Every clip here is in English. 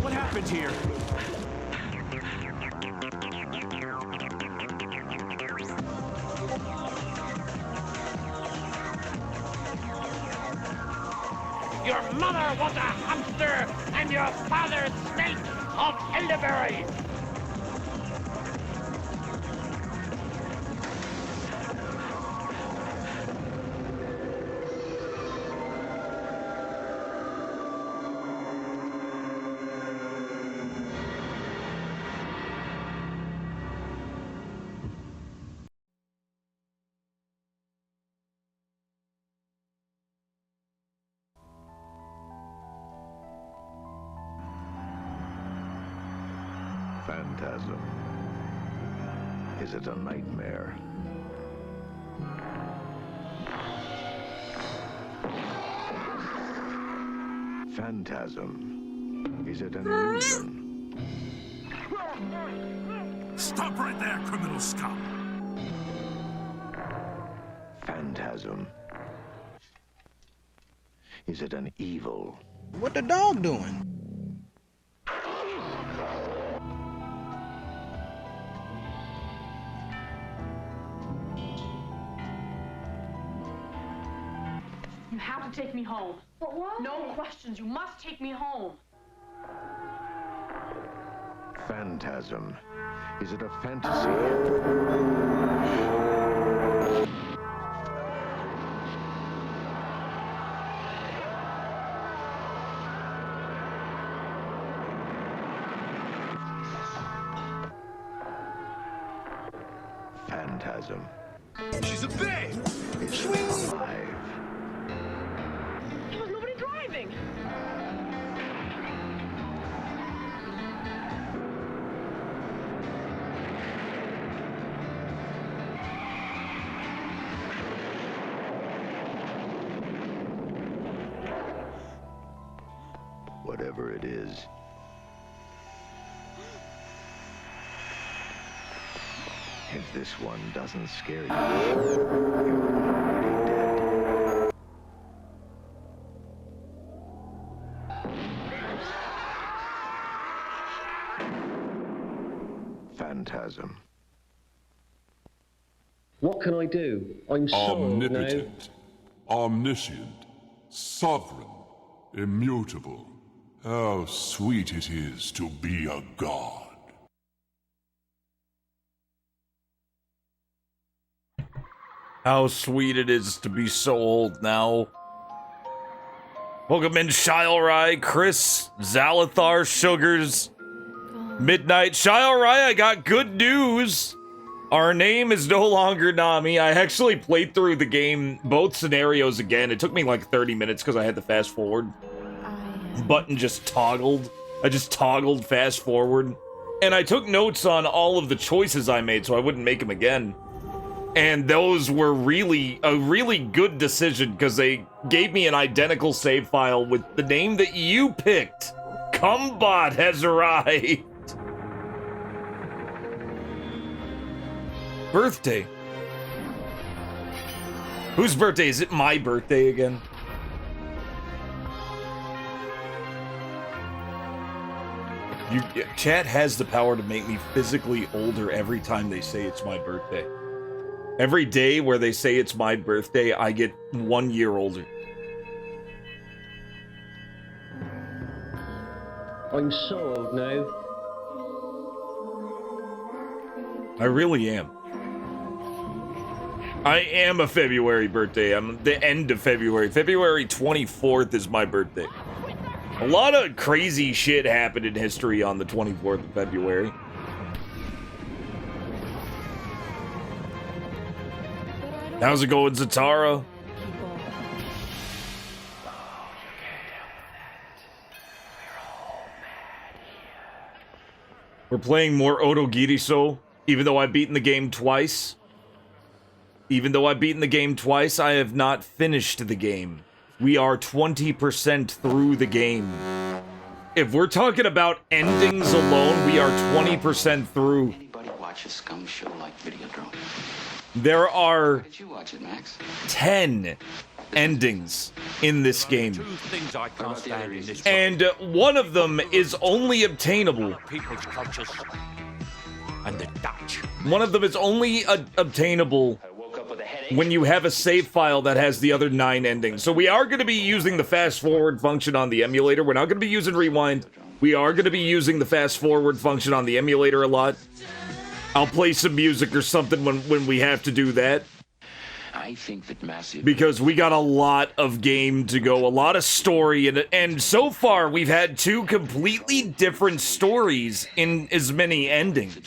What happened here? Your mother was a hamster, and your father snake of elderberry. Phantasm. Is it a nightmare? Phantasm. Is it an illusion? Stop right there, criminal scum! Phantasm. Is it an evil? What the dog doing? You have to take me home. But why? No questions. You must take me home. Phantasm. Is it a fantasy? Phantasm. She's a babe! Is it alive? There was nobody driving. Whatever it is. If this one doesn't scare you, you're already dead. Phantasm. What can I do? I'm so old now. Omnipotent, omniscient, sovereign, immutable. How sweet it is to be a god. How sweet it is to be so old now. Welcome in Shilerai, Chris, Zalathar, Sugars, Midnight. Shilerai, I got good news. Our name is no longer Nami. I actually played through the game, both scenarios again. It took me like 30 minutes because I had the fast forward button just toggled. I just toggled fast forward. And I took notes on all of the choices I made so I wouldn't make them again. And those were a really good decision because they gave me an identical save file with the name that you picked. Cumbot has arrived. Birthday. Whose birthday? Is it my birthday again? Chat has the power to make me physically older every time they say it's my birthday. Every day where they say it's my birthday, I get 1 year older. I'm so old now. I really am. I am a February birthday. I'm the end of February. February 24th is my birthday. A lot of crazy shit happened in history on the 24th of February. How's it going, Zatara? We're playing more OTOGIRISOU, even though I've beaten the game twice. Even though I've beaten the game twice, I have not finished the game. We are 20% through the game. If we're talking about endings alone, we are 20% through. Anybody watch a scum show like Videodrome? There are Did you watch it, Max? 10 endings in this game. Two things I can't stand in this And one of them is only obtainable. people's cultures and the Dutch. One of them is only obtainable when you have a save file that has the other 9 endings. So we are going to be using the fast forward function on the emulator. We're not going to be using rewind. We are going to be using the fast forward function on the emulator a lot. I'll play some music or something when we have to do that. I think that massive Because we got a lot of game to go, a lot of story, and so far we've had 2 completely different stories in as many endings.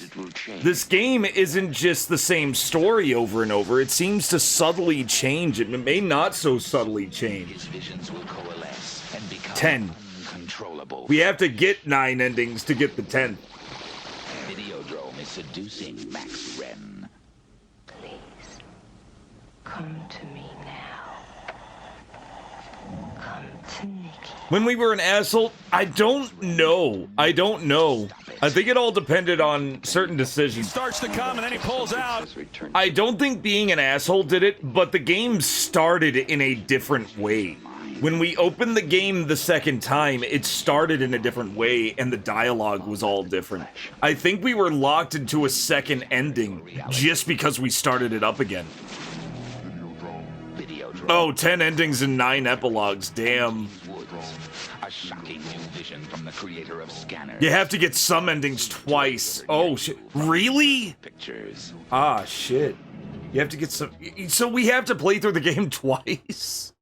This game isn't just the same story over and over, it seems to subtly change. It may not so subtly change. 10. We have to get 9 endings to get the 10th. Videodrome is seducing Max Wren. Come to me now. Come to Nikki. When we were an asshole, I don't know. I think it all depended on certain decisions. Starts to come and then he pulls out. I don't think being an asshole did it, but the game started in a different way. When we opened the game the second time, it started in a different way, and the dialogue was all different. I think we were locked into a second ending just because we started it up again. Oh, 10 endings and 9 epilogues, damn. A shocking new vision from the creator of Scanner. You have to get some endings twice. Oh, shit. Really? Pictures. Ah, shit. You have to get some... So we have to play through the game twice?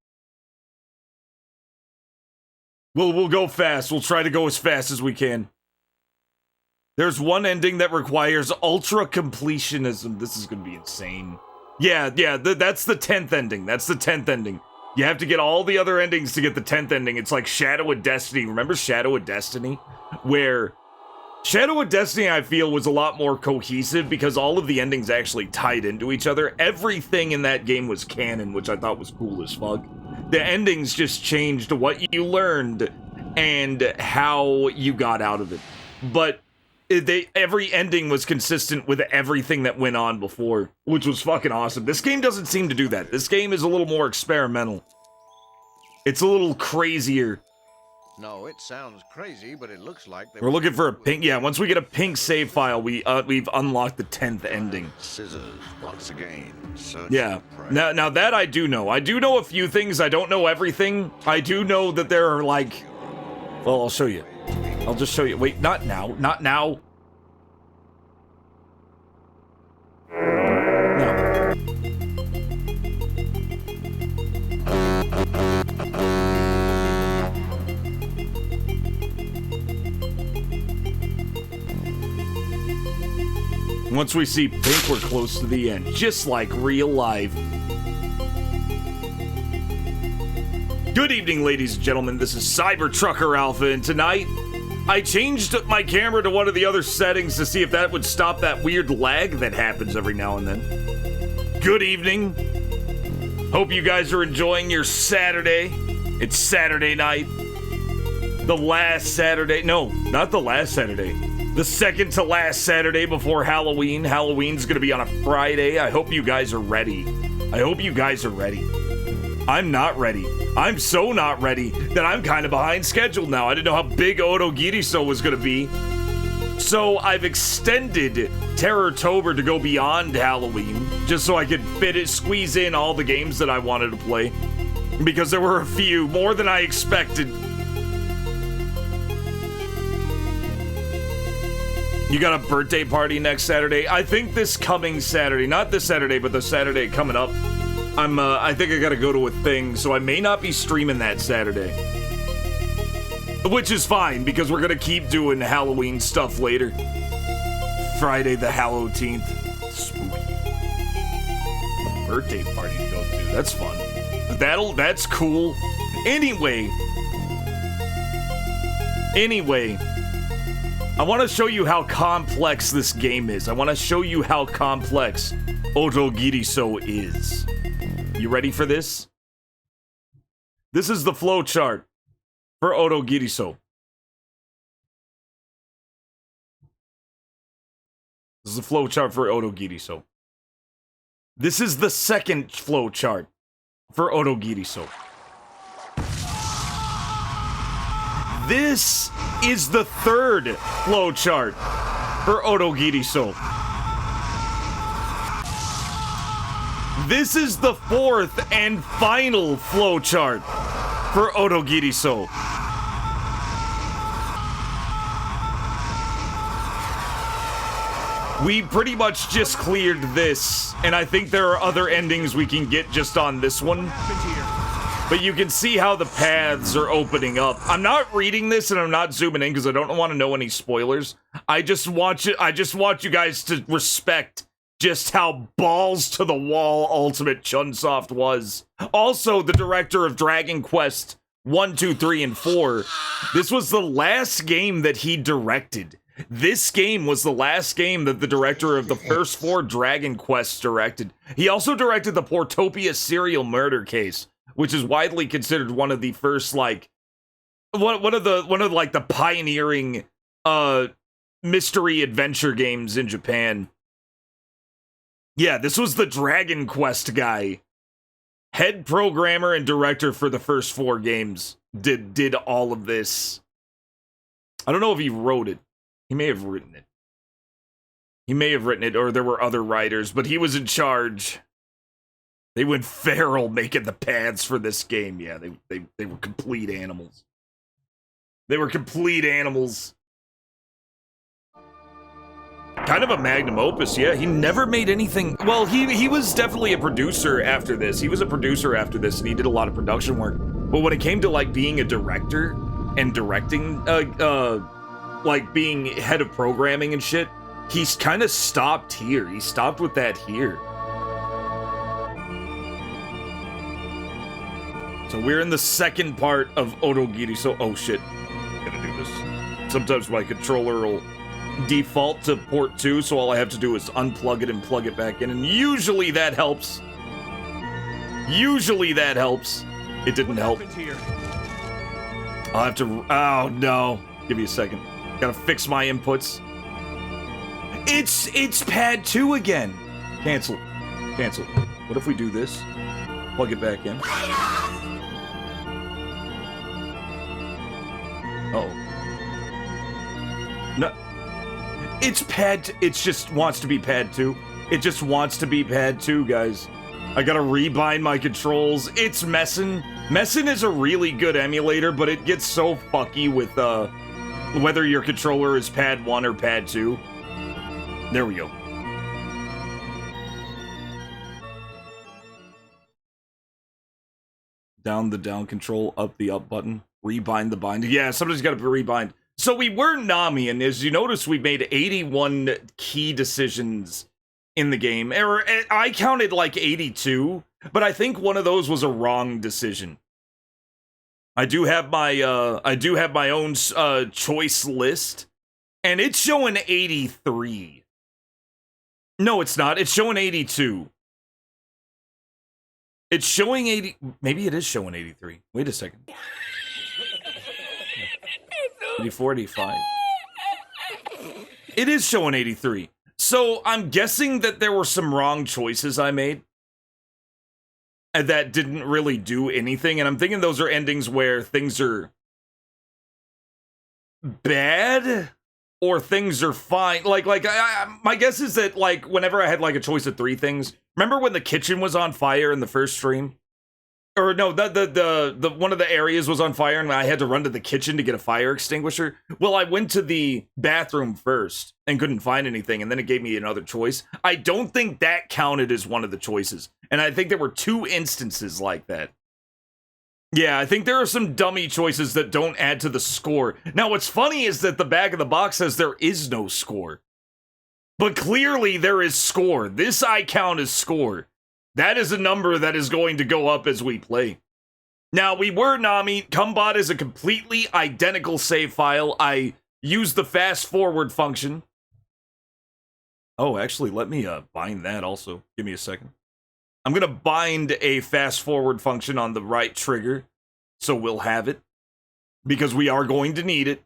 We'll go fast. We'll try to go as fast as we can. There's one ending that requires ultra completionism. This is gonna be insane. Yeah, that's the 10th ending. That's the 10th ending. You have to get all the other endings to get the 10th ending. It's like Shadow of Destiny. Remember Shadow of Destiny? Where Shadow of Destiny, I feel, was a lot more cohesive because all of the endings actually tied into each other. Everything in that game was canon, which I thought was cool as fuck. The endings just changed what you learned and how you got out of it. But every ending was consistent with everything that went on before, which was fucking awesome. This game doesn't seem to do that. This game is a little more experimental. It's a little crazier. No, it sounds crazy, but it looks like We're looking for a pink. Yeah, once we get a pink save file, we've unlocked the 10th ending. Scissors once again. Yeah. Now that I do know. I do know a few things. I don't know everything. I do know that there are like. Well, I'll show you. I'll just show you. Wait, not now. Not now. No. Once we see pink, we're close to the end. Just like real life. Good evening, ladies and gentlemen. This is Cybertrucker Alpha, and tonight, I changed my camera to one of the other settings to see if that would stop that weird lag that happens every now and then. Good evening. Hope you guys are enjoying your Saturday. It's Saturday night. The last Saturday. No, not the last Saturday. The second to last Saturday before Halloween. Halloween's gonna be on a Friday. I hope you guys are ready. I hope you guys are ready. I'm not ready. I'm so not ready that I'm kind of behind schedule now. I didn't know how big OTOGIRISOU was gonna be. So I've extended Terrortober to go beyond Halloween, just so I could squeeze in all the games that I wanted to play. Because there were a few, more than I expected. You got a birthday party next Saturday? I think this coming Saturday, not this Saturday, but the Saturday coming up. I think I gotta go to a thing, so I may not be streaming that Saturday. Which is fine, because we're gonna keep doing Halloween stuff later. Friday the Halloweenth. Spooky. Birthday party to go to, that's fun. That's cool. Anyway, I want to show you how complex this game is. I want to show you how complex OTOGIRISOU is. You ready for this? This is the flowchart for OTOGIRISOU. This is the flowchart for OTOGIRISOU. This is the second flowchart for OTOGIRISOU. This is the third flowchart for OTOGIRISOU. This is the fourth and final flowchart for OTOGIRISOU. We pretty much just cleared this, and I think there are other endings we can get just on this one. But you can see how the paths are opening up. I'm not reading this and I'm not zooming in because I don't want to know any spoilers. I just want you guys to respect just how balls to the wall Ultimate Chunsoft was. Also, the director of Dragon Quest 1, 2, 3, and 4. This was the last game that he directed. This game was the last game that the director of the first 4 Dragon Quests directed. He also directed the Portopia serial murder case, which is widely considered one of the first, like, one of the pioneering mystery adventure games in Japan. Yeah, this was the Dragon Quest guy. Head programmer and director for the first 4 games did all of this. I don't know if he wrote it. He may have written it. He may have written it, or there were other writers, but he was in charge. They went feral making the paths for this game. Yeah, they were complete animals. They were complete animals. Kind of a magnum opus, yeah. He never made anything. Well, he was definitely a producer after this. He was a producer after this, and he did a lot of production work. But when it came to, like, being a director and directing, like, being head of programming and shit, he's kind of stopped here. He stopped with that here. So we're in the second part of OTOGIRISOU. Oh shit, I'm gonna do this. Sometimes my controller will default to port 2, so all I have to do is unplug it and plug it back in, and usually that helps. Usually that helps. It didn't help. I'll have to, oh no. Give me a second. Gotta fix my inputs. It's pad 2 again. Cancel. Cancel. What if we do this? Plug it back in. Oh. No. It's pad, it just wants to be pad 2. It just wants to be pad 2, guys. I gotta rebind my controls. It's Messin. Messin is a really good emulator, but it gets so fucky with, whether your controller is pad 1 or pad 2. There we go. Down the down control, up the up button. Rebind the bind. Yeah, somebody's got to rebind. So we were Nami, and as you notice, we made 81 key decisions in the game. Or I counted like 82, but I think one of those was a wrong decision. I do have my own choice list, and it's showing 83. No, it's not. It's showing 82. It's showing 80. Maybe it is showing 83. Wait a second. 84, 85. It is showing 83. So I'm guessing that there were some wrong choices I made and that didn't really do anything. And I'm thinking those are endings where things are bad or things are fine. My guess is that, like, whenever I had like a choice of 3 things, remember when the kitchen was on fire in the first stream? Or no, the one of the areas was on fire and I had to run to the kitchen to get a fire extinguisher. Well, I went to the bathroom first and couldn't find anything, and then it gave me another choice. I don't think that counted as one of the choices. And I think there were 2 instances like that. Yeah, I think there are some dummy choices that don't add to the score. Now, what's funny is that the back of the box says there is no score. But clearly there is score. This I count as score. That is a number that is going to go up as we play. Now, we were Nami. Cumbot is a completely identical save file. I used the fast forward function. Oh, actually, let me bind that also. Give me a second. I'm going to bind a fast forward function on the right trigger, so we'll have it. Because we are going to need it.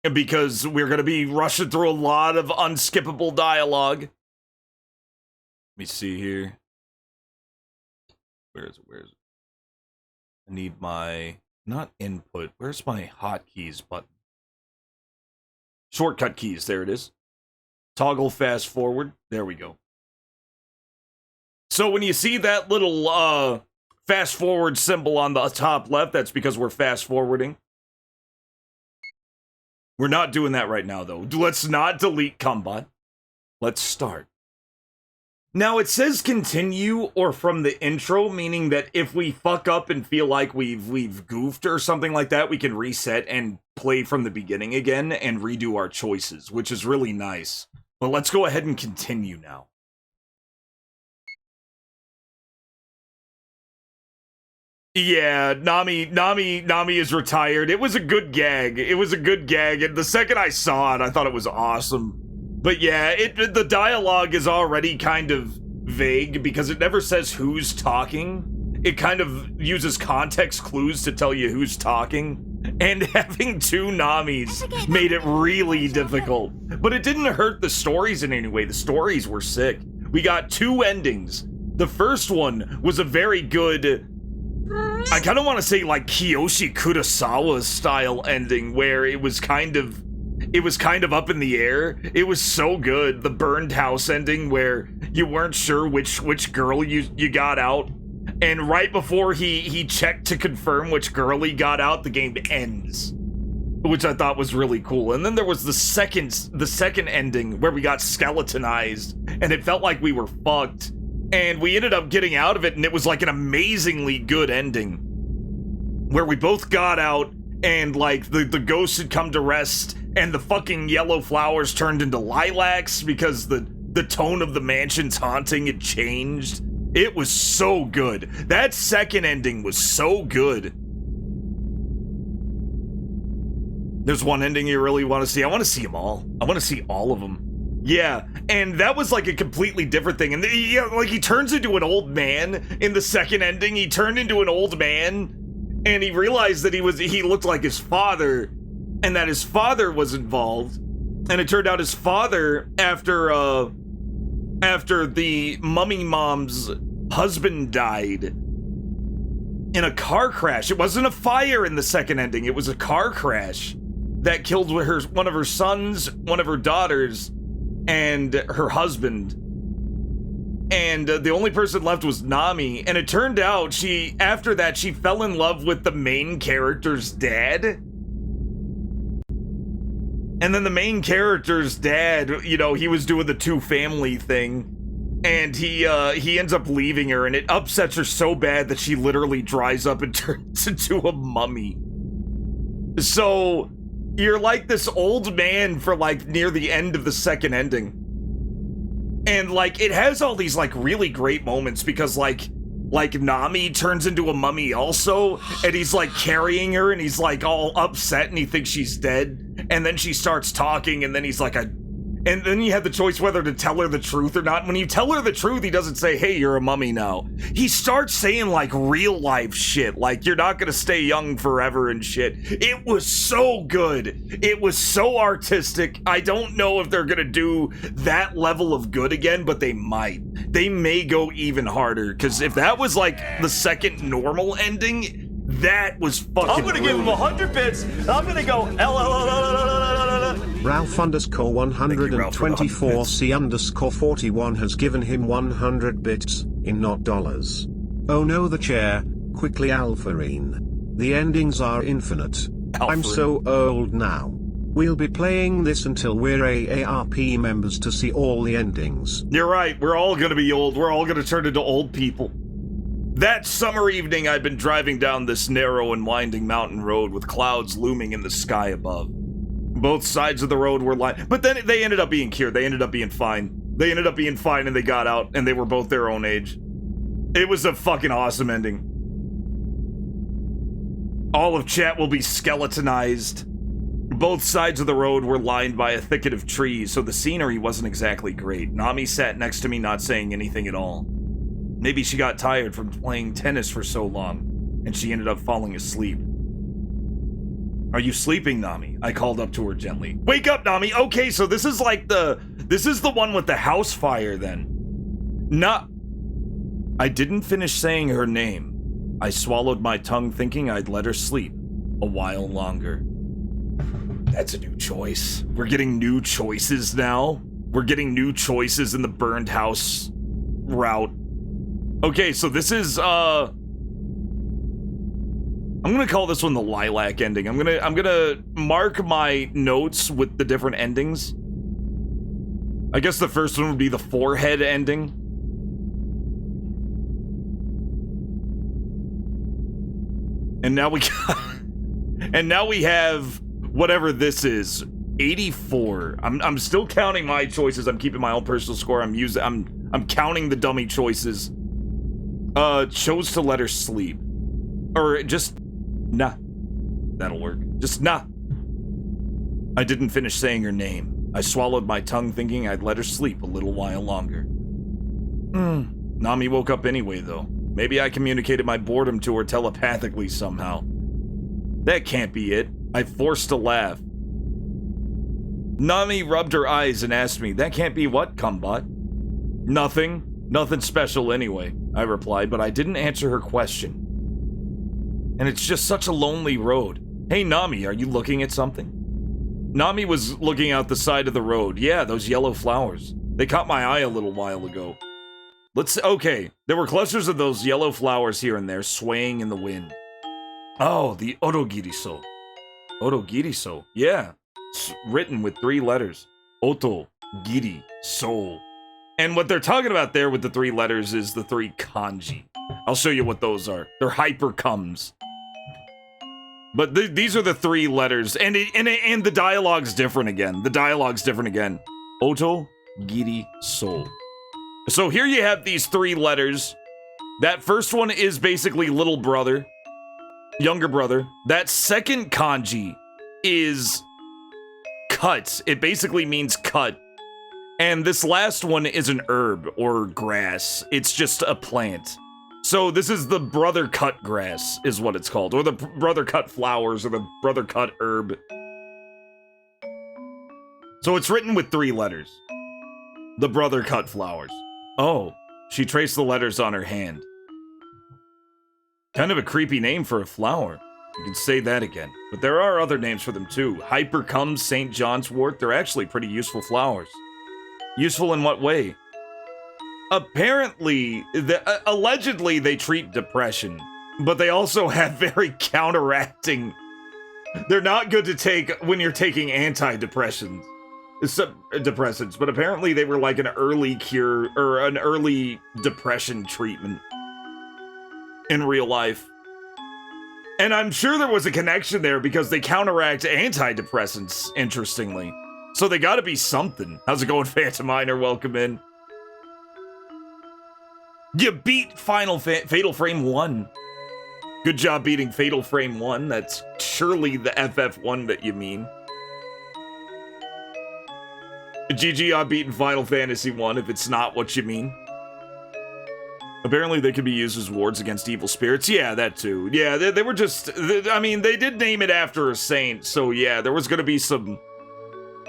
And because we're going to be rushing through a lot of unskippable dialogue. Let me see here. Where is it? Where is it? I need my, not input. Where's my hotkeys button? Shortcut keys. There it is. Toggle fast forward. There we go. So when you see that little fast forward symbol on the top left, that's because we're fast forwarding. We're not doing that right now, though. Let's not delete Cumbot. Let's start. Now, it says continue or from the intro, meaning that if we fuck up and feel like we've goofed or something like that, we can reset and play from the beginning again and redo our choices, which is really nice. But let's go ahead and continue now. Yeah, Nami is retired. It was a good gag. It was a good gag, and the second I saw it, I thought it was awesome. But yeah, the dialogue is already kind of vague because it never says who's talking. It kind of uses context clues to tell you who's talking. And having two Namis made it really difficult. But it didn't hurt the stories in any way. The stories were sick. We got two endings. The first one was a very good, I kind of want to say like Kiyoshi Kurosawa style ending where it was kind of up in the air. It was so good. The burned house ending where you weren't sure which girl you got out. And right before he checked to confirm which girl he got out, the game ends. Which I thought was really cool. And then there was the second ending where we got skeletonized and it felt like we were fucked. And we ended up getting out of it and it was like an amazingly good ending. Where we both got out and like the ghosts had come to rest and the fucking yellow flowers turned into lilacs because the tone of the mansion's haunting had changed. It was so good. That second ending was so good. There's one ending you really want to see. I want to see them all. I want to see all of them. Yeah, and that was like a completely different thing. And like he turns into an old man in the second ending. He turned into an old man, and he realized that he looked like his father, and that his father was involved. And it turned out his father, after the mummy mom's husband died in a car crash. It wasn't a fire in the second ending. It was a car crash that killed one of her sons, one of her daughters, and her husband. And the only person left was Nami. And it turned out after that, she fell in love with the main character's dad. And then the main character's dad, you know, he was doing the two family thing. And he ends up leaving her, and it upsets her so bad that she literally dries up and turns into a mummy. So you're like this old man for like near the end of the second ending. And like it has all these like really great moments because like Nami turns into a mummy also, and he's like carrying her and he's like all upset and he thinks she's dead, and then she starts talking and then he's like and then you have the choice whether to tell her the truth or not. When you tell her the truth, he doesn't say, hey, you're a mummy now. He starts saying like real life shit, like you're not gonna stay young forever and shit. It was so good. It was so artistic. I don't know if they're gonna do that level of good again, but they might. They may go even harder, because if that was like the second normal ending, that was fucking I'm gonna give him 100 bits. I'm gonna go Ralph underscore 124 C underscore 41 has given him 100 bits, in not dollars. Oh no, the chair, quickly Alpharine. The endings are infinite. I'm so old now. We'll be playing this until we're AARP members to see all the endings. You're right, we're all gonna be old. We're all gonna turn into old people. That summer evening, I'd been driving down this narrow and winding mountain road with clouds looming in the sky above. Both sides of the road were lined, but then they ended up being cured. They ended up being fine. They ended up being fine and they got out and they were both their own age. It was a fucking awesome ending. All of chat will be skeletonized. Both sides of the road were lined by a thicket of trees, so the scenery wasn't exactly great. Nami sat next to me, not saying anything at all. Maybe she got tired from playing tennis for so long, and she ended up falling asleep. Are you sleeping, Nami? I called up to her gently. Wake up, Nami! Okay, so this is like this is the one with the house fire then. I didn't finish saying her name. I swallowed my tongue thinking I'd let her sleep a while longer. That's a new choice. We're getting new choices now. We're getting new choices in the burned house route. Okay, so this is, I'm gonna call this one the lilac ending. I'm gonna mark my notes with the different endings. I guess the first one would be the forehead ending. And now we and now we have whatever this is, 84. I'm still counting my choices. I'm keeping my own personal score. I'm counting the dummy choices. Chose to let her sleep. Or just nah. That'll work. Just nah. I didn't finish saying her name. I swallowed my tongue thinking I'd let her sleep a little while longer. Nami woke up anyway, though. Maybe I communicated my boredom to her telepathically somehow. That can't be it. I forced a laugh. Nami rubbed her eyes and asked me, that can't be what, Cumbot? Nothing. Nothing special anyway, I replied, but I didn't answer her question. And it's just such a lonely road. Hey, Nami, are you looking at something? Nami was looking out the side of the road. Yeah, those yellow flowers. They caught my eye a little while ago. Okay, there were clusters of those yellow flowers here and there swaying in the wind. Oh, the OTOGIRISOU. OTOGIRISOU, yeah. It's written with 3 letters. OTOGIRISOU. And what they're talking about there with the 3 letters is the 3 kanji. I'll show you what those are. They're hypercomes. But these are the 3 letters, and the dialogue's different again. The dialogue's different again. OTOGIRISOU. So here you have these 3 letters. That first one is basically little brother, younger brother. That second kanji is cut. It basically means cut. And this last one is an herb or grass. It's just a plant. So this is the brother cut grass is what it's called, or the brother cut flowers, or the brother cut herb. So it's written with 3 letters. The brother cut flowers. Oh, she traced the letters on her hand. Kind of a creepy name for a flower. You can say that again. But there are other names for them too. Hypercomes, St. John's wort, they're actually pretty useful flowers. Useful in what way? Apparently, allegedly they treat depression, but they also have very counteracting. They're not good to take when you're taking antidepressants. Depressants, but apparently they were like an early cure or an early depression treatment in real life. And I'm sure there was a connection there because they counteract antidepressants, interestingly. So they gotta be something. How's it going, Phantom Miner? Welcome in. You beat Fatal Frame 1. Good job beating Fatal Frame 1. That's surely the FF1 that you mean. GG on beating Final Fantasy 1 if it's not what you mean. Apparently they could be used as wards against evil spirits. Yeah, that too. Yeah, they were just... I mean, they did name it after a saint, so yeah, there was gonna be some...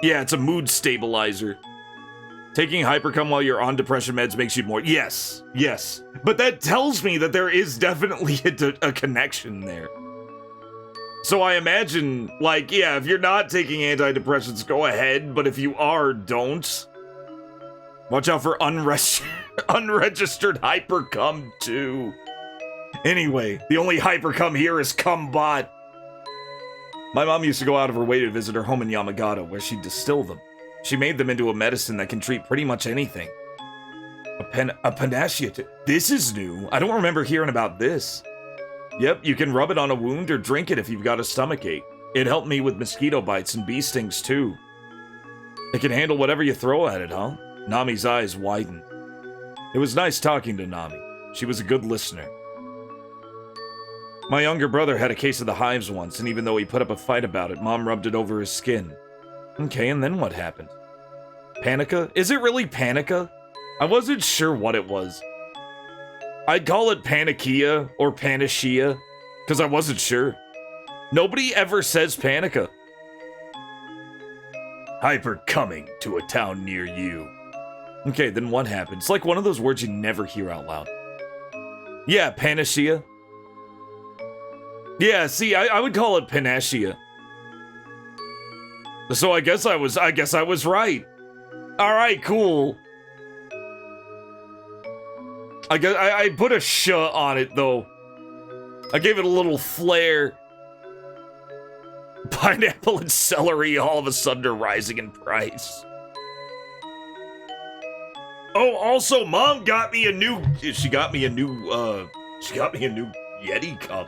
Yeah, it's a mood stabilizer. Taking Hypercom while you're on depression meds makes you more... Yes, yes. But that tells me that there is definitely a connection there. So I imagine, like, yeah, if you're not taking antidepressants, go ahead, but if you are, don't. Watch out for unregistered Hypercom too. Anyway, the only Hypercom here is Cumbot. My mom used to go out of her way to visit her home in Yamagata, where she'd distill them. She made them into a medicine that can treat pretty much anything. A panacea. This is new. I don't remember hearing about this. Yep, you can rub it on a wound or drink it if you've got a stomachache. It helped me with mosquito bites and bee stings too. It can handle whatever you throw at it, huh? Nami's eyes widened. It was nice talking to Nami. She was a good listener. My younger brother had a case of the hives once, and even though he put up a fight about it, Mom rubbed it over his skin. Okay, and then what happened? Panica? Is it really Panica? I wasn't sure what it was. I'd call it Panakia or Panacea, because I wasn't sure. Nobody ever says Panica. Hyper coming to a town near you. Okay, then what happened? It's like one of those words you never hear out loud. Yeah, panacea. Yeah, see, I would call it panacea. So I guess I was right. All right, cool. I put a sh on it though. I gave it a little flair. Pineapple and celery all of a sudden are rising in price. Oh, also, Mom got me a new. She got me a new Yeti cup.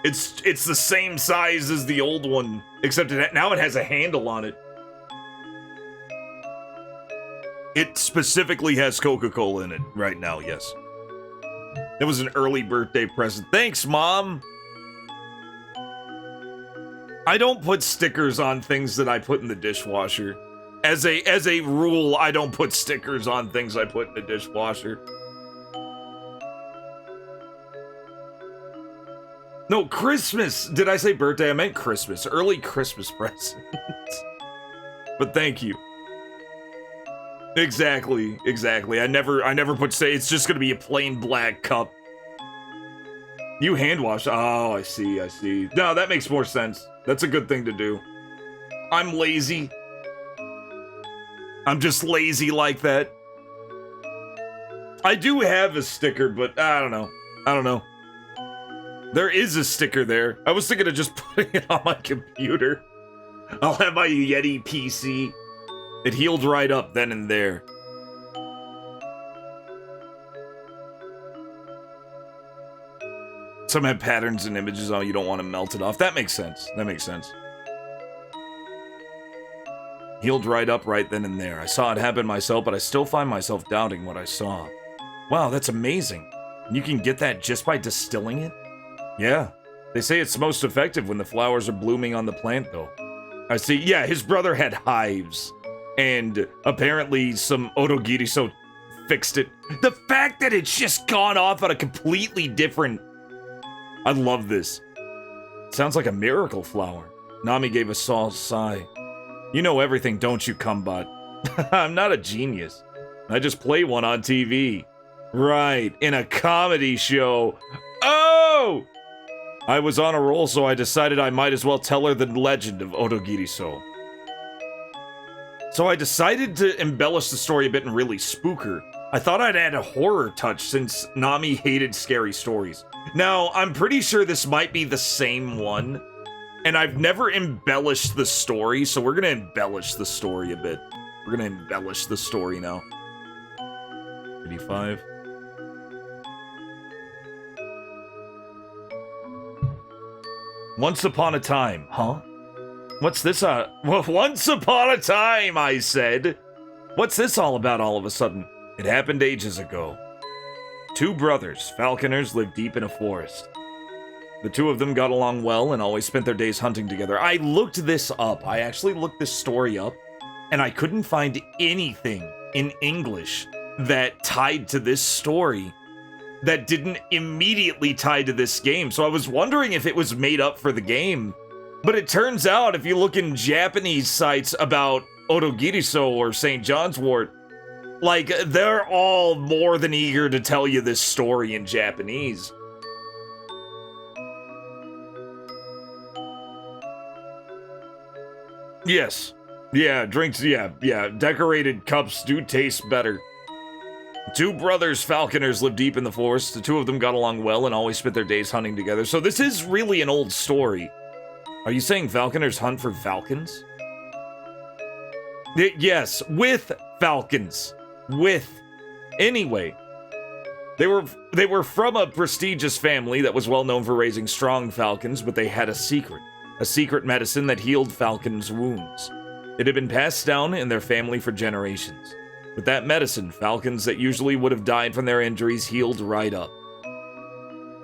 It's the same size as the old one, except now it has a handle on it. It specifically has Coca-Cola in it right now, yes. It was an early birthday present. Thanks, Mom! I don't put stickers on things that I put in the dishwasher. As a rule, I don't put stickers on things I put in the dishwasher. No, Christmas! Did I say birthday? I meant Christmas. Early Christmas presents. But thank you. Exactly. I never put say it's just gonna be a plain black cup. You hand wash. Oh, I see. No, that makes more sense. That's a good thing to do. I'm lazy. I'm just lazy like that. I do have a sticker, but I don't know. There is a sticker there. I was thinking of just putting it on my computer. I'll have my Yeti PC. It healed right up then and there. Some have patterns and images. Oh, you don't want to melt it off. That makes sense. Healed right up right then and there. I saw it happen myself, but I still find myself doubting what I saw. Wow, that's amazing. You can get that just by distilling it? Yeah. They say it's most effective when the flowers are blooming on the plant, though. I see. Yeah, his brother had hives. And apparently some OTOGIRISOU fixed it. The fact that it's just gone off on a completely different... I love this. Sounds like a miracle flower. Nami gave a soft sigh. You know everything, don't you, Cumbot? I'm not a genius. I just play one on TV. Right, in a comedy show. Oh! I was on a roll, so I decided I might as well tell her the legend of OTOGIRISOU. So I decided to embellish the story a bit and really spook her. I thought I'd add a horror touch since Nami hated scary stories. Now, I'm pretty sure this might be the same one, and I've never embellished the story, so we're gonna embellish the story a bit. We're gonna embellish the story now. 85. Once upon a time, huh? What's this, well, once upon a time, I said. What's this all about all of a sudden? It happened ages ago. Two brothers, falconers, lived deep in a forest. The two of them got along well and always spent their days hunting together. I looked this up. I actually looked this story up, and I couldn't find anything in English that tied to this story that didn't immediately tie to this game. So I was wondering if it was made up for the game. But it turns out, if you look in Japanese sites about OTOGIRISOU or St. John's Wort, like, they're all more than eager to tell you this story in Japanese. Yes. Yeah, drinks, yeah. Decorated cups do taste better. Two brothers, falconers, lived deep in the forest. The two of them got along well and always spent their days hunting together. So this is really an old story. Are you saying falconers hunt for falcons? Yes, with falcons. With. Anyway. They were from a prestigious family that was well known for raising strong falcons, but they had a secret medicine that healed falcons' wounds. It had been passed down in their family for generations. With that medicine, falcons that usually would have died from their injuries healed right up.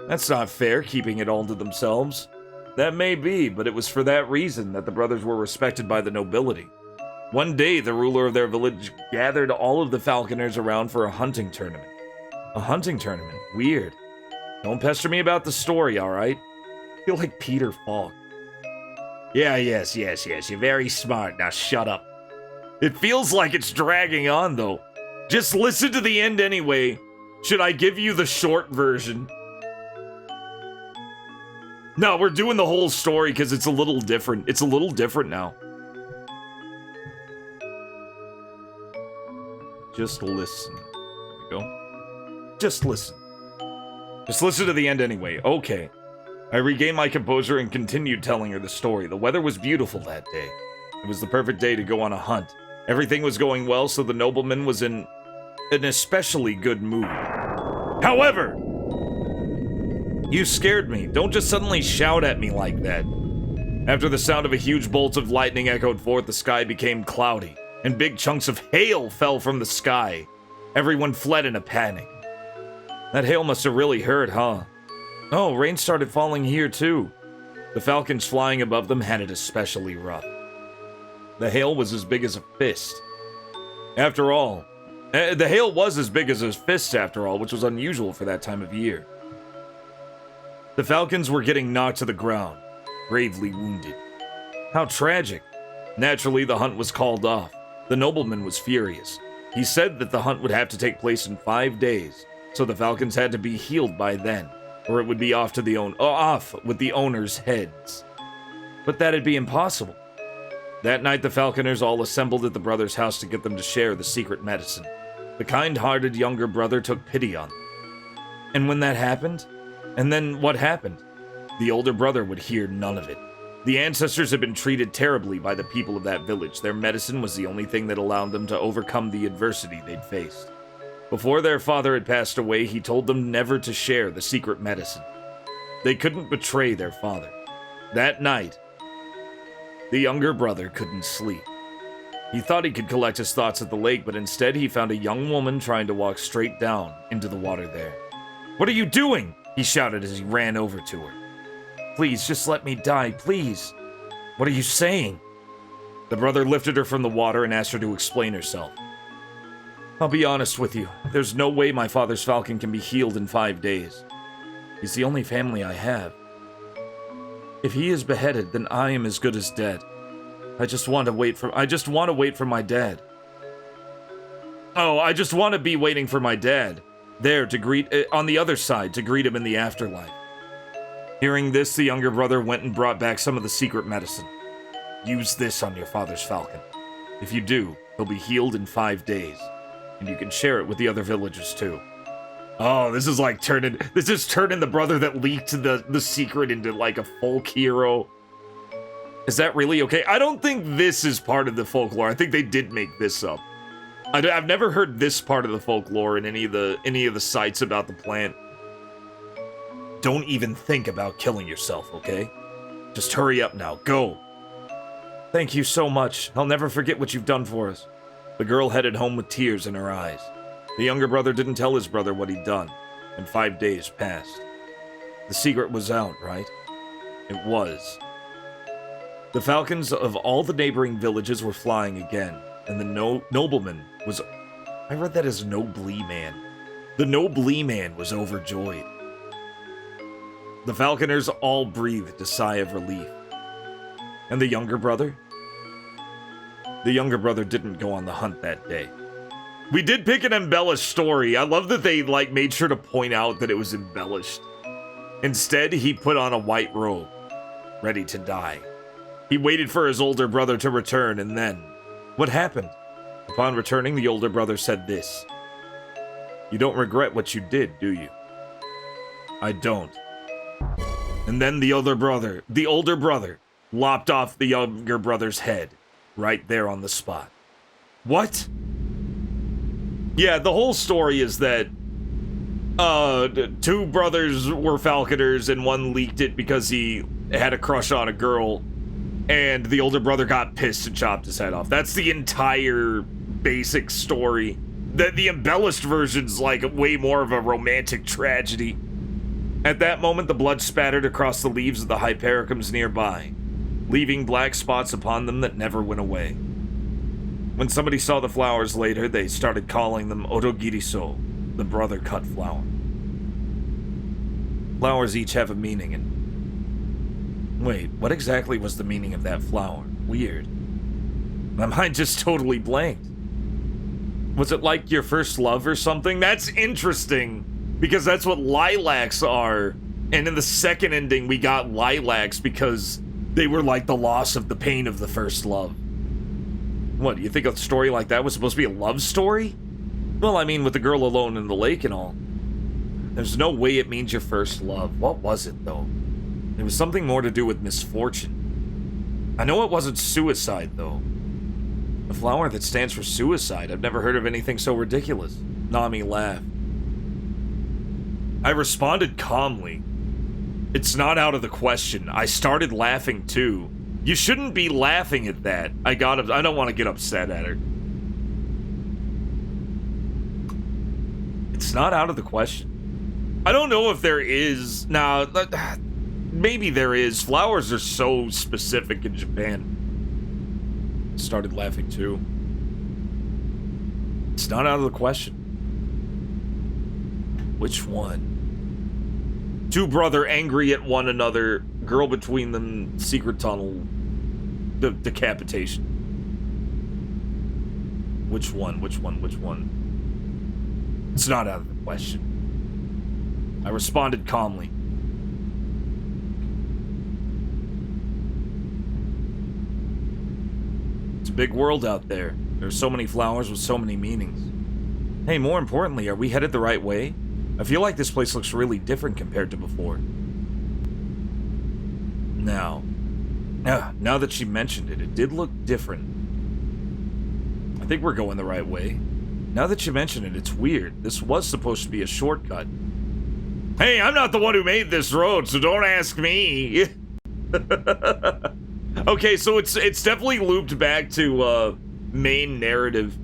That's not fair, keeping it all to themselves. That may be, but it was for that reason that the brothers were respected by the nobility. One day, the ruler of their village gathered all of the falconers around for a hunting tournament. A hunting tournament? Weird. Don't pester me about the story, alright? I feel like Peter Falk. Yes, you're very smart. Now shut up. It feels like it's dragging on, though. Just listen to the end anyway. Should I give you the short version? No, we're doing the whole story because it's a little different. It's a little different now. Just listen. There we go. Just listen. Just listen to the end anyway. Okay. I regained my composure and continued telling her the story. The weather was beautiful that day. It was the perfect day to go on a hunt. Everything was going well, so the nobleman was in an especially good mood. However, you scared me. Don't just suddenly shout at me like that. After the sound of a huge bolt of lightning echoed forth, the sky became cloudy, and big chunks of hail fell from the sky. Everyone fled in a panic. That hail must have really hurt, huh? Oh, rain started falling here too. The falcons flying above them had it especially rough. The hail was as big as a fist. After all, the hail was as big as a fist after all, which was unusual for that time of year. The falcons were getting knocked to the ground, gravely wounded. How tragic. Naturally, the hunt was called off. The nobleman was furious. He said that the hunt would have to take place in 5 days, so the falcons had to be healed by then, or it would be off with the owners' heads. But that'd be impossible. That night, the falconers all assembled at the brother's house to get them to share the secret medicine. The kind-hearted younger brother took pity on them. And when that happened, and then what happened? The older brother would hear none of it. The ancestors had been treated terribly by the people of that village. Their medicine was the only thing that allowed them to overcome the adversity they'd faced. Before their father had passed away, he told them never to share the secret medicine. They couldn't betray their father. That night, the younger brother couldn't sleep. He thought he could collect his thoughts at the lake, but instead he found a young woman trying to walk straight down into the water there. "What are you doing?" he shouted as he ran over to her. "Please, just let me die, please." "What are you saying?" The brother lifted her from the water and asked her to explain herself. "I'll be honest with you. There's no way my father's falcon can be healed in 5 days. He's the only family I have. If he is beheaded, then I am as good as dead. I just want to wait for my dad. Oh, I just want to be waiting for my dad. There to greet, on the other side, to greet him in the afterlife." Hearing this, the younger brother went and brought back some of the secret medicine. "Use this on your father's falcon. If you do, he'll be healed in 5 days. And you can share it with the other villagers too." Oh, this is turning the brother that leaked the secret into like a folk hero. Is that really okay? I don't think this is part of the folklore. I think they did make this up. I've never heard this part of the folklore in any of the sites about the plant. Don't even think about killing yourself, okay? Just hurry up now. Go. "Thank you so much. I'll never forget what you've done for us." The girl headed home with tears in her eyes. The younger brother didn't tell his brother what he'd done, and 5 days passed. The secret was out, right? It was. The falcons of all the neighboring villages were flying again, and the nobleman was... I read that as Nobly Man. The Nobly Man was overjoyed. The falconers all breathed a sigh of relief. And the younger brother? The younger brother didn't go on the hunt that day. We did pick an embellished story. I love that they made sure to point out that it was embellished. Instead, he put on a white robe, ready to die. He waited for his older brother to return, and then... What happened? Upon returning, the older brother said this. "You don't regret what you did, do you?" "I don't." And then the older brother, lopped off the younger brother's head, right there on the spot. What? Yeah, the whole story is that 2 brothers were falconers and one leaked it because he had a crush on a girl, and the older brother got pissed and chopped his head off. That's the entire basic story. The embellished version's way more of a romantic tragedy. At that moment, the blood spattered across the leaves of the hypericums nearby, leaving black spots upon them that never went away. When somebody saw the flowers later, they started calling them OTOGIRISOU, the brother-cut flower. Flowers each have a meaning, and... Wait, what exactly was the meaning of that flower? Weird. My mind just totally blanked. Was it like your first love or something? That's interesting, because that's what lilacs are. And in the second ending, we got lilacs because they were like the loss of the pain of the first love. What, you think a story like that was supposed to be a love story? Well, I mean, with the girl alone in the lake and all. There's no way it means your first love. What was it, though? It was something more to do with misfortune. I know it wasn't suicide, though. A flower that stands for suicide. I've never heard of anything so ridiculous. Nami laughed. I responded calmly. It's not out of the question. I started laughing, too. You shouldn't be laughing at that. I don't want to get upset at her. It's not out of the question. I don't know if there is. Now, maybe there is. Flowers are so specific in Japan. Started laughing too. It's not out of the question. Which one? Two brother angry at one another. Girl between them. Secret tunnel. The decapitation. Which one? Which one? Which one? It's not out of the question. I responded calmly. It's a big world out there. There's so many flowers with so many meanings. Hey, more importantly, are we headed the right way? I feel like this place looks really different compared to before. Now that she mentioned it, it did look different. I think we're going the right way. Now that you mention it, it's weird. This was supposed to be a shortcut. Hey, I'm not the one who made this road, so don't ask me. Okay, so it's definitely looped back to main narrative.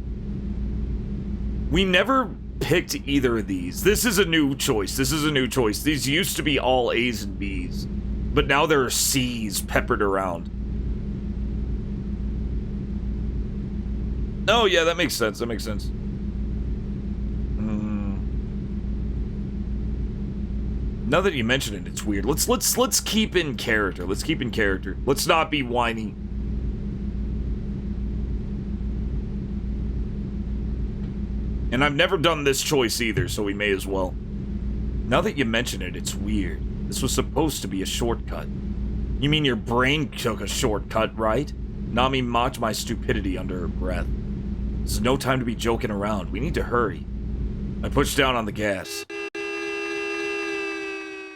We never picked either of these. This is a new choice. These used to be all A's and B's, but now there are C's peppered around. Oh yeah, that makes sense. Now that you mention it, it's weird. Let's keep in character. Let's not be whiny. And I've never done this choice either, so we may as well. Now that you mention it, it's weird. This was supposed to be a shortcut. You mean your brain took a shortcut, right? Nami mocked my stupidity under her breath. This is no time to be joking around. We need to hurry. I pushed down on the gas.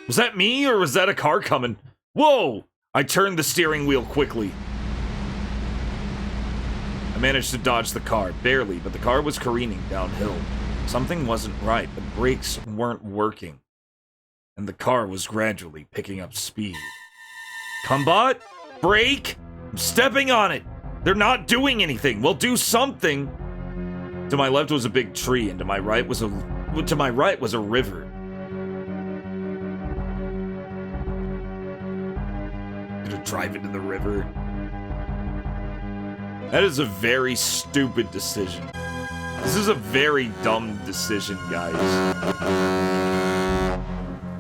Was that me, or was that a car coming? Whoa! I turned the steering wheel quickly. I managed to dodge the car, barely, but the car was careening downhill. Something wasn't right. The brakes weren't working. And the car was gradually picking up speed. Combot? Brake? I'm stepping on it! They're not doing anything! Well, do something! To my left was a big tree, and to my right was a river. Gonna drive into the river. That is a very stupid decision. This is a very dumb decision, guys.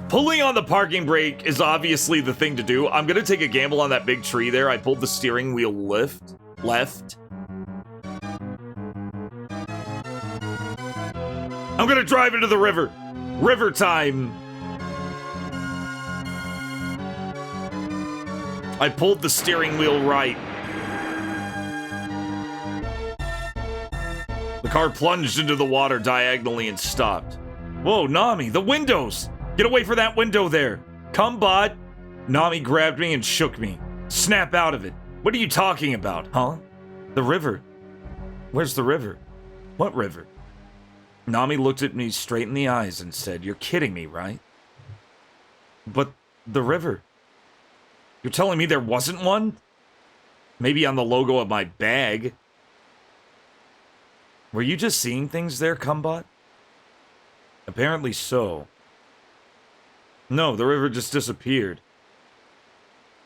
Pulling on the parking brake is obviously the thing to do. I'm gonna take a gamble on that big tree there. I pulled the steering wheel left. I'm gonna drive into the river. River time. I pulled the steering wheel right. The car plunged into the water diagonally and stopped. Whoa, Nami, the windows! Get away from that window there! Come, bud! Nami grabbed me and shook me. Snap out of it. What are you talking about, huh? The river. Where's the river? What river? Nami looked at me straight in the eyes and said, "You're kidding me, right?" But the river. You're telling me there wasn't one? Maybe on the logo of my bag. Were you just seeing things there, Cumbot? Apparently so. No, the river just disappeared.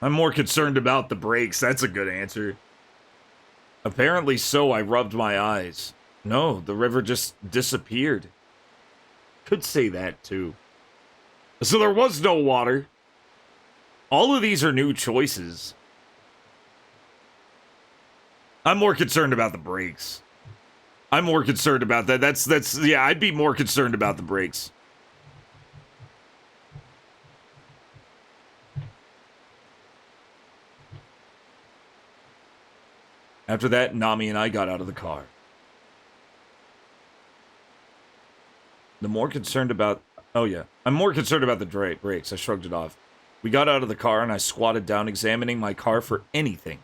I'm more concerned about the brakes. That's a good answer. Apparently so, I rubbed my eyes. No, the river just disappeared. Could say that, too. So there was no water. All of these are new choices. I'm more concerned about the brakes. I'm more concerned about that. That's yeah, I'd be more concerned about the brakes. After that, Nami and I got out of the car. I'm more concerned about the brakes. I shrugged it off. We got out of the car and I squatted down examining my car for anything.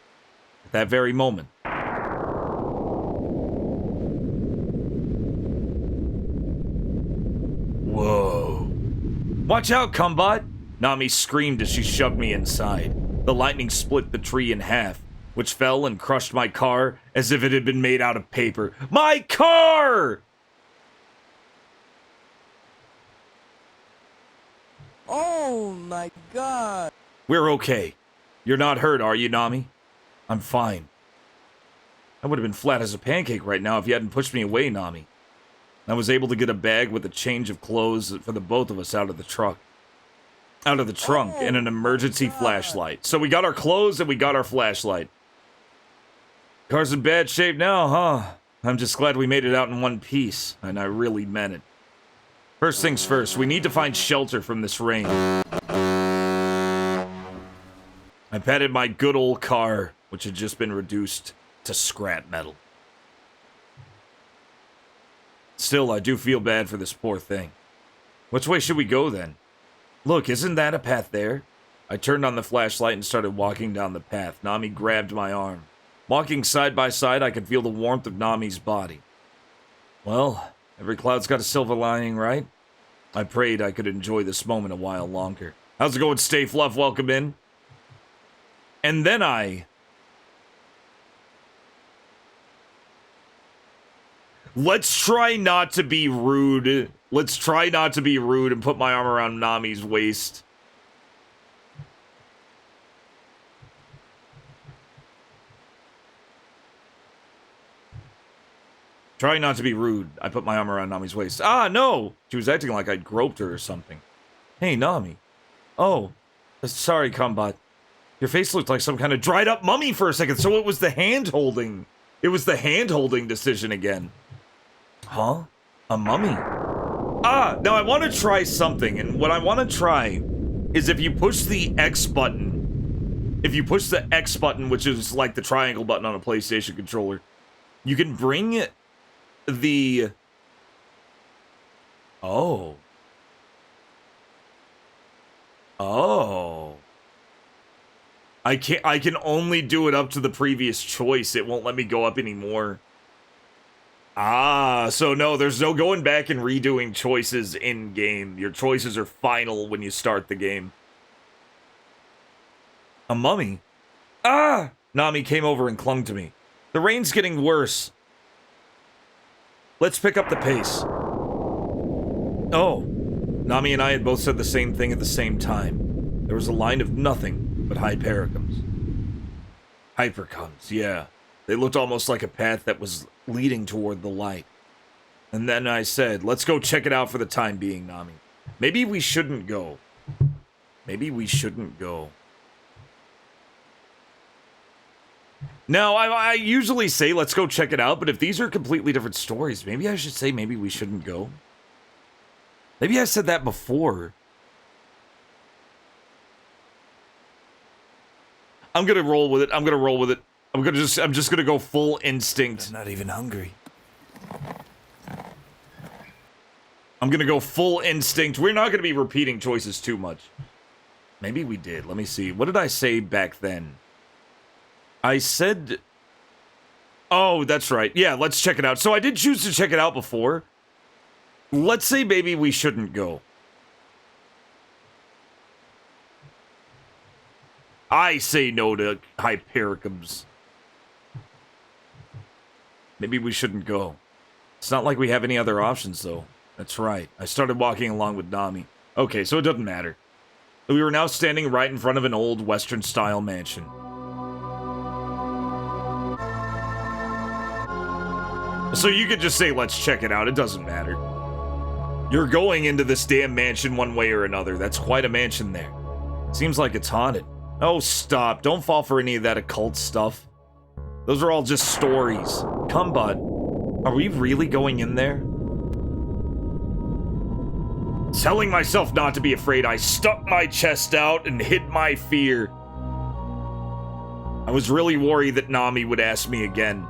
At that very moment. Whoa. Watch out, Cumbot! Nami screamed as she shoved me inside. The lightning split the tree in half, which fell and crushed my car as if it had been made out of paper. My car! Oh my god. We're okay. You're not hurt, are you, Nami? I'm fine. I would have been flat as a pancake right now if you hadn't pushed me away, Nami. I was able to get a bag with a change of clothes for the both of us out of the trunk, and an emergency flashlight. So we got our clothes and we got our flashlight. Car's in bad shape now, huh? I'm just glad we made it out in one piece, and I really meant it. First things first, we need to find shelter from this rain. I patted my good old car, which had just been reduced to scrap metal. Still, I do feel bad for this poor thing. Which way should we go, then? Look, isn't that a path there? I turned on the flashlight and started walking down the path. Nami grabbed my arm. Walking side by side, I could feel the warmth of Nami's body. Well, every cloud's got a silver lining, right? I prayed I could enjoy this moment a while longer. How's it going, Stay Fluff? Welcome in. And then let's try not to be rude. Let's try not to be rude and put my arm around Nami's waist. Try not to be rude. I put my arm around Nami's waist. Ah, no! She was acting like I'd groped her or something. Hey, Nami. Oh, sorry, Combat. Your face looked like some kind of dried up mummy for a second, so it was the hand-holding. It was the hand-holding decision again. Huh? A mummy? Ah, now I want to try something, and what I want to try is if you push the X button, which is like the triangle button on a PlayStation controller, you can bring the... Oh. I can only do it up to the previous choice. It won't let me go up anymore. Ah, so no, there's no going back and redoing choices in-game. Your choices are final when you start the game. A mummy? Ah! Nami came over and clung to me. The rain's getting worse. Let's pick up the pace. Oh. Nami and I had both said the same thing at the same time. There was a line of nothing but hypericums. Hypercomes, yeah. They looked almost like a path that was leading toward the light. And then I said, let's go check it out for the time being, Nami. Maybe we shouldn't go. Maybe we shouldn't go. Now, I usually say, let's go check it out, but if these are completely different stories, maybe I should say maybe we shouldn't go. Maybe I said that before. I'm gonna roll with it. I'm just gonna go full instinct. I'm not even hungry. I'm gonna go full instinct. We're not gonna be repeating choices too much. Maybe we did. Let me see. What did I say back then? I said... Oh, that's right. Yeah, let's check it out. So I did choose to check it out before. Let's say maybe we shouldn't go. I say no to hypericums. Maybe we shouldn't go. It's not like we have any other options, though. That's right. I started walking along with Nami. Okay, so it doesn't matter. We were now standing right in front of an old Western-style mansion. So you could just say, let's check it out. It doesn't matter. You're going into this damn mansion one way or another. That's quite a mansion there. Seems like it's haunted. Oh, stop. Don't fall for any of that occult stuff. Those are all just stories. Come, bud. Are we really going in there? Telling myself not to be afraid, I stuck my chest out and hid my fear. I was really worried that Nami would ask me again.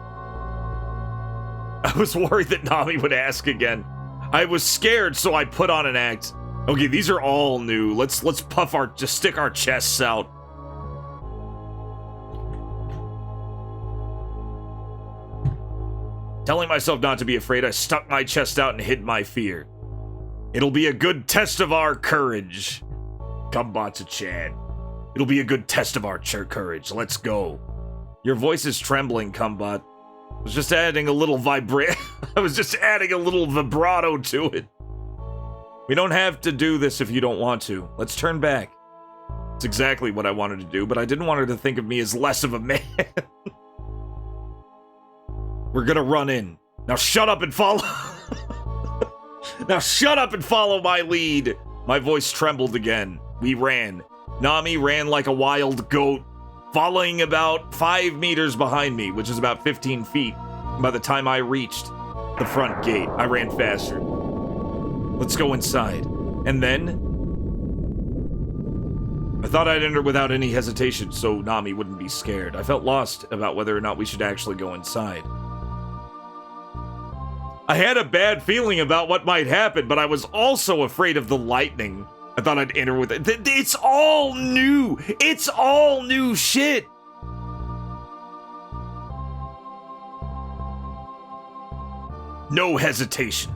I was worried that Nami would ask again. I was scared, so I put on an act. Okay, these are all new. Let's just stick our chests out. Telling myself not to be afraid, I stuck my chest out and hid my fear. It'll be a good test of our courage. Kumbatsu-chan. It'll be a good test of our courage. Let's go. Your voice is trembling, Kumbot. I was just adding a little I was just adding a little vibrato to it. We don't have to do this if you don't want to. Let's turn back. It's exactly what I wanted to do, but I didn't want her to think of me as less of a man. We're gonna run in. Now shut up and follow. Now shut up and follow my lead. My voice trembled again. We ran. Nami ran like a wild goat, following about 5 meters behind me, which is about 15 feet. By the time I reached the front gate, I ran faster. Let's go inside. And then I thought I'd enter without any hesitation so Nami wouldn't be scared. I felt lost about whether or not we should actually go inside. I had a bad feeling about what might happen, but I was also afraid of the lightning. I thought I'd enter with it. It's all new. It's all new shit. No hesitation.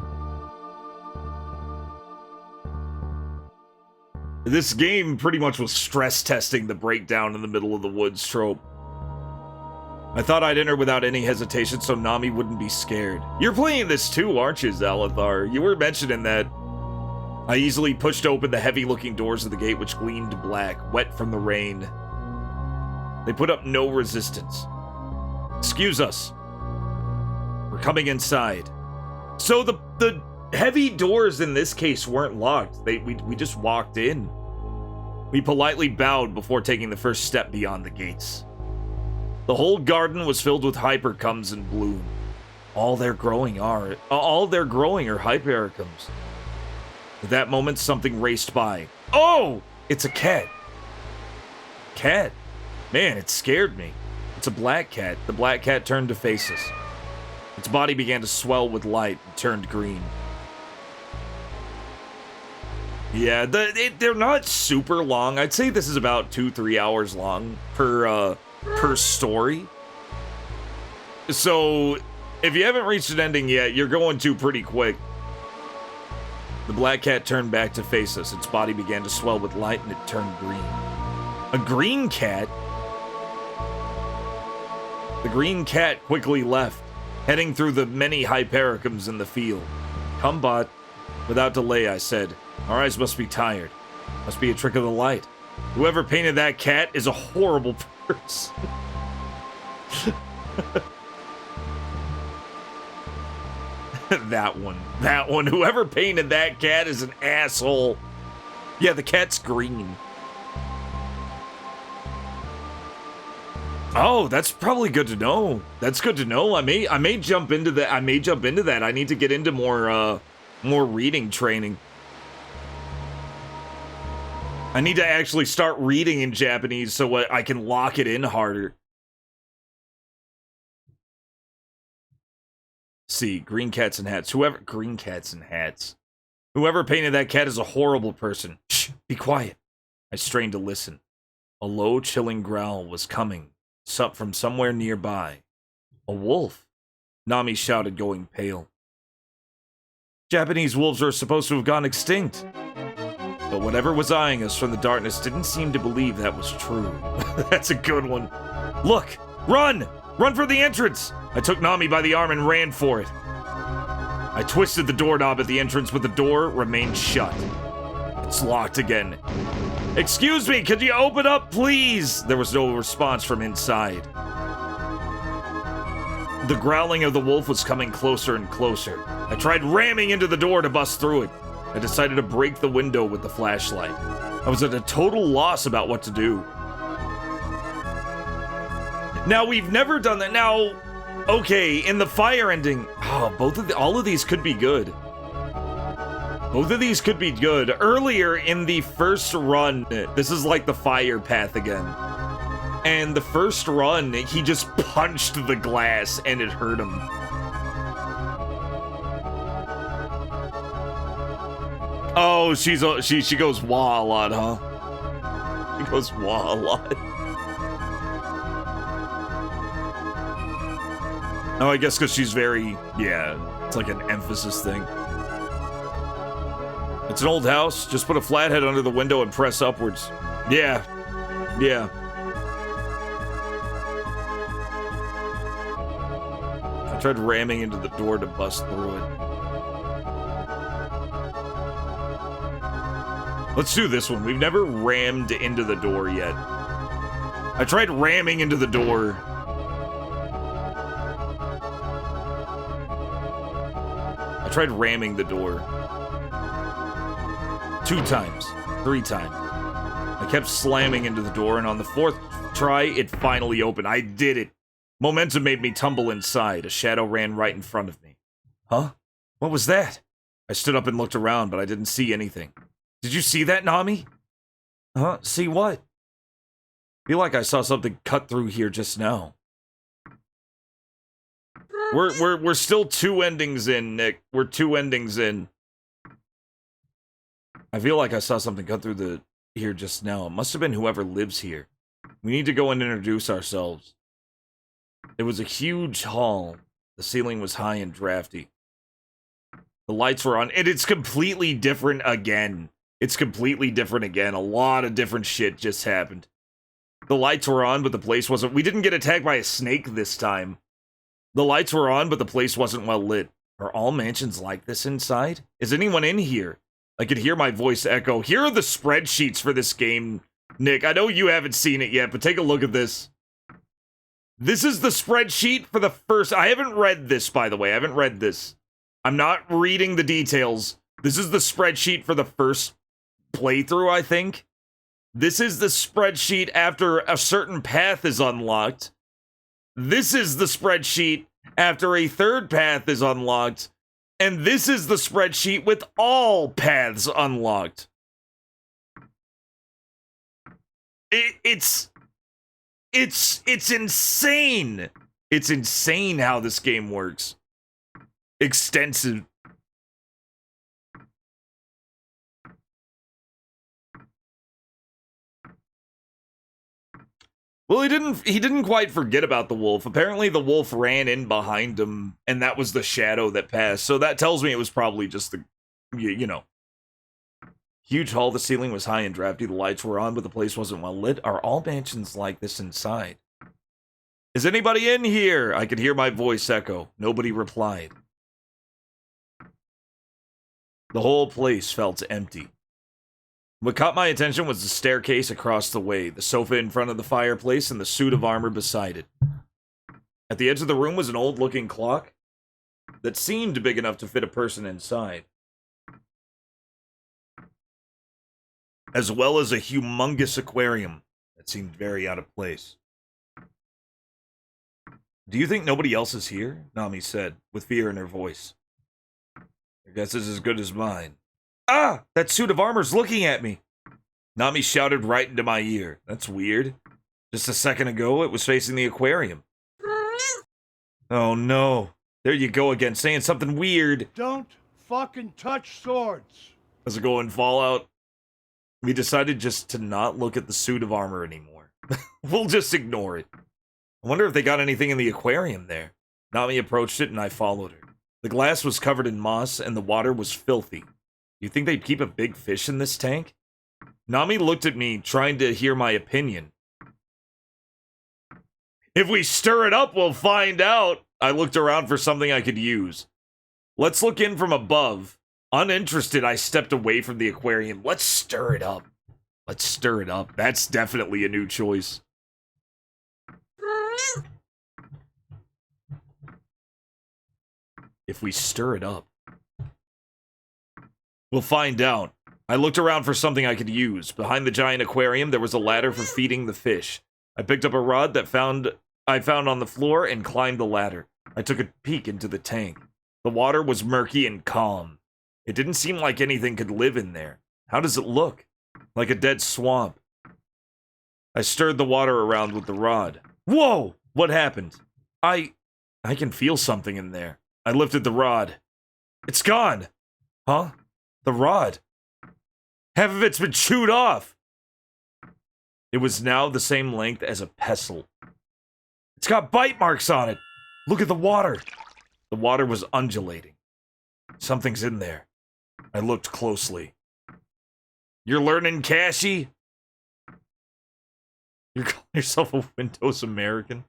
This game pretty much was stress testing the breakdown in the middle of the woods trope. I thought I'd enter without any hesitation so Nami wouldn't be scared. You're playing this too, aren't you, Zalathar? You were mentioning that. I easily pushed open the heavy-looking doors of the gate, which gleamed black, wet from the rain. They put up no resistance. Excuse us. We're coming inside. So the heavy doors in this case weren't locked. We just walked in. We politely bowed before taking the first step beyond the gates. The whole garden was filled with hypercums in bloom. All they're growing are hypericums. At that moment, something raced by. Oh! It's a cat. Cat? Man, it scared me. It's a black cat. The black cat turned to face us. Its body began to swell with light and turned green. Yeah, they're not super long. I'd say this is about 2-3 hours long per story. So, if you haven't reached an ending yet, you're going to pretty quick. The black cat turned back to face us. Its body began to swell with light and it turned green. A green cat? The green cat quickly left, heading through the many hypericums in the field. Kumbot. Without delay, I said, our eyes must be tired. Must be a trick of the light. Whoever painted that cat is a horrible person. That one. Whoever painted that cat is an asshole. Yeah, the cat's green. Oh, that's probably good to know. That's good to know. I may jump into that. I need to get into more reading training. I need to actually start reading in Japanese so I can lock it in harder. See, green cats and hats. Green cats and hats. Whoever painted that cat is a horrible person. Shh, be quiet. I strained to listen. A low, chilling growl was coming from somewhere nearby. A wolf. Nami shouted, going pale. Japanese wolves are supposed to have gone extinct. But whatever was eyeing us from the darkness didn't seem to believe that was true. That's a good one. Look! Run! Run for the entrance! I took Nami by the arm and ran for it. I twisted the doorknob at the entrance, but the door remained shut. It's locked again. Excuse me, could you open up, please? There was no response from inside. The growling of the wolf was coming closer and closer. I tried ramming into the door to bust through it. I decided to break the window with the flashlight. I was at a total loss about what to do. Now, we've never done that. Now, Okay, in the fire ending... Oh, all of these could be good. Both of these could be good. Earlier in the first run, this is like the fire path again. And the first run, he just punched the glass and it hurt him. Oh, she goes wah a lot, huh? She goes wah a lot. Oh, I guess because she's very, yeah, it's like an emphasis thing. It's an old house. Just put a flathead under the window and press upwards. Yeah. Yeah. I tried ramming into the door to bust through it. Let's do this one. We've never rammed into the door yet. I tried ramming into the door. I tried ramming the door. 2 times. 3 times. I kept slamming into the door, and on the 4th try, it finally opened. I did it. Momentum made me tumble inside. A shadow ran right in front of me. Huh? What was that? I stood up and looked around, but I didn't see anything. Did you see that, Nami? Huh? See what? Feel like I saw something cut through here just now. We're still 2 endings in, Nick. We're 2 endings in. I feel like I saw something cut through here just now. It must have been whoever lives here. We need to go and introduce ourselves. It was a huge hall. The ceiling was high and drafty. The lights were on, and it's completely different again. It's completely different again. A lot of different shit just happened. The lights were on, but the place wasn't. We didn't get attacked by a snake this time. The lights were on, but the place wasn't well lit. Are all mansions like this inside? Is anyone in here? I could hear my voice echo. Here are the spreadsheets for this game, Nick. I know you haven't seen it yet, but take a look at this. This is the spreadsheet for the first... I haven't read this, by the way. I haven't read this. I'm not reading the details. This is the spreadsheet for the first playthrough, I think. This is the spreadsheet after a certain path is unlocked. This is the spreadsheet after a 3rd path is unlocked. And this is the spreadsheet with all paths unlocked. It's insane. It's insane how this game works. Extensive. Well, he didn't quite forget about the wolf. Apparently the wolf ran in behind him, and that was the shadow that passed. So that tells me it was probably just the, you know. Huge hall, the ceiling was high and drafty, the lights were on, but the place wasn't well lit. Are all mansions like this inside? Is anybody in here? I could hear my voice echo. Nobody replied. The whole place felt empty. What caught my attention was the staircase across the way, the sofa in front of the fireplace, and the suit of armor beside it. At the edge of the room was an old-looking clock that seemed big enough to fit a person inside, as well as a humongous aquarium that seemed very out of place. Do you think nobody else is here? Nami said, with fear in her voice. Your guess is as good as mine. Ah! That suit of armor's looking at me! Nami shouted right into my ear. That's weird. Just a second ago, it was facing the aquarium. Oh no. There you go again, saying something weird. Don't fucking touch swords. Does it go in Fallout? We decided just to not look at the suit of armor anymore. We'll just ignore it. I wonder if they got anything in the aquarium there. Nami approached it and I followed her. The glass was covered in moss and the water was filthy. You think they'd keep a big fish in this tank? Nami looked at me, trying to hear my opinion. If we stir it up, we'll find out. I looked around for something I could use. Let's look in from above. Uninterested, I stepped away from the aquarium. Let's stir it up. Let's stir it up. That's definitely a new choice. If we stir it up, we'll find out. I looked around for something I could use. Behind the giant aquarium, there was a ladder for feeding the fish. I picked up a rod that found I found on the floor and climbed the ladder. I took a peek into the tank. The water was murky and calm. It didn't seem like anything could live in there. How does it look? Like a dead swamp. I stirred the water around with the rod. Whoa! What happened? I can feel something in there. I lifted the rod. It's gone! Huh? The rod. Half of it's been chewed off! It was now the same length as a pestle. It's got bite marks on it! Look at the water! The water was undulating. Something's in there. I looked closely. You're learning, Cashy? You're calling yourself a Windows American?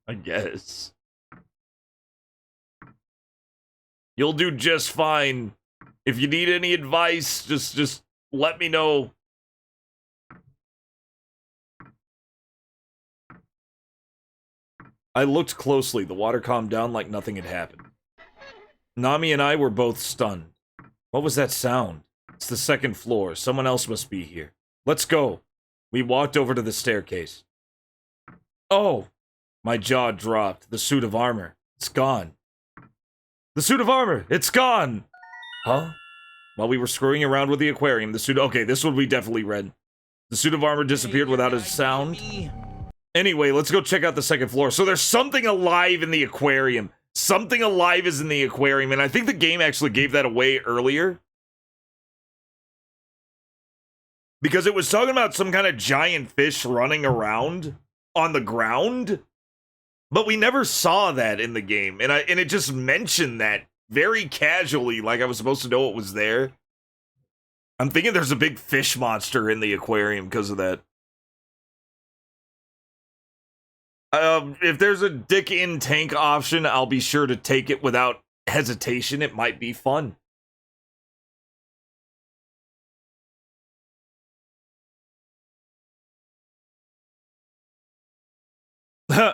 I guess. You'll do just fine. If you need any advice, just let me know. I looked closely. The water calmed down like nothing had happened. Nami and I were both stunned. What was that sound? It's the second floor. Someone else must be here. Let's go. We walked over to the staircase. Oh! My jaw dropped. The suit of armor. It's gone. The suit of armor! It's gone! Huh? While we were screwing around with the aquarium, the suit... Okay, this one we definitely read. The suit of armor disappeared without a sound. Anyway, let's go check out the second floor. So there's something alive in the aquarium. Something alive is in the aquarium, and I think the game actually gave that away earlier. Because it was talking about some kind of giant fish running around on the ground. But we never saw that in the game, and it just mentioned that very casually, like I was supposed to know it was there. I'm thinking there's a big fish monster in the aquarium because of that. If there's a dick in tank option, I'll be sure to take it without hesitation. It might be fun.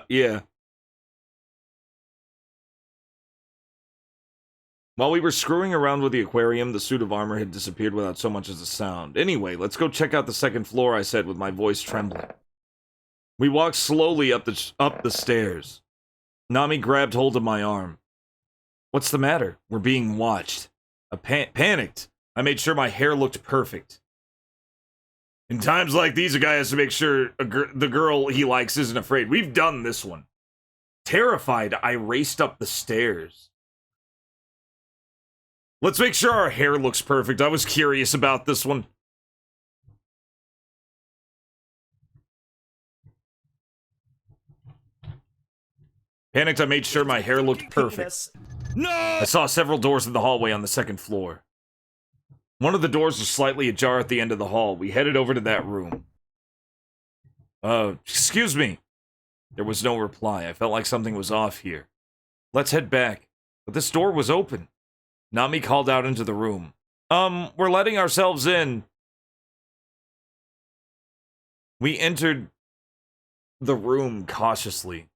Yeah. While we were screwing around with the aquarium, the suit of armor had disappeared without so much as a sound. Anyway, let's go check out the second floor, I said with my voice trembling. We walked slowly up the stairs. Nami grabbed hold of my arm. What's the matter? We're being watched. I panicked. I made sure my hair looked perfect. In times like these, a guy has to make sure the girl he likes isn't afraid. We've done this one. Terrified, I raced up the stairs. Let's make sure our hair looks perfect. I was curious about this one. Panicked, I made sure my hair looked perfect. No! I saw several doors in the hallway on the second floor. One of the doors was slightly ajar at the end of the hall. We headed over to that room. Excuse me. There was no reply. I felt like something was off here. Let's head back. But this door was open. Nami called out into the room. We're letting ourselves in. We entered the room cautiously.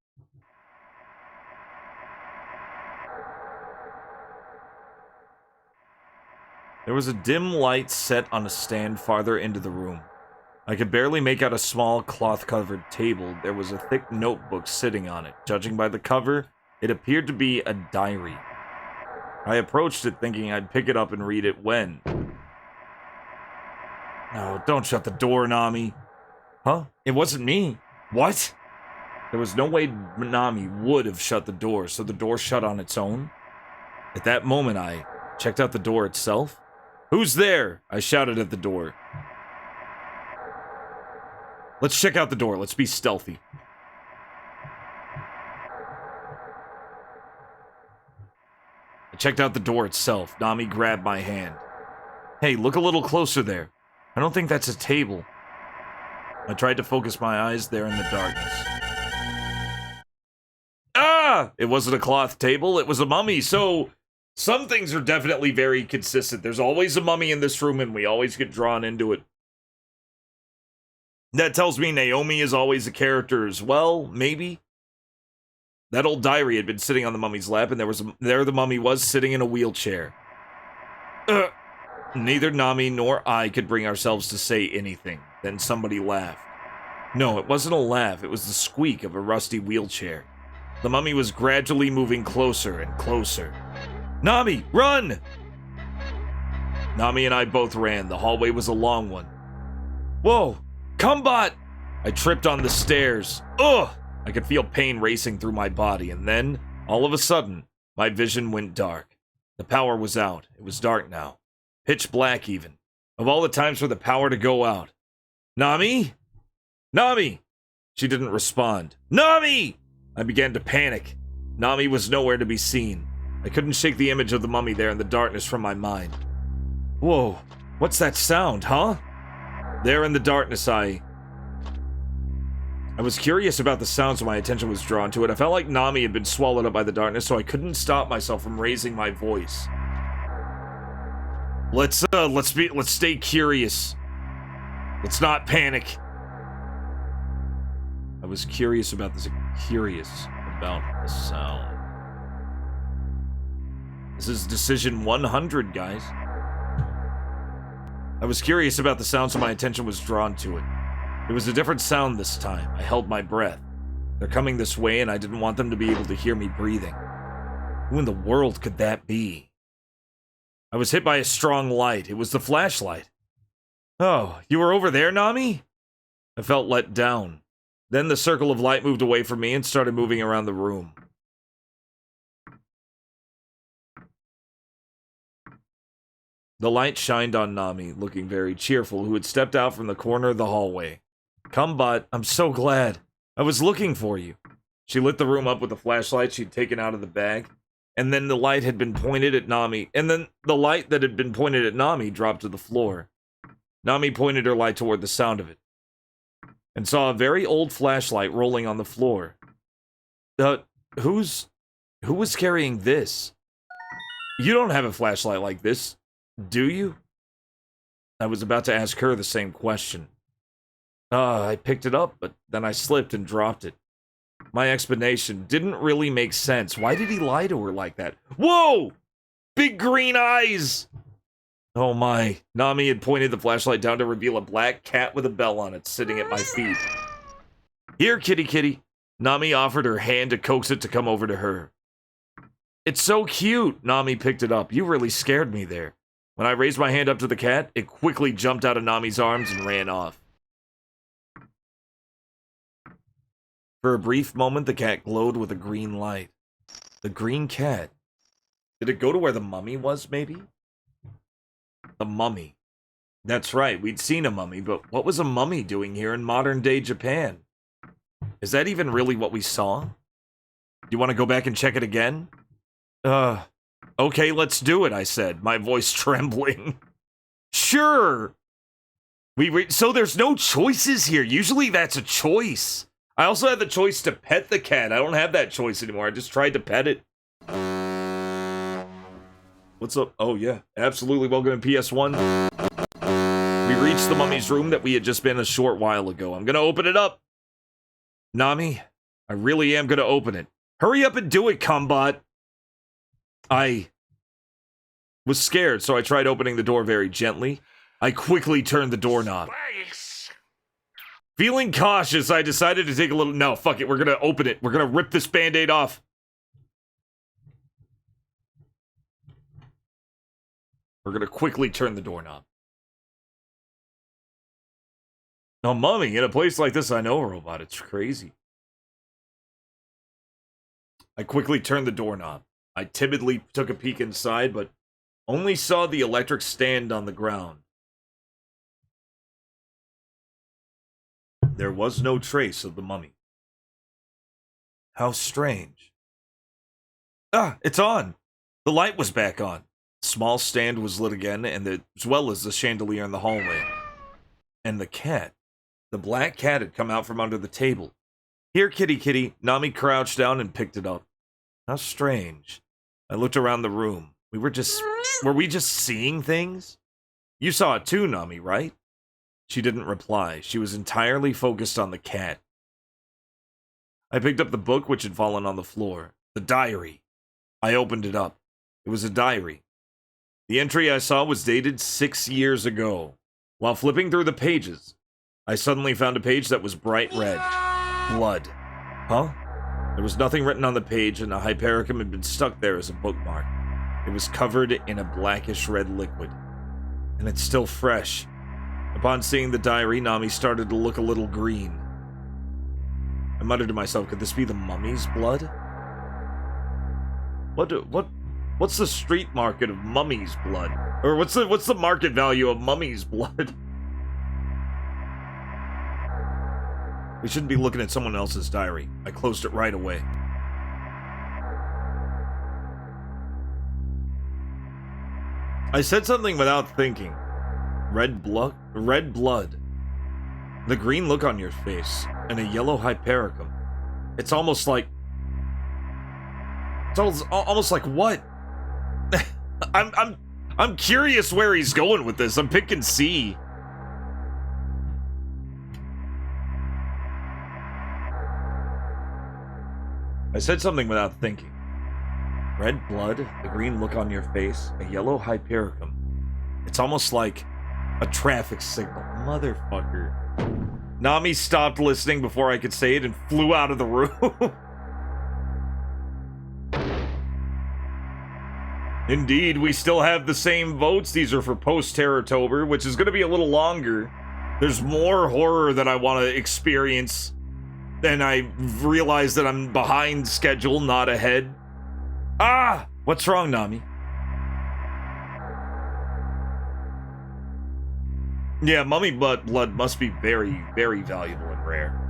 There was a dim light set on a stand farther into the room. I could barely make out a small cloth-covered table. There was a thick notebook sitting on it. Judging by the cover, it appeared to be a diary. I approached it thinking I'd pick it up and read it when... No, don't shut the door, Nami. Huh? It wasn't me. What? There was no way Nami would have shut the door, so the door shut on its own? At that moment, I checked out the door itself. Who's there? I shouted at the door. Let's check out the door. Let's be stealthy. I checked out the door itself. Nami grabbed my hand. Hey, look a little closer there. I don't think that's a table. I tried to focus my eyes there in the darkness. Ah! It wasn't a cloth table. It was a mummy, so... Some things are definitely very consistent. There's always a mummy in this room, and we always get drawn into it. That tells me Naomi is always a character as well, maybe? That old diary had been sitting on the mummy's lap, and there the mummy was, sitting in a wheelchair. Neither Nami nor I could bring ourselves to say anything. Then somebody laughed. No, it wasn't a laugh. It was the squeak of a rusty wheelchair. The mummy was gradually moving closer and closer. Nami, run! Nami and I both ran. The hallway was a long one. Whoa! Cumbot! I tripped on the stairs. Ugh! I could feel pain racing through my body, and then, all of a sudden, my vision went dark. The power was out. It was dark now. Pitch black, even. Of all the times for the power to go out. Nami? Nami! She didn't respond. Nami! I began to panic. Nami was nowhere to be seen. I couldn't shake the image of the mummy there in the darkness from my mind. Whoa, what's that sound, huh? There in the darkness, I was curious about the sound, so my attention was drawn to it. I felt like Nami had been swallowed up by the darkness, so I couldn't stop myself from raising my voice. Let's stay curious. Let's not panic. I was curious about the sound. This is decision 100, guys. I was curious about the sound, so my attention was drawn to it. It was a different sound this time. I held my breath. They're coming this way, and I didn't want them to be able to hear me breathing. Who in the world could that be? I was hit by a strong light. It was the flashlight. Oh, you were over there, Nami? I felt let down. Then the circle of light moved away from me and started moving around the room. The light shined on Nami, looking very cheerful, who had stepped out from the corner of the hallway. Cumbot, I'm so glad. I was looking for you. She lit the room up with the flashlight she'd taken out of the bag, and then the light had been pointed at Nami, and then the light that had been pointed at Nami dropped to the floor. Nami pointed her light toward the sound of it, and saw a very old flashlight rolling on the floor. Who was carrying this? You don't have a flashlight like this, do you? I was about to ask her the same question. I picked it up, but then I slipped and dropped it. My explanation didn't really make sense. Why did he lie to her like that? Whoa! Big green eyes! Oh my. Nami had pointed the flashlight down to reveal a black cat with a bell on it sitting at my feet. Here, kitty kitty. Nami offered her hand to coax it to come over to her. It's so cute. Nami picked it up. You really scared me there. When I raised my hand up to the cat, it quickly jumped out of Nami's arms and ran off. For a brief moment, the cat glowed with a green light. The green cat. Did it go to where the mummy was, maybe? The mummy. That's right, we'd seen a mummy, but what was a mummy doing here in modern-day Japan? Is that even really what we saw? You want to go back and check it again? Okay, let's do it, I said, my voice trembling. Sure! So there's no choices here. Usually that's a choice. I also had the choice to pet the cat. I don't have that choice anymore. I just tried to pet it. What's up? Oh, yeah. Absolutely. Welcome to PS1. We reached the mummy's room that we had just been a short while ago. I'm gonna open it up. Nami, I really am gonna open it. Hurry up and do it, Cumbot. I was scared, so I tried opening the door very gently. I quickly turned the doorknob. Feeling cautious, I decided to take a little... No, fuck it, we're gonna open it. We're gonna rip this band-aid off. We're gonna quickly turn the doorknob. No, mummy, in a place like this, I know a robot. It's crazy. I quickly turned the doorknob. I timidly took a peek inside, but only saw the electric stand on the ground. There was no trace of the mummy. How strange. Ah, it's on! The light was back on. The small stand was lit again, as well as the chandelier in the hallway. And the cat. The black cat had come out from under the table. Here, kitty kitty. Nami crouched down and picked it up. How strange. I looked around the room. Were we just seeing things? You saw it too, Nami, right? She didn't reply. She was entirely focused on the cat. I picked up the book which had fallen on the floor. The diary. I opened it up. It was a diary. The entry I saw was dated 6 years ago. While flipping through the pages, I suddenly found a page that was bright red. Blood. Huh? There was nothing written on the page, and the Hypericum had been stuck there as a bookmark. It was covered in a blackish red liquid. And it's still fresh. Upon seeing the diary, Nami started to look a little green. I muttered to myself, could this be the mummy's blood? What's the street market of mummy's blood? Or what's the market value of mummy's blood? We shouldn't be looking at someone else's diary. I closed it right away. I said something without thinking. Red blood? Red blood. The green look on your face, and a yellow Hypericum. It's almost like... It's almost like what? I'm curious where he's going with this. I'm picking C. I said something without thinking. Red blood, the green look on your face, a yellow Hypericum. It's almost like a traffic signal. Motherfucker. Nami stopped listening before I could say it and flew out of the room. Indeed, we still have the same votes. These are for post-Terrortober, which is going to be a little longer. There's more horror that I want to experience. And I realize that I'm behind schedule, not ahead. Ah! What's wrong, Nami? Yeah, mummy blood must be very, very valuable and rare.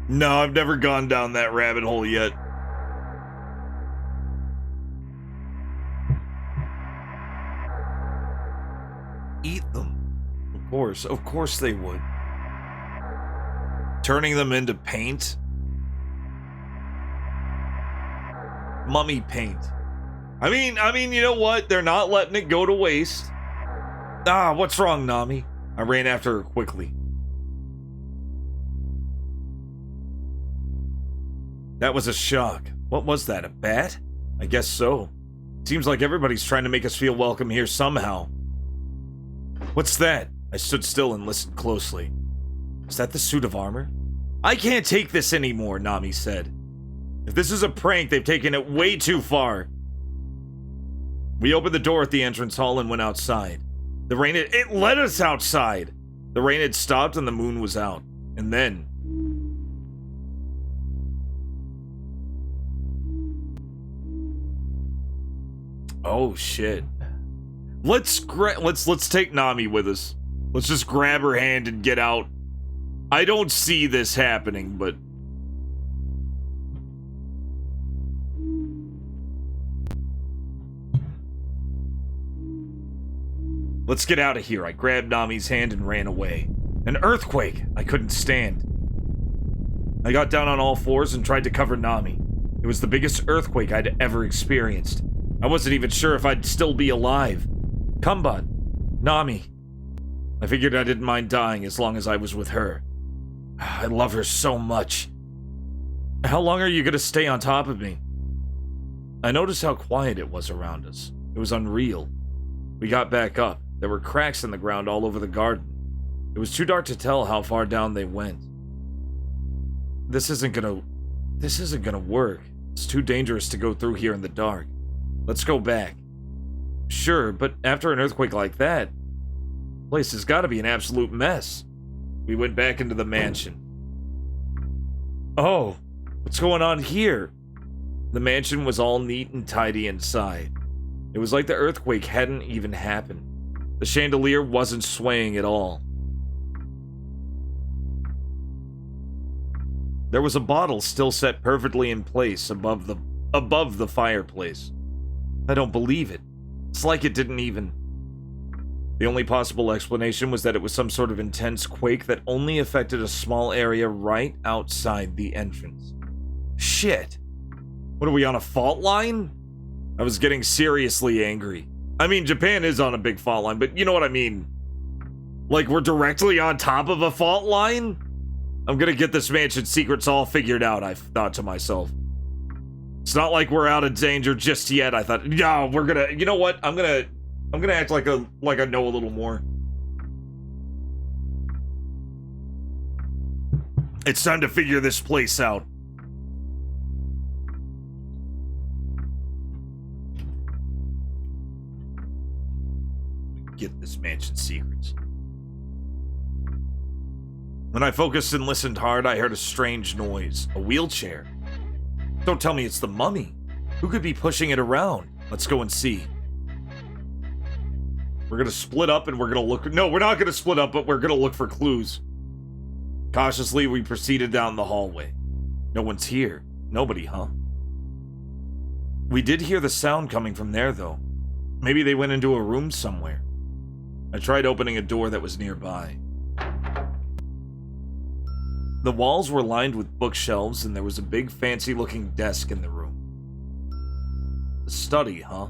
No, I've never gone down that rabbit hole yet. Eat them. Of course they would. Turning them into paint? Mummy paint. I mean, you know what? They're not letting it go to waste. Ah, what's wrong, Nami? I ran after her quickly. That was a shock. What was that, a bat? I guess so. Seems like everybody's trying to make us feel welcome here somehow. What's that? I stood still and listened closely. Is that the suit of armor? I can't take this anymore, Nami said. If this is a prank, they've taken it way too far. We opened the door at the entrance hall and went outside. The rain it led us outside. The rain had stopped and the moon was out. And then... oh shit. Let's take Nami with us. Let's just grab her hand and get out. I don't see this happening, but let's get out of here. I grabbed Nami's hand and ran away. An earthquake! I couldn't stand. I got down on all fours and tried to cover Nami. It was the biggest earthquake I'd ever experienced. I wasn't even sure if I'd still be alive. Come, bud. Nami. I figured I didn't mind dying as long as I was with her. I love her so much. How long are you gonna stay on top of me? I noticed how quiet it was around us. It was unreal. We got back up. There were cracks in the ground all over the garden. It was too dark to tell how far down they went. This isn't gonna work. It's too dangerous to go through here in the dark. Let's go back. Sure, but after an earthquake like that, the place has got to be an absolute mess. We went back into the mansion. Oh, what's going on here? The mansion was all neat and tidy inside. It was like the earthquake hadn't even happened. The chandelier wasn't swaying at all. There was a bottle still set perfectly in place above the fireplace. I don't believe it. It's like it didn't even... The only possible explanation was that it was some sort of intense quake that only affected a small area right outside the entrance. Shit! What are we, on a fault line? I was getting seriously angry. I mean, Japan is on a big fault line, but you know what I mean. Like, we're directly on top of a fault line? I'm gonna get this mansion's secrets all figured out, I thought to myself. It's not like we're out of danger just yet. I thought, no, we're gonna, you know what? I'm gonna act like I know a little more. It's time to figure this place out. Get this mansion's secrets. When I focused and listened hard, I heard a strange noise. A wheelchair. Don't tell me it's the mummy. Who could be pushing it around? Let's go and see. We're gonna split up and we're gonna look. No, we're not gonna split up, but we're gonna look for clues. Cautiously, we proceeded down the hallway. No one's here. Nobody, huh? We did hear the sound coming from there, though. Maybe they went into a room somewhere. I tried opening a door that was nearby. The walls were lined with bookshelves, and there was a big, fancy-looking desk in the room. A study, huh?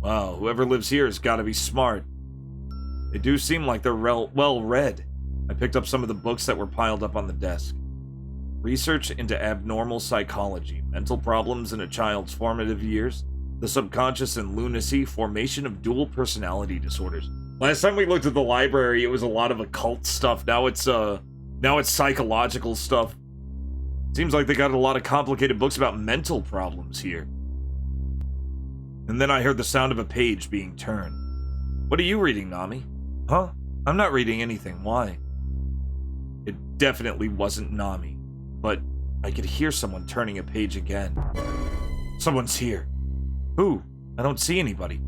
Wow, whoever lives here has got to be smart. They do seem like they're well-read. I picked up some of the books that were piled up on the desk. Research into abnormal psychology, mental problems in a child's formative years, the subconscious and lunacy, formation of dual personality disorders. Last time we looked at the library, it was a lot of occult stuff. Now it's psychological stuff. Seems like they got a lot of complicated books about mental problems here. And then I heard the sound of a page being turned. What are you reading, Nami? Huh? I'm not reading anything. Why? It definitely wasn't Nami, but I could hear someone turning a page again. Someone's here. Who? I don't see anybody.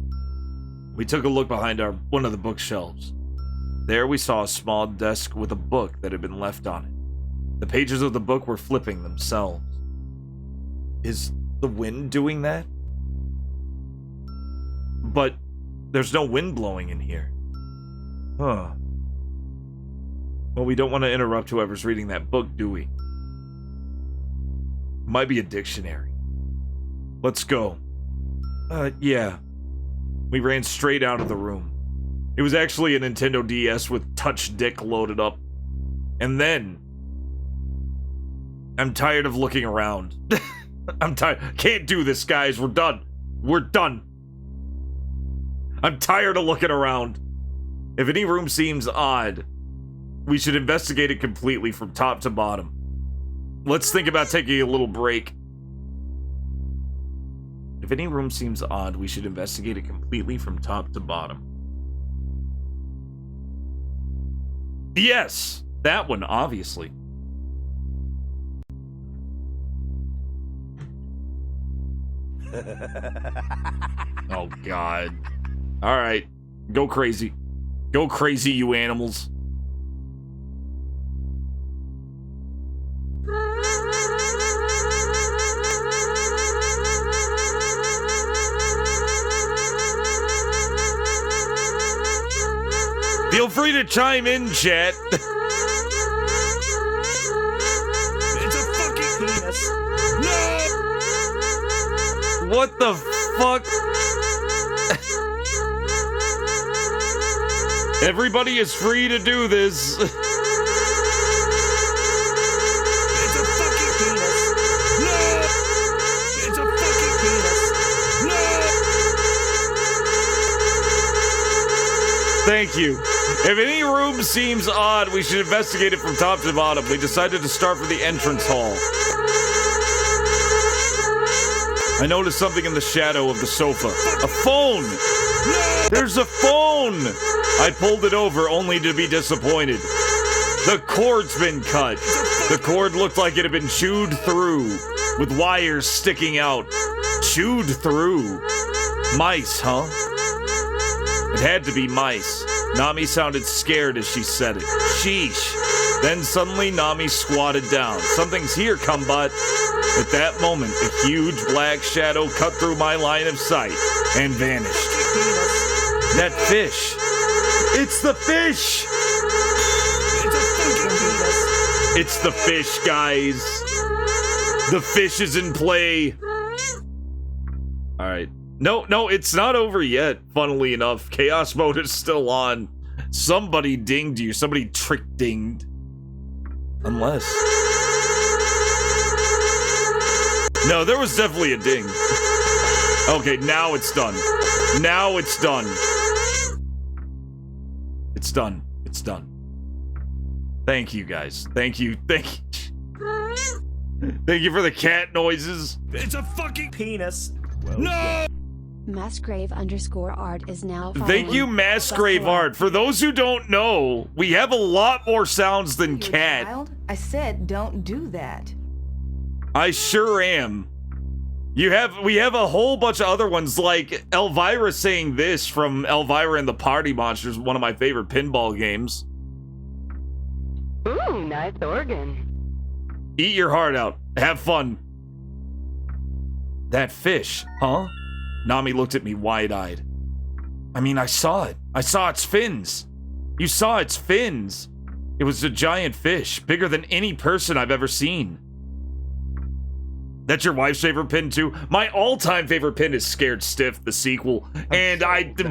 We took a look behind one of the bookshelves. There we saw a small desk with a book that had been left on it. The pages of the book were flipping themselves. Is the wind doing that? But there's no wind blowing in here. Huh. Well, we don't want to interrupt whoever's reading that book, do we? Might be a dictionary. Let's go. Yeah. We ran straight out of the room. It was actually a Nintendo DS with touch dick loaded up. And then... I'm tired of looking around. I'm tired. Can't do this, guys. We're done. We're done. I'm tired of looking around. If any room seems odd, we should investigate it completely from top to bottom. Let's think about taking a little break. If any room seems odd, we should investigate it completely from top to bottom. Yes! That one, obviously. Oh, God. Alright. Go crazy. Go crazy, you animals. Feel free to chime in, chat. It's a fucking penis. No! What the fuck? Everybody is free to do this. It's a fucking penis. No! It's a fucking penis. No! Thank you. If any room seems odd, we should investigate it from top to bottom. We decided to start from the entrance hall. I noticed something in the shadow of the sofa. A phone! There's a phone! I pulled it over only to be disappointed. The cord's been cut. The cord looked like it had been chewed through, with wires sticking out. Chewed through. Mice, huh? It had to be mice. Nami sounded scared as she said it. Sheesh. Then suddenly Nami squatted down. Something's here, Cumbot. At that moment, a huge black shadow cut through my line of sight and vanished. That fish. It's the fish! It's the fish, guys. The fish is in play. Alright. No, it's not over yet, funnily enough. Chaos mode is still on. Somebody dinged you. Somebody trick-dinged. Unless... No, there was definitely a ding. Okay, now it's done. Now it's done. It's done. It's done. Thank you, guys. Thank you. Thank you. Thank you for the cat noises. It's a fucking penis. No! Massgrave_art is now Thank you, Massgrave Art. For those who don't know, we have a lot more sounds than cat. Child, I said don't do that. I sure am. We have a whole bunch of other ones, like Elvira saying this from Elvira and the Party Monsters, one of my favorite pinball games. Ooh, nice organ. Eat your heart out. Have fun. That fish, huh? Nami looked at me wide-eyed. I mean, I saw it. I saw its fins. You saw its fins. It was a giant fish, bigger than any person I've ever seen. That's your wife's favorite pin too? My all-time favorite pin is Scared Stiff, the sequel. And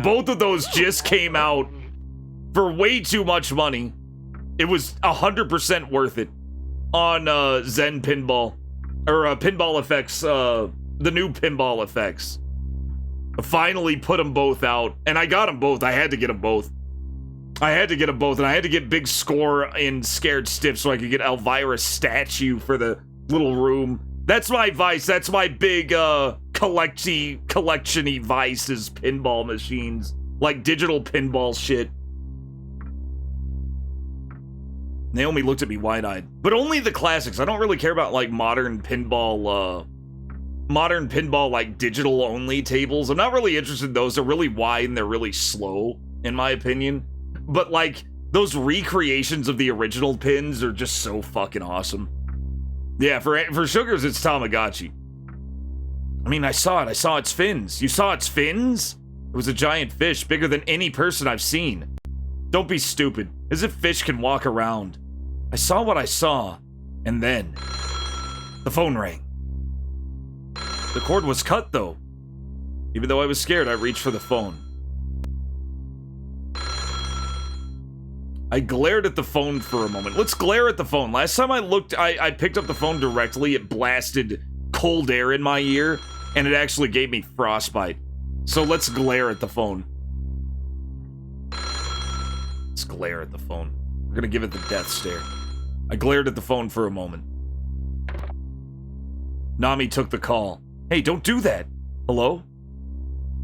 both of those just came out for way too much money. It was 100% worth it on Zen Pinball. Or Pinball Effects, the new Pinball Effects. I finally put them both out, and I got them both. I had to get them both. I had to get them both, and I had to get Big Score in Scared Stiff so I could get Elvira's statue for the little room. That's my vice. That's my big collection-y vice is pinball machines. Like digital pinball shit. Naomi looked at me wide-eyed. But only the classics. I don't really care about like modern pinball like digital only tables. I'm not really interested in those. They're really wide and they're really slow, in my opinion. But like those recreations of the original pins are just so fucking awesome. Yeah, for Sugars, it's Tamagotchi. I mean, I saw it. I saw its fins. You saw its fins? It was a giant fish, bigger than any person I've seen. Don't be stupid. As if fish can walk around. I saw what I saw, and then the phone rang. The cord was cut, though. Even though I was scared, I reached for the phone. I glared at the phone for a moment. Let's glare at the phone. Last time I looked, I picked up the phone directly. It blasted cold air in my ear, and it actually gave me frostbite. So let's glare at the phone. Let's glare at the phone. We're gonna give it the death stare. I glared at the phone for a moment. Nami took the call. Hey, don't do that. Hello?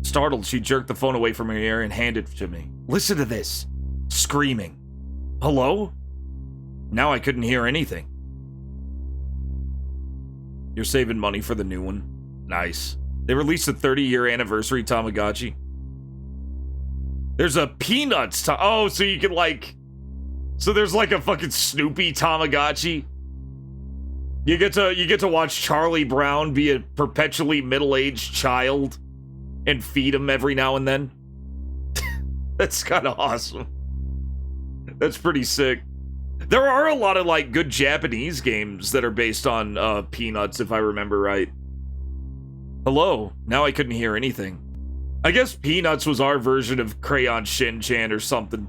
Startled, she jerked the phone away from her ear and handed it to me. Listen to this. Screaming. Hello? Now I couldn't hear anything. You're saving money for the new one. Nice. They released a 30-year anniversary Tamagotchi. There's a Peanuts oh, so you can like... So there's like a fucking Snoopy Tamagotchi. You get to watch Charlie Brown be a perpetually middle-aged child and feed him every now and then. That's kind of awesome. That's pretty sick. There are a lot of like good Japanese games that are based on Peanuts, if I remember right. Hello. Now I couldn't hear anything. I guess Peanuts was our version of Crayon Shin-chan or something.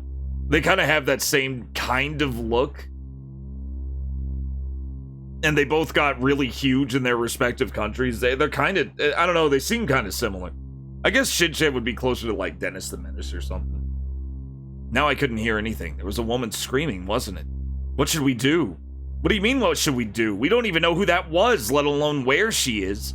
They kind of have that same kind of look. And they both got really huge in their respective countries. They're kind of, I don't know, they seem kind of similar. I guess Shin-chan would be closer to like Dennis the Menace or something. Now I couldn't hear anything. There was a woman screaming, wasn't it? What should we do? What do you mean, what should we do? We don't even know who that was, let alone where she is.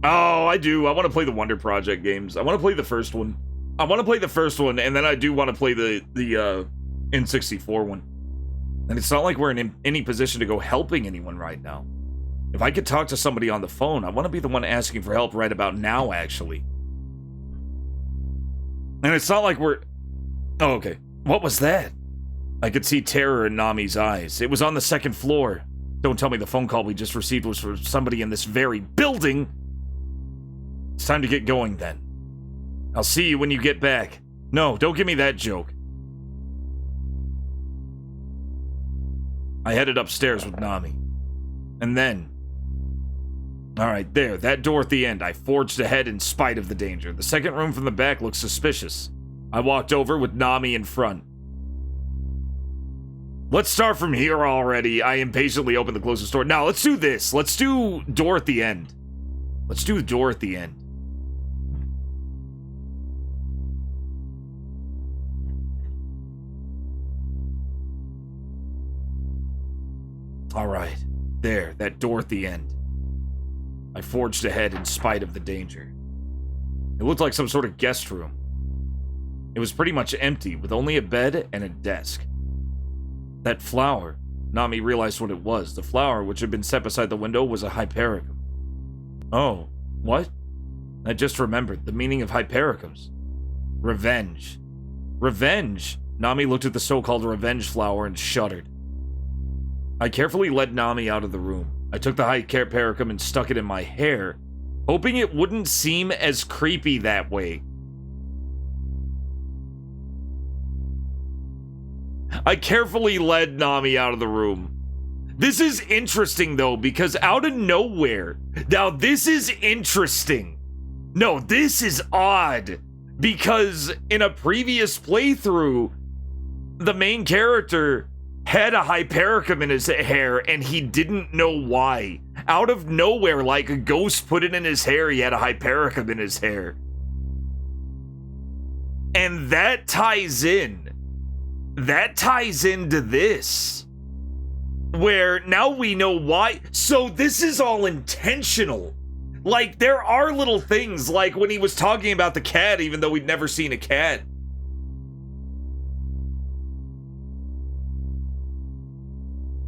Oh, I do. I want to play the Wonder Project games. I want to play the first one. I want to play the first one, and then I do want to play the N64 one. And it's not like we're in any position to go helping anyone right now. If I could talk to somebody on the phone, I want to be the one asking for help right about now, actually. And it's not like we're... Oh, okay. What was that? I could see terror in Nami's eyes. It was on the second floor. Don't tell me the phone call we just received was for somebody in this very building. It's time to get going, then. I'll see you when you get back. No, don't give me that joke. I headed upstairs with Nami. And then... Alright, there, that door at the end. I forged ahead in spite of the danger. The second room from the back looked suspicious. I walked over with Nami in front. Let's start from here already. I impatiently open the closest door. Now, let's do this. Let's do door at the end. Let's do the door at the end. All right. There, that door at the end. I forged ahead in spite of the danger. It looked like some sort of guest room. It was pretty much empty, with only a bed and a desk. That flower, Nami realized what it was. The flower, which had been set beside the window, was a hypericum. Oh, what? I just remembered the meaning of hypericums. Revenge. Revenge? Nami looked at the so-called revenge flower and shuddered. I carefully led Nami out of the room. I took the hypericum and stuck it in my hair, hoping it wouldn't seem as creepy that way. I carefully led Nami out of the room. This is interesting, though, because out of nowhere... Now, this is interesting. No, this is odd. Because in a previous playthrough, the main character had a hypericum in his hair, and he didn't know why. Out of nowhere, like a ghost put it in his hair, he had a hypericum in his hair. And that ties in. That ties into this. Where now we know why. So this is all intentional. Like, there are little things, like when he was talking about the cat, even though we'd never seen a cat.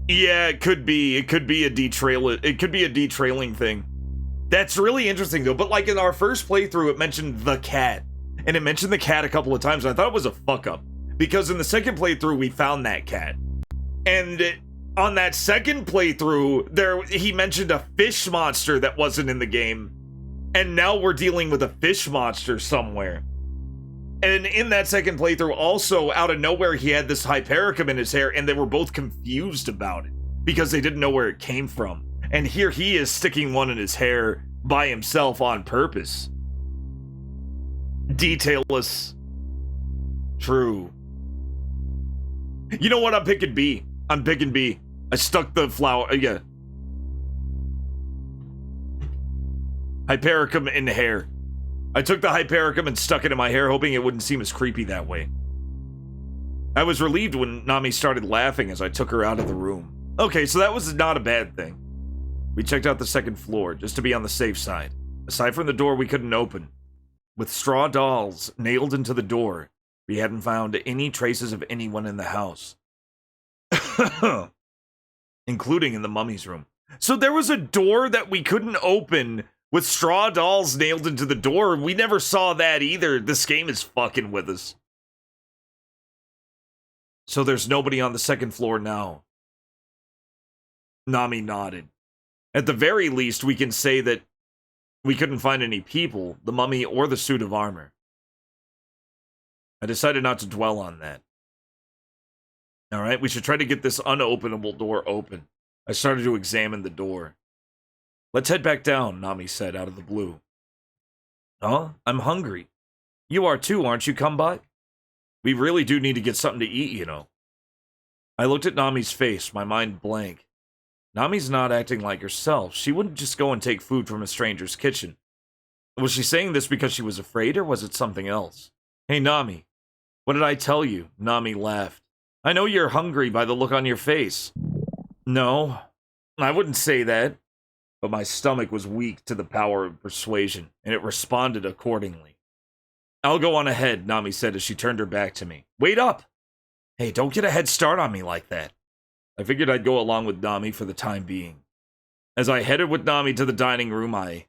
Yeah, it could be. It could be a detrailing thing. That's really interesting, though. But, like, in our first playthrough, it mentioned the cat. And it mentioned the cat a couple of times, and I thought it was a fuck-up. Because in the second playthrough, we found that cat. And on that second playthrough, he mentioned a fish monster that wasn't in the game. And now we're dealing with a fish monster somewhere. And in that second playthrough, also, out of nowhere, he had this hypericum in his hair, and they were both confused about it. Because they didn't know where it came from. And here he is sticking one in his hair by himself on purpose. Detailless. True. You know what? I'm picking B. I'm picking B. I stuck the flower. Yeah. Hypericum in the hair. I took the hypericum and stuck it in my hair, hoping it wouldn't seem as creepy that way. I was relieved when Nami started laughing as I took her out of the room. Okay, so that was not a bad thing. We checked out the second floor, just to be on the safe side. Aside from the door we couldn't open. With straw dolls nailed into the door, we hadn't found any traces of anyone in the house. Including in the mummy's room. So there was a door that we couldn't open with straw dolls nailed into the door. We never saw that either. This game is fucking with us. So there's nobody on the second floor now. Nami nodded. At the very least, we can say that we couldn't find any people, the mummy, or the suit of armor. I decided not to dwell on that. Alright, we should try to get this unopenable door open. I started to examine the door. Let's head back down, Nami said out of the blue. Huh? I'm hungry. You are too, aren't you, Comeback? We really do need to get something to eat, you know. I looked at Nami's face, my mind blank. Nami's not acting like herself. She wouldn't just go and take food from a stranger's kitchen. Was she saying this because she was afraid, or was it something else? Hey, Nami. What did I tell you? Nami laughed. I know you're hungry by the look on your face. No, I wouldn't say that. But my stomach was weak to the power of persuasion, and it responded accordingly. I'll go on ahead, Nami said as she turned her back to me. Wait up! Hey, don't get a head start on me like that. I figured I'd go along with Nami for the time being. As I headed with Nami to the dining room, I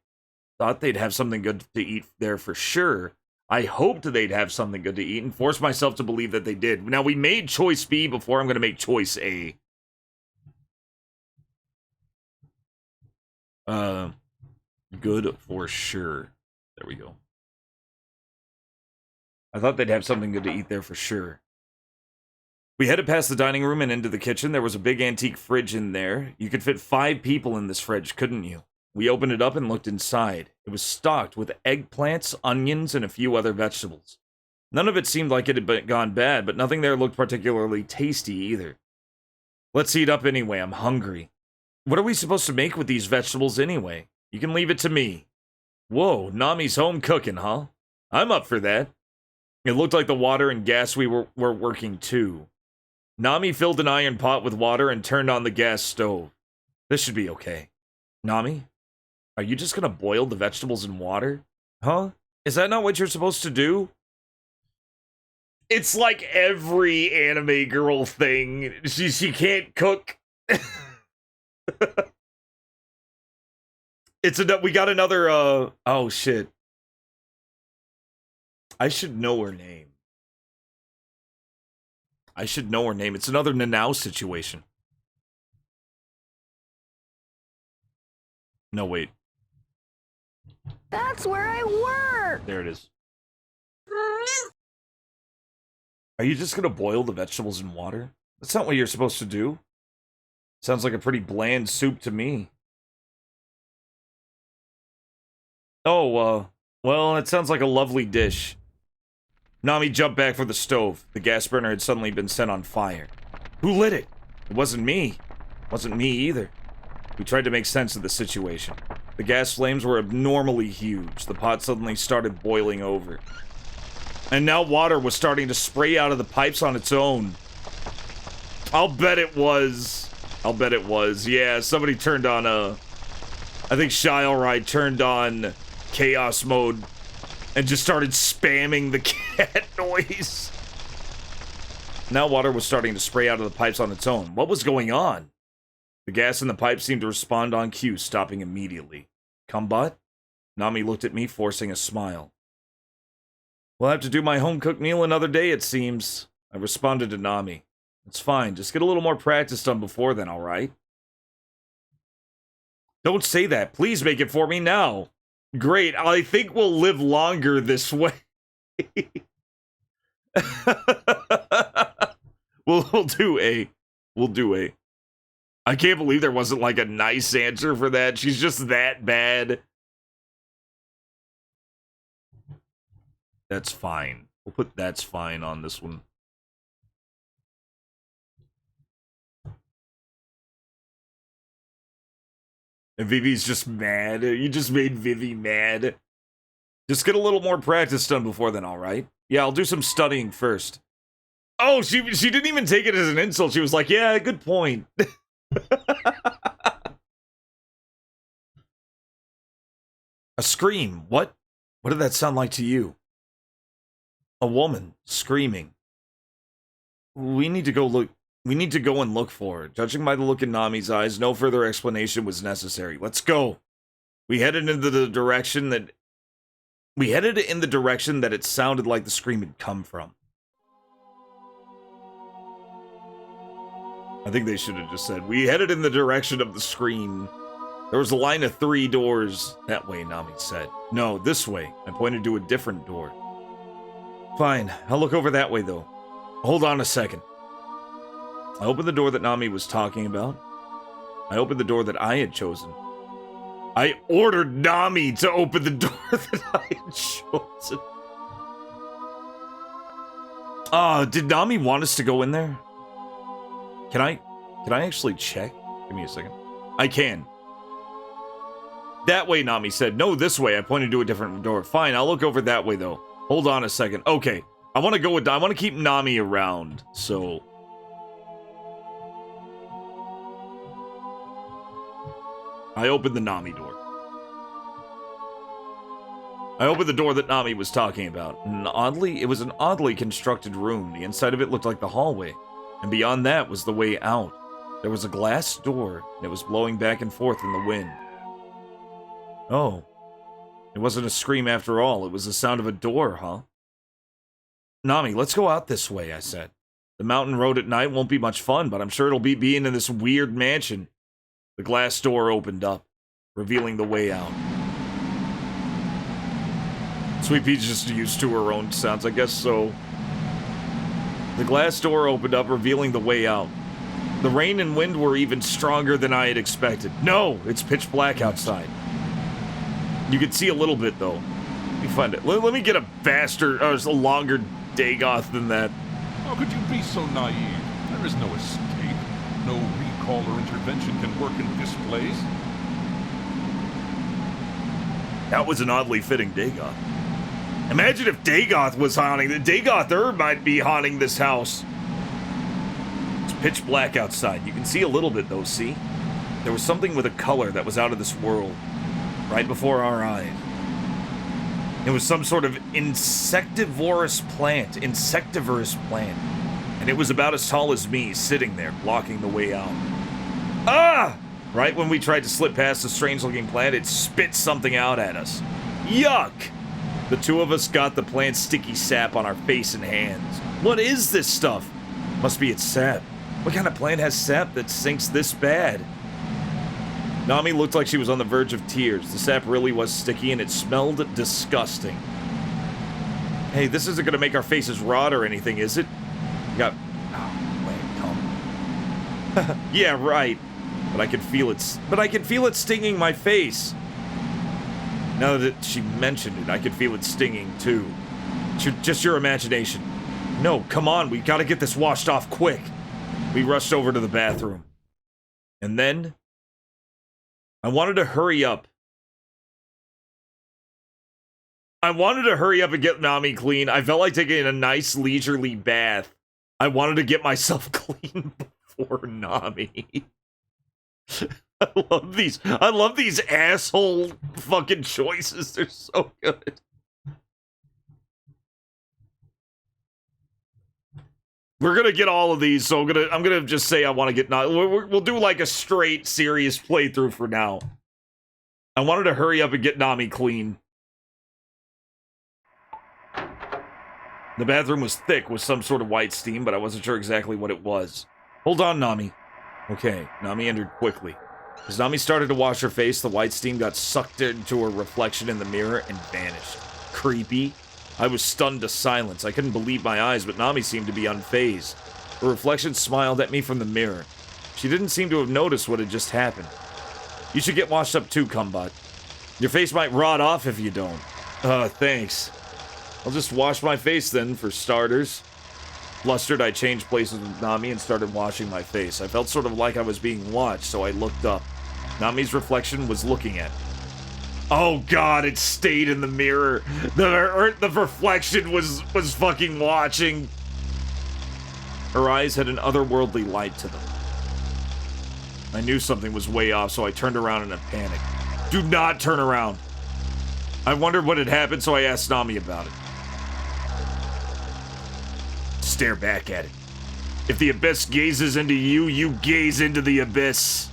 thought they'd have something good to eat there for sure. I hoped they'd have something good to eat and forced myself to believe that they did. Now, we made choice B before. I'm going to make choice A. Good for sure. There we go. I thought they'd have something good to eat there for sure. We headed past the dining room and into the kitchen. There was a big antique fridge in there. You could fit 5 people in this fridge, couldn't you? We opened it up and looked inside. It was stocked with eggplants, onions, and a few other vegetables. None of it seemed like it had gone bad, but nothing there looked particularly tasty either. Let's eat up anyway. I'm hungry. What are we supposed to make with these vegetables anyway? You can leave it to me. Whoa, Nami's home cooking, huh? I'm up for that. It looked like the water and gas were working too. Nami filled an iron pot with water and turned on the gas stove. This should be okay. Nami, are you just gonna boil the vegetables in water? Huh? Is that not what you're supposed to do? It's like every anime girl thing. She can't cook. We got another, oh shit. I should know her name. It's another Nanao situation. No, wait. That's where I work! There it is. Are you just gonna boil the vegetables in water? That's not what you're supposed to do. Sounds like a pretty bland soup to me. Oh, well, it sounds like a lovely dish. Nami jumped back for the stove. The gas burner had suddenly been set on fire. Who lit it? It wasn't me. It wasn't me either. We tried to make sense of the situation. The gas flames were abnormally huge. The pot suddenly started boiling over. And now water was starting to spray out of the pipes on its own. I'll bet it was. Yeah, somebody turned on I think Shilerai turned on chaos mode and just started spamming the cat noise. Now water was starting to spray out of the pipes on its own. What was going on? The gas in the pipe seemed to respond on cue, stopping immediately. Combat? Nami looked at me, forcing a smile. We'll have to do my home-cooked meal another day, it seems. I responded to Nami. It's fine, just get a little more practice done before then, alright? Don't say that. Please make it for me now. Great, I think we'll live longer this way. We'll do A. I can't believe there wasn't like a nice answer for that. She's just that bad. That's fine. We'll put that's fine on this one. And Vivi's just mad. You just made Vivi mad. Just get a little more practice done before then, alright? Yeah, I'll do some studying first. Oh, she didn't even take it as an insult. She was like, yeah, good point. A scream. What? What did that sound like to you? A woman screaming. We need to go and look for her. Judging by the look in Nami's eyes, no further explanation was necessary. Let's go. We headed in the direction that it sounded like the scream had come from. I think they should have just said, we headed in the direction of the scream. There was a line of 3 doors. That way, Nami said. No, this way. I pointed to a different door. Fine, I'll look over that way, though. Hold on a second. I opened the door that Nami was talking about. I opened the door that I had chosen. I ordered Nami to open the door that I had chosen. Did Nami want us to go in there? Can I actually check? Give me a second. I can. That way, Nami said. No, this way. I pointed to a different door. Fine, I'll look over that way, though. Hold on a second. Okay. I want to keep Nami around, so... I opened the Nami door. I opened the door that Nami was talking about. And it was an oddly constructed room. The inside of it looked like the hallway. And beyond that was the way out. There was a glass door, and it was blowing back and forth in the wind. Oh. It wasn't a scream after all. It was the sound of a door, huh? Nami, let's go out this way, I said. The mountain road at night won't be much fun, but I'm sure it'll be being in this weird mansion. The glass door opened up, revealing the way out. Sweet Pea's just used to her own sounds, I guess so. The glass door opened up, revealing the way out. The rain and wind were even stronger than I had expected. No, it's pitch black outside. You could see a little bit, though. Let me find it. Let me get a faster, a longer Dagoth than that. How could you be so naive? There is no escape. no recall or intervention can work in this place? That was an oddly fitting Dagoth. Imagine if Dagoth was haunting. Dagoth might be haunting this house. It's pitch black outside. You can see a little bit though, see? There was something with a color that was out of this world. Right before our eyes. It was some sort of insectivorous plant. And it was about as tall as me, sitting there, blocking the way out. Ah! Right when we tried to slip past the strange-looking plant, it spit something out at us. Yuck! The two of us got the plant's sticky sap on our face and hands. What is this stuff? Must be its sap. What kind of plant has sap that stinks this bad? Nami looked like she was on the verge of tears. The sap really was sticky and it smelled disgusting. Hey, this isn't gonna make our faces rot or anything, is it? You got... Oh, wait, come. Yeah, right. But I can feel it stinging my face. Now that she mentioned it, I could feel it stinging too. Just your imagination. No, come on, we gotta get this washed off quick. We rushed over to the bathroom. And then... I wanted to hurry up. I wanted to hurry up and get Nami clean. I felt like taking a nice leisurely bath. I wanted to get myself clean before Nami. I love these asshole fucking choices. They're so good. We're gonna get all of these, so I'm gonna just say I want to get we'll do like a straight serious playthrough for now. I wanted to hurry up and get Nami clean. The bathroom was thick with some sort of white steam, but I wasn't sure exactly what it was. Hold on, Nami. Okay, Nami entered quickly. As Nami started to wash her face, the white steam got sucked into her reflection in the mirror and vanished. Creepy. I was stunned to silence. I couldn't believe my eyes, but Nami seemed to be unfazed. Her reflection smiled at me from the mirror. She didn't seem to have noticed what had just happened. You should get washed up too, Cumbot. Your face might rot off if you don't. Thanks. I'll just wash my face then, for starters. Flustered, I changed places with Nami and started washing my face. I felt sort of like I was being watched, so I looked up. Nami's reflection was looking at me. Oh god, it stayed in the mirror. The reflection was fucking watching. Her eyes had an otherworldly light to them. I knew something was way off, so I turned around in a panic. Do not turn around. I wondered what had happened, so I asked Nami about it. Stare back at it. If the abyss gazes into you, you gaze into the abyss.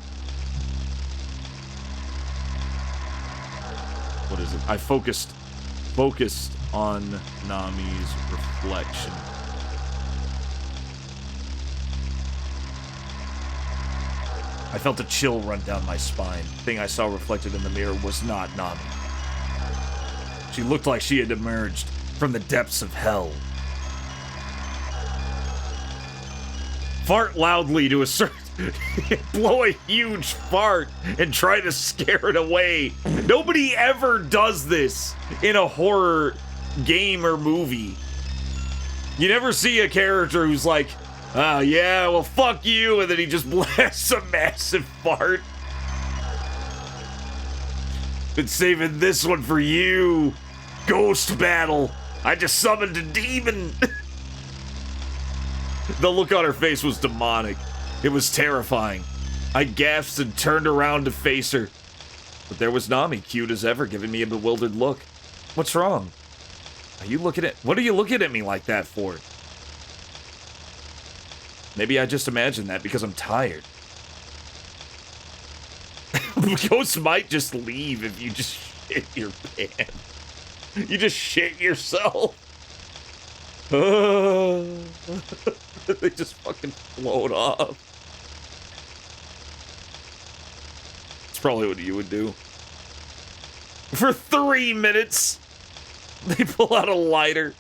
What is it? I focused on Nami's reflection. I felt a chill run down my spine. The thing I saw reflected in the mirror was not Nami. She looked like she had emerged from the depths of hell. Fart loudly to assert... blow a huge fart and try to scare it away. Nobody ever does this in a horror game or movie. You never see a character who's like, oh yeah, well fuck you, and then he just blasts a massive fart. Been saving this one for you. Ghost battle. I just summoned a demon. The look on her face was demonic. It was terrifying. I gasped and turned around to face her. But there was Nami, cute as ever, giving me a bewildered look. What's wrong? What are you looking at me like that for? Maybe I just imagined that because I'm tired. Ghosts might just leave if you just shit your pants. You just shit yourself. They just fucking float off. It's probably what you would do. For 3 minutes, they pull out a lighter.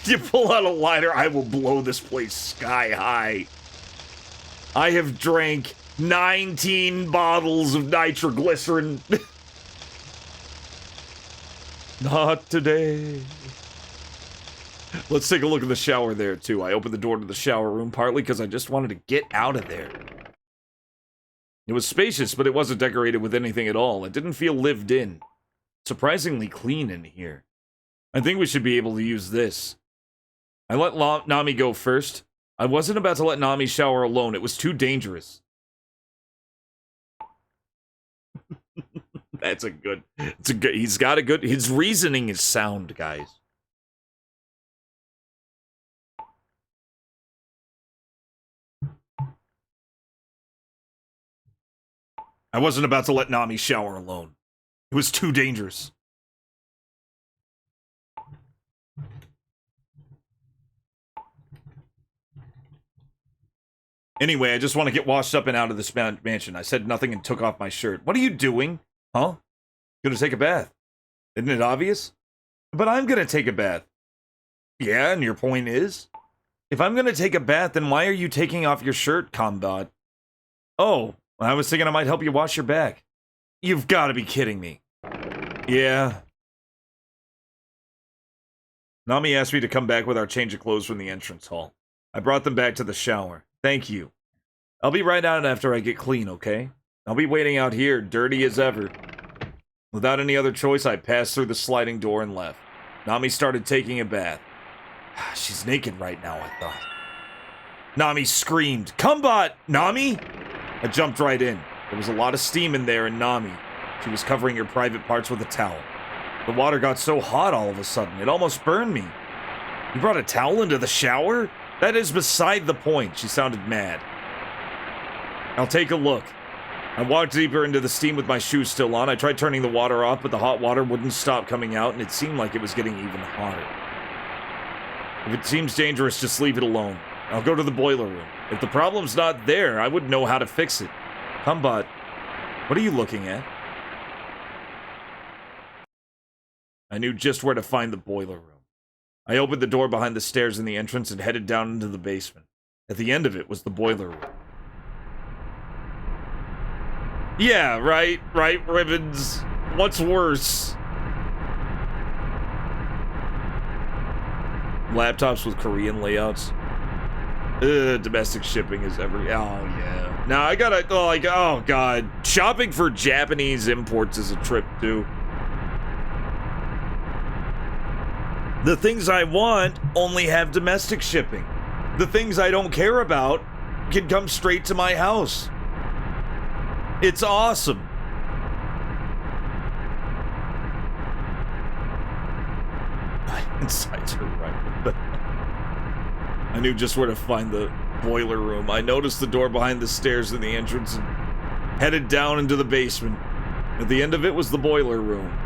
You pull out a lighter, I will blow this place sky high. I have drank 19 bottles of nitroglycerin. Not today. Let's take a look at the shower there, too. I opened the door to the shower room, partly because I just wanted to get out of there. It was spacious, but it wasn't decorated with anything at all. It didn't feel lived in. Surprisingly clean in here. I think we should be able to use this. I let Nami go first. I wasn't about to let Nami shower alone. It was too dangerous. It's a good, he's got a good, his reasoning is sound, guys. I wasn't about to let Nami shower alone. It was too dangerous. Anyway, I just want to get washed up and out of this mansion. I said nothing and took off my shirt. What are you doing? Huh? Gonna take a bath. Isn't it obvious? But I'm gonna take a bath. Yeah, and your point is? If I'm gonna take a bath, then why are you taking off your shirt, Combat? Oh, I was thinking I might help you wash your back. You've got to be kidding me. Yeah. Nami asked me to come back with our change of clothes from the entrance hall. I brought them back to the shower. Thank you. I'll be right out after I get clean, okay? I'll be waiting out here, dirty as ever. Without any other choice, I passed through the sliding door and left. Nami started taking a bath. She's naked right now, I thought. Nami screamed, "Combat, Nami!" I jumped right in. There was a lot of steam in there, and Nami, she was covering her private parts with a towel. The water got so hot all of a sudden, it almost burned me. You brought a towel into the shower? That is beside the point. She sounded mad. I'll take a look. I walked deeper into the steam with my shoes still on. I tried turning the water off, but the hot water wouldn't stop coming out, and it seemed like it was getting even hotter. If it seems dangerous, just leave it alone. I'll go to the boiler room. If the problem's not there, I would know how to fix it. Humbot, what are you looking at? I knew just where to find the boiler room. I opened the door behind the stairs in the entrance and headed down into the basement. At the end of it was the boiler room. Yeah, right, Ribbons. What's worse? Laptops with Korean layouts. Domestic shipping is every... Oh, yeah. Now, I gotta... Oh, like, oh, God. Shopping for Japanese imports is a trip, too. The things I want only have domestic shipping. The things I don't care about can come straight to my house. It's awesome. My insides are right. I knew just where to find the boiler room. I noticed the door behind the stairs in the entrance and headed down into the basement. At the end of it was the boiler room.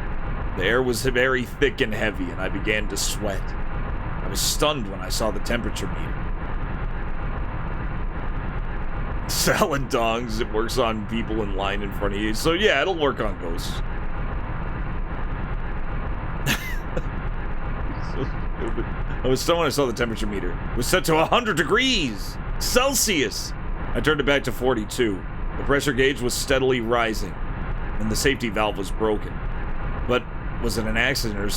The air was very thick and heavy, and I began to sweat. I was stunned when I saw the temperature meter. Salad dongs, it works on people in line in front of you. So yeah, it'll work on ghosts. So stupid. I was stunned when I saw the temperature meter. It was set to 100 degrees Celsius. I turned it back to 42. The pressure gauge was steadily rising, and the safety valve was broken. But was it an accident, or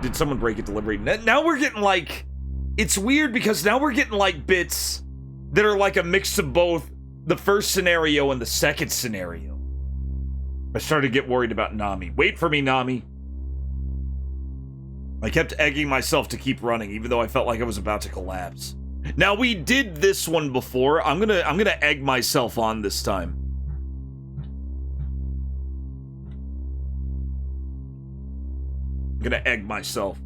did someone break it deliberately? Now we're getting like... It's weird because now we're getting like bits that are like a mix of both the first scenario and the second scenario. I started to get worried about Nami. Wait for me, Nami. I kept egging myself to keep running, even though I felt like I was about to collapse. Now, we did this one before. I'm gonna egg myself on this time. I'm gonna egg myself.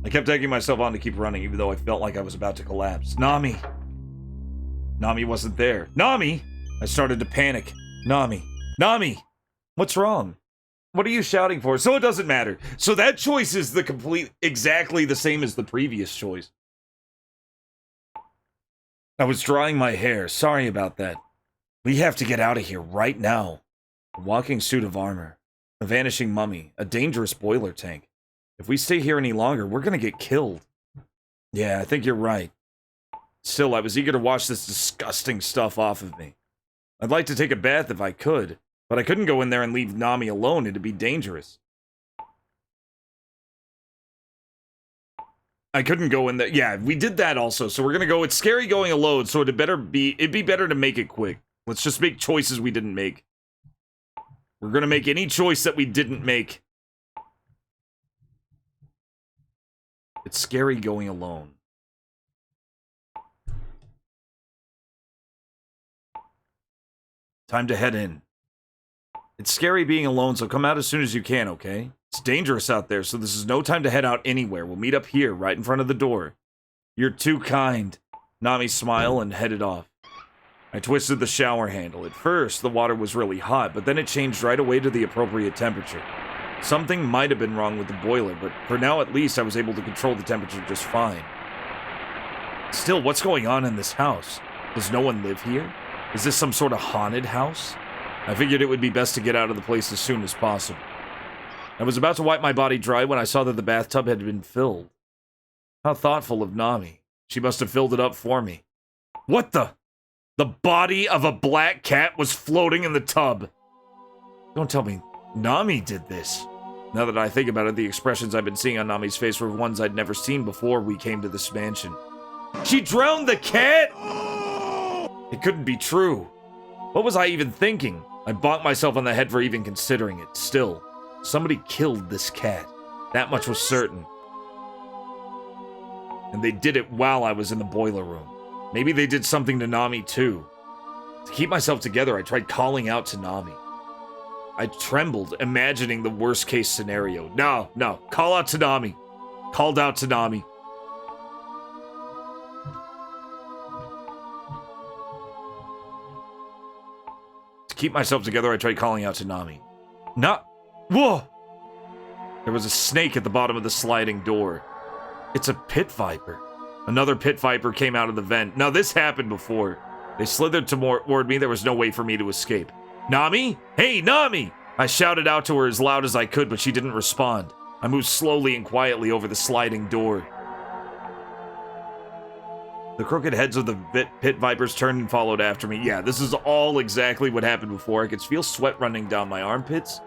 I kept egging myself on to keep running, even though I felt like I was about to collapse. Nami! Nami wasn't there. Nami! I started to panic. Nami! Nami! What's wrong? What are you shouting for? So it doesn't matter. So that choice is exactly the same as the previous choice. I was drying my hair. Sorry about that. We have to get out of here right now. A walking suit of armor. A vanishing mummy. A dangerous boiler tank. If we stay here any longer, we're gonna get killed. Yeah, I think you're right. Still, I was eager to wash this disgusting stuff off of me. I'd like to take a bath if I could, but I couldn't go in there and leave Nami alone. It'd be dangerous. I couldn't go in there. Yeah, we did that also. So we're gonna go. It's scary going alone. So it'd be better to make it quick. Let's just make choices we didn't make. We're gonna make any choice that we didn't make. It's scary going alone. Time to head in. It's scary being alone, so come out as soon as you can, okay? It's dangerous out there, so this is no time to head out anywhere. We'll meet up here, right in front of the door. You're too kind. Nami smiled and headed off. I twisted the shower handle. At first, the water was really hot, but then it changed right away to the appropriate temperature. Something might have been wrong with the boiler, but for now at least I was able to control the temperature just fine. Still, what's going on in this house? Does no one live here? Is this some sort of haunted house? I figured it would be best to get out of the place as soon as possible. I was about to wipe my body dry when I saw that the bathtub had been filled. How thoughtful of Nami. She must have filled it up for me. What the? The body of a black cat was floating in the tub. Don't tell me Nami did this. Now that I think about it, the expressions I've been seeing on Nami's face were ones I'd never seen before we came to this mansion. She drowned the cat? It couldn't be true. What was I even thinking? I bonked myself on the head for even considering it. Still, somebody killed this cat. That much was certain. And they did it while I was in the boiler room. Maybe they did something to Nami too. To keep myself together, I tried calling out to Nami. I trembled, imagining the worst case scenario. No, call out to Nami. Called out to Nami. To keep myself together, I tried calling out to Nami. Whoa! There was a snake at the bottom of the sliding door. It's a pit viper. Another pit viper came out of the vent. Now, this happened before. They slithered toward me. There was no way for me to escape. Nami? Hey, Nami! I shouted out to her as loud as I could, but she didn't respond. I moved slowly and quietly over the sliding door. The crooked heads of the pit vipers turned and followed after me. Yeah, this is all exactly what happened before. I could feel sweat running down my armpits.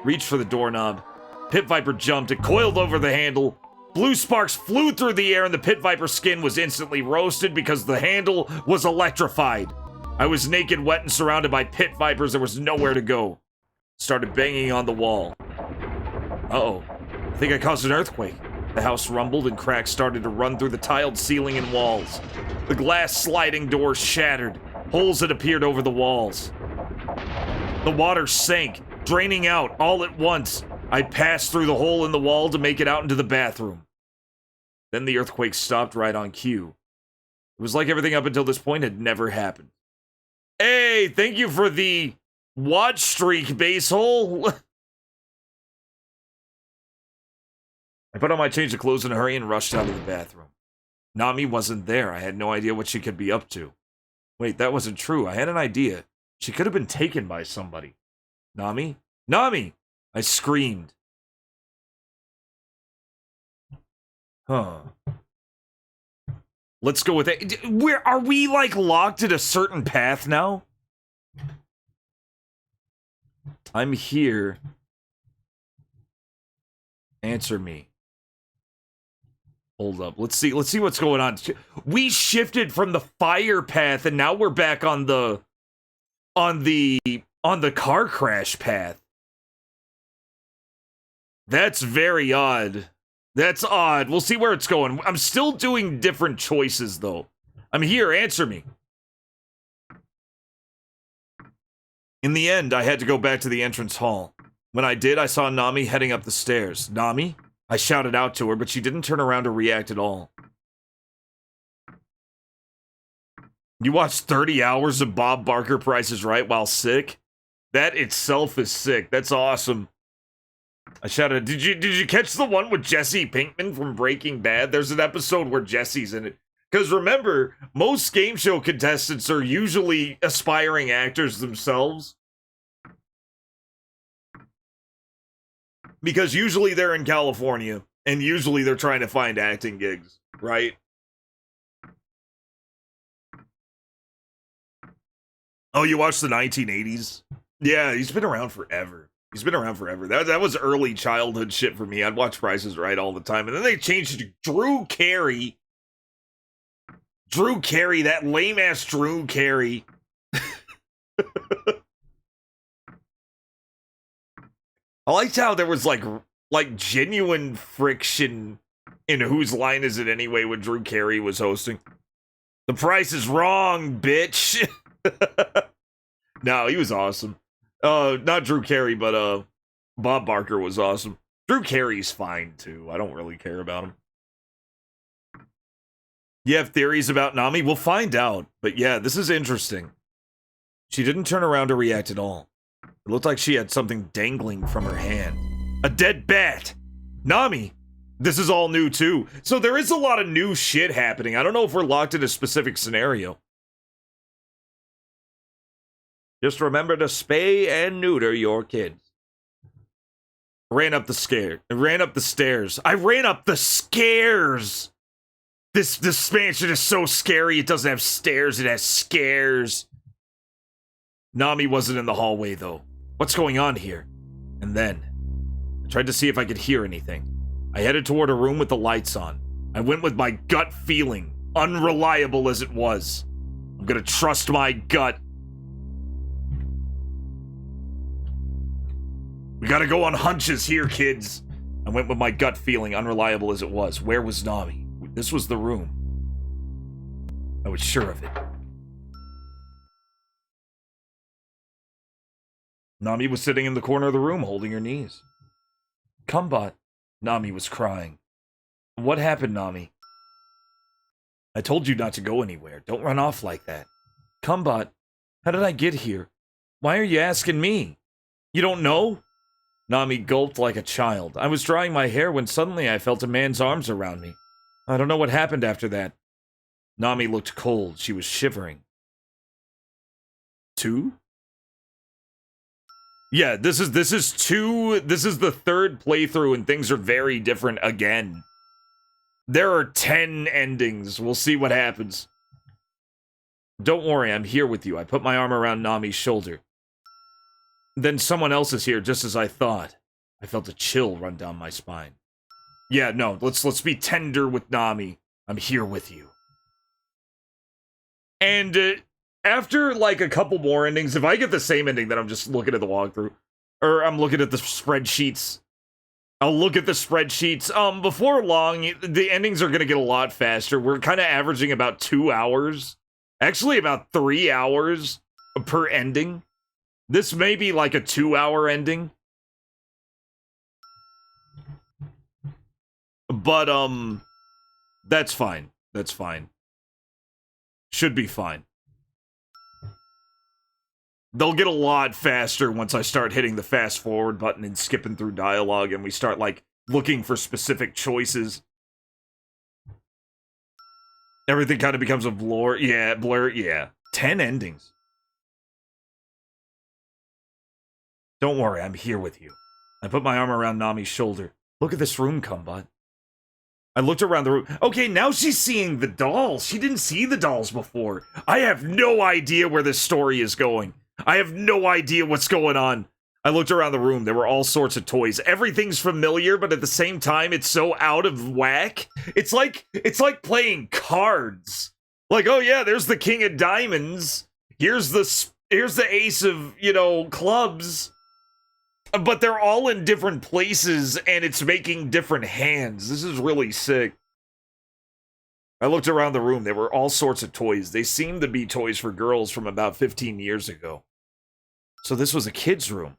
Reached for the doorknob. Pit viper jumped. It coiled over the handle. Blue sparks flew through the air and the pit viper's skin was instantly roasted because the handle was electrified. I was naked, wet, and surrounded by pit vipers. There was nowhere to go. Started banging on the wall. Uh-oh. I think I caused an earthquake. The house rumbled and cracks started to run through the tiled ceiling and walls. The glass sliding door shattered. Holes had appeared over the walls. The water sank, draining out all at once. I passed through the hole in the wall to make it out into the bathroom. Then the earthquake stopped right on cue. It was like everything up until this point had never happened. Hey, thank you for the watch streak, basehole. I put on my change of clothes in a hurry and rushed out of the bathroom. Nami wasn't there. I had no idea what she could be up to. Wait, that wasn't true. I had an idea. She could have been taken by somebody. Nami? Nami! I screamed. Huh. Let's go with it. Where are we, like, locked at a certain path now? I'm here. Answer me. Hold up. Let's see what's going on. We shifted from the fire path and now we're back on the car crash path. That's very odd. That's odd. We'll see where it's going. I'm still doing different choices, though. I'm here. Answer me. In the end, I had to go back to the entrance hall. When I did, I saw Nami heading up the stairs. Nami? I shouted out to her, but she didn't turn around or react at all. You watched 30 hours of Bob Barker Price is Right while sick? That itself is sick. That's awesome. I shouted, did you catch the one with Jesse Pinkman from Breaking Bad? There's an episode where Jesse's in it. Because remember, most game show contestants are usually aspiring actors themselves. Because usually they're in California, and usually they're trying to find acting gigs, right? Oh, you watched the 1980s? Yeah, he's been around forever. He's been around forever. That was early childhood shit for me. I'd watch Price is Right all the time. And then they changed it to Drew Carey. Drew Carey, that lame-ass Drew Carey. I liked how there was, like genuine friction in Whose Line Is It Anyway when Drew Carey was hosting. The price is wrong, bitch. No, he was awesome. Not Drew Carey, but Bob Barker was awesome. Drew Carey's fine too. I don't really care about him. You have theories about Nami? We'll find out. But yeah, this is interesting. She didn't turn around to react at all. It looked like she had something dangling from her hand. A dead bat! Nami! This is all new too. So there is a lot of new shit happening. I don't know if we're locked in a specific scenario. Just remember to spay and neuter your kids. Ran up the stairs. I ran up the stairs! This expansion is so scary, it doesn't have stairs, it has scares. Nami wasn't in the hallway, though. What's going on here? And then, I tried to see if I could hear anything. I headed toward a room with the lights on. I went with my gut feeling, unreliable as it was. I'm gonna trust my gut. We gotta go on hunches here, kids. I went with my gut feeling, unreliable as it was. Where was Nami? This was the room. I was sure of it. Nami was sitting in the corner of the room, holding her knees. Kumbot. Nami was crying. What happened, Nami? I told you not to go anywhere. Don't run off like that. Kumbot, how did I get here? Why are you asking me? You don't know? Nami gulped like a child. I was drying my hair when suddenly I felt a man's arms around me. I don't know what happened after that. Nami looked cold. She was shivering. Two? Yeah, this is the third playthrough and things are very different again. There are 10 endings. We'll see what happens. Don't worry, I'm here with you. I put my arm around Nami's shoulder. Then someone else is here, just as I thought. I felt a chill run down my spine. Yeah, no, let's be tender with Nami. I'm here with you. And after like a couple more endings, if I get the same ending, then I'm just looking at the walkthrough. Or I'm looking at the spreadsheets. I'll look at the spreadsheets. Before long, the endings are gonna get a lot faster. We're kind of averaging about 2 hours. Actually, about 3 hours per ending. This may be like a 2-hour ending. But, that's fine. That's fine. Should be fine. They'll get a lot faster once I start hitting the fast forward button and skipping through dialogue and we start, like, looking for specific choices. Everything kind of becomes a blur. Yeah, blur, yeah. 10 endings. Don't worry, I'm here with you. I put my arm around Nami's shoulder. Look at this room, Kumbot. I looked around the room. Okay, now she's seeing the dolls. She didn't see the dolls before. I have no idea where this story is going. I have no idea what's going on. I looked around the room. There were all sorts of toys. Everything's familiar, but at the same time, it's so out of whack. It's like playing cards. Like, oh yeah, there's the king of diamonds. Here's the ace of, you know, clubs. But they're all in different places, and it's making different hands. This is really sick. I looked around the room. There were all sorts of toys. They seemed to be toys for girls from about 15 years ago. So this was a kid's room.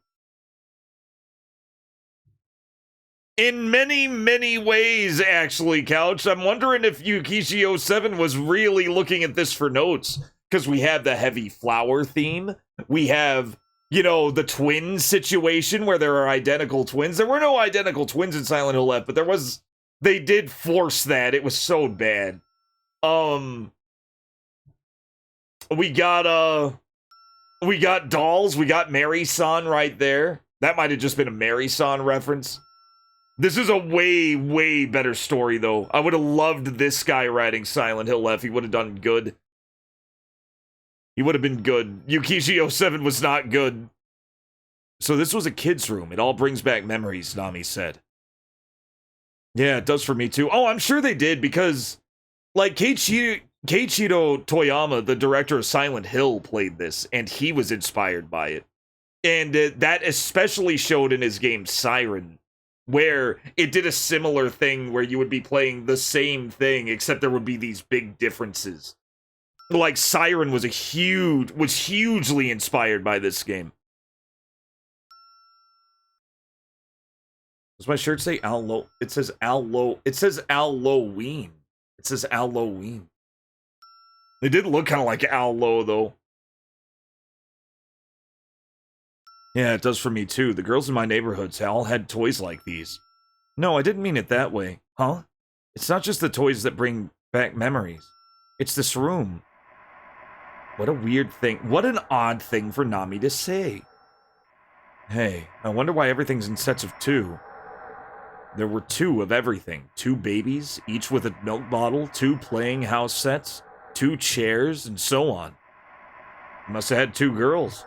In many, many ways, actually, Couch. I'm wondering if Yukishi07 was really looking at this for notes. Because we have the heavy flower theme. We have, you know, the twin situation where there are identical twins. There were no identical twins in Silent Hill F, but there was... They did force that. It was so bad. We got dolls. We got Mary-san right there. That might have just been a Mary-san reference. This is a way, way better story, though. I would have loved this guy writing Silent Hill F. He would have done good. He would have been good. Yukishi07 was not good. So this was a kid's room. It all brings back memories, Nami said. Yeah, it does for me too. Oh, I'm sure they did because, like, Keiichiro Toyama, the director of Silent Hill, played this, and he was inspired by it. And that especially showed in his game Siren, where it did a similar thing where you would be playing the same thing, except there would be these big differences. Like, Siren was hugely inspired by this game. Does my shirt say Allo? It says Allo. It says Halloween. It says Halloween. They did look kind of like Allo, though. Yeah, it does for me, too. The girls in my neighborhoods all had toys like these. No, I didn't mean it that way. Huh? It's not just the toys that bring back memories. It's this room. What a weird thing. What an odd thing for Nami to say. Hey, I wonder why everything's in sets of 2. There were 2 of everything. 2 babies, each with a milk bottle, 2 playing house sets, 2 chairs, and so on. Must have had 2 girls.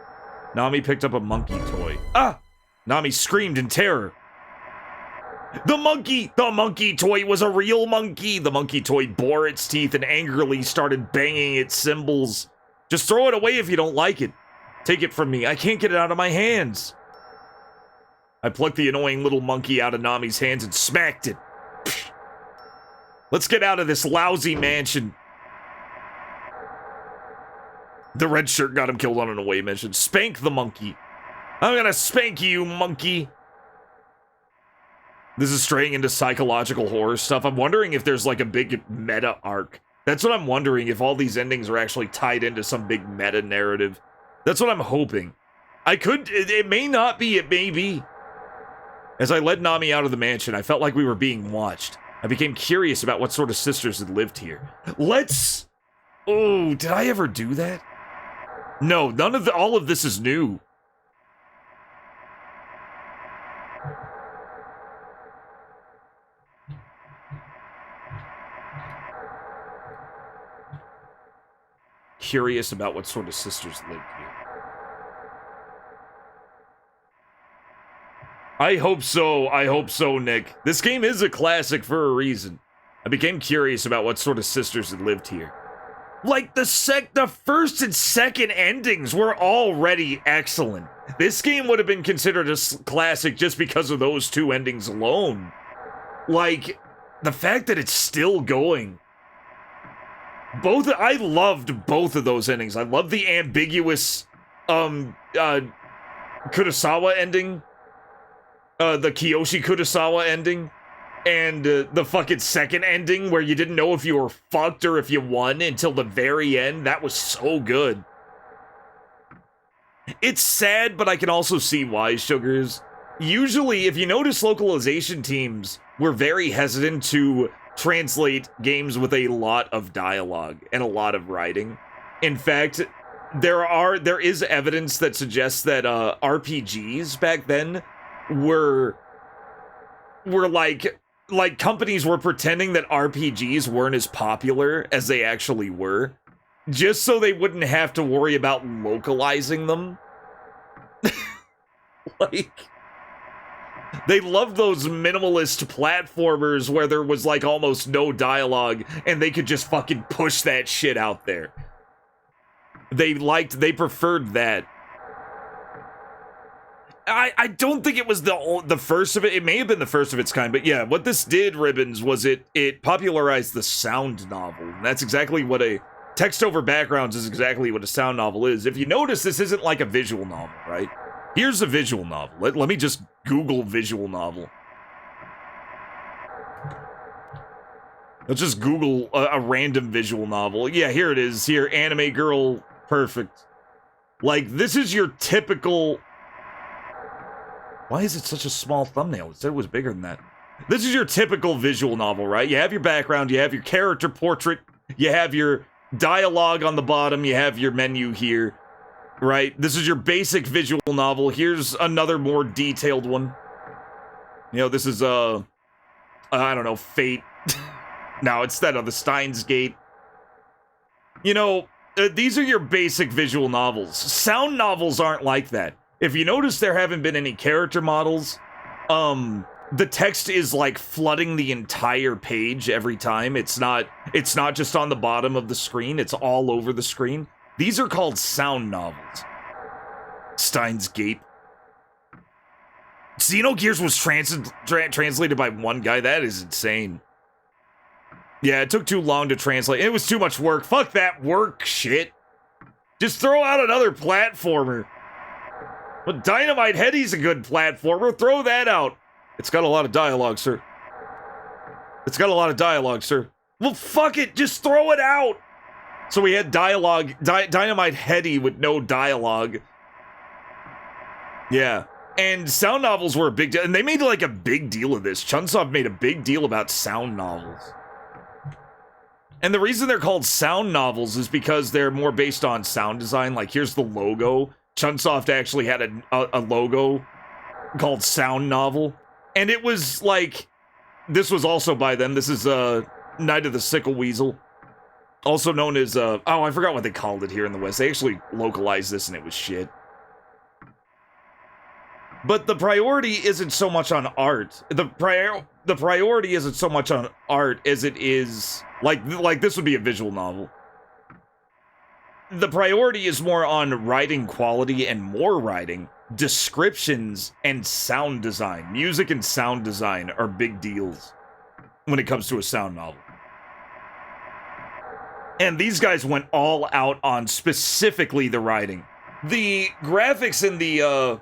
Nami picked up a monkey toy. Ah! Nami screamed in terror. The monkey toy was a real monkey! The monkey toy bore its teeth and angrily started banging its cymbals. Just throw it away if you don't like it. Take it from me. I can't get it out of my hands. I plucked the annoying little monkey out of Nami's hands and smacked it. Let's get out of this lousy mansion. The red shirt got him killed on an away mission. Spank the monkey. I'm gonna spank you, monkey. This is straying into psychological horror stuff. I'm wondering if there's like a big meta arc. That's what I'm wondering, if all these endings are actually tied into some big meta narrative. That's what I'm hoping. It may not be, it may be. As I led Nami out of the mansion, I felt like we were being watched. I became curious about what sort of sisters had lived here. Oh, did I ever do that? No, all of this is new. Curious about what sort of sisters lived here. I hope so, Nick. This game is a classic for a reason. I became curious about what sort of sisters had lived here. Like, the first and second endings were already excellent. This game would have been considered a classic just because of those 2 endings alone. Like, the fact that it's still going. I loved both of those endings. I love the ambiguous, Kurosawa ending. The Kiyoshi Kurosawa ending. And the fucking second ending where you didn't know if you were fucked or if you won until the very end. That was so good. It's sad, but I can also see why, Sugars. Usually, if you notice, localization teams were very hesitant to translate games with a lot of dialogue and a lot of writing. In fact, there is evidence that suggests that RPGs back then were like companies were pretending that RPGs weren't as popular as they actually were, just so they wouldn't have to worry about localizing them. Like, they loved those minimalist platformers where there was like almost no dialogue and they could just fucking push that shit out there. They preferred that. I don't think it was the first of it. It may have been the first of its kind, but yeah, what this did, Ribbons, was it popularized the sound novel. And that's exactly what text over backgrounds is exactly what a sound novel is. If you notice, this isn't like a visual novel, right? Here's a visual novel. Let me just Google visual novel. Let's just Google a random visual novel. Yeah, here it is. Here, anime girl, perfect. Like, this is your typical... Why is it such a small thumbnail? It said it was bigger than that. This is your typical visual novel, right? You have your background, you have your character portrait, you have your dialogue on the bottom, you have your menu here, right? This is your basic visual novel. Here's another more detailed one. You know, this is, I don't know, Fate. No, it's that other Steins Gate. You know, these are your basic visual novels. Sound novels aren't like that. if you notice there haven't been any character models, the text is like flooding the entire page every time. It's not just on the bottom of the screen, it's all over the screen. These are called sound novels. Steins Gate. Xenogears was translated by one guy. That is insane. Yeah, it took too long to translate. It was too much work. Fuck that work shit. Just throw out another platformer. But Dynamite Heady's a good platformer. Throw that out. It's got a lot of dialogue, sir. It's got a lot of dialogue, sir. Well, fuck it. Just throw it out. So we had dialogue. Dynamite Heady with no dialogue. Yeah. And sound novels were a big deal. And they made like a big deal of this. Chunsoft made a big deal about sound novels. And the reason they're called sound novels is because they're more based on sound design. Like, here's the logo. Chunsoft actually had a logo called Sound Novel. And it was like, this was also by them. This is Night of the Sickle Weasel. Also known as, oh, I forgot what they called it here in the West. They actually localized this and it was shit. But the priority isn't so much on art. The priority isn't so much on art as it is, like this would be a visual novel. The priority is more on writing quality and more writing. Descriptions and sound design. Music and sound design are big deals when it comes to a sound novel. And these guys went all out on specifically the writing. The graphics in the,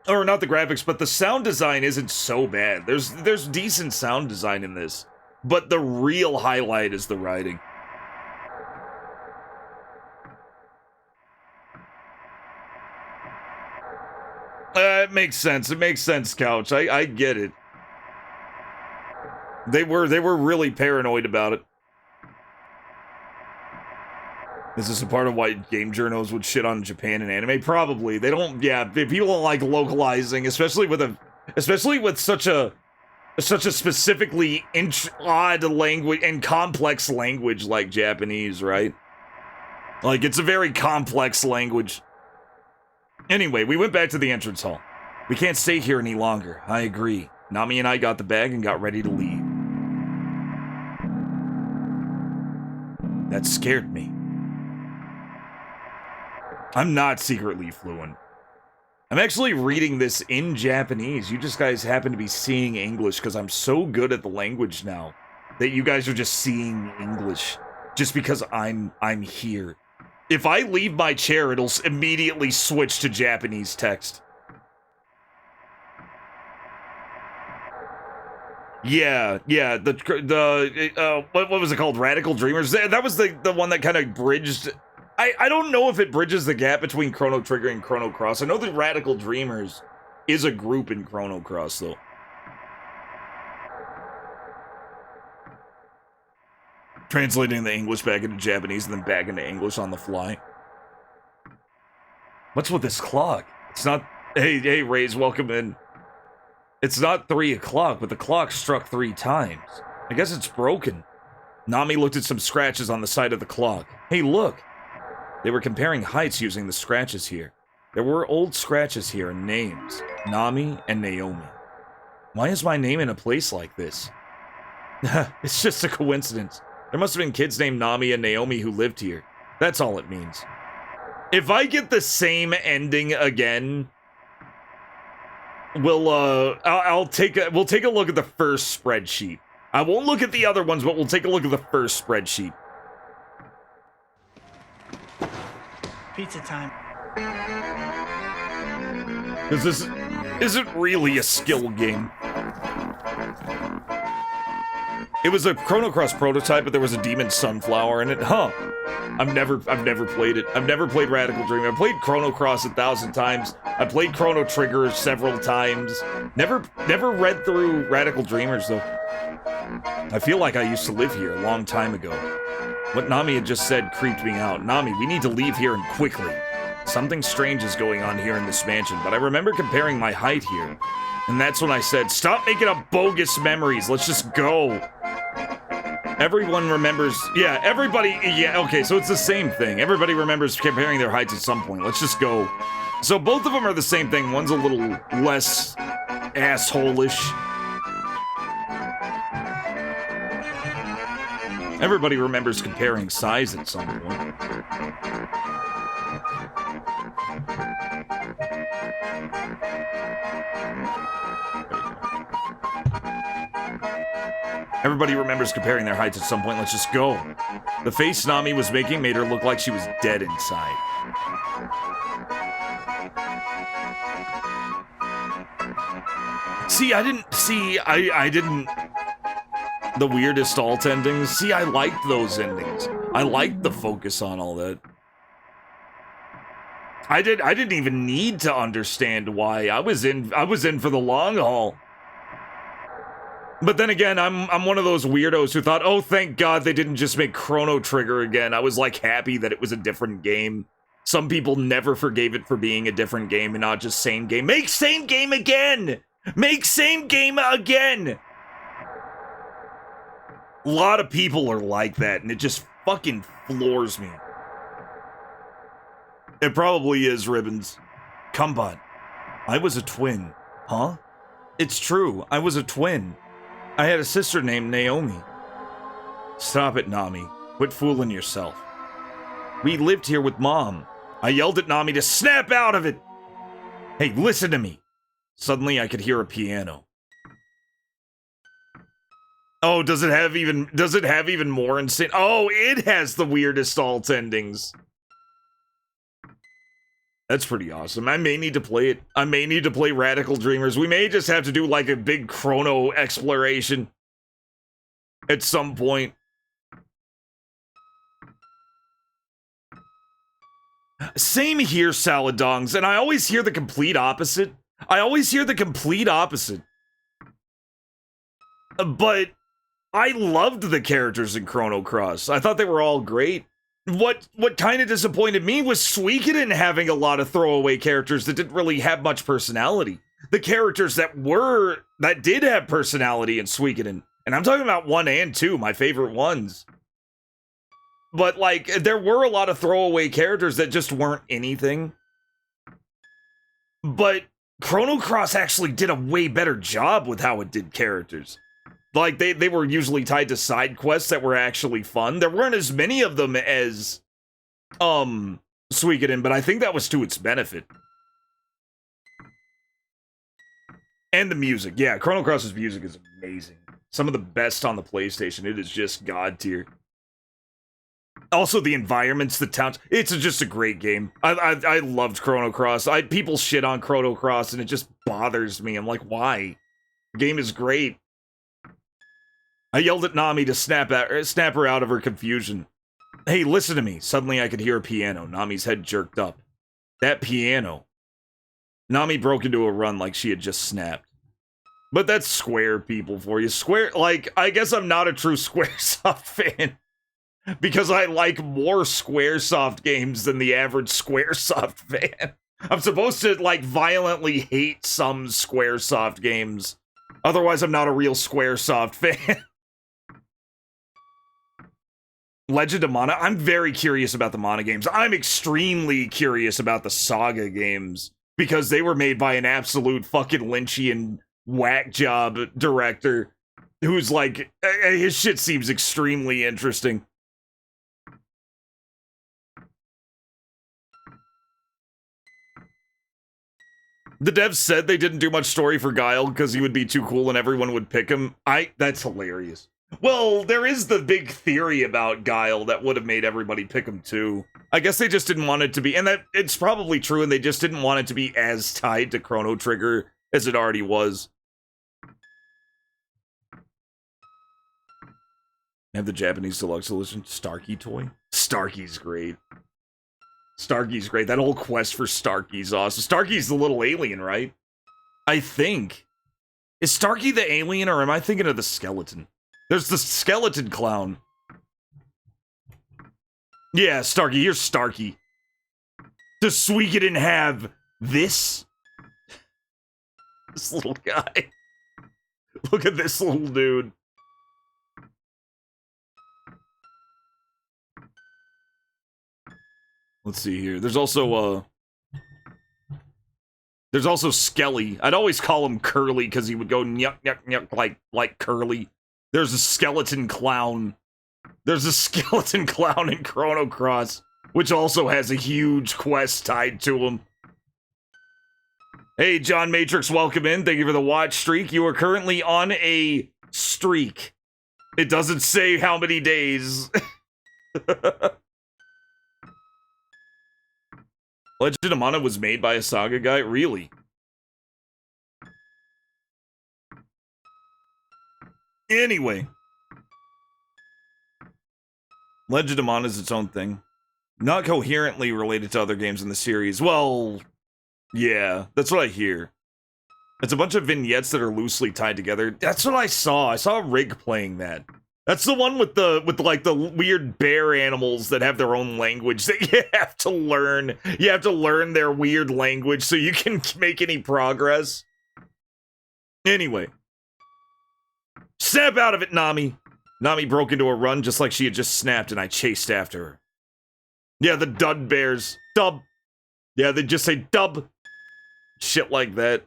or not the graphics, but the sound design isn't so bad. There's decent sound design in this. But the real highlight is the writing. It makes sense. It makes sense, Couch. I get it. They were really paranoid about it. Is this a part of why game journos would shit on Japan and anime? Probably. They don't. Yeah, people don't like localizing, especially with such a specifically odd language and complex language like Japanese, right? Like, it's a very complex language. Anyway, we went back to the entrance hall. We can't stay here any longer. I agree. Nami and I got the bag and got ready to leave. That scared me. I'm not secretly fluent. I'm actually reading this in Japanese. You just guys happen to be seeing English because I'm so good at the language now that you guys are just seeing English just because I'm here. If I leave my chair, it'll immediately switch to Japanese text. Yeah, what was it called? Radical Dreamers? That was the one that kind of bridged. I don't know if it bridges the gap between Chrono Trigger and Chrono Cross. I know that Radical Dreamers is a group in Chrono Cross, though. Translating the English back into Japanese and then back into English on the fly. What's with this clock? It's not... Hey, Raze, welcome in. It's not 3 o'clock, but the clock struck 3 times. I guess it's broken. Nami looked at some scratches on the side of the clock. Hey, look! They were comparing heights using the scratches here. There were old scratches here and names. Nami and Naomi. Why is my name in a place like this? It's just a coincidence. There must have been kids named Nami and Naomi who lived here. That's all it means. If I get the same ending again, we'll take a look at the first spreadsheet. I won't look at the other ones, but we'll take a look at the first spreadsheet. Pizza time. Because this isn't really a skill game. It was a Chrono Cross prototype, but there was a Demon Sunflower in it. Huh. I've never played it. I've never played Radical Dream. I've played Chrono Cross 1,000 times. I played Chrono Trigger several times. Never read through Radical Dreamers, though. I feel like I used to live here a long time ago. What Nami had just said creeped me out. Nami, we need to leave here and quickly. Something strange is going on here in this mansion, but I remember comparing my height here. And that's when I said, stop making up bogus memories, let's just go. Everyone remembers, yeah, everybody, yeah, okay, so it's the same thing. Everybody remembers comparing their heights at some point, let's just go. So both of them are the same thing. One's a little less asshole-ish. Everybody remembers comparing size at some point. Everybody remembers comparing their heights at some point. Let's just go. The face Nami was making made her look like she was dead inside. See, I didn't... The weirdest alt endings. See, I liked those endings. I liked the focus on all that. I didn't even need to understand why. I was in for the long haul. But then again, I'm one of those weirdos who thought, oh, thank God they didn't just make Chrono Trigger again. I was like happy that it was a different game. Some people never forgave it for being a different game and not just same game. Make same game again! Make same game again! A lot of people are like that, and it just fucking floors me. It probably is, Ribbons. Kumbot. I was a twin. Huh? It's true, I was a twin. I had a sister named Naomi. Stop it, Nami. Quit fooling yourself. We lived here with Mom. I yelled at Nami to snap out of it! Hey, listen to me! Suddenly I could hear a piano. Oh, does it have even more insane? Oh, it has the weirdest alt endings. That's pretty awesome. I may need to play it. I may need to play Radical Dreamers. We may just have to do like a big chrono exploration at some point. Same here, Saladongs, and I always hear the complete opposite. But I loved the characters in Chrono Cross. I thought they were all great. What kind of disappointed me was Suikoden having a lot of throwaway characters that didn't really have much personality. The characters that did have personality in Suikoden, and I'm talking about 1 and 2, my favorite ones. But like, there were a lot of throwaway characters that just weren't anything. But Chrono Cross actually did a way better job with how it did characters. Like, they were usually tied to side quests that were actually fun. There weren't as many of them as, Suikoden, but I think that was to its benefit. And the music. Yeah, Chrono Cross's music is amazing. Some of the best on the PlayStation. It is just god tier. Also, the environments, the towns. It's just a great game. I loved Chrono Cross. People shit on Chrono Cross, and it just bothers me. I'm like, why? The game is great. I yelled at Nami to snap her out of her confusion. Hey, listen to me. Suddenly I could hear a piano. Nami's head jerked up. That piano. Nami broke into a run like she had just snapped. But that's Square people for you. Square, like, I guess I'm not a true Squaresoft fan. Because I like more Squaresoft games than the average Squaresoft fan. I'm supposed to, like, violently hate some Squaresoft games. Otherwise, I'm not a real Squaresoft fan. Legend of Mana? I'm very curious about the Mana games. I'm extremely curious about the Saga games. Because they were made by an absolute fucking Lynchian whack job director. Who's like, his shit seems extremely interesting. The devs said they didn't do much story for Guile because he would be too cool and everyone would pick him. That's hilarious. Well, there is the big theory about Guile that would have made everybody pick him too. I guess they just didn't want it to be, and that it's probably true, and they just didn't want it to be as tied to Chrono Trigger as it already was. I have the Japanese deluxe edition Starkey toy. Starkey's great. Starkey's great. That whole quest for Starkey's awesome. Starkey's the little alien, right? I think. Is Starkey the alien, or am I thinking of the skeleton? There's the skeleton clown. Yeah, Starkey. Here's Starkey. Does Suikoden have this? This little guy. Look at this little dude. Let's see here. There's also, There's also Skelly. I'd always call him Curly because he would go nyuk nyuk nyuk like Curly. There's a skeleton clown. There's a skeleton clown in Chrono Cross, which also has a huge quest tied to him. Hey, John Matrix, welcome in. Thank you for the watch streak. You are currently on a streak. It doesn't say how many days. Legend of Mana was made by a Saga guy? Really? Anyway. Legend of Mana is its own thing. Not coherently related to other games in the series. Well, yeah, that's what I hear. It's a bunch of vignettes that are loosely tied together. That's what I saw. I saw Rig playing that. That's the one with like the weird bear animals that have their own language that you have to learn. You have to learn their weird language so you can make any progress. Anyway. Snap out of it, Nami. Nami broke into a run just like she had just snapped and I chased after her. Yeah, the dud bears. Dub. Yeah, they just say dub. Shit like that.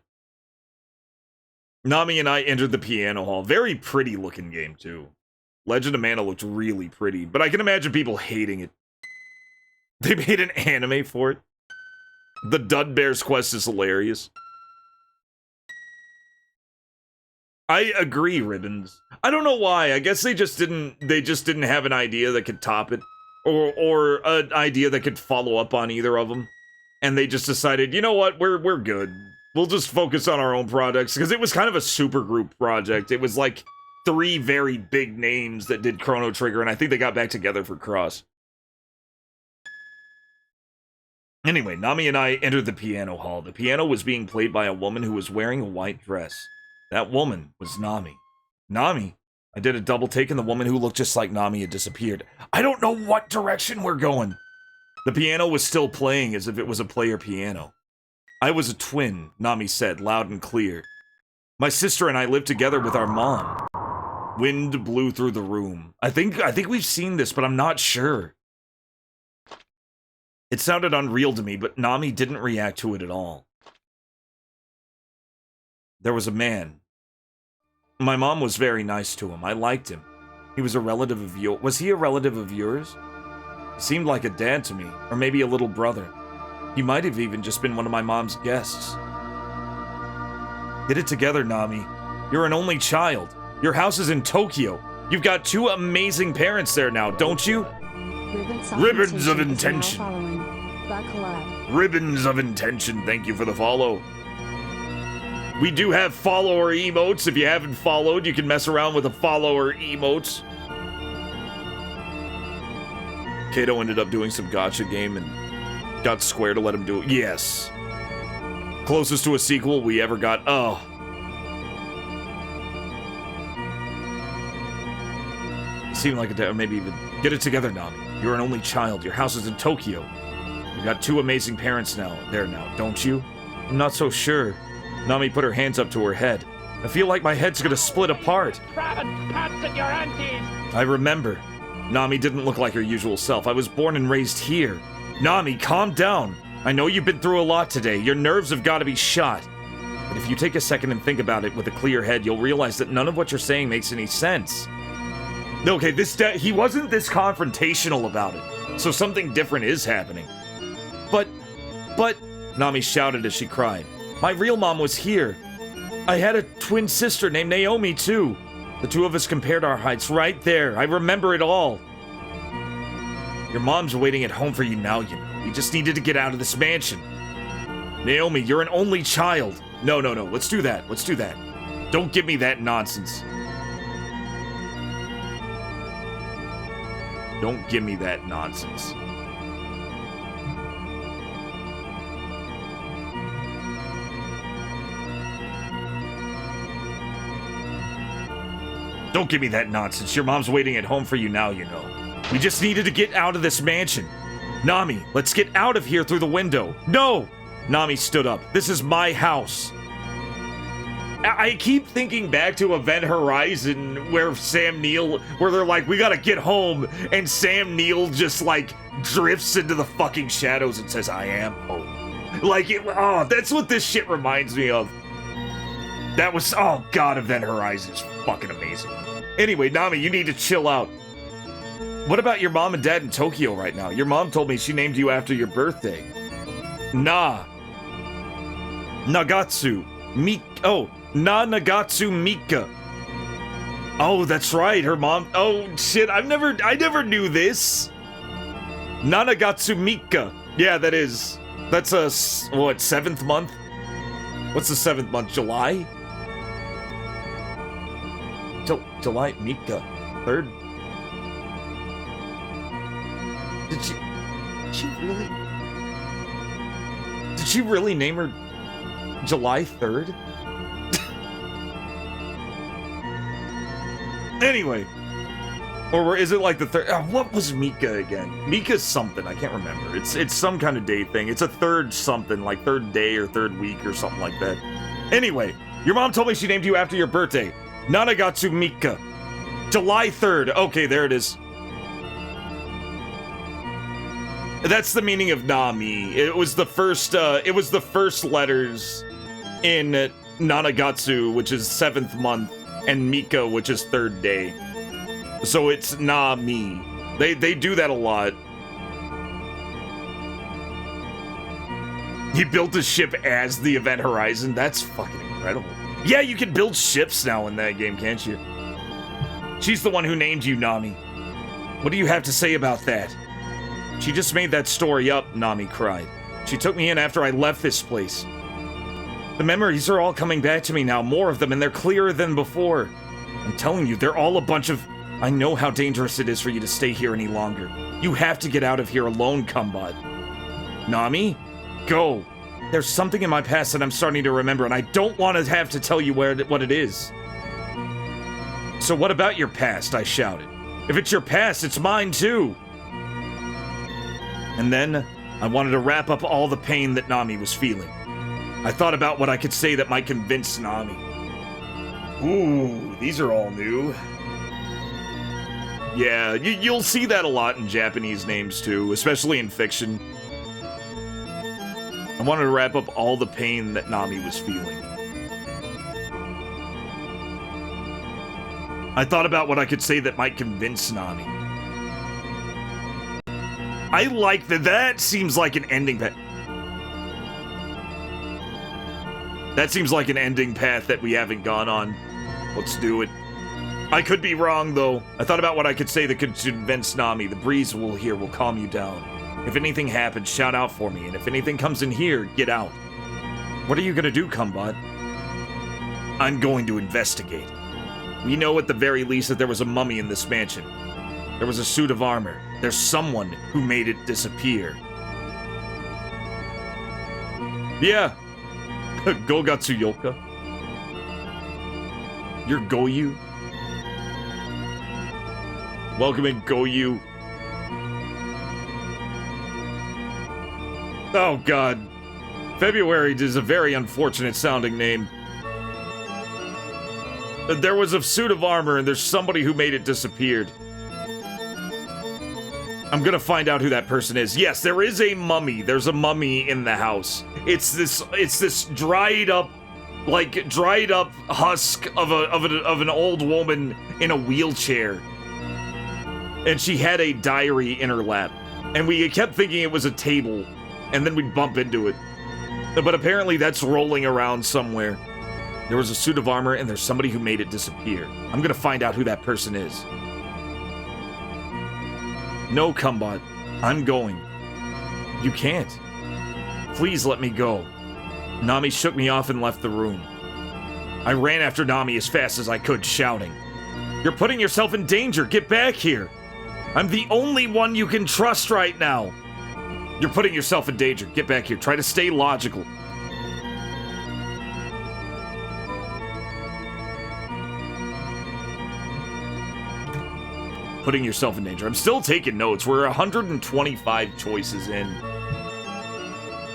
Nami and I entered the piano hall. Very pretty looking game, too. Legend of Mana looked really pretty, but I can imagine people hating it. They made an anime for it. The Dud Bears quest is hilarious. I agree, Ribbons. I don't know why. I guess they just didn't have an idea that could top it. Or an idea that could follow up on either of them. And they just decided, you know what, we're good. We'll just focus on our own projects. Because it was kind of a super group project. It was like 3 very big names that did Chrono Trigger, and I think they got back together for Cross. Anyway, Nami and I entered the piano hall. The piano was being played by a woman who was wearing a white dress. That woman was Nami. Nami? I did a double take and the woman who looked just like Nami had disappeared. I don't know what direction we're going. The piano was still playing as if it was a player piano. I was a twin, Nami said, loud and clear. My sister and I lived together with our mom. Wind blew through the room. I think we've seen this, but I'm not sure. It sounded unreal to me, but Nami didn't react to it at all. There was a man. My mom was very nice to him. I liked him. He was a relative of yours. Was he a relative of yours? He seemed like a dad to me, or maybe a little brother. He might have even just been one of my mom's guests. Get it together, Nami. You're an only child. Your house is in Tokyo. You've got 2 amazing parents there now, don't you? Ribbons of intention. Ribbons of intention. Thank you for the follow. We do have follower emotes. If you haven't followed, you can mess around with the follower emotes. Kato ended up doing some gacha game and got Square to let him do it. Yes. Closest to a sequel we ever got. Oh. Seemed like a dad, or maybe even get it together, Nami. You're an only child. Your house is in Tokyo. You got 2 amazing parents now, don't you? I'm not so sure. Nami put her hands up to her head. I feel like my head's gonna split apart. I remember. Nami didn't look like her usual self. I was born and raised here. Nami, calm down. I know you've been through a lot today. Your nerves have got to be shot. But if you take a second and think about it with a clear head, you'll realize that none of what you're saying makes any sense. Okay, he wasn't this confrontational about it, so something different is happening. But, Nami shouted as she cried. My real mom was here. I had a twin sister named Naomi, too. The 2 of us compared our heights right there. I remember it all. Your mom's waiting at home for you now, you know. We just needed to get out of this mansion. Naomi, you're an only child. No. Let's do that. Don't give me that nonsense. Don't give me that nonsense. Don't give me that nonsense. Your mom's waiting at home for you now, you know. We just needed to get out of this mansion. Nami, let's get out of here through the window. No! Nami stood up. This is my house. I keep thinking back to Event Horizon where where they're like, we gotta get home, and Sam Neill just like drifts into the fucking shadows and says, I am home. Like, oh, that's what this shit reminds me of. That was, oh god, Event Horizon is fucking amazing. Anyway, Nami, you need to chill out. What about your mom and dad in Tokyo right now? Your mom told me she named you after your birthday. Nagatsu. Nagatsu Mika. Oh, that's right, her mom. Oh, shit, I never knew this. Nagatsu Mika. Yeah, that's a, what, 7th month? What's the 7th month? July? July, Mika. 3rd? Did she really name her July 3rd? Anyway. Or is it like the 3rd? What was Mika again? Mika's something, I can't remember. It's some kind of day thing. It's a 3rd something, like 3rd day or 3rd week or something like that. Anyway, your mom told me she named you after your birthday. Nanagatsu Mika. July 3rd. Okay, there it is. That's the meaning of Nami. It was the first letters in Nanagatsu, which is 7th month, and Mika, which is 3rd day. So it's Nami. They do that a lot. He built a ship as the Event Horizon. That's fucking incredible. Yeah, you can build ships now in that game, can't you? She's the one who named you, Nami. What do you have to say about that? She just made that story up, Nami cried. She took me in after I left this place. The memories are all coming back to me now, more of them, and they're clearer than before. I'm telling you, they're all a bunch of... I know how dangerous it is for you to stay here any longer. You have to get out of here alone, Kumbud. Nami? Go. There's something in my past that I'm starting to remember, and I don't want to have to tell you what it is. So what about your past? I shouted. If it's your past, it's mine too. And then, I wanted to wrap up all the pain that Nami was feeling. I thought about what I could say that might convince Nami. Ooh, these are all new. Yeah, you'll see that a lot in Japanese names too, especially in fiction. I wanted to wrap up all the pain that Nami was feeling. I thought about what I could say that might convince Nami. I like that. That seems like an ending path. That seems like an ending path that we haven't gone on. Let's do it. I could be wrong, though. I thought about what I could say that could convince Nami. The breeze will calm you down. If anything happens, shout out for me. And if anything comes in here, get out. What are you gonna do, Kumbud? I'm going to investigate. We know at the very least that there was a mummy in this mansion. There was a suit of armor. There's someone who made it disappear. Yeah. Gogatsu Yoka. You're Goyu? Welcome in, Goyu. Oh, God. February is a very unfortunate sounding name. There was a suit of armor, and there's somebody who made it disappeared. I'm gonna find out who that person is. Yes, there is a mummy. There's a mummy in the house. It's this dried up husk of an old woman in a wheelchair. And she had a diary in her lap. And we kept thinking it was a table, and then we'd bump into it. But apparently that's rolling around somewhere. There was a suit of armor, and there's somebody who made it disappear. I'm gonna find out who that person is. No, Kumbud. I'm going. You can't. Please let me go. Nami shook me off and left the room. I ran after Nami as fast as I could, shouting, "You're putting yourself in danger! Get back here! I'm the only one you can trust right now! You're putting yourself in danger. Get back here. Try to stay logical." Putting yourself in danger. I'm still taking notes. We're 125 choices in.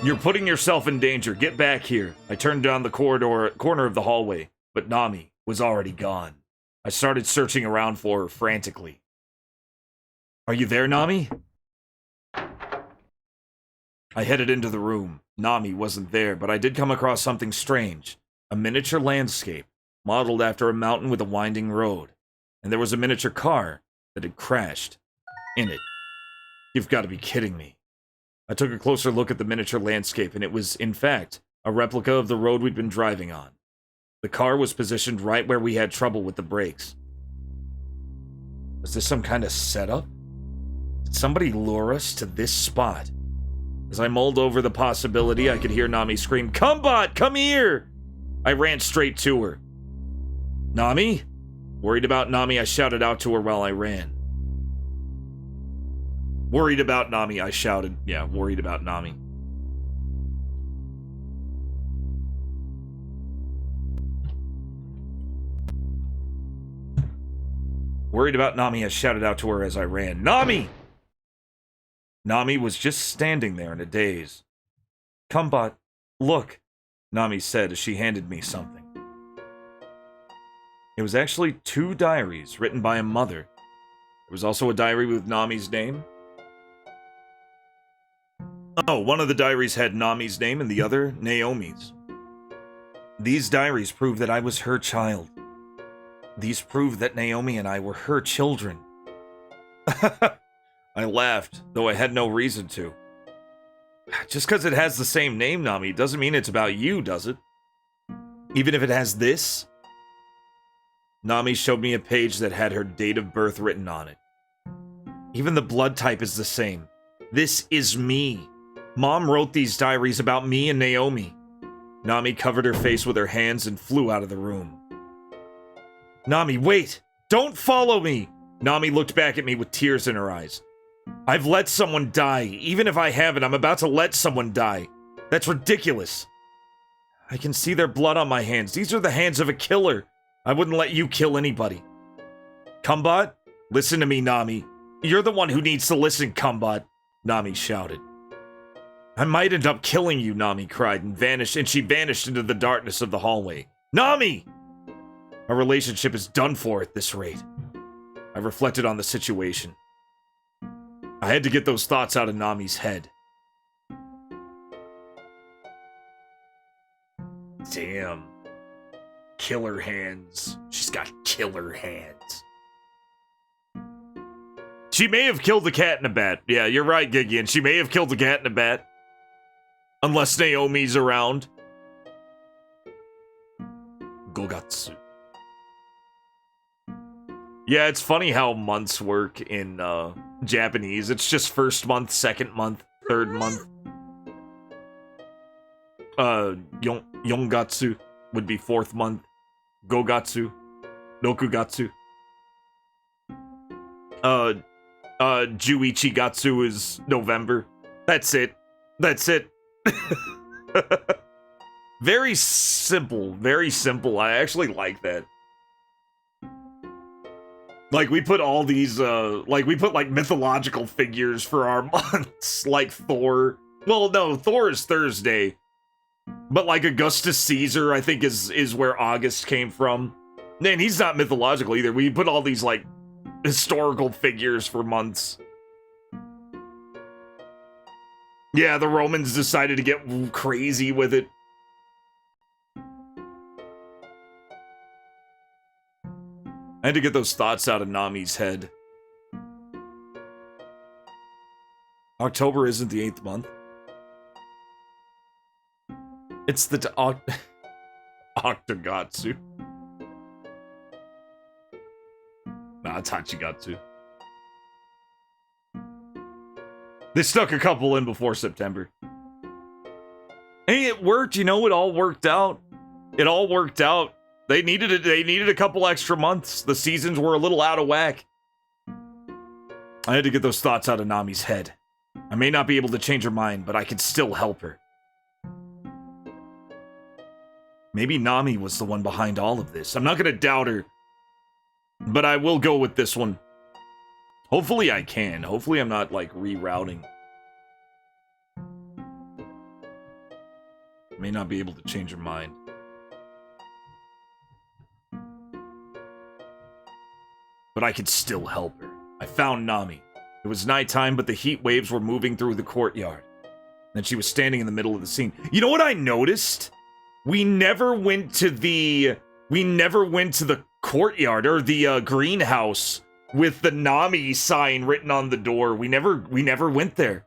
You're putting yourself in danger. Get back here. I turned down the corner of the hallway, but Nami was already gone. I started searching around for her frantically. Are you there, Nami? I headed into the room. Nami wasn't there, but I did come across something strange. A miniature landscape, modeled after a mountain with a winding road. And there was a miniature car that had crashed in it. You've got to be kidding me. I took a closer look at the miniature landscape, and it was, in fact, a replica of the road we'd been driving on. The car was positioned right where we had trouble with the brakes. Was this some kind of setup? Did somebody lure us to this spot? As I mulled over the possibility, I could hear Nami scream, "Cumbot, come here!" I ran straight to her. "Nami?" Worried about Nami, I shouted out to her while I ran. Worried about Nami, I shouted. Yeah, worried about Nami. Worried about Nami, I shouted out to her as I ran. "Nami!" Nami was just standing there in a daze. "Cumbot, look," Nami said as she handed me something. It was actually 2 diaries written by a mother. There was also a diary with Nami's name. Oh, one of the diaries had Nami's name and the other Naomi's. These diaries prove that I was her child. These prove that Naomi and I were her children. I laughed, though I had no reason to. Just because it has the same name, Nami, doesn't mean it's about you, does it? Even if it has this? Nami showed me a page that had her date of birth written on it. Even the blood type is the same. This is me. Mom wrote these diaries about me and Naomi. Nami covered her face with her hands and flew out of the room. "Nami, wait! Don't follow me!" Nami looked back at me with tears in her eyes. "I've let someone die. Even if I haven't, I'm about to let someone die. That's ridiculous. I can see their blood on my hands. These are the hands of a killer. I wouldn't let you kill anybody." "Cumbot, listen to me, Nami. You're the one who needs to listen, Cumbot," Nami shouted. "I might end up killing you," Nami cried and she vanished into the darkness of the hallway. "Nami! Our relationship is done for at this rate." I reflected on the situation. I had to get those thoughts out of Nami's head. Damn. Killer hands. She's got killer hands. She may have killed the cat in a bat. Yeah, you're right, Gigian. She may have killed the cat in a bat. Unless Naomi's around. Gogatsu. Yeah, it's funny how months work in Japanese. It's just first month, second month, third month. Yongatsu would be fourth month. Gogatsu. Rokugatsu. Juichigatsu is November. That's it. That's it. Very simple. Very simple. I actually like that. Like, we put all these, we put, like, mythological figures for our months. Like Thor. Well, no, Thor is Thursday. But, like, Augustus Caesar, I think, is where August came from. Man, he's not mythological either. We put all these, like, historical figures for months. Yeah, the Romans decided to get crazy with it. I had to get those thoughts out of Nami's head. October isn't the 8th month. It's the Octogatsu. Nah, it's Hachigatsu. They stuck a couple in before September. Hey, it worked, you know, it all worked out. It all worked out. They needed it. They needed a couple extra months. The seasons were a little out of whack. I had to get those thoughts out of Nami's head. I may not be able to change her mind, but I can still help her. Maybe Nami was the one behind all of this. I'm not gonna doubt her, but I will go with this one. Hopefully I can. Hopefully I'm not, like, rerouting. May not be able to change her mind. But I could still help her. I found Nami. It was nighttime, but the heat waves were moving through the courtyard. And she was standing in the middle of the scene. You know what I noticed? We never went to the courtyard or the greenhouse with the Nami sign written on the door. We never went there.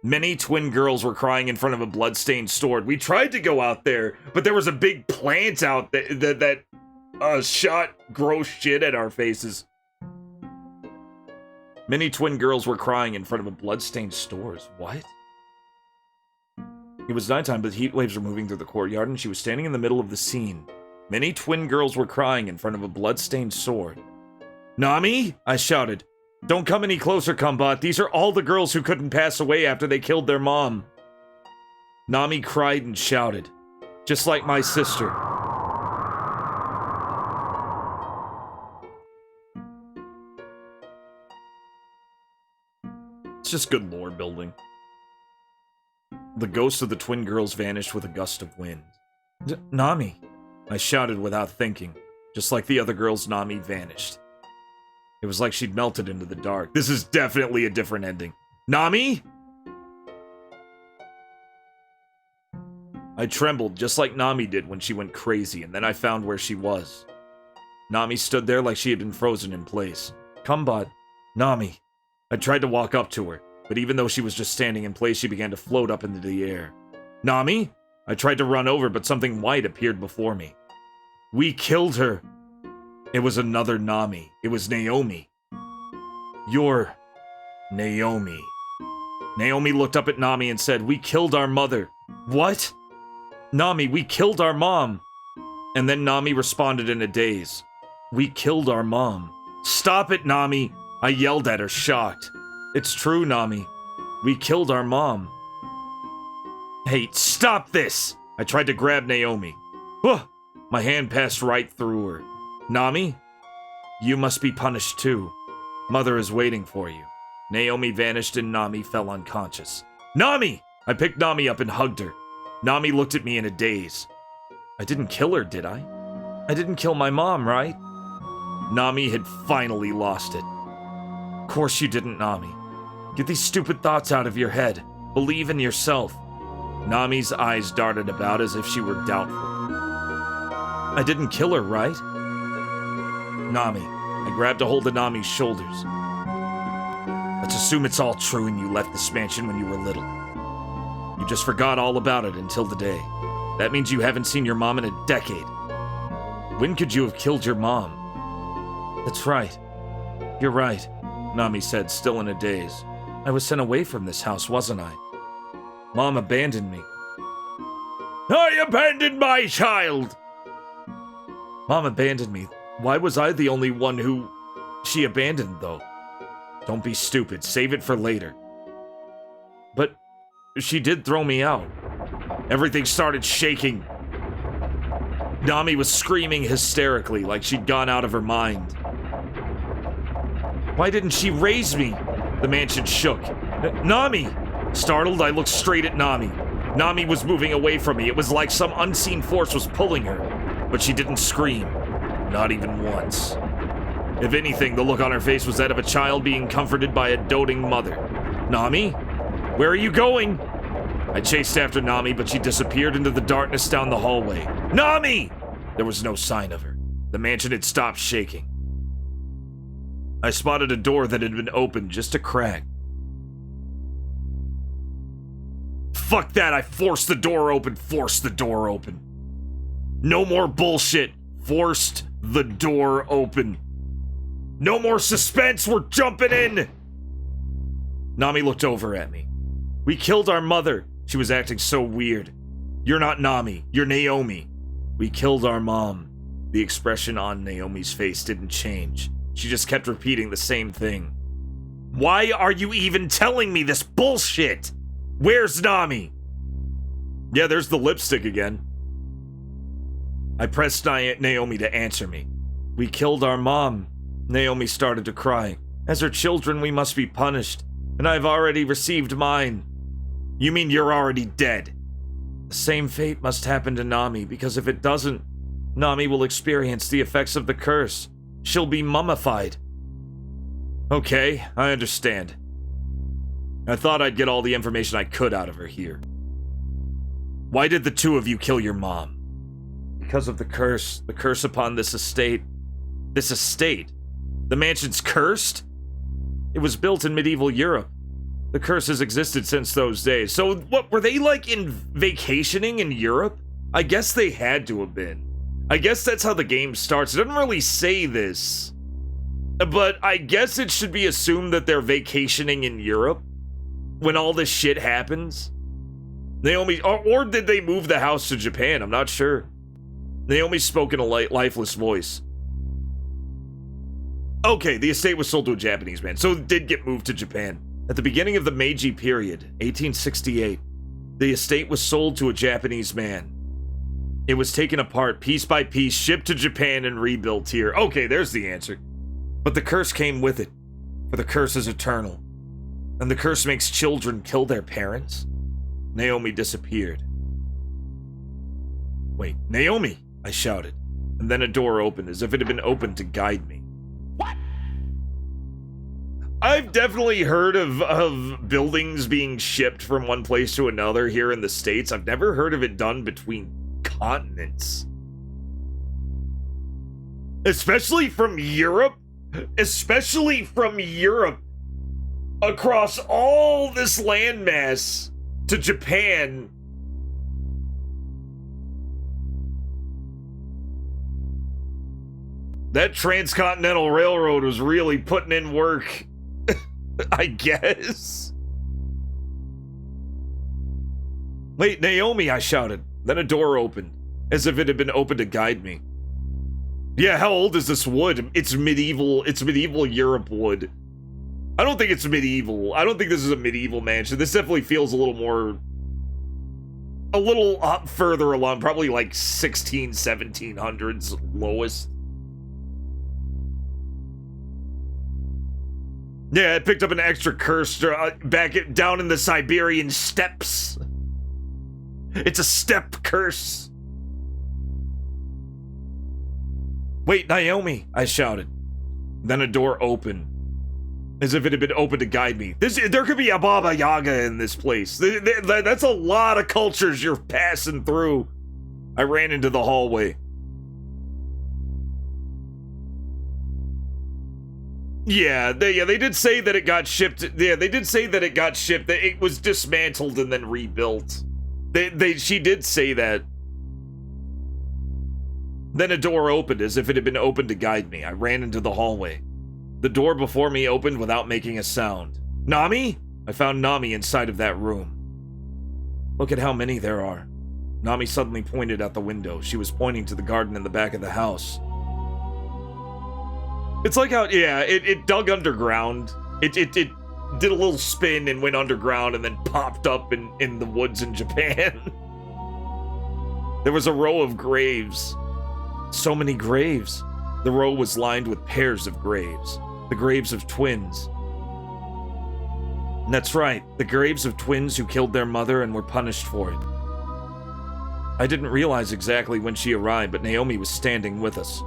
Many twin girls were crying in front of a bloodstained sword. We tried to go out there, but there was a big plant out that shot gross shit at our faces. Many twin girls were crying in front of a bloodstained stores. What? It was nighttime, but heat waves were moving through the courtyard, and she was standing in the middle of the scene. Many twin girls were crying in front of a bloodstained sword. Nami? I shouted. Don't come any closer, Kumbot. These are all the girls who couldn't pass away after they killed their mom. Nami cried and shouted. Just like my sister. It's just good lore building. The ghosts of the twin girls vanished with a gust of wind. Nami! I shouted without thinking. Just like the other girls, Nami vanished. It was like she'd melted into the dark. This is definitely a different ending. Nami? I trembled just like Nami did when she went crazy, and then I found where she was. Nami stood there like she had been frozen in place. Kumbot. Nami. I tried to walk up to her, but even though she was just standing in place, she began to float up into the air. Nami? I tried to run over, but something white appeared before me. We killed her. It was another Nami. It was Naomi. You're Naomi. Naomi looked up at Nami and said, we killed our mother. What? Nami, we killed our mom. And then Nami responded in a daze. We killed our mom. Stop it, Nami. I yelled at her, shocked. It's true, Nami. We killed our mom. Hey, stop this! I tried to grab Naomi. My hand passed right through her. Nami? You must be punished too. Mother is waiting for you. Naomi vanished and Nami fell unconscious. Nami! I picked Nami up and hugged her. Nami looked at me in a daze. I didn't kill her, did I? I didn't kill my mom, right? Nami had finally lost it. Of course you didn't, Nami. Get these stupid thoughts out of your head. Believe in yourself. Nami's eyes darted about as if she were doubtful. I didn't kill her, right? Nami. I grabbed a hold of Nami's shoulders. Let's assume it's all true and you left this mansion when you were little. You just forgot all about it until the day. That means you haven't seen your mom in a decade. When could you have killed your mom? That's right. You're right, Nami said, still in a daze. I was sent away from this house, wasn't I? Mom abandoned me. I abandoned my child! Mom abandoned me. Why was I the only one who she abandoned, though? Don't be stupid. Save it for later. But she did throw me out. Everything started shaking. Nami was screaming hysterically, like she'd gone out of her mind. Why didn't she raise me? The mansion shook. Nami! Startled, I looked straight at Nami. Nami was moving away from me. It was like some unseen force was pulling her. But she didn't scream. Not even once. If anything, the look on her face was that of a child being comforted by a doting mother. Nami? Where are you going? I chased after Nami, but she disappeared into the darkness down the hallway. Nami! There was no sign of her. The mansion had stopped shaking. I spotted a door that had been opened just a crack. Fuck that, I forced the door open. Forced the door open. No more bullshit. Forced the door open. No more suspense, we're jumping in! Nami looked over at me. We killed our mother. She was acting so weird. You're not Nami, you're Naomi. We killed our mom. The expression on Naomi's face didn't change. She just kept repeating the same thing. Why are you even telling me this bullshit? Where's Nami? Yeah, there's the lipstick again. I pressed Naomi to answer me. We killed our mom. Naomi started to cry. As her children, we must be punished, and I've already received mine. You mean you're already dead? The same fate must happen to Nami, because if it doesn't, Nami will experience the effects of the curse. She'll be mummified. Okay, I understand. I thought I'd get all the information I could out of her here. Why did the two of you kill your mom? Because of the curse upon this estate. This estate? The mansion's cursed? It was built in medieval Europe. The curse has existed since those days. So what, were they like in vacationing in Europe? I guess they had to have been. I guess that's how the game starts. It doesn't really say this, but I guess it should be assumed that they're vacationing in Europe when all this shit happens. Naomi, or did they move the house to Japan? I'm not sure. Naomi spoke in a lifeless voice. Okay, the estate was sold to a Japanese man, so it did get moved to Japan. At the beginning of the Meiji period, 1868, the estate was sold to a Japanese man. It was taken apart piece by piece, shipped to Japan, and rebuilt here. Okay, there's the answer. But the curse came with it, for the curse is eternal. And the curse makes children kill their parents? Naomi disappeared. Wait, Naomi, I shouted. And then a door opened, as if it had been opened to guide me. What? I've definitely heard of buildings being shipped from one place to another here in the States. I've never heard of it done between continents. Especially from Europe. Especially from Europe. Across all this landmass to Japan. That transcontinental railroad was really putting in work. I guess. Wait, Naomi, I shouted. Then a door opened, as if it had been opened to guide me. Yeah, how old is this wood? It's medieval Europe wood. I don't think it's medieval. I don't think this is a medieval mansion. This definitely feels a little up further along, probably like 1700s lowest. Yeah, it picked up an extra curse down in the Siberian steppes. It's a steppe curse. Wait, Naomi, I shouted. Then a door opened, as if it had been opened to guide me. There could be a Baba Yaga in this place. That's a lot of cultures you're passing through. I ran into the hallway. Yeah, they did say that it got shipped. Yeah, they did say that it got shipped. That it was dismantled and then rebuilt. She did say that. Then a door opened, as if it had been opened to guide me. I ran into the hallway. The door before me opened without making a sound. Nami? I found Nami inside of that room. Look at how many there are. Nami suddenly pointed out the window. She was pointing to the garden in the back of the house. It's like how, yeah, it dug underground. It did a little spin and went underground and then popped up in the woods in Japan. There was a row of graves. So many graves. The row was lined with pairs of graves. The graves of twins. And that's right, the graves of twins who killed their mother and were punished for it. I didn't realize exactly when she arrived, but Naomi was standing with us.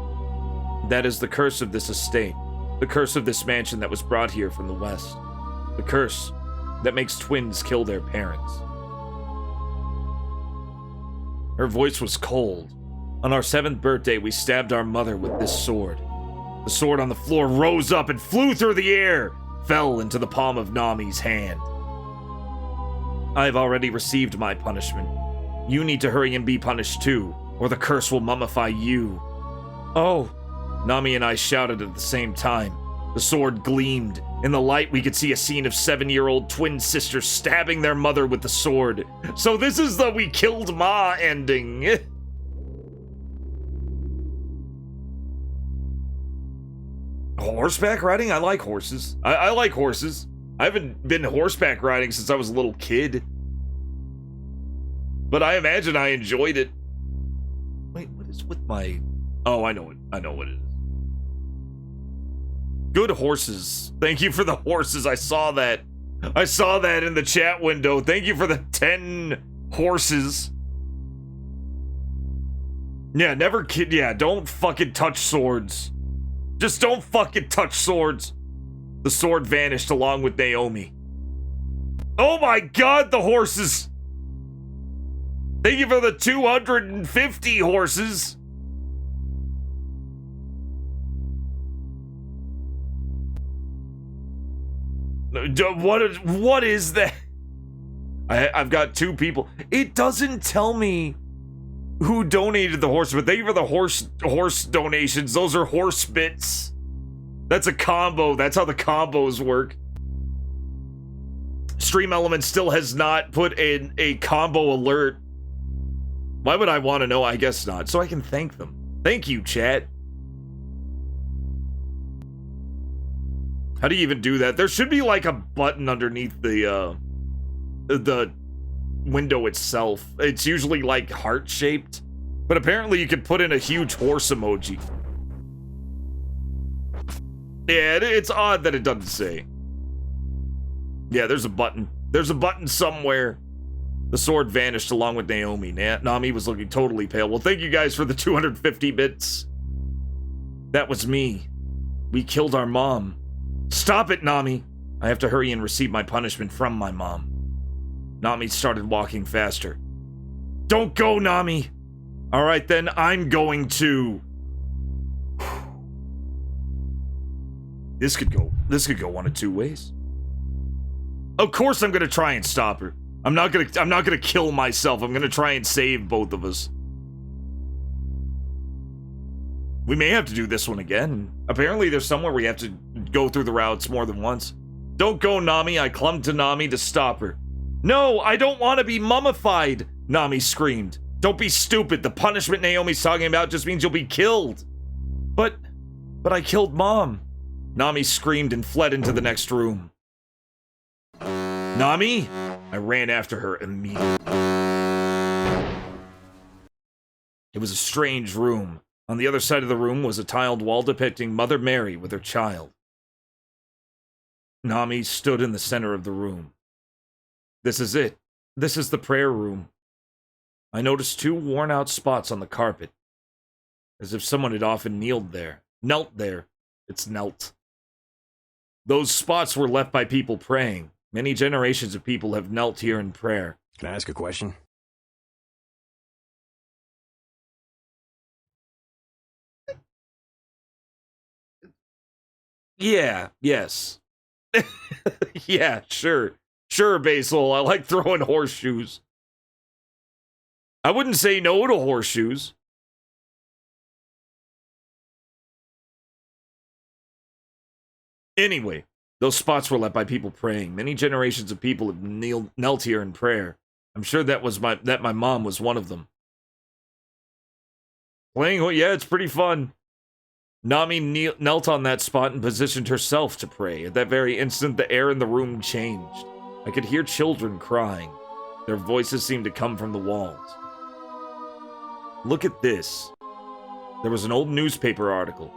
That is the curse of this estate. The curse of this mansion that was brought here from the west. The curse that makes twins kill their parents. Her voice was cold. On our 7th birthday, we stabbed our mother with this sword. The sword on the floor rose up and flew through the air, fell into the palm of Nami's hand. I have already received my punishment. You need to hurry and be punished too, or the curse will mummify you. Oh, Nami and I shouted at the same time. The sword gleamed. In the light, we could see a scene of 7-year-old twin sisters stabbing their mother with the sword. So this is the "we killed Ma" ending. Horseback riding? I like horses. I like horses. I haven't been horseback riding since I was a little kid. But I imagine I enjoyed it. Wait, what is with my... Oh, I know what it is. Good horses. Thank you for the horses. I saw that. I saw that in the chat window. Thank you for the 10 horses. Yeah, never kid. Yeah, don't fucking touch swords. Just don't fucking touch swords. The sword vanished along with Naomi. Oh my god, the horses! Thank you for the 250 horses! What is that? I've got 2 people. It doesn't tell me who donated the horse, but thank you for the horse donations. Those are horse bits. That's a combo. That's how the combos work. Stream Element still has not put in a combo alert. Why would I want to know? I guess not. So I can thank them. Thank you, chat. How do you even do that? There should be like a button underneath the window itself. It's usually like heart-shaped, but apparently you can put in a huge horse emoji. Yeah, it's odd that it doesn't say. Yeah, there's a button. There's a button somewhere. The sword vanished along with Naomi. Nami was looking totally pale. Well, thank you guys for the 250 bits. That was me. We killed our mom. Stop it, Nami. I have to hurry and receive my punishment from my mom. Nami started walking faster. Don't go, Nami. All right, then I'm going to. This could go one of 2 ways. Of course I'm going to try and stop her. I'm not going to kill myself. I'm going to try and save both of us. We may have to do this one again. Apparently there's somewhere we have to go through the routes more than once. Don't go, Nami. I clung to Nami to stop her. No, I don't want to be mummified, Nami screamed. Don't be stupid. The punishment Naomi's talking about just means you'll be killed. But I killed Mom. Nami screamed and fled into the next room. Nami? I ran after her immediately. It was a strange room. On the other side of the room was a tiled wall depicting Mother Mary with her child. Nami stood in the center of the room. This is it. This is the prayer room. I noticed 2 worn-out spots on the carpet, as if someone had often knelt there. It's knelt. Those spots were left by people praying. Many generations of people have knelt here in prayer. Can I ask a question? Yeah, yes. Yeah, sure. Sure, Basil, I like throwing horseshoes. I wouldn't say no to horseshoes. Anyway, those spots were left by people praying. Many generations of people have knelt here in prayer. I'm sure that my mom was one of them. Playing, yeah, it's pretty fun. Nami knelt on that spot and positioned herself to pray. At that very instant, the air in the room changed. I could hear children crying. Their voices seemed to come from the walls. Look at this. There was an old newspaper article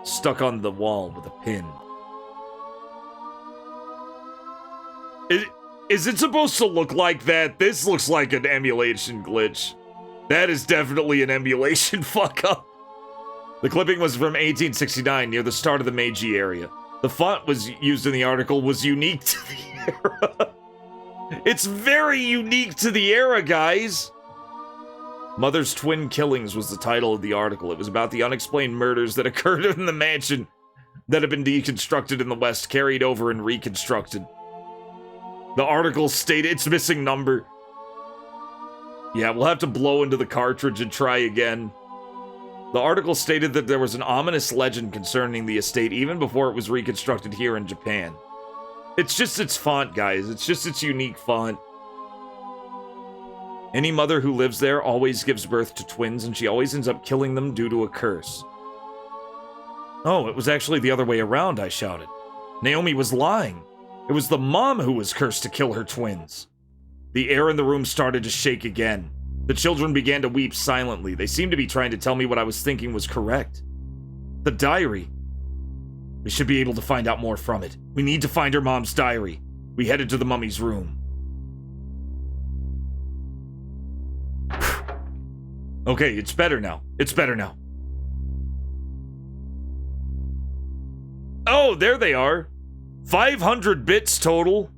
stuck on the wall with a pin. Is it supposed to look like that? This looks like an emulation glitch. That is definitely an emulation fuck-up. The clipping was from 1869, near the start of the Meiji area. The font was used in the article was unique to the era. It's very unique to the era, guys. Mother's Twin Killings was the title of the article. It was about the unexplained murders that occurred in the mansion that had been deconstructed in the West, carried over and reconstructed. The article stated its missing number. Yeah, we'll have to blow into the cartridge and try again. The article stated that there was an ominous legend concerning the estate even before it was reconstructed here in Japan. It's just its font, guys. It's just its unique font. Any mother who lives there always gives birth to twins, and she always ends up killing them due to a curse. Oh, it was actually the other way around, I shouted. Naomi was lying. It was the mom who was cursed to kill her twins. The air in the room started to shake again. The children began to weep silently. They seemed to be trying to tell me what I was thinking was correct. The diary. We should be able to find out more from it. We need to find her mom's diary. We headed to the mummy's room. Okay, it's better now. It's better now. Oh, there they are. 500 bits total.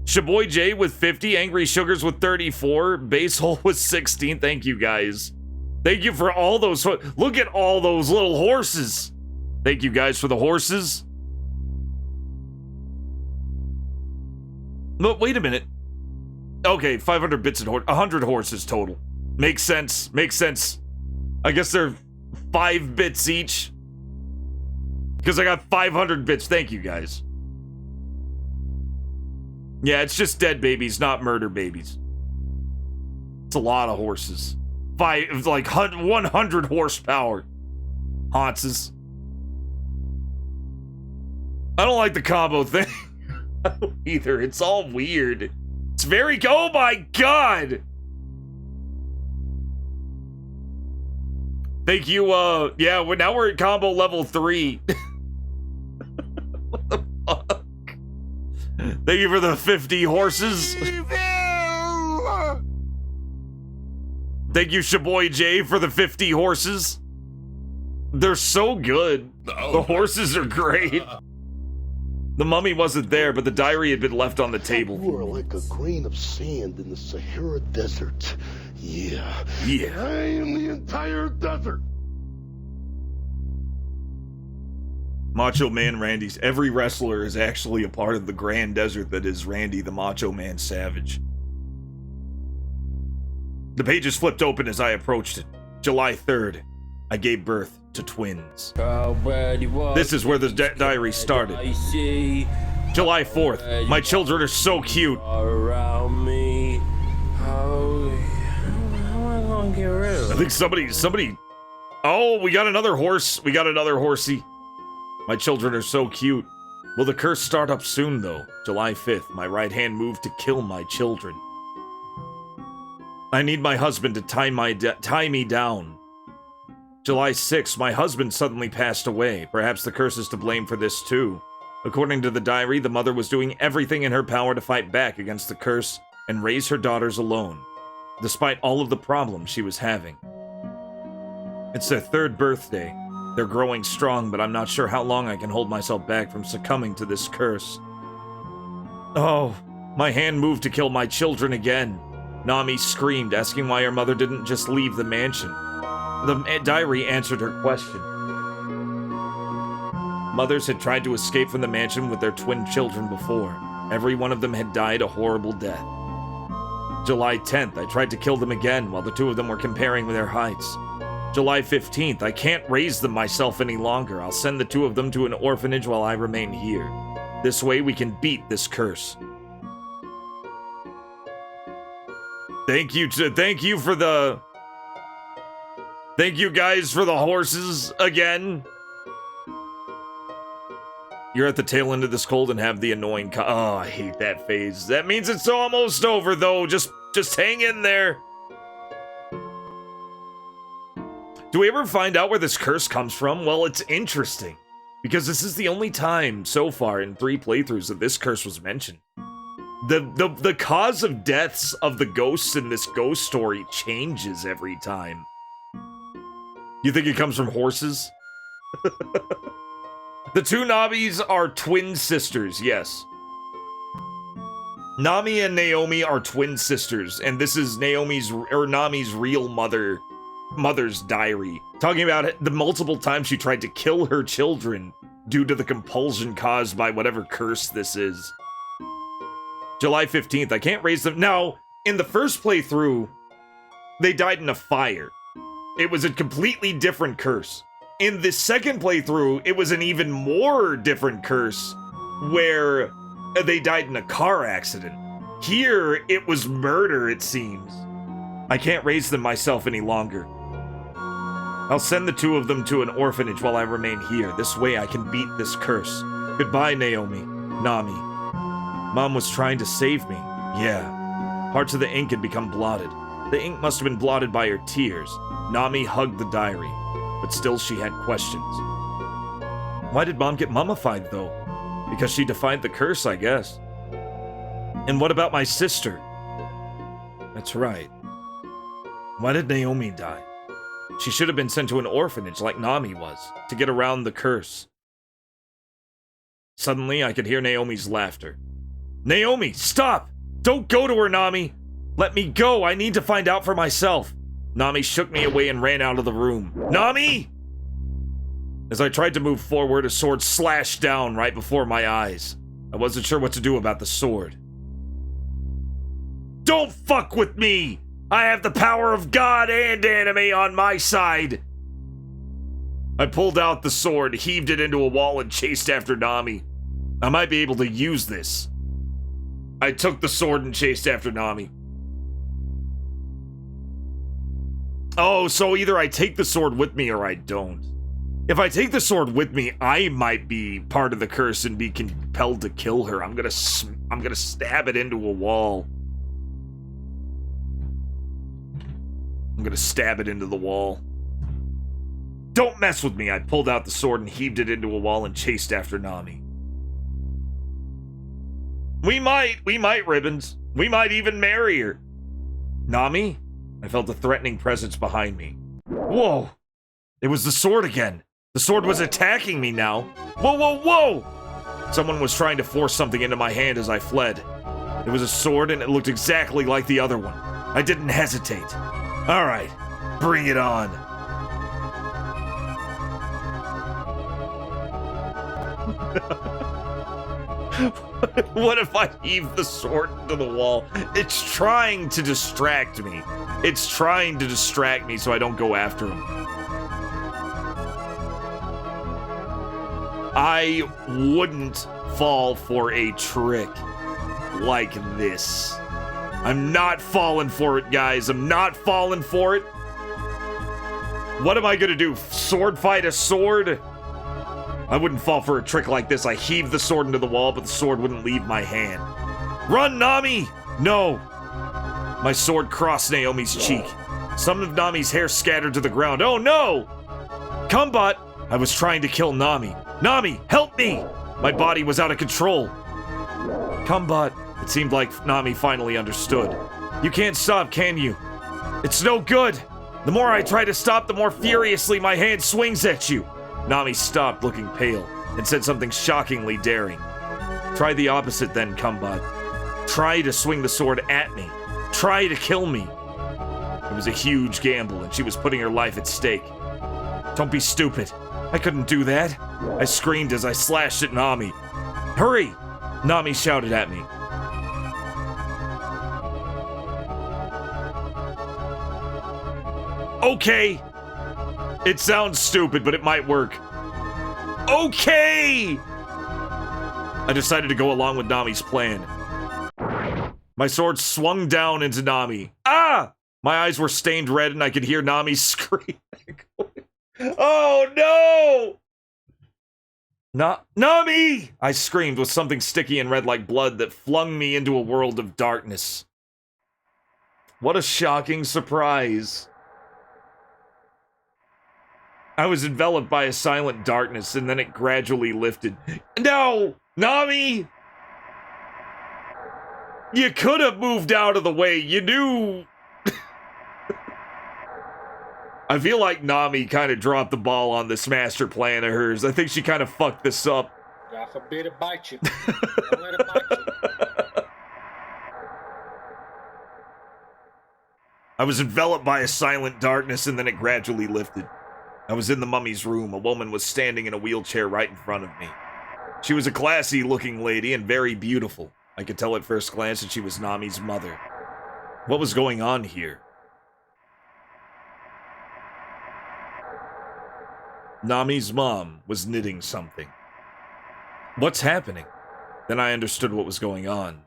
Shaboy J with 50, Angry Sugars with 34, Basehole with 16. Thank you guys. Thank you for all those. Look at all those little horses. Thank you guys for the horses. But wait a minute. Okay, 500 bits and 100 horses total. Makes sense. Makes sense. I guess they're 5 bits each. Because I got 500 bits. Thank you guys. Yeah, it's just dead babies, not murder babies. It's a lot of horses. Like 100 horsepower. Haunses. I don't like the combo thing. I don't either. It's all weird. It's very... Oh my god! Thank you, yeah, now we're at combo level 3. What the fuck? Thank you for the 50 horses. Thank you, Shaboy J, for the 50 horses. They're so good. The horses are great. The mummy wasn't there, but the diary had been left on the table. You are like a grain of sand in the Sahara Desert. Yeah. Yeah. I am the entire desert. Macho Man Randy's. Every wrestler is actually a part of the grand desert that is Randy the Macho Man Savage. The pages flipped open as I approached it. July 3rd, I gave birth to twins. This is where the diary started. July 4th, my children are so cute. Around me. How am I gonna get rid of it? I think somebody. Oh, we got another horse. We got another horsey. My children are so cute. Will the curse start up soon, though? July 5th, my right hand moved to kill my children. I need my husband to tie me down. July 6th, my husband suddenly passed away. Perhaps the curse is to blame for this, too. According to the diary, the mother was doing everything in her power to fight back against the curse and raise her daughters alone, despite all of the problems she was having. It's their 3rd birthday. They're growing strong, but I'm not sure how long I can hold myself back from succumbing to this curse. Oh, my hand moved to kill my children again. Nami screamed, asking why her mother didn't just leave the mansion. The diary answered her question. Mothers had tried to escape from the mansion with their twin children before. Every one of them had died a horrible death. July 10th, I tried to kill them again while the 2 of them were comparing their heights. July 15th, I can't raise them myself any longer. I'll send the 2 of them to an orphanage while I remain here. This way we can beat this curse. Thank you guys for the horses again. You're at the tail end of this cold and have the annoying oh, I hate that phase. That means it's almost over though. Just hang in there. Do we ever find out where this curse comes from? Well, it's interesting, because this is the only time so far in 3 playthroughs that this curse was mentioned. The cause of deaths of the ghosts in this ghost story changes every time. You think it comes from horses? The 2 Nabis are twin sisters, yes. Nami and Naomi are twin sisters, and this is Nami's real mother's diary, talking about the multiple times she tried to kill her children due to the compulsion caused by whatever curse this is. July 15th, I can't raise them. Now, in the first playthrough, they died in a fire. It was a completely different curse. In the second playthrough, it was an even more different curse where they died in a car accident. Here, it was murder, it seems. I can't raise them myself any longer. I'll send the 2 of them to an orphanage while I remain here. This way I can beat this curse. Goodbye, Naomi. Nami. Mom was trying to save me. Yeah. Parts of the ink had become blotted. The ink must have been blotted by her tears. Nami hugged the diary, but still she had questions. Why did Mom get mummified, though? Because she defied the curse, I guess. And what about my sister? That's right. Why did Naomi die? She should have been sent to an orphanage like Nami was, to get around the curse. Suddenly, I could hear Naomi's laughter. Naomi, stop! Don't go to her, Nami! Let me go, I need to find out for myself. Nami shook me away and ran out of the room. Nami! As I tried to move forward, a sword slashed down right before my eyes. I wasn't sure what to do about the sword. Don't fuck with me! I have the power of God and anime on my side! I pulled out the sword, heaved it into a wall, and chased after Nami. I might be able to use this. I took the sword and chased after Nami. Oh, so either I take the sword with me or I don't. If I take the sword with me, I might be part of the curse and be compelled to kill her. I'm gonna stab it into a wall. I'm gonna stab it into the wall. Don't mess with me. I pulled out the sword and heaved it into a wall and chased after Nami. We might, Ribbons. We might even marry her. Nami? I felt a threatening presence behind me. Whoa! It was the sword again. The sword was attacking me now. Whoa, whoa, whoa! Someone was trying to force something into my hand as I fled. It was a sword and it looked exactly like the other one. I didn't hesitate. Alright, bring it on. What if I heave the sword into the wall? It's trying to distract me. It's trying to distract me so I don't go after him. I wouldn't fall for a trick like this. I'm not falling for it, guys. I'm not falling for it. What am I gonna do? Sword fight a sword? I wouldn't fall for a trick like this. I heaved the sword into the wall, but the sword wouldn't leave my hand. Run, Nami! No! My sword crossed Naomi's cheek. Some of Nami's hair scattered to the ground. Oh no! Kumbot! I was trying to kill Nami. Nami, help me! My body was out of control. Kumbot. It seemed like Nami finally understood. You can't stop, can you? It's no good! The more I try to stop, the more furiously my hand swings at you. Nami stopped, looking pale, and said something shockingly daring. Try the opposite then, Kumbot. Try to swing the sword at me. Try to kill me. It was a huge gamble, and she was putting her life at stake. Don't be stupid. I couldn't do that. I screamed as I slashed at Nami. Hurry! Nami shouted at me. Okay! It sounds stupid, but it might work. Okay! I decided to go along with Nami's plan. My sword swung down into Nami. Ah! My eyes were stained red and I could hear Nami scream. Oh no! Nami! I screamed with something sticky and red like blood that flung me into a world of darkness. What a shocking surprise. I was enveloped by a silent darkness, and then it gradually lifted. No! Nami! You could have moved out of the way. You knew... I feel like Nami kind of dropped the ball on this master plan of hers. I think she kind of fucked this up. God forbid it bite you. Don't let it bite you. I was enveloped by a silent darkness, and then it gradually lifted. I was in the mummy's room. A woman was standing in a wheelchair right in front of me. She was a classy-looking lady and very beautiful. I could tell at first glance that she was Nami's mother. What was going on here? Nami's mom was knitting something. What's happening? Then I understood what was going on.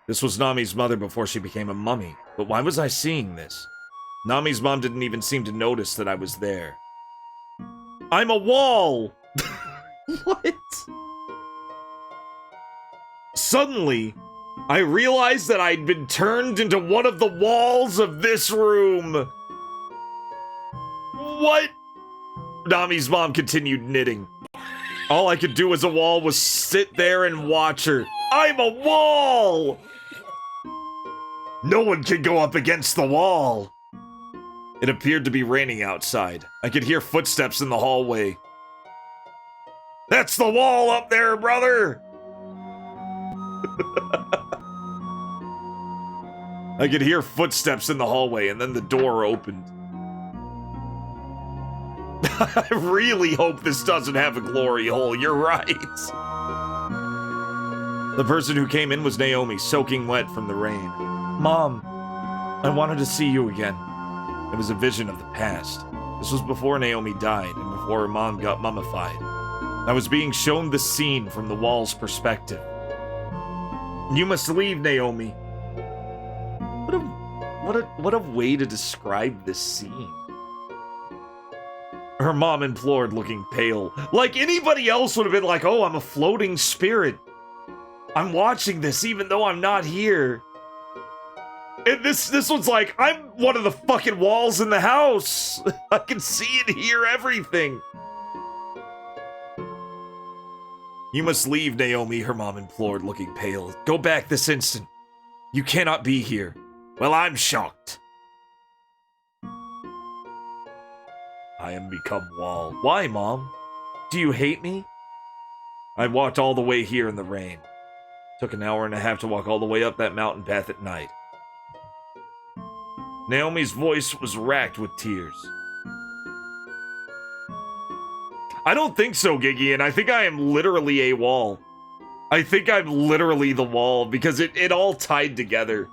This was Nami's mother before she became a mummy, but why was I seeing this? Nami's mom didn't even seem to notice that I was there. I'm a wall! What? Suddenly, I realized that I'd been turned into one of the walls of this room. What? Nami's mom continued knitting. All I could do as a wall was sit there and watch her. I'm a wall! No one can go up against the wall. It appeared to be raining outside. I could hear footsteps in the hallway. That's the wall up there, brother! I could hear footsteps in the hallway, and then the door opened. I really hope this doesn't have a glory hole. You're right. The person who came in was Naomi, soaking wet from the rain. Mom, I wanted to see you again. It was a vision of the past. This was before Naomi died and before her mom got mummified. I was being shown the scene from the wall's perspective. You must leave, Naomi. What a way to describe this scene. Her mom implored, looking pale. Like anybody else would have been like, oh, I'm a floating spirit. I'm watching this even though I'm not here. And this one's like, I'm one of the fucking walls in the house. I can see and hear everything. You must leave, Naomi, her mom implored, looking pale. Go back this instant. You cannot be here. Well, I'm shocked. I am become wall. Why, Mom? Do you hate me? I walked all the way here in the rain. Took an hour and a half to walk all the way up that mountain path at night. Naomi's voice was racked with tears. I don't think so, Giggy, and I think I am literally a wall. I think I'm literally the wall because it all tied together.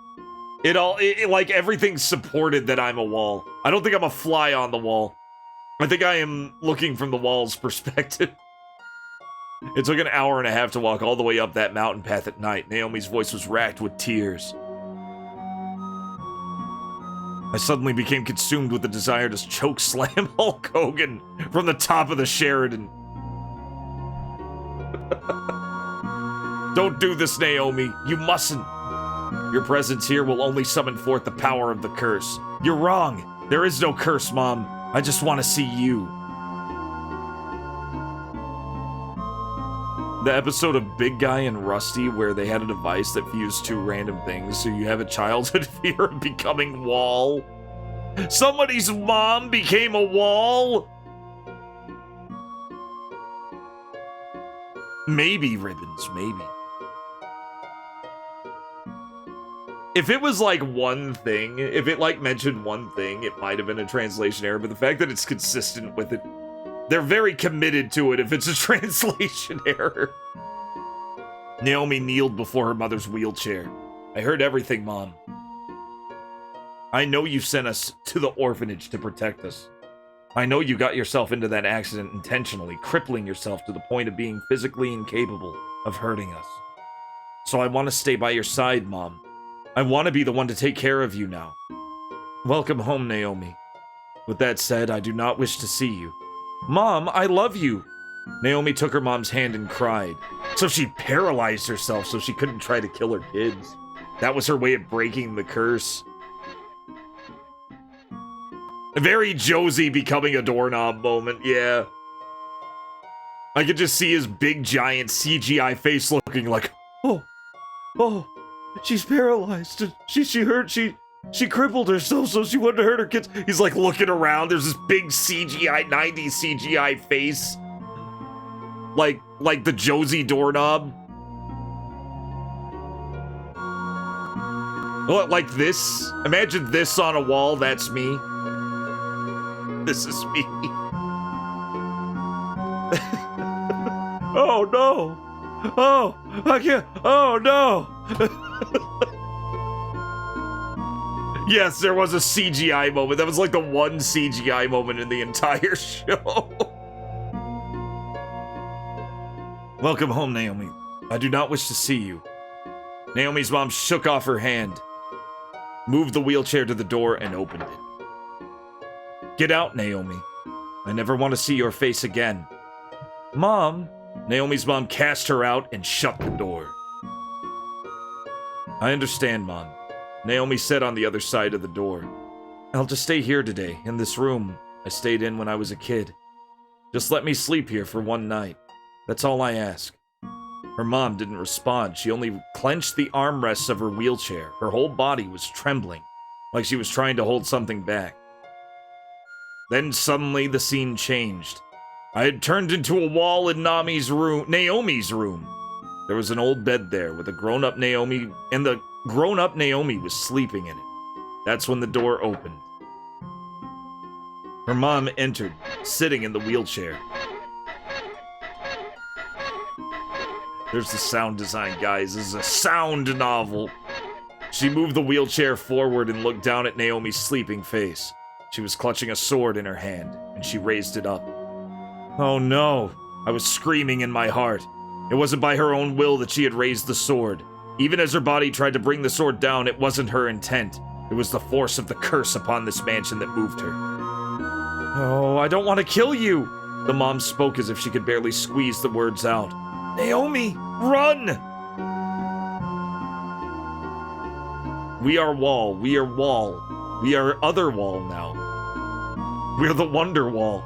It like everything supported that I'm a wall. I don't think I'm a fly on the wall. I think I am looking from the wall's perspective. It took an hour and a half to walk all the way up that mountain path at night. Naomi's voice was racked with tears. I suddenly became consumed with the desire to choke slam Hulk Hogan from the top of the Sheridan. Don't do this, Naomi. You mustn't. Your presence here will only summon forth the power of the curse. You're wrong. There is no curse, Mom. I just want to see you. The episode of Big Guy and Rusty where they had a device that fused two random things, so you have a childhood fear of becoming wall. Somebody's mom became a wall? Maybe, Ribbons, maybe. If it was like one thing, if it like mentioned one thing, it might have been a translation error, but the fact that it's consistent with it, they're very committed to it if it's a translation error. Naomi kneeled before her mother's wheelchair. I heard everything, Mom. I know you sent us to the orphanage to protect us. I know you got yourself into that accident intentionally, crippling yourself to the point of being physically incapable of hurting us. So I want to stay by your side, Mom. I want to be the one to take care of you now. Welcome home, Naomi. With that said, I do not wish to see you. Mom, I love you. Naomi took her mom's hand and cried. So she paralyzed herself so she couldn't try to kill her kids. That was her way of breaking the curse. A very Josie becoming a doorknob moment, yeah. I could just see his big giant CGI face looking like, oh, she's paralyzed. She crippled herself so she wouldn't hurt her kids. He's like looking around. There's this big CGI, 90s CGI face. Like the Josie doorknob. What, like this? Imagine this on a wall, that's me. This is me. Oh no! Oh, I can't. Oh no! Yes, there was a CGI moment. That was like the one CGI moment in the entire show. Welcome home, Naomi. I do not wish to see you. Naomi's mom shook off her hand, moved the wheelchair to the door, and opened it. Get out, Naomi. I never want to see your face again. Mom. Naomi's mom cast her out and shut the door. I understand, Mom. Naomi said on the other side of the door. I'll just stay here today, in this room I stayed in when I was a kid. Just let me sleep here for one night. That's all I ask. Her mom didn't respond. She only clenched the armrests of her wheelchair. Her whole body was trembling, like she was trying to hold something back. Then suddenly the scene changed. I had turned into a wall in Naomi's room. There was an old bed there with a grown-up Naomi, and the grown-up Naomi was sleeping in it. That's when the door opened. Her mom entered, sitting in the wheelchair. There's the sound design, guys. This is a sound novel. She moved the wheelchair forward and looked down at Naomi's sleeping face. She was clutching a sword in her hand, and she raised it up. Oh no, I was screaming in my heart. It wasn't by her own will that she had raised the sword. Even as her body tried to bring the sword down, it wasn't her intent. It was the force of the curse upon this mansion that moved her. Oh, I don't want to kill you! The mom spoke as if she could barely squeeze the words out. Naomi, run! We are Wall, we are Wall. We are other Wall now. We're the Wonder Wall.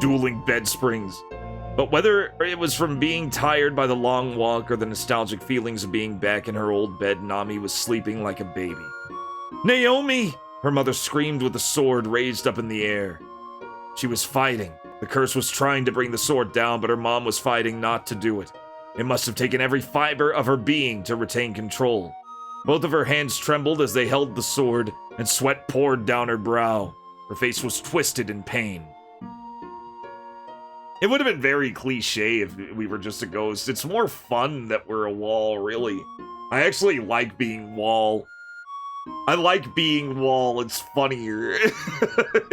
Dueling bed springs. But whether it was from being tired by the long walk or the nostalgic feelings of being back in her old bed, Nami was sleeping like a baby. Naomi! Her mother screamed with the sword raised up in the air. She was fighting. The curse was trying to bring the sword down, but her mom was fighting not to do it. It must have taken every fiber of her being to retain control. Both of her hands trembled as they held the sword, and sweat poured down her brow. Her face was twisted in pain. It would have been very cliche if we were just a ghost. It's more fun that we're a Wall, really. I actually like being Wall. I like being Wall. It's funnier.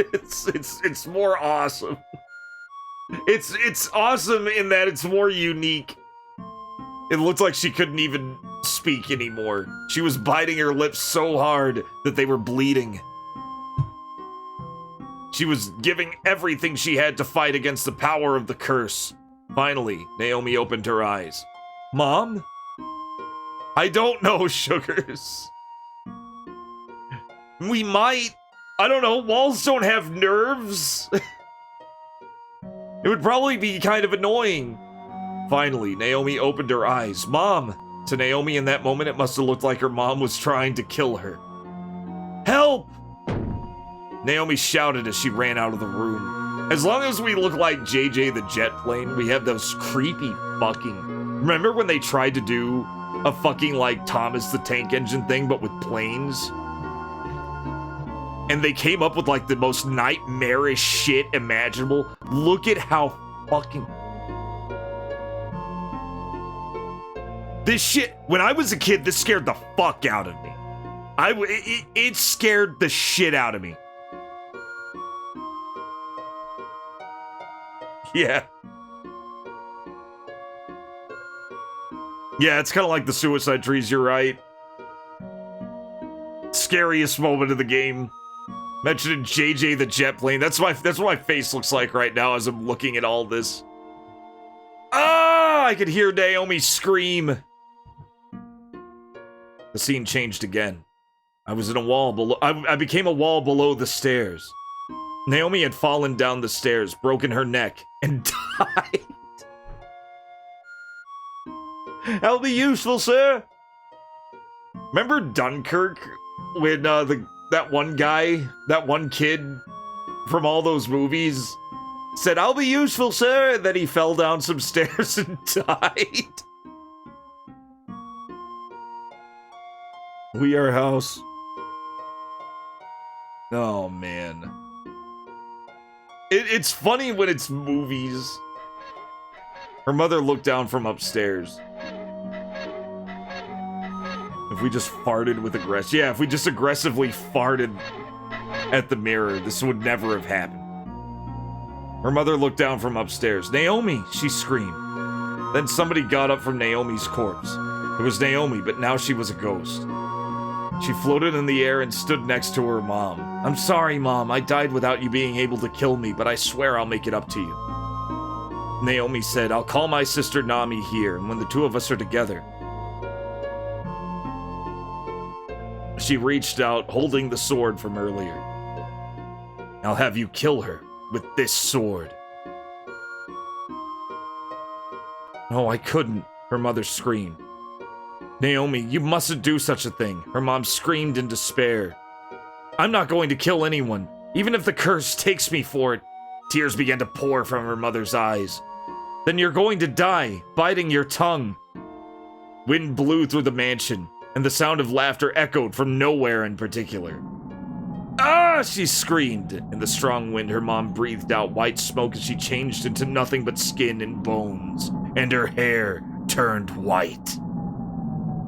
it's more awesome. It's awesome in that it's more unique. It looked like she couldn't even speak anymore. She was biting her lips so hard that they were bleeding. She was giving everything she had to fight against the power of the curse. Finally, Naomi opened her eyes. Mom? I don't know, Sugars. We might. I don't know, walls don't have nerves. It would probably be kind of annoying. Finally, Naomi opened her eyes. Mom! To Naomi in that moment, it must have looked like her mom was trying to kill her. Help! Naomi shouted as she ran out of the room. As long as we look like JJ the jet plane, we have those creepy fucking... Remember when they tried to do a fucking, like, Thomas the Tank Engine thing, but with planes? And they came up with, like, the most nightmarish shit imaginable. Look at how fucking... This shit, when I was a kid, this scared the fuck out of me. It scared the shit out of me. Yeah. Yeah, it's kind of like the suicide trees, you're right. Scariest moment of the game. Mentioning JJ the jet plane. That's what my face looks like right now as I'm looking at all this. Ah! I could hear Naomi scream. The scene changed again. I was in a wall below. I became a wall below the stairs. Naomi had fallen down the stairs, broken her neck, and died. I'll be useful, sir. Remember Dunkirk? When that one guy, that one kid from all those movies said, I'll be useful, sir, and then he fell down some stairs and died. We are house. Oh, man. It's funny when it's movies. Her mother looked down from upstairs. If we just farted with aggression. Yeah, if we just aggressively farted at the mirror, this would never have happened. Her mother looked down from upstairs. Naomi, she screamed. Then somebody got up from Naomi's corpse. It was Naomi, but now she was a ghost. She floated in the air and stood next to her mom. I'm sorry, Mom. I died without you being able to kill me, but I swear I'll make it up to you. Naomi said, I'll call my sister Nami here, and when the two of us are together... She reached out, holding the sword from earlier. I'll have you kill her with this sword. No, I couldn't, her mother screamed. Naomi, you mustn't do such a thing, her mom screamed in despair. I'm not going to kill anyone, even if the curse takes me for it. Tears began to pour from her mother's eyes. Then you're going to die, biting your tongue. Wind blew through the mansion, and the sound of laughter echoed from nowhere in particular. "Ah!" she screamed. In the strong wind, her mom breathed out white smoke as she changed into nothing but skin and bones, and her hair turned white.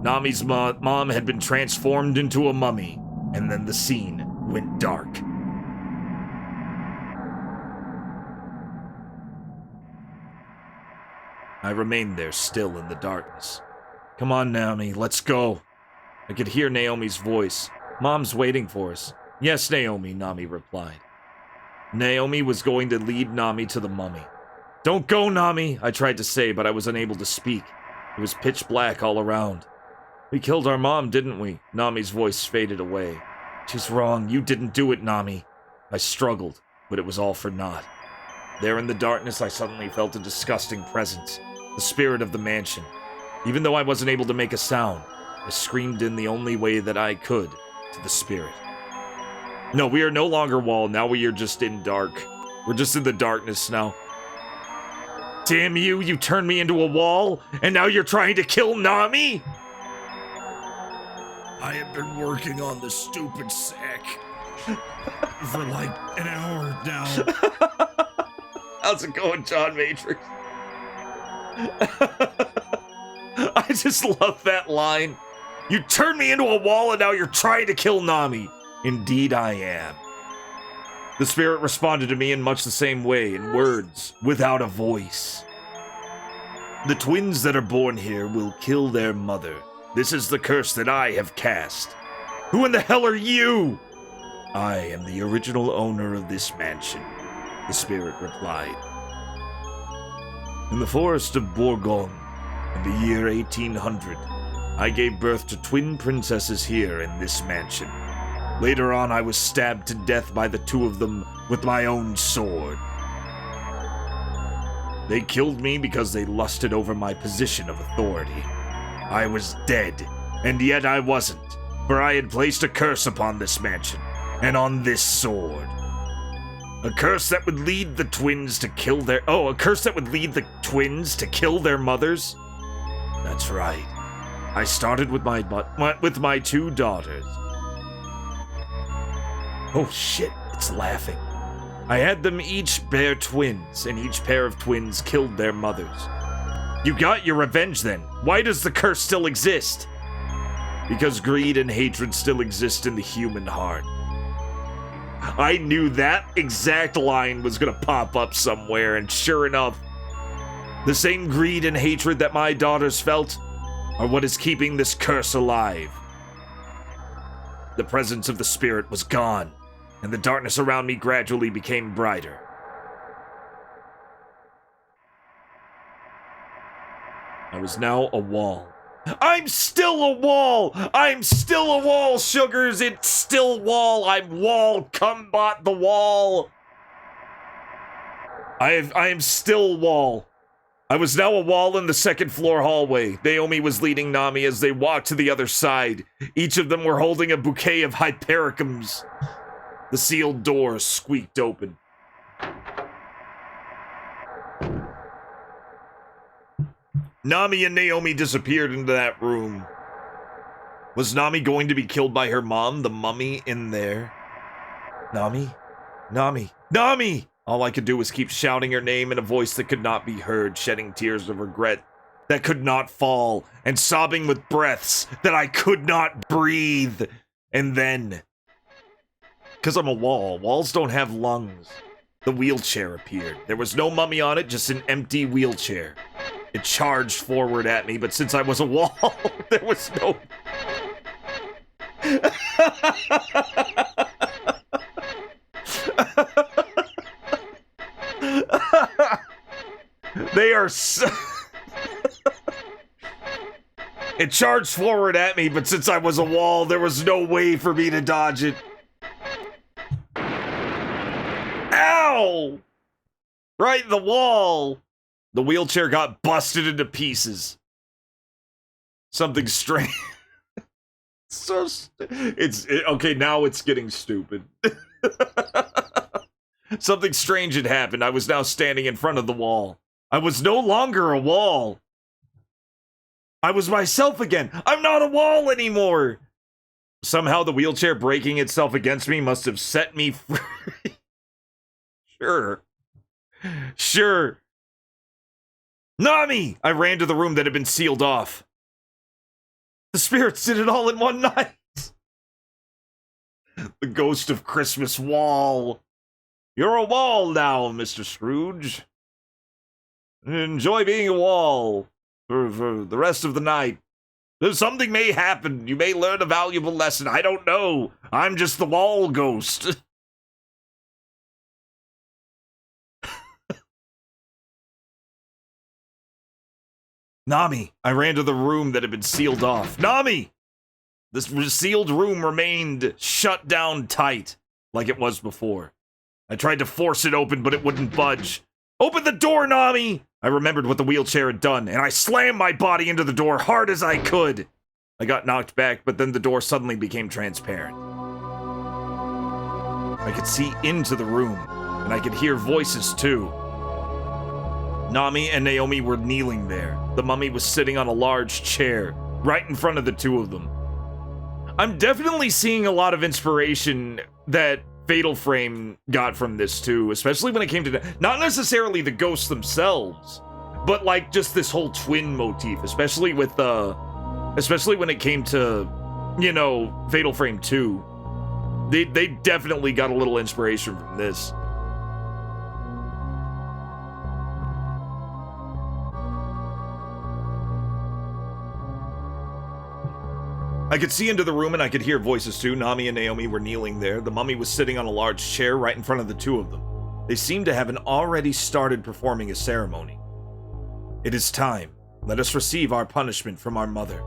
Nami's mom had been transformed into a mummy, and then the scene went dark. I remained there still in the darkness. "Come on, Naomi, let's go." I could hear Naomi's voice. "Mom's waiting for us." "Yes, Naomi," Nami replied. Naomi was going to lead Nami to the mummy. "Don't go, Nami," I tried to say, but I was unable to speak. It was pitch black all around. "We killed our mom, didn't we?" Nami's voice faded away. "She's wrong. You didn't do it, Nami." I struggled, but it was all for naught. There in the darkness, I suddenly felt a disgusting presence. The spirit of the mansion. Even though I wasn't able to make a sound, I screamed in the only way that I could to the spirit. No, we are no longer wall. Now we are just in dark. We're just in the darkness now. Damn you, you turned me into a wall, and now you're trying to kill Nami? I have been working on this stupid sack for like an hour now. How's it going, John Matrix? I just love that line. You turned me into a wall and now you're trying to kill Nami. Indeed I am. The spirit responded to me in much the same way, in words, without a voice. The twins that are born here will kill their mother. This is the curse that I have cast. Who in the hell are you? I am the original owner of this mansion, the spirit replied. In the forest of Bourgogne, in the year 1800, I gave birth to twin princesses here in this mansion. Later on, I was stabbed to death by the two of them with my own sword. They killed me because they lusted over my position of authority. I was dead, and yet I wasn't, for I had placed a curse upon this mansion, and on this sword. A curse that would lead the twins to kill their... Oh, a curse that would lead the twins to kill their mothers? That's right. I started with my two daughters. Oh shit, it's laughing. I had them each bear twins, and each pair of twins killed their mothers. You got your revenge then. Why does the curse still exist? Because greed and hatred still exist in the human heart. I knew that exact line was gonna pop up somewhere, and sure enough, the same greed and hatred that my daughters felt are what is keeping this curse alive. The presence of the spirit was gone, and the darkness around me gradually became brighter. I was now a wall. I'm still a wall! I'm still a wall, sugars! It's still wall! I'm wall! Combat the wall! I am still wall. I was now a wall in the second floor hallway. Naomi was leading Nami as they walked to the other side. Each of them were holding a bouquet of hypericums. The sealed doors squeaked open. Nami and Naomi disappeared into that room. Was Nami going to be killed by her mom, the mummy in there? Nami? Nami? Nami! All I could do was keep shouting her name in a voice that could not be heard, shedding tears of regret that could not fall, and sobbing with breaths that I could not breathe. And then, because I'm a wall, walls don't have lungs, the wheelchair appeared. There was no mummy on it, just an empty wheelchair. It charged forward at me, but since I was a wall, there was no... They are so... It charged forward at me, but since I was a wall, there was no way for me to dodge it. Ow! Right in the wall! The wheelchair got busted into pieces. Something strange. Okay, now it's getting stupid. Something strange had happened. I was now standing in front of the wall. I was no longer a wall. I was myself again. I'm not a wall anymore. Somehow the wheelchair breaking itself against me must have set me free. Sure. Nami! I ran to the room that had been sealed off. The spirits did it all in one night. The ghost of Christmas wall. You're a wall now, Mr. Scrooge. Enjoy being a wall for the rest of the night. Something may happen. You may learn a valuable lesson. I don't know. I'm just the wall ghost. Nami, I ran to the room that had been sealed off. Nami! This sealed room remained shut down tight, like it was before. I tried to force it open, but it wouldn't budge. Open the door, Nami! I remembered what the wheelchair had done, and I slammed my body into the door hard as I could. I got knocked back, but then the door suddenly became transparent. I could see into the room, and I could hear voices too. Nami and Naomi were kneeling there. The mummy was sitting on a large chair, right in front of the two of them. I'm definitely seeing a lot of inspiration that Fatal Frame got from this too, especially when it came to not necessarily the ghosts themselves, but like just this whole twin motif, especially when it came to, you know, Fatal Frame 2. They definitely got a little inspiration from this. I could see into the room and I could hear voices too. Nami and Naomi were kneeling there. The mummy was sitting on a large chair right in front of the two of them. They seemed to have already started performing a ceremony. It is time. Let us receive our punishment from our mother,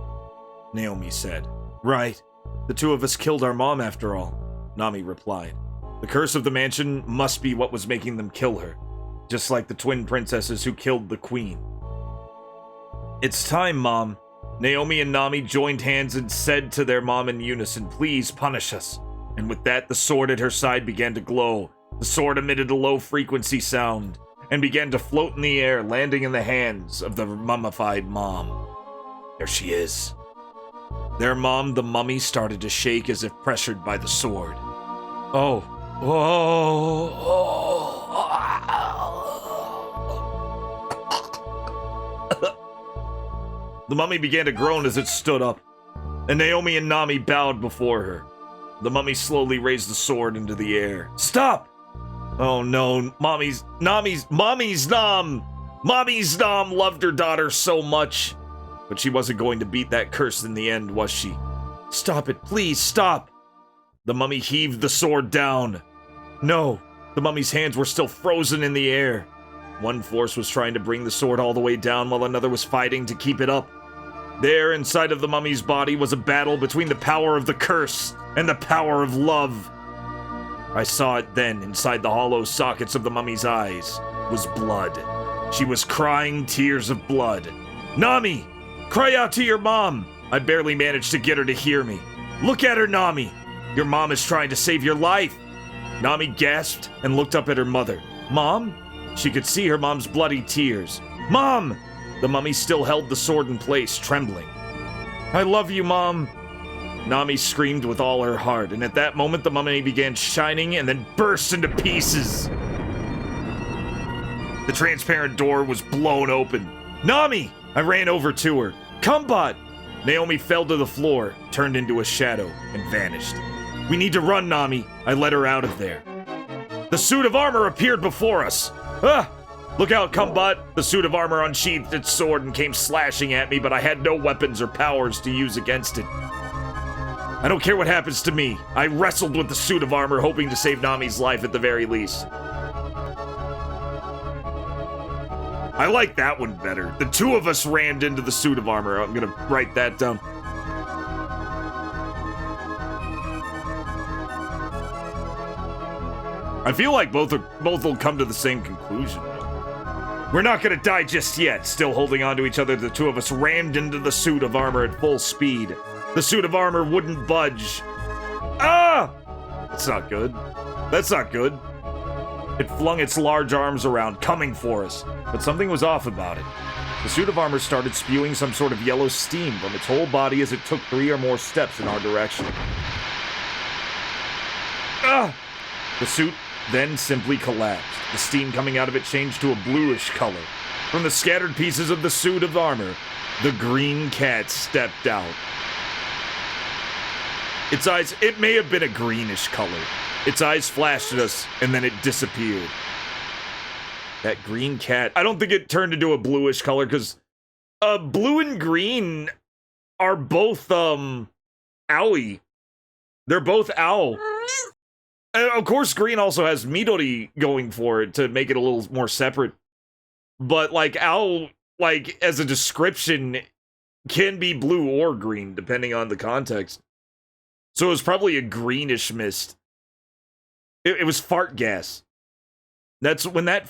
Naomi said. Right. The two of us killed our mom after all, Nami replied. The curse of the mansion must be what was making them kill her, just like the twin princesses who killed the queen. It's time, Mom. Naomi and Nami joined hands and said to their mom in unison, please punish us. And with that, the sword at her side began to glow. The sword emitted a low-frequency sound and began to float in the air, landing in the hands of the mummified mom. There she is. Their mom, the mummy, started to shake as if pressured by the sword. Oh. The mummy began to groan as it stood up, and Naomi and Nami bowed before her. The mummy slowly raised the sword into the air. Stop! Oh no, Mommy's Nom loved her daughter so much. But she wasn't going to beat that curse in the end, was she? Stop it, please, stop! The mummy heaved the sword down. No, the mummy's hands were still frozen in the air. One force was trying to bring the sword all the way down while another was fighting to keep it up. There, inside of the mummy's body, was a battle between the power of the curse and the power of love. I saw it then. Inside the hollow sockets of the mummy's eyes was blood. She was crying tears of blood. Nami! Cry out to your mom! I barely managed to get her to hear me. Look at her, Nami! Your mom is trying to save your life! Nami gasped and looked up at her mother. Mom? She could see her mom's bloody tears. Mom! The mummy still held the sword in place, trembling. I love you, Mom! Nami screamed with all her heart, and at that moment the mummy began shining and then burst into pieces. The transparent door was blown open. Nami! I ran over to her. Kumbot! Naomi fell to the floor, turned into a shadow, and vanished. We need to run, Nami. I let her out of there. The suit of armor appeared before us. Ah! Look out, Kumbot! The suit of armor unsheathed its sword and came slashing at me, but I had no weapons or powers to use against it. I don't care what happens to me. I wrestled with the suit of armor, hoping to save Nami's life at the very least. I like that one better. The two of us rammed into the suit of armor. I'm gonna write that down. I feel like both will come to the same conclusion. We're not gonna die just yet. Still holding on to each other, the two of us rammed into the suit of armor at full speed. The suit of armor wouldn't budge. Ah! That's not good. That's not good. It flung its large arms around, coming for us, but something was off about it. The suit of armor started spewing some sort of yellow steam from its whole body as it took 3 or more steps in our direction. Ah! The suit then simply collapsed. The steam coming out of it changed to a bluish color. From the scattered pieces of the suit of armor, the green cat stepped out. Its eyes, it may have been a greenish color. Its eyes flashed at us, and then it disappeared. That green cat, I don't think it turned into a bluish color, because blue and green are both, owie. They're both owl. And of course, green also has Midori going for it to make it a little more separate. But, like, owl, like, as a description, can be blue or green, depending on the context. So it was probably a greenish mist. It was fart gas. That's when that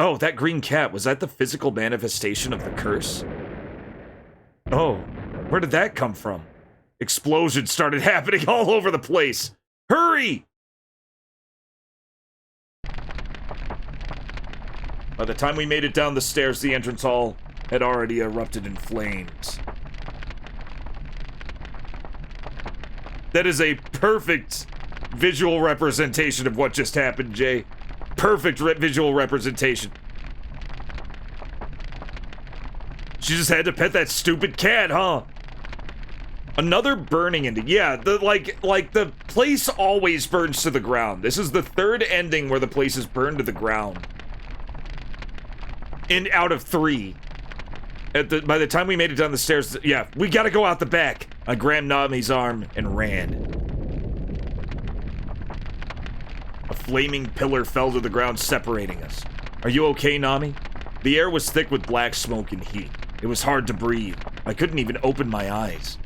Oh, that green cat, was that the physical manifestation of the curse? Oh, where did that come from? Explosions started happening all over the place. Hurry! By the time we made it down the stairs, the entrance hall had already erupted in flames. That is a perfect visual representation of what just happened, Jay. Perfect visual representation. She just had to pet that stupid cat, huh? Another burning ending. Yeah, the place always burns to the ground. This is the 3rd ending where the place is burned to the ground. Out of 3. By the time we made it down the stairs, yeah, we gotta go out the back. I grabbed Nami's arm and ran. A flaming pillar fell to the ground, separating us. Are you okay, Nami? The air was thick with black smoke and heat. It was hard to breathe. I couldn't even open my eyes.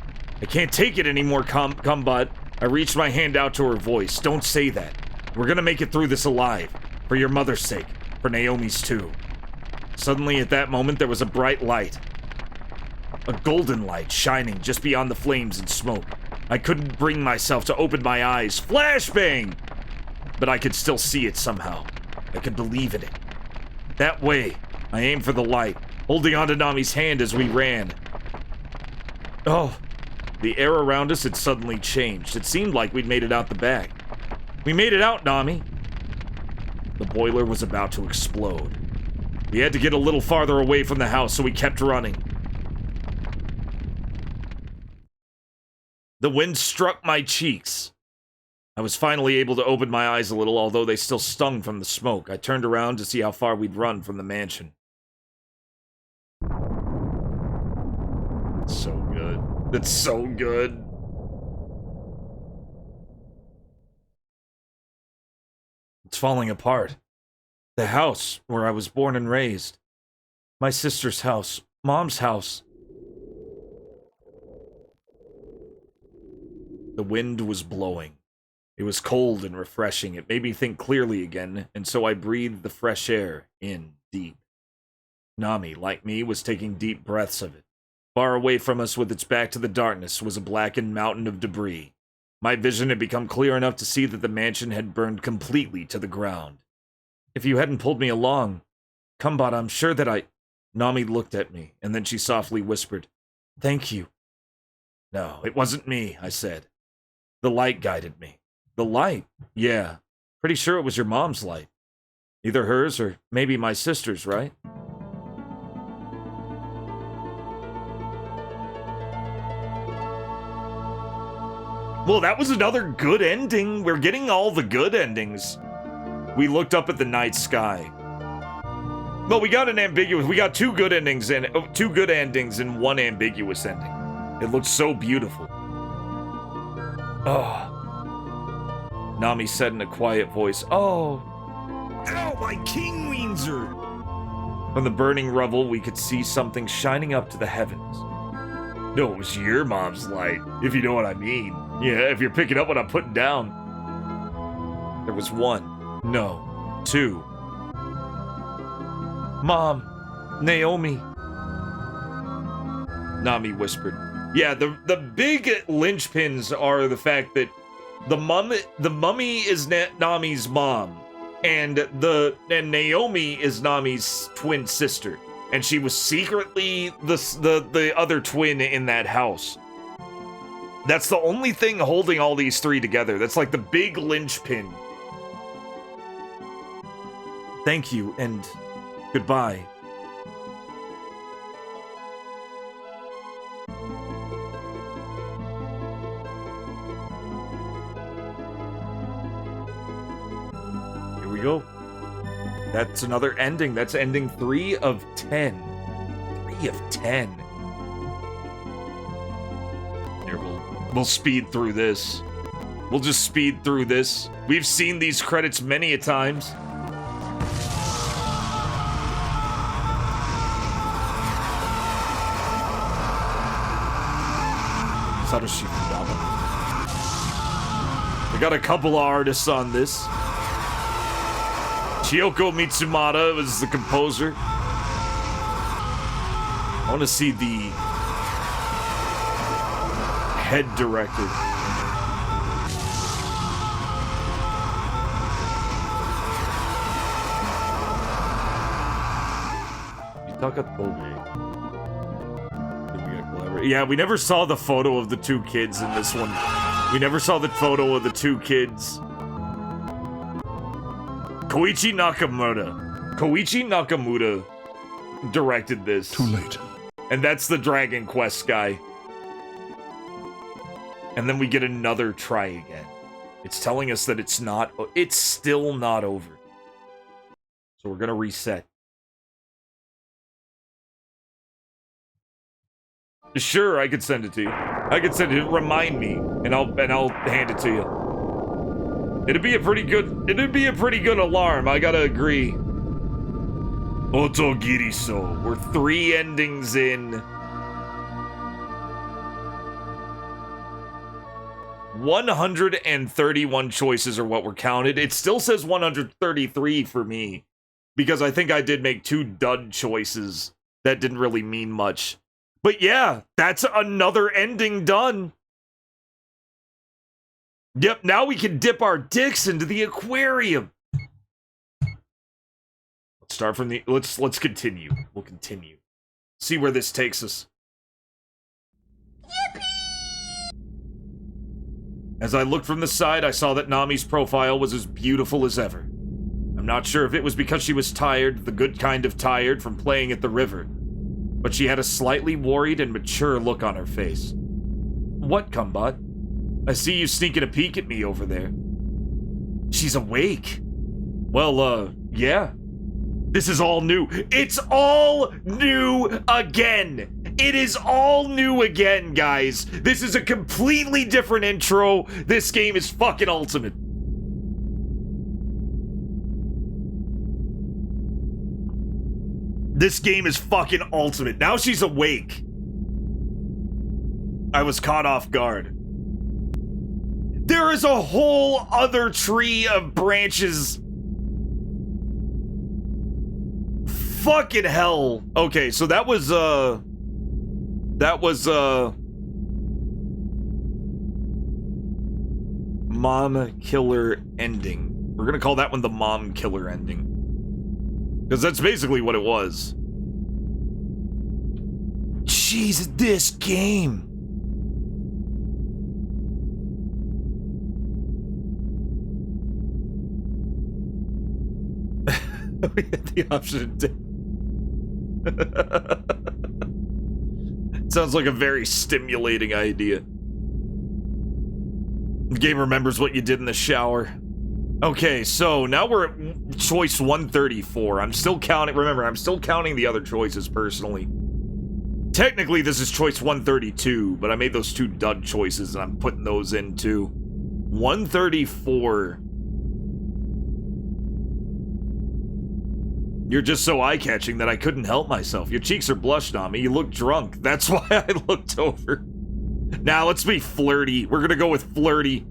I can't take it anymore, Cumbot. I reached my hand out to her voice. Don't say that. We're gonna make it through this alive. For your mother's sake. For Naomi's too. Suddenly, at that moment, there was a bright light. A golden light shining just beyond the flames and smoke. I couldn't bring myself to open my eyes. Flashbang! But I could still see it somehow. I could believe in it. That way, I aimed for the light, holding onto Nami's hand as we ran. Oh, the air around us had suddenly changed. It seemed like we'd made it out the back. We made it out, Nami. The boiler was about to explode. We had to get a little farther away from the house, so we kept running. The wind struck my cheeks. I was finally able to open my eyes a little, although they still stung from the smoke. I turned around to see how far we'd run from the mansion. It's so good. It's so good. It's falling apart. The house where I was born and raised. My sister's house. Mom's house. The wind was blowing. It was cold and refreshing. It made me think clearly again, and so I breathed the fresh air in deep. Nami, like me, was taking deep breaths of it. Far away from us, with its back to the darkness, was a blackened mountain of debris. My vision had become clear enough to see that the mansion had burned completely to the ground. If you hadn't pulled me along, Cumbot, I'm sure that Nami looked at me, and then she softly whispered, "Thank you." No, it wasn't me, I said. The light guided me. The light? Yeah. Pretty sure it was your mom's light. Either hers or maybe my sister's, right? Well, that was another good ending. We're getting all the good endings. We looked up at the night sky. Well, we got two good endings and one ambiguous ending. It looked so beautiful. Oh. Nami said in a quiet voice, "Oh." Ow, my King Windsor! From the burning rubble, we could see something shining up to the heavens. No, it was your mom's light, if you know what I mean. Yeah, if you're picking up what I'm putting down. There was one. No. Two. Mom. Naomi. Nami whispered. Yeah, the big linchpins are the fact that the mummy is Nami's mom, and Naomi is Nami's twin sister, and she was secretly the other twin in that house. That's the only thing holding all these three together. That's like the big linchpin. Thank you, and goodbye. Here we go. That's another ending. That's ending 3 of 10. 3 of 10. Here, we'll speed through this. We'll just speed through this. We've seen these credits many a times. Satoshi Fudama. We got a couple of artists on this. Chioko Mitsumata was the composer. I want to see the head director. Yeah, we never saw the photo of the two kids in this one. We never saw the photo of the two kids. Koichi Nakamura directed this. Too late. And that's the Dragon Quest guy. And then we get another try again. It's telling us that it's still not over. So we're gonna reset. Sure, I could send it to you. I could send it. Remind me, and I'll hand it to you. It'd be a pretty good alarm. I gotta agree. OTOGIRISOU. We're 3 endings in. 131 choices are what were counted. It still says 133 for me, because I think I did make 2 dud choices that didn't really mean much. But yeah, that's another ending done. Yep, now we can dip our dicks into the aquarium. Let's start from the let's continue. We'll continue. See where this takes us. Yippee! As I looked from the side, I saw that Nami's profile was as beautiful as ever. I'm not sure if it was because she was tired, the good kind of tired from playing at the river, but she had a slightly worried and mature look on her face. What, Kumbot? I see you sneaking a peek at me over there. She's awake. Well, yeah. This is all new. It's all new again. It is all new again, guys. This is a completely different intro. This game is fucking ultimate. This game is fucking ultimate. Now she's awake. I was caught off guard. There is a whole other tree of branches. Fucking hell. Okay, so that was mom killer ending. We're gonna call that one the mom killer ending, because that's basically what it was. Jeez, this game. We had the option to. Sounds like a very stimulating idea. The game remembers what you did in the shower. Okay, so now we're at choice 134. I'm still counting. Remember, I'm still counting the other choices personally. Technically, this is choice 132, but I made those 2 dud choices, and I'm putting those in too. 134. You're just so eye-catching that I couldn't help myself. Your cheeks are blushed on me. You look drunk. That's why I looked over. Now, let's be flirty. We're gonna go with flirty.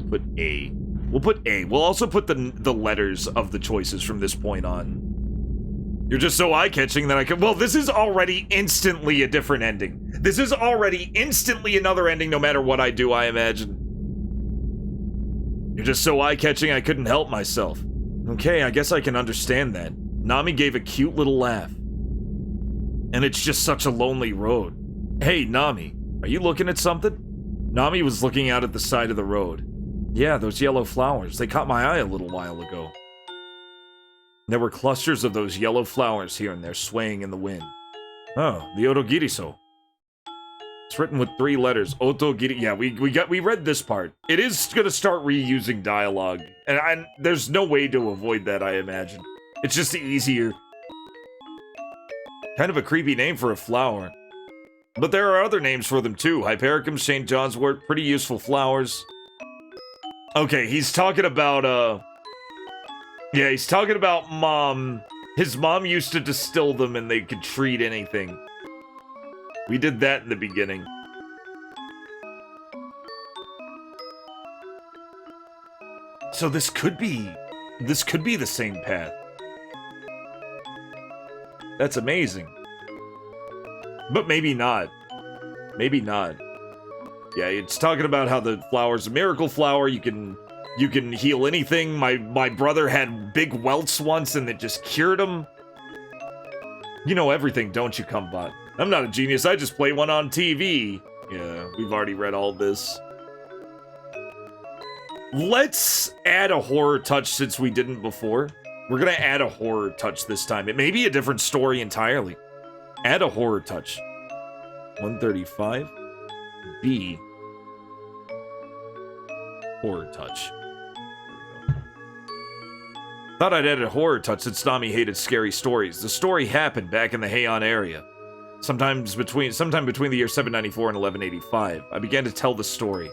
Put A. We'll put A. We'll also put the letters of the choices from this point on. You're just so eye-catching that I can... Well, this is already instantly a different ending. This is already instantly another ending no matter what I do, I imagine. You're just so eye-catching I couldn't help myself. Okay, I guess I can understand that. Nami gave a cute little laugh. And it's just such a lonely road. Hey, Nami, are you looking at something? Nami was looking out at the side of the road. Yeah, those yellow flowers. They caught my eye a little while ago. There were clusters of those yellow flowers here and there swaying in the wind. Oh, the OTOGIRISOU. It's written with 3 letters. OTOGIRISOU. Yeah, we read this part. It is gonna start reusing dialogue. And there's no way to avoid that, I imagine. It's just easier. Kind of a creepy name for a flower. But there are other names for them too. Hypericum, St. John's wort, pretty useful flowers. Okay, he's talking about, yeah, he's talking about mom. His mom used to distill them and they could treat anything. We did that in the beginning. So this could be the same path. That's amazing. But maybe not. Maybe not. Yeah, it's talking about how the flower's a miracle flower. You can heal anything. My brother had big welts once and it just cured him. You know everything, don't you, Cumbot? I'm not a genius, I just play one on TV. Yeah, we've already read all this. Let's add a horror touch since we didn't before. We're gonna add a horror touch this time. It may be a different story entirely. Add a horror touch. 135. B. Horror touch. Thought I'd add a horror touch since Nami hated scary stories. The story happened back in the Heian area. Sometime between the year 794 and 1185. I began to tell the story.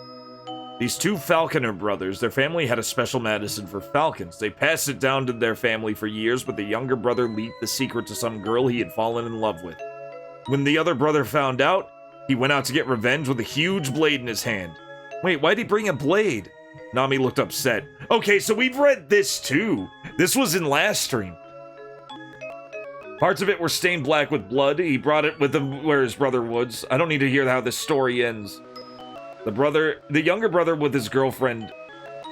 These 2 falconer brothers, their family had a special medicine for falcons. They passed it down to their family for years, but the younger brother leaked the secret to some girl he had fallen in love with. When the other brother found out, he went out to get revenge with a huge blade in his hand. Wait, why'd he bring a blade? Nami looked upset. Okay, so we've read this too. This was in last stream. Parts of it were stained black with blood. He brought it with him where his brother was. I don't need to hear how this story ends. The younger brother with his girlfriend,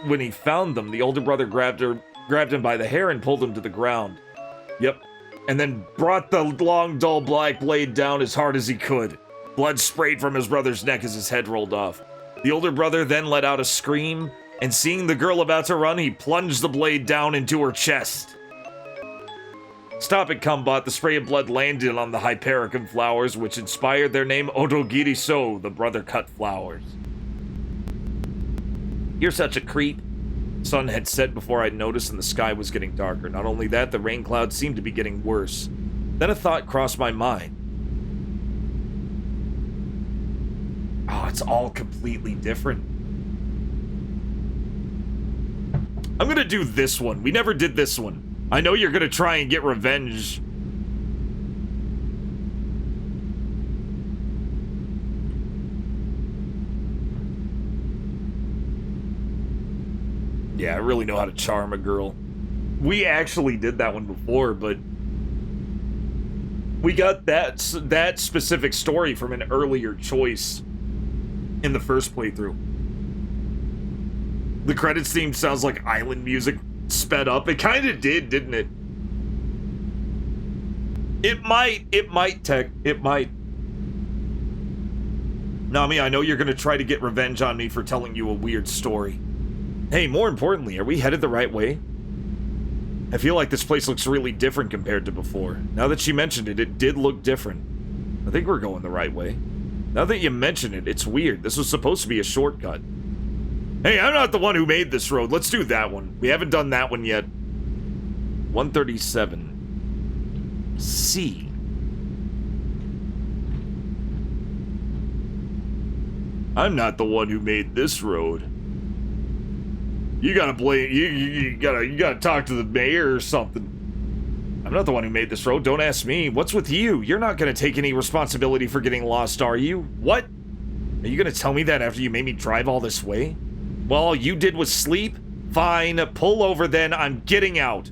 when he found them, the older brother grabbed him by the hair and pulled him to the ground. Yep. And then brought the long, dull black blade down as hard as he could. Blood sprayed from his brother's neck as his head rolled off. The older brother then let out a scream, and seeing the girl about to run, he plunged the blade down into her chest. Stop it, Cumbot. The spray of blood landed on the Hypericum flowers, which inspired their name OTOGIRISOU, the brother-cut flowers. You're such a creep. Sun had set before I'd noticed and the sky was getting darker. Not only that, the rain clouds seemed to be getting worse. Then a thought crossed my mind. Oh, it's all completely different. I'm gonna do this one. We never did this one. I know you're gonna try and get revenge. Yeah, I really know how to charm a girl. We actually did that one before, but we got that specific story from an earlier choice in the first playthrough. The credits theme sounds like island music sped up. It kind of did, didn't it? It might, Tech. It might. Nami, I know you're gonna try to get revenge on me for telling you a weird story. Hey, more importantly, are we headed the right way? I feel like this place looks really different compared to before. Now that she mentioned it, it did look different. I think we're going the right way. Now that you mention it, it's weird. This was supposed to be a shortcut. Hey, I'm not the one who made this road. Let's do that one. We haven't done that one yet. 137. C. I'm not the one who made this road. You gotta blame, you gotta talk to the mayor or something. I'm not the one who made this road, don't ask me. What's with you? You're not gonna take any responsibility for getting lost, are you? What? Are you gonna tell me that after you made me drive all this way? Well, all you did was sleep? Fine, pull over then, I'm getting out.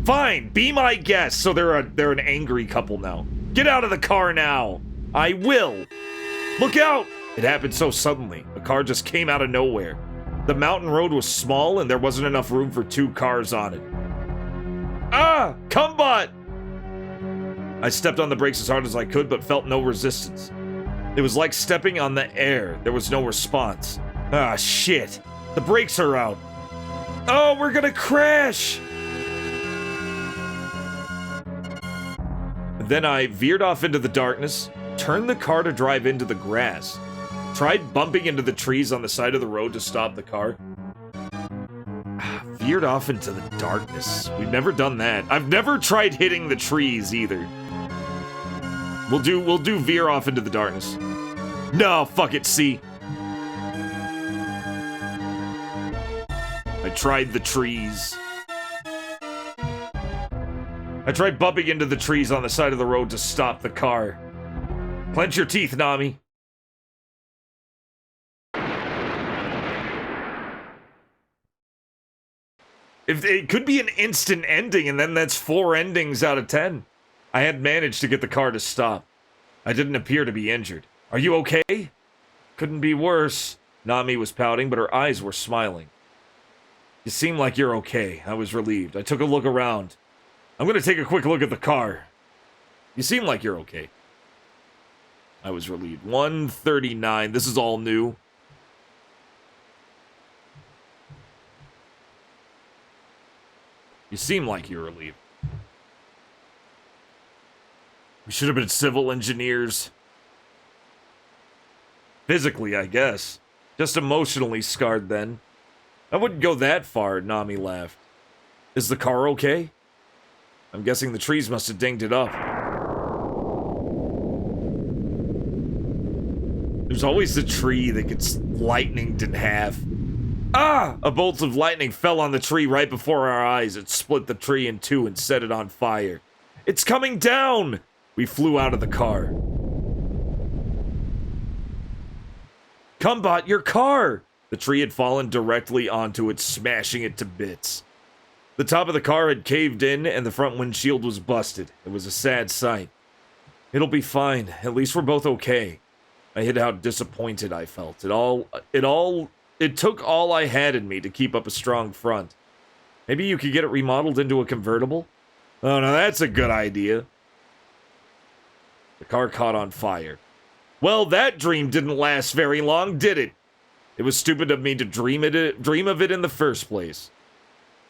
Fine, be my guest. So they're an angry couple now. Get out of the car now. I will. Look out! It happened so suddenly. The car just came out of nowhere. The mountain road was small and there wasn't enough room for 2 cars on it. Ah! Cumbot! I stepped on the brakes as hard as I could, but felt no resistance. It was like stepping on the air. There was no response. Ah, shit. The brakes are out. Oh, we're gonna crash! Then I veered off into the darkness, turned the car to drive into the grass, tried bumping into the trees on the side of the road to stop the car. Veered off into the darkness. We've never done that. I've never tried hitting the trees either. We'll do veer off into the darkness. No, fuck it, see. I tried the trees. I tried bumping into the trees on the side of the road to stop the car. Clench your teeth, Nami. If it could be an instant ending, and then that's 4 endings out of 10. I had managed to get the car to stop. I didn't appear to be injured. Are you okay? Couldn't be worse. Nami was pouting, but her eyes were smiling. You seem like you're okay. I was relieved. I took a look around. I'm gonna take a quick look at the car. You seem like you're okay. I was relieved. 139. This is all new. You seem like you're relieved. We should have been civil engineers. Physically, I guess. Just emotionally scarred then. I wouldn't go that far, Nami laughed. Is the car okay? I'm guessing the trees must have dinged it up. There's always the tree that gets lightninged in half. Ah! A bolt of lightning fell on the tree right before our eyes. It split the tree in 2 and set it on fire. It's coming down! We flew out of the car. Cumbot, your car! The tree had fallen directly onto it, smashing it to bits. The top of the car had caved in, and the front windshield was busted. It was a sad sight. It'll be fine. At least we're both okay. I hid how disappointed I felt. It took all I had in me to keep up a strong front. Maybe you could get it remodeled into a convertible? Oh, no, that's a good idea. The car caught on fire. Well, that dream didn't last very long, did it? It was stupid of me to dream of it in the first place.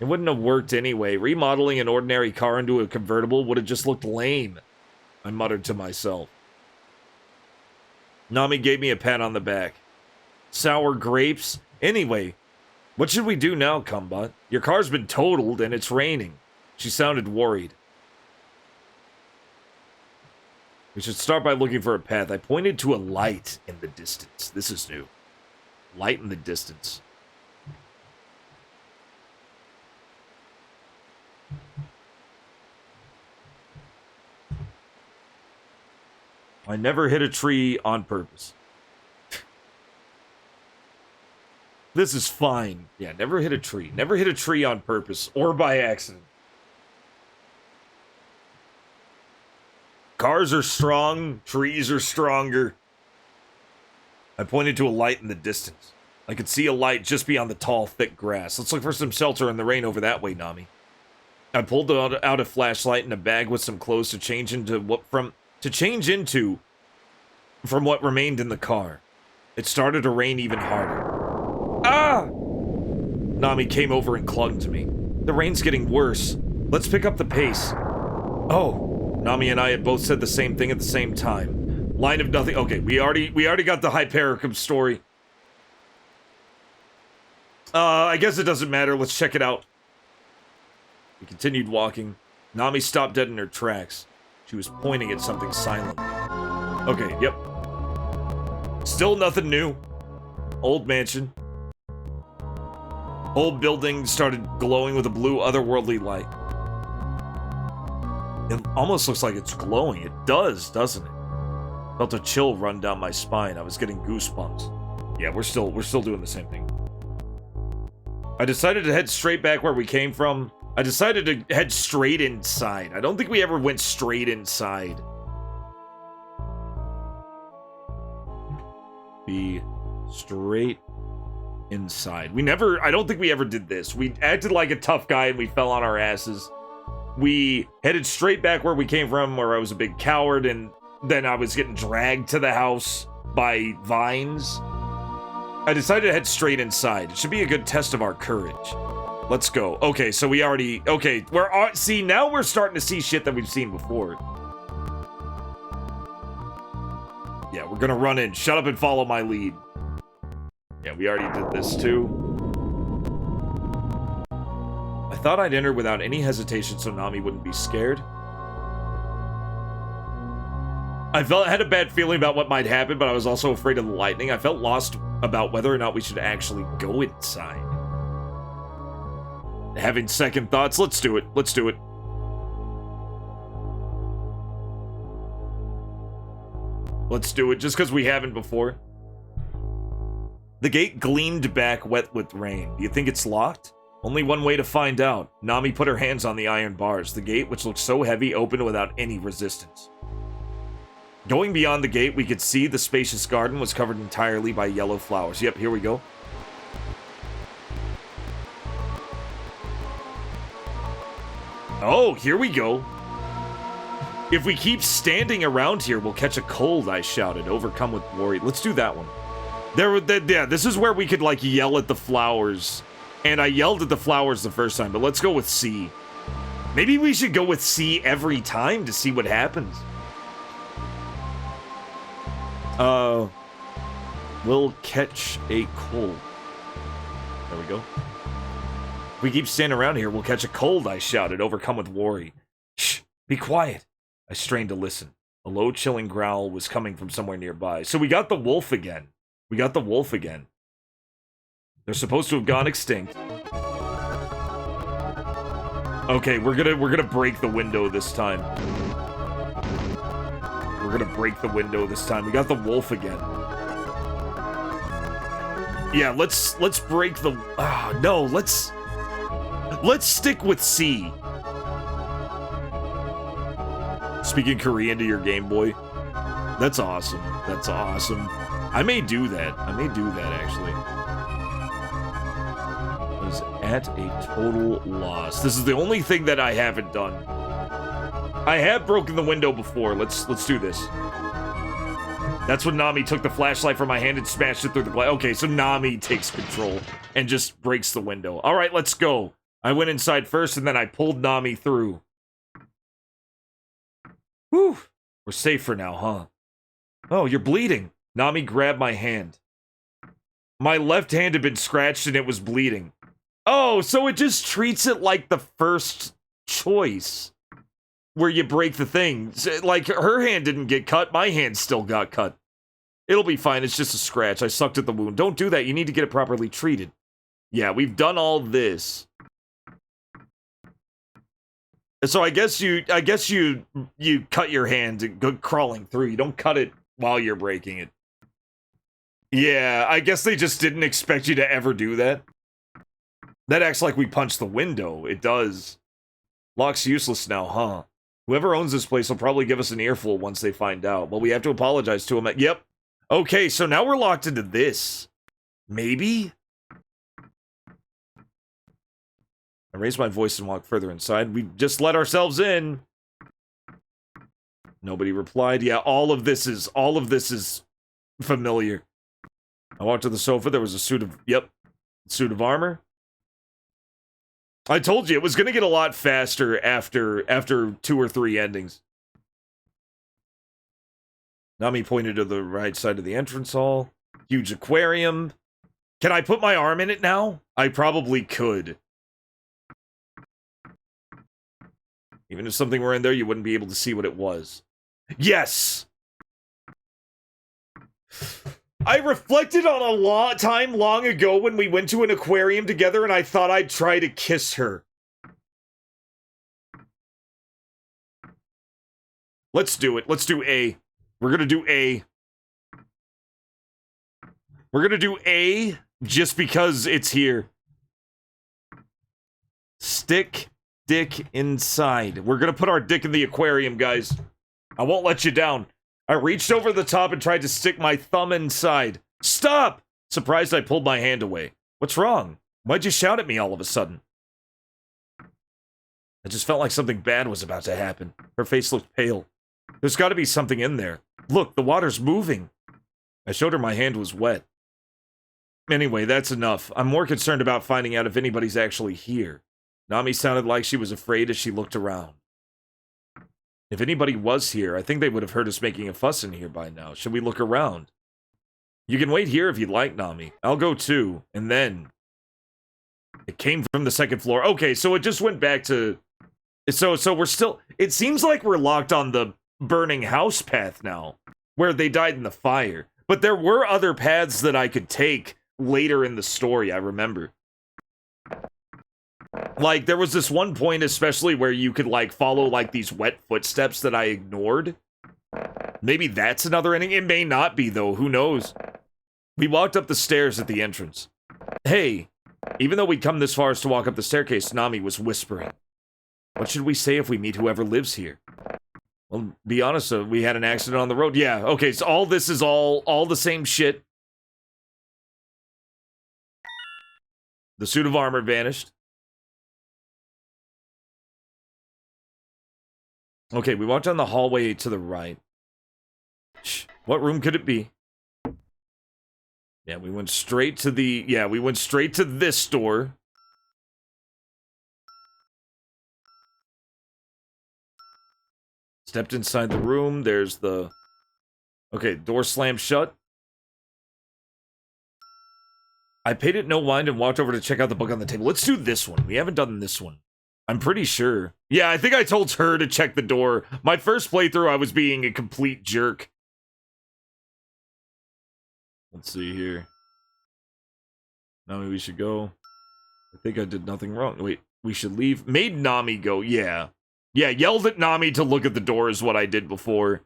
It wouldn't have worked anyway. Remodeling an ordinary car into a convertible would have just looked lame, I muttered to myself. Nami gave me a pat on the back. Sour grapes? Anyway, what should we do now, Cumbot? Your car's been totaled and it's raining. She sounded worried. We should start by looking for a path. I pointed to a light in the distance. This is new. Light in the distance. I never hit a tree on purpose. This is fine. Yeah, never hit a tree. Never hit a tree on purpose or by accident. Cars are strong, trees are stronger. I pointed to a light in the distance. I could see a light just beyond the tall, thick grass. Let's look for some shelter in the rain over that way, Nami. I pulled out a flashlight and a bag with some clothes to change into from what remained in the car. It started to rain even harder. Ah! Nami came over and clung to me. The rain's getting worse. Let's pick up the pace. Oh. Nami and I had both said the same thing at the same time. Line of nothing. Okay, we already got the Hypericum story. I guess it doesn't matter. Let's check it out. We continued walking. Nami stopped dead in her tracks. She was pointing at something silently. Okay, yep. Still nothing new. Old mansion. Old building started glowing with a blue, otherworldly light. It almost looks like it's glowing. It does, doesn't it? Felt a chill run down my spine. I was getting goosebumps. Yeah, we're still doing the same thing. I decided to head straight back where we came from. I decided to head straight inside. I don't think we ever went straight inside. Be straight inside. I don't think we ever did this. We acted like a tough guy and we fell on our asses. We headed straight back where we came from, where I was a big coward, and then I was getting dragged to the house by vines. I decided to head straight inside. It should be a good test of our courage. Let's go. Okay, so we already... Okay, see, now we're starting to see shit that we've seen before. Yeah, we're gonna run in. Shut up and follow my lead. Yeah, we already did this too. I thought I'd enter without any hesitation so Nami wouldn't be scared. I had a bad feeling about what might happen, but I was also afraid of the lightning. I felt lost about whether or not we should actually go inside. Having second thoughts, let's do it. Let's do it. Let's do it, just because we haven't before. The gate gleamed back wet with rain. Do you think it's locked? Only one way to find out. Nami put her hands on the iron bars. The gate, which looked so heavy, opened without any resistance. Going beyond the gate, we could see the spacious garden was covered entirely by yellow flowers. Yep, here we go. Oh, here we go. If we keep standing around here, we'll catch a cold, I shouted, overcome with worry. Let's do that one. Yeah, this is where we could, like, yell at the flowers. And I yelled at the flowers the first time, but let's go with C. Maybe we should go with C every time to see what happens. We'll catch a cold. There we go. If we keep standing around here, we'll catch a cold, I shouted, overcome with worry. Shh, be quiet. I strained to listen. A low, chilling growl was coming from somewhere nearby. So we got the wolf again. We got the wolf again. They're supposed to have gone extinct. Okay, we're gonna break the window this time. We're gonna break the window this time. We got the wolf again. Yeah, let's break the... no, let's stick with C. Speaking Korean to your Game Boy. That's awesome. That's awesome. I may do that. I may do that, actually. I was at a total loss. This is the only thing that I haven't done. I have broken the window before. Let's do this. That's when Nami took the flashlight from my hand and smashed it through the glass. Okay, so Nami takes control and just breaks the window. All right, let's go. I went inside first, and then I pulled Nami through. Whew. We're safe for now, huh? Oh, you're bleeding. Nami grabbed my hand. My left hand had been scratched, and it was bleeding. Oh, so it just treats it like the first choice. Where you break the thing. Like, her hand didn't get cut, my hand still got cut. It'll be fine, it's just a scratch. I sucked at the wound. Don't do that, you need to get it properly treated. Yeah, we've done all this. So I guess you cut your hand and go crawling through. You don't cut it while you're breaking it. Yeah, I guess they just didn't expect you to ever do that. That acts like we punched the window. It does. Lock's useless now, huh? Whoever owns this place will probably give us an earful once they find out. Well, we have to apologize to him. Yep. Okay, so now we're locked into this. Maybe? I raised my voice and walked further inside. We just let ourselves in. Nobody replied. Yeah, all of this is familiar. I walked to the sofa. There was a suit of armor. I told you, it was going to get a lot faster after 2 or 3 endings. Nami pointed to the right side of the entrance hall. Huge aquarium. Can I put my arm in it now? I probably could. Even if something were in there, you wouldn't be able to see what it was. Yes! I reflected on a time long ago when we went to an aquarium together and I thought I'd try to kiss her. Let's do it. Let's do A. We're gonna do A. We're gonna do A just because it's here. Stick dick inside. We're gonna put our dick in the aquarium, guys. I won't let you down. I reached over the top and tried to stick my thumb inside. Stop! Surprised, I pulled my hand away. What's wrong? Why'd you shout at me all of a sudden? I just felt like something bad was about to happen. Her face looked pale. There's got to be something in there. Look, the water's moving. I showed her my hand was wet. Anyway, that's enough. I'm more concerned about finding out if anybody's actually here. Nami sounded like she was afraid as she looked around. If anybody was here, I think they would have heard us making a fuss in here by now. Should we look around? You can wait here if you'd like, Nami. I'll go too, and then... It came from the second floor. Okay, so it just went back to... So we're still... It seems like we're locked on the burning house path now, where they died in the fire. But there were other paths that I could take later in the story, I remember. Like, there was this one point especially where you could, like, follow, like, these wet footsteps that I ignored. Maybe that's another ending. It may not be, though. Who knows? We walked up the stairs at the entrance. Hey, even though we'd come this far as to walk up the staircase, Nami was whispering. What should we say if we meet whoever lives here? Well, be honest, we had an accident on the road. Yeah, okay, so all this is all the same shit. The suit of armor vanished. Okay, we walked down the hallway to the right. Shh, what room could it be? Yeah, we went straight to the... Yeah, we went straight to this door. Stepped inside the room. There's the... Okay, door slammed shut. I paid it no mind and walked over to check out the book on the table. Let's do this one. We haven't done this one. I'm pretty sure. Yeah, I think I told her to check the door. My first playthrough, I was being a complete jerk. Let's see here. Nami, we should go. I think I did nothing wrong. Wait, we should leave. Made Nami go, yeah. Yeah, yelled at Nami to look at the door is what I did before.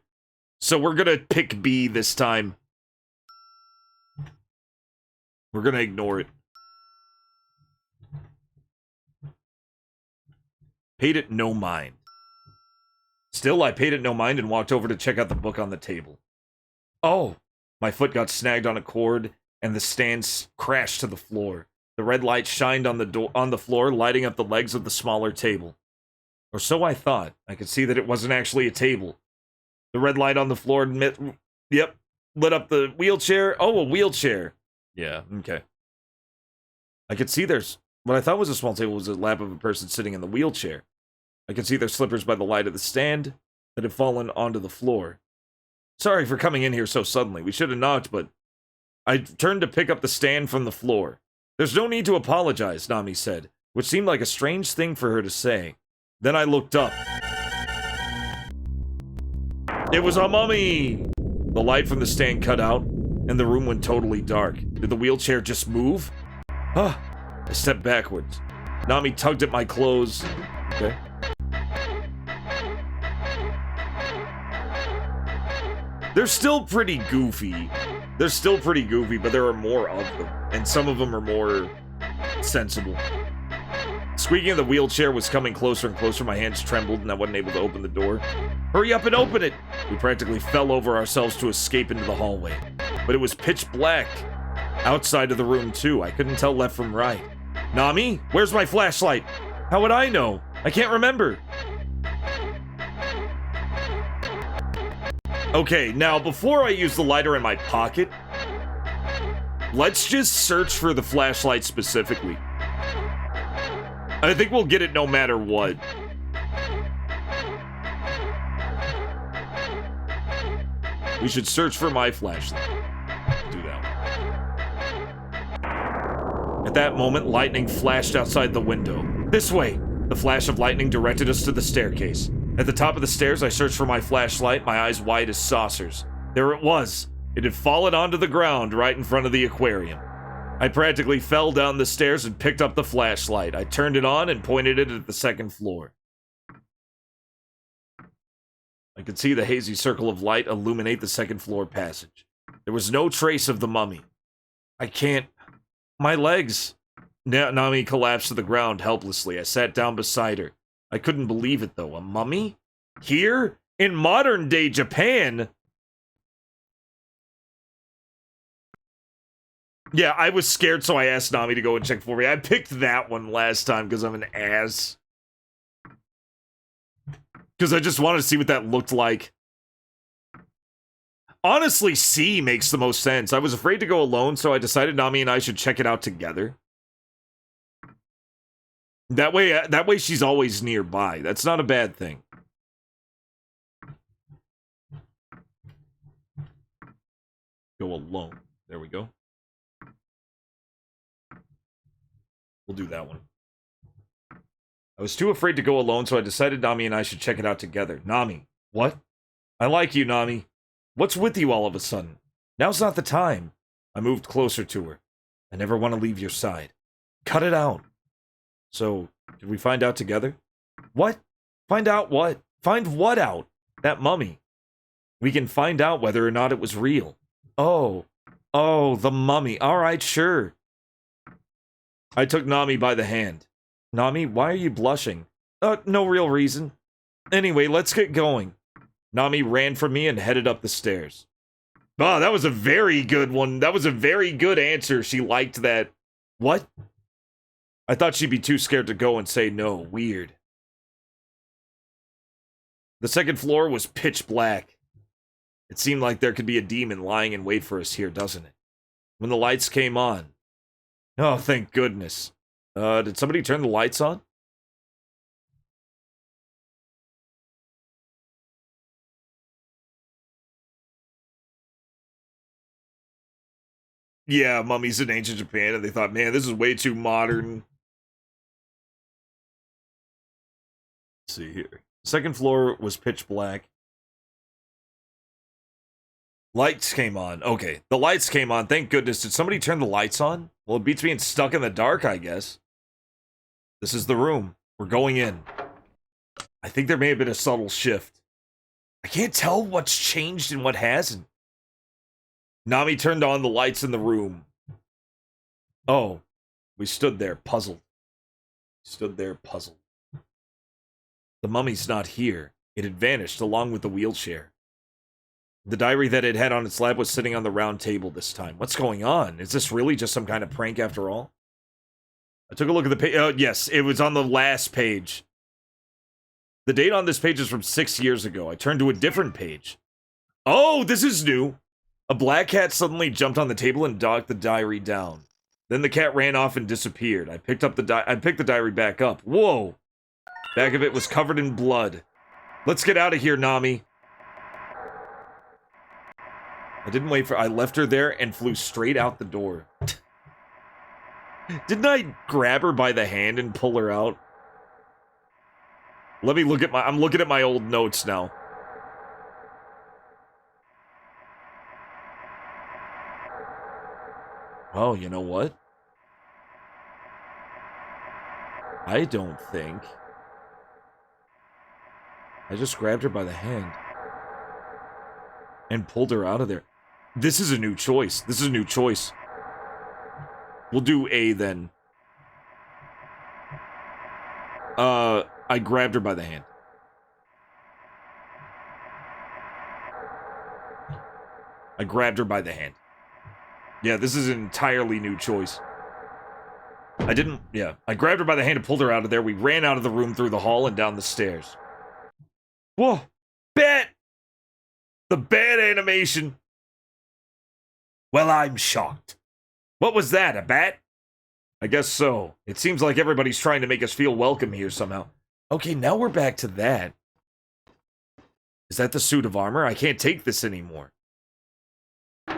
So we're gonna pick B this time. We're gonna ignore it. Paid it no mind. Still, I paid it no mind and walked over to check out the book on the table. Oh! My foot got snagged on a cord, and the stand crashed to the floor. The red light shined on the floor, lighting up the legs of the smaller table. Or so I thought. I could see that it wasn't actually a table. The red light on the floor lit up the wheelchair. Oh, a wheelchair. Yeah, okay. I could see there's... What I thought was a small table was a lap of a person sitting in the wheelchair. I could see their slippers by the light of the stand that had fallen onto the floor. Sorry for coming in here so suddenly. We should have knocked, but... I turned to pick up the stand from the floor. There's no need to apologize, Nami said, which seemed like a strange thing for her to say. Then I looked up. It was a mummy! The light from the stand cut out, and the room went totally dark. Did the wheelchair just move? Huh. I stepped backwards. Nami tugged at my clothes. Okay. They're still pretty goofy. They're still pretty goofy, but there are more of them. And some of them are more sensible. Squeaking of the wheelchair was coming closer and closer. My hands trembled and I wasn't able to open the door. Hurry up and open it! We practically fell over ourselves to escape into the hallway. But it was pitch black. Outside of the room, too. I couldn't tell left from right. Nami? Where's my flashlight? How would I know? I can't remember. Okay, now, before I use the lighter in my pocket, let's just search for the flashlight specifically. I think we'll get it no matter what. We should search for my flashlight. Do that. At that moment, lightning flashed outside the window. This way! The flash of lightning directed us to the staircase. At the top of the stairs, I searched for my flashlight, my eyes wide as saucers. There it was. It had fallen onto the ground right in front of the aquarium. I practically fell down the stairs and picked up the flashlight. I turned it on and pointed it at the second floor. I could see the hazy circle of light illuminate the second floor passage. There was no trace of the mummy. I can't... My legs... Nami collapsed to the ground helplessly. I sat down beside her. I couldn't believe it, though. A mummy? Here? In modern-day Japan? Yeah, I was scared, so I asked Nami to go and check for me. I picked that one last time because I'm an ass. Because I just wanted to see what that looked like. Honestly, C makes the most sense. I was afraid to go alone, so I decided Nami and I should check it out together. That way she's always nearby. That's not a bad thing. Go alone. There we go. We'll do that one. I was too afraid to go alone, so I decided Nami and I should check it out together. Nami. What? I like you, Nami. What's with you all of a sudden? Now's not the time. I moved closer to her. I never want to leave your side. Cut it out. So, did we find out together? What? Find out what? Find what out? That mummy. We can find out whether or not it was real. Oh. Oh, the mummy. Alright, sure. I took Nami by the hand. Nami, why are you blushing? No real reason. Anyway, let's get going. Nami ran from me and headed up the stairs. Oh, that was a very good one. That was a very good answer. She liked that. What? I thought she'd be too scared to go and say no. Weird. The second floor was pitch black. It seemed like there could be a demon lying in wait for us here, doesn't it? When the lights came on. Oh, thank goodness. Did somebody turn the lights on? Yeah, mummies in ancient Japan, and they thought, man, this is way too modern. Let's see here. Second floor was pitch black. Lights came on. Okay, the lights came on. Thank goodness. Did somebody turn the lights on? Well, it beats being stuck in the dark, I guess. This is the room. We're going in. I think there may have been a subtle shift. I can't tell what's changed and what hasn't. Nami turned on the lights in the room. Oh, we stood there, puzzled. Stood there, puzzled. The mummy's not here. It had vanished along with the wheelchair. The diary that it had on its lap was sitting on the round table this time. What's going on? Is this really just some kind of prank after all? I took a look at the page. Oh, yes, it was on the last page. The date on this page is from 6 years ago. I turned to a different page. Oh, this is new. A black cat suddenly jumped on the table and dogged the diary down. Then the cat ran off and disappeared. I picked the diary back up. Whoa! Back of it was covered in blood. Let's get out of here, Nami. I didn't wait for... I left her there and flew straight out the door. Didn't I grab her by the hand and pull her out? Let me look at my... I'm looking at my old notes now. Oh, you know what? I don't think... I just grabbed her by the hand. And pulled her out of there. This is a new choice. This is a new choice. We'll do A then. I grabbed her by the hand. I grabbed her by the hand. Yeah, this is an entirely new choice. I grabbed her by the hand and pulled her out of there. We ran out of the room through the hall and down the stairs. Whoa! Bat! The bat animation! Well, I'm shocked. What was that, a bat? I guess so. It seems like everybody's trying to make us feel welcome here somehow. Okay, now we're back to that. Is that the suit of armor? I can't take this anymore.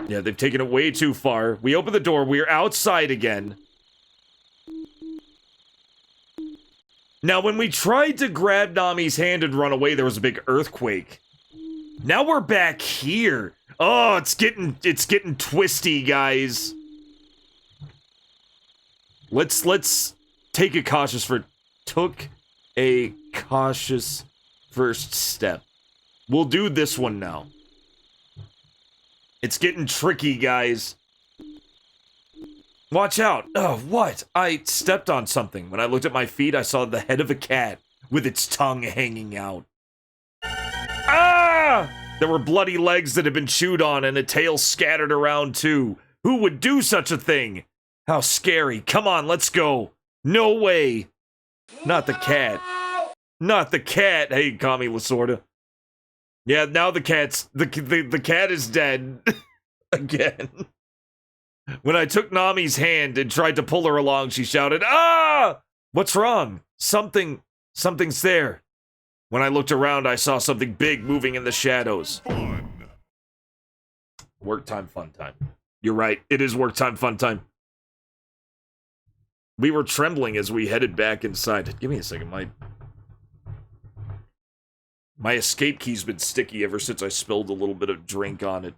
Yeah, they've taken it way too far. We open the door. We're outside again. Now, when we tried to grab Nami's hand and run away, there was a big earthquake. Now we're back here. Oh, it's getting twisty, guys. Let's take a cautious first step. We'll do this one now. It's getting tricky, guys. Watch out. Oh, what? I stepped on something. When I looked at my feet, I saw the head of a cat with its tongue hanging out. Ah! There were bloody legs that had been chewed on and a tail scattered around too. Who would do such a thing? How scary. Come on, let's go. No way. Not the cat. Not the cat. Hey, Kami Lasorda. Yeah, now the cat's... The cat is dead. Again. When I took Nami's hand and tried to pull her along, she shouted, "Ah! What's wrong? Something's there." When I looked around, I saw something big moving in the shadows. Fun. Work time, fun time. You're right. It is work time, fun time. We were trembling as we headed back inside. Give me a second. My escape key's been sticky ever since I spilled a little bit of drink on it.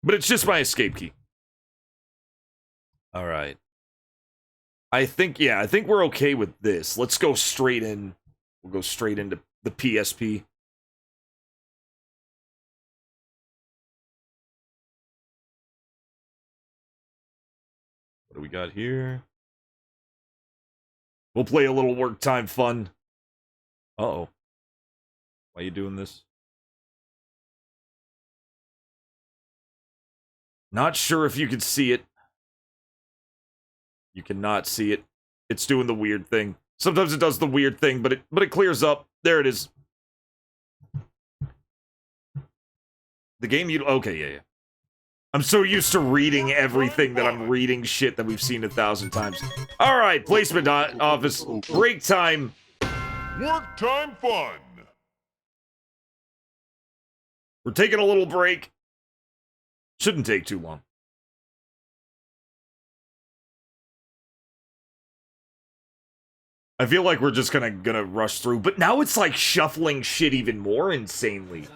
But it's just my escape key. All right. I think we're okay with this. Let's go straight in. We'll go straight into the PSP. What do we got here? We'll play a little work time fun. Uh-oh. Why are you doing this? Not sure if you can see it. You cannot see it. It's doing the weird thing. Sometimes it does the weird thing, but it clears up. There it is. The game you... Okay, yeah. I'm so used to reading everything that I'm reading shit that we've seen 1,000 times. Alright, placement office. Break time. Work time fun. We're taking a little break. Shouldn't take too long. I feel like we're just gonna rush through, but now it's like shuffling shit even more insanely.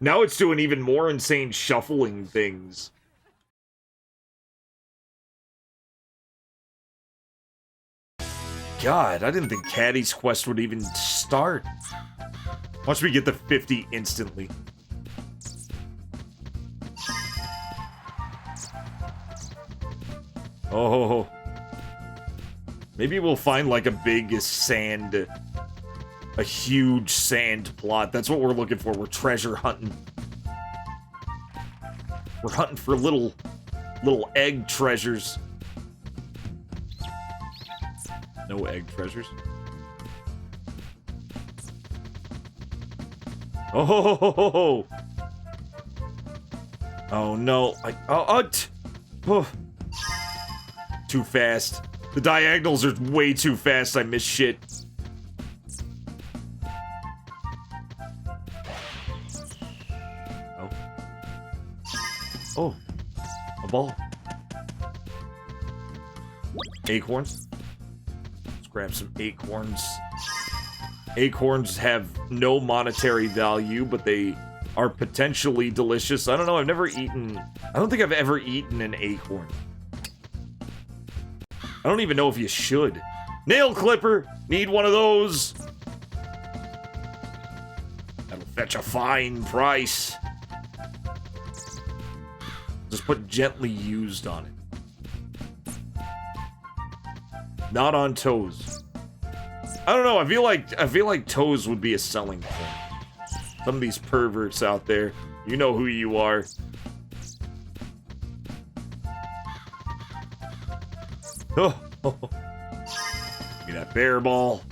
Now it's doing even more insane shuffling things. God, I didn't think Caddy's Quest would even start. Watch me get the 50 instantly. Oh. Maybe we'll find like a big sand, a huge sand plot. That's what we're looking for. We're treasure hunting. We're hunting for little egg treasures. No egg treasures. Oh! Oh no! Too fast. The diagonals are way too fast. I miss shit. Oh. Oh. A ball. Acorns. Let's grab some acorns. Acorns have no monetary value, but they are potentially delicious. I don't know. I've never eaten... I don't think I've ever eaten an acorn. I don't even know if you should. Nail clipper! Need one of those! That'll fetch a fine price. Just put gently used on it. Not on toes. I don't know, I feel like toes would be a selling point. Some of these perverts out there, you know who you are. Oh, give me that bear ball.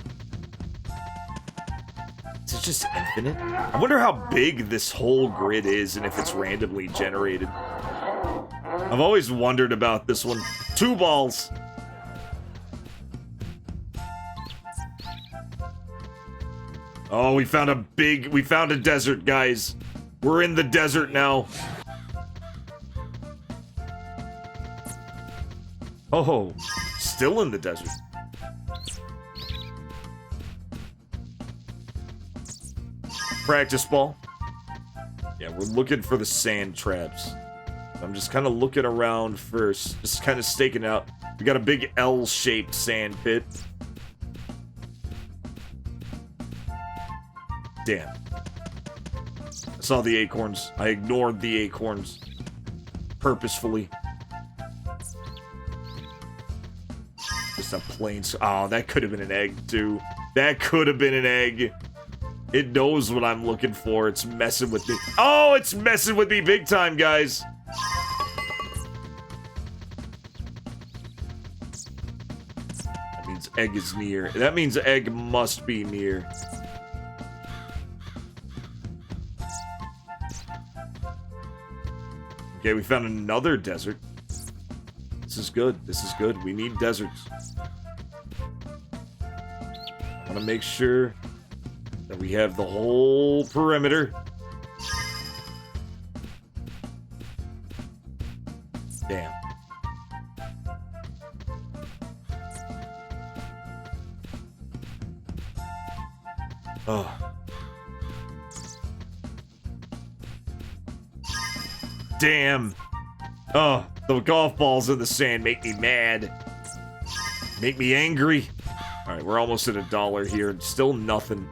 Is it just infinite? I wonder how big this whole grid is and if it's randomly generated. I've always wondered about this one. 2 balls. Oh, we found a desert, guys. We're in the desert now. Oh, still in the desert. Practice ball. Yeah, we're looking for the sand traps. I'm just kind of looking around first. Just kind of staking out. We got a big L-shaped sand pit. Damn. I saw the acorns. I ignored the acorns. Purposefully. Just a plain... Oh, that could have been an egg, too. That could have been an egg. It knows what I'm looking for. It's messing with me. Oh, it's messing with me big time, guys. Means egg is near. That means egg must be near. Okay, we found another desert. This is good. This is good. We need deserts. I want to make sure that we have the whole perimeter. Damn. Oh. Damn. Oh, the golf balls in the sand make me mad. Make me angry. Alright, we're almost at $1 here. Still nothing.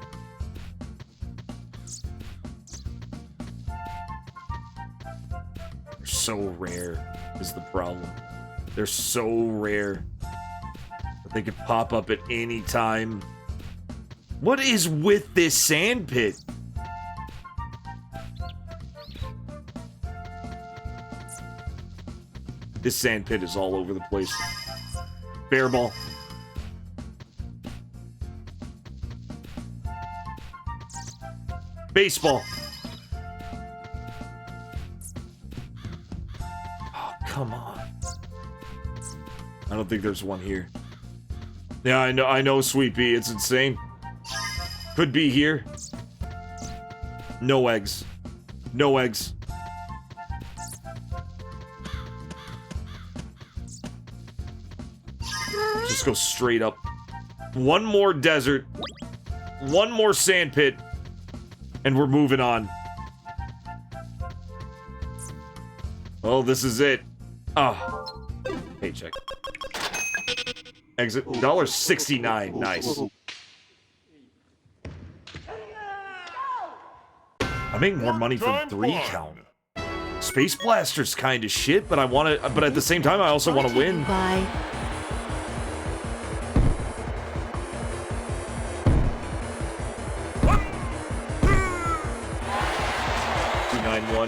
They're so rare, is the problem. They're so rare. But they could pop up at any time. What is with this sand pit? This sand pit is all over the place. Bear ball. Baseball. Oh, come on. I don't think there's one here. Yeah, I know, Sweet Pea. It's insane. Could be here. No eggs. No eggs. Just go straight up. One more desert. One more sand pit. And we're moving on. Well, this is it. Ah. Paycheck. Exit. $1.69. Nice. I make more money from 3 count. Space Blaster's kind of shit, but I want to. But at the same time, I also want to win. Bye.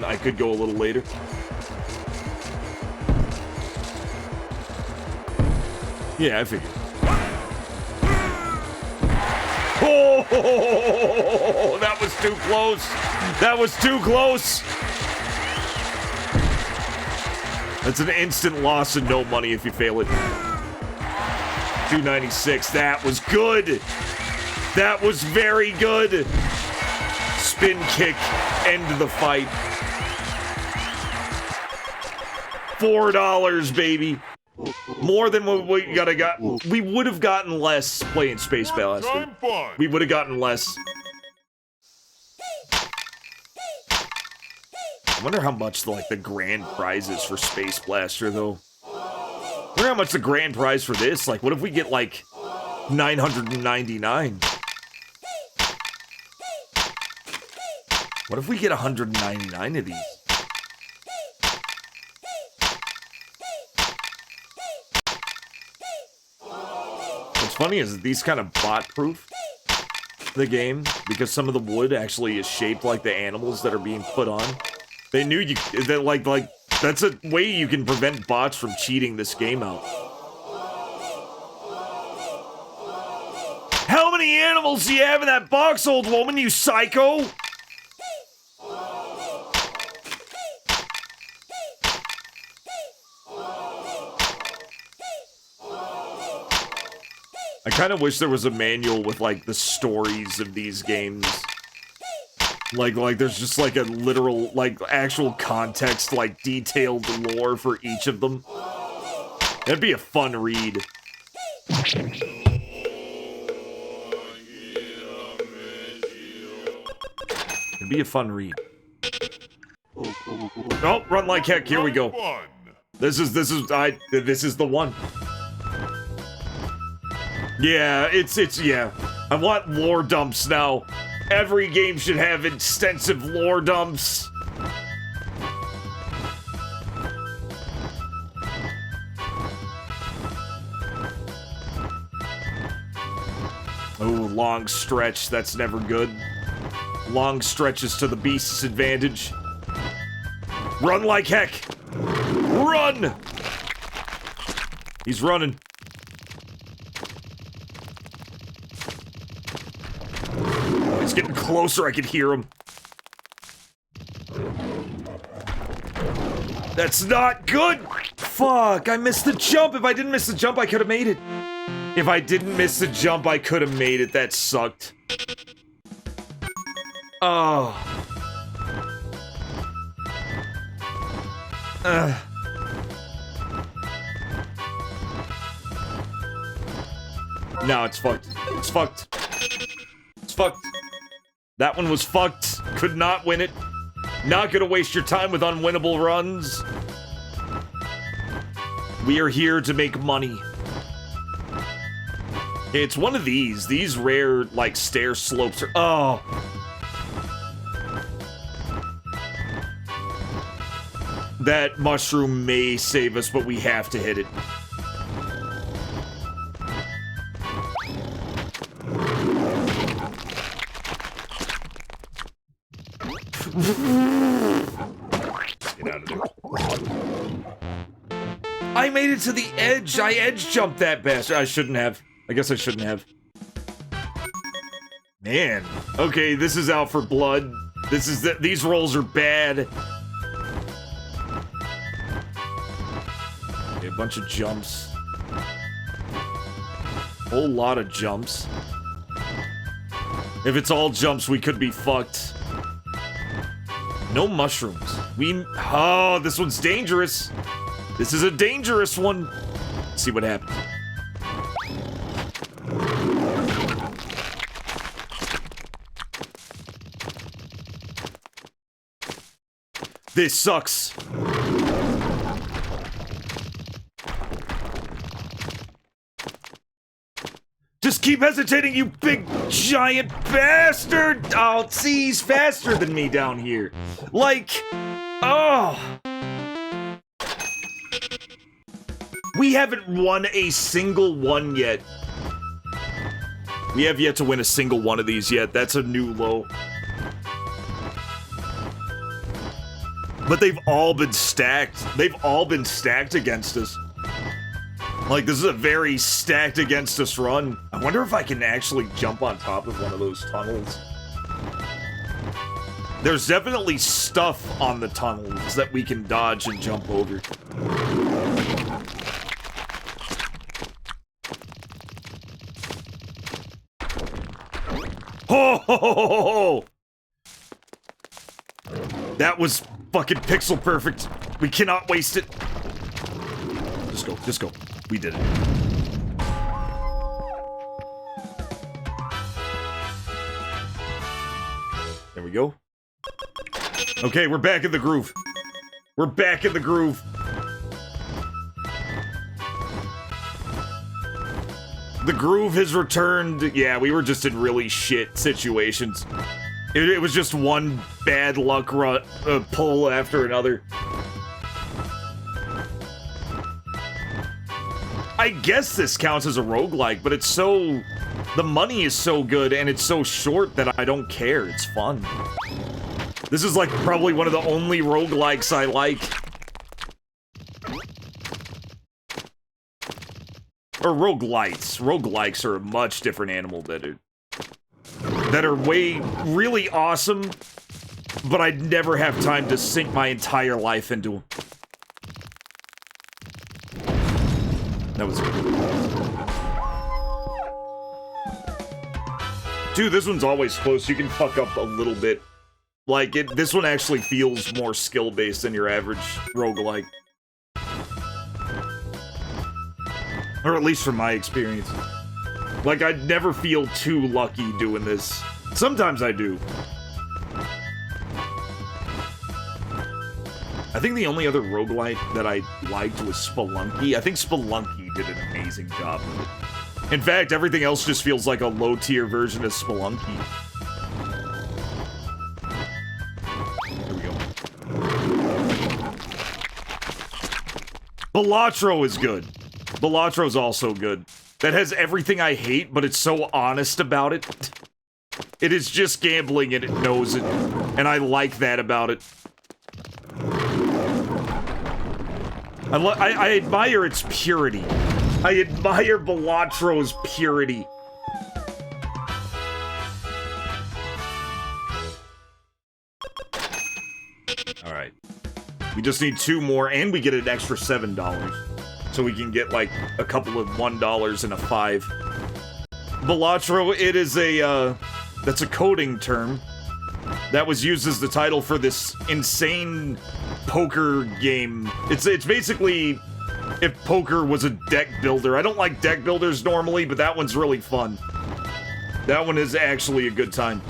I could go a little later. Yeah, I figured. Oh, that was too close. That was too close. That's an instant loss and no money if you fail it. 296. That was good. That was very good. Spin kick. End the fight. $4, baby. More than what we got. We would have gotten less playing Space Blaster. We would have gotten less. I wonder how much the grand prize is for Space Blaster, though. I wonder how much the grand prize for this. Like, what if we get, like, 999? What if we get 199 of these? What's funny is these kind of bot-proof the game because some of the wood actually is shaped like the animals that are being put on. They knew that like that's a way you can prevent bots from cheating this game out. How many animals do you have in that box, old woman, you psycho? I kind of wish there was a manual with, like, the stories of these games. Like, there's just, like, a literal, like, actual context, like, detailed lore for each of them. That'd be a fun read. It'd be a fun read. Oh, run like heck, here we go. This is the one. Yeah, yeah. I want lore dumps now. Every game should have extensive lore dumps. Oh, long stretch. That's never good. Long stretches to the beast's advantage. Run like heck. Run! He's running. It's getting closer, I could hear him. That's not good! Fuck, I missed the jump. If I didn't miss the jump, I could have made it. If I didn't miss the jump, I could have made it. That sucked. Oh. No, it's fucked. It's fucked. It's fucked. That one was fucked. Could not win it. Not gonna waste your time with unwinnable runs. We are here to make money. It's one of these. These rare, like, stair slopes are... Oh. That mushroom may save us, but we have to hit it. Get out of there. I made it to the edge. I edge jumped that bastard. I shouldn't have. I guess I shouldn't have. Man. Okay, this is out for blood. This is these rolls are bad. Okay, a bunch of jumps. Whole lot of jumps. If it's all jumps, we could be fucked. No mushrooms. Oh, this one's dangerous. This is a dangerous one. Let's see what happens. This sucks. Just keep hesitating, you big giant bastard! Oh, see, he's faster than me down here. Like, oh. We haven't won a single one yet. We have yet to win a single one of these yet. That's a new low. But they've all been stacked. They've all been stacked against us. Like, this is a very stacked against us run. I wonder if I can actually jump on top of one of those tunnels. There's definitely stuff on the tunnels that we can dodge and jump over. Ho ho ho ho ho! That was fucking pixel perfect. We cannot waste it. Just go, just go. We did it. There we go. Okay, we're back in the groove. We're back in the groove. The groove has returned. Yeah, we were just in really shit situations. It was just one bad luck pull after another. I guess this counts as a roguelike, but it's so... The money is so good, and it's so short that I don't care. It's fun. This is, like, probably one of the only roguelikes I like. Or roguelites. Roguelikes are a much different animal that are really awesome, but I'd never have time to sink my entire life into them. That was... Dude, this one's always close. You can fuck up a little bit. Like, this one actually feels more skill-based than your average roguelike. Or at least from my experience. Like, I'd never feel too lucky doing this. Sometimes I do. I think the only other roguelite that I liked was Spelunky. I think Spelunky did an amazing job with it. In fact, everything else just feels like a low-tier version of Spelunky. Here we go. Balatro is good. Balatro's also good. That has everything I hate, but it's so honest about it. It is just gambling and it knows it. And I like that about it. I admire its purity. I admire Balatro's purity. We just need 2 more, and we get an extra $7. So we can get, like, a couple of $1 and a 5. Balatro, it is a, that's a coding term that was used as the title for this insane poker game. It's basically if poker was a deck builder. I don't like deck builders normally, but that one's really fun. That one is actually a good time.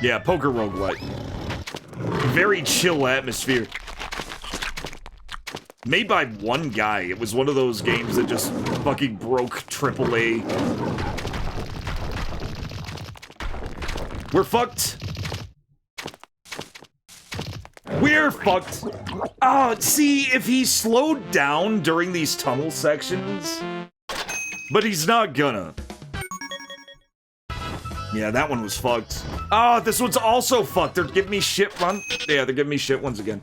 Yeah, poker roguelite. Very chill atmosphere. Made by one guy. It was one of those games that just fucking broke AAA. We're fucked. We're fucked. Oh, see, if he slowed down during these tunnel sections, but he's not gonna. Yeah, that one was fucked. Oh, this one's also fucked. They're giving me shit one. Yeah, they're giving me shit ones again.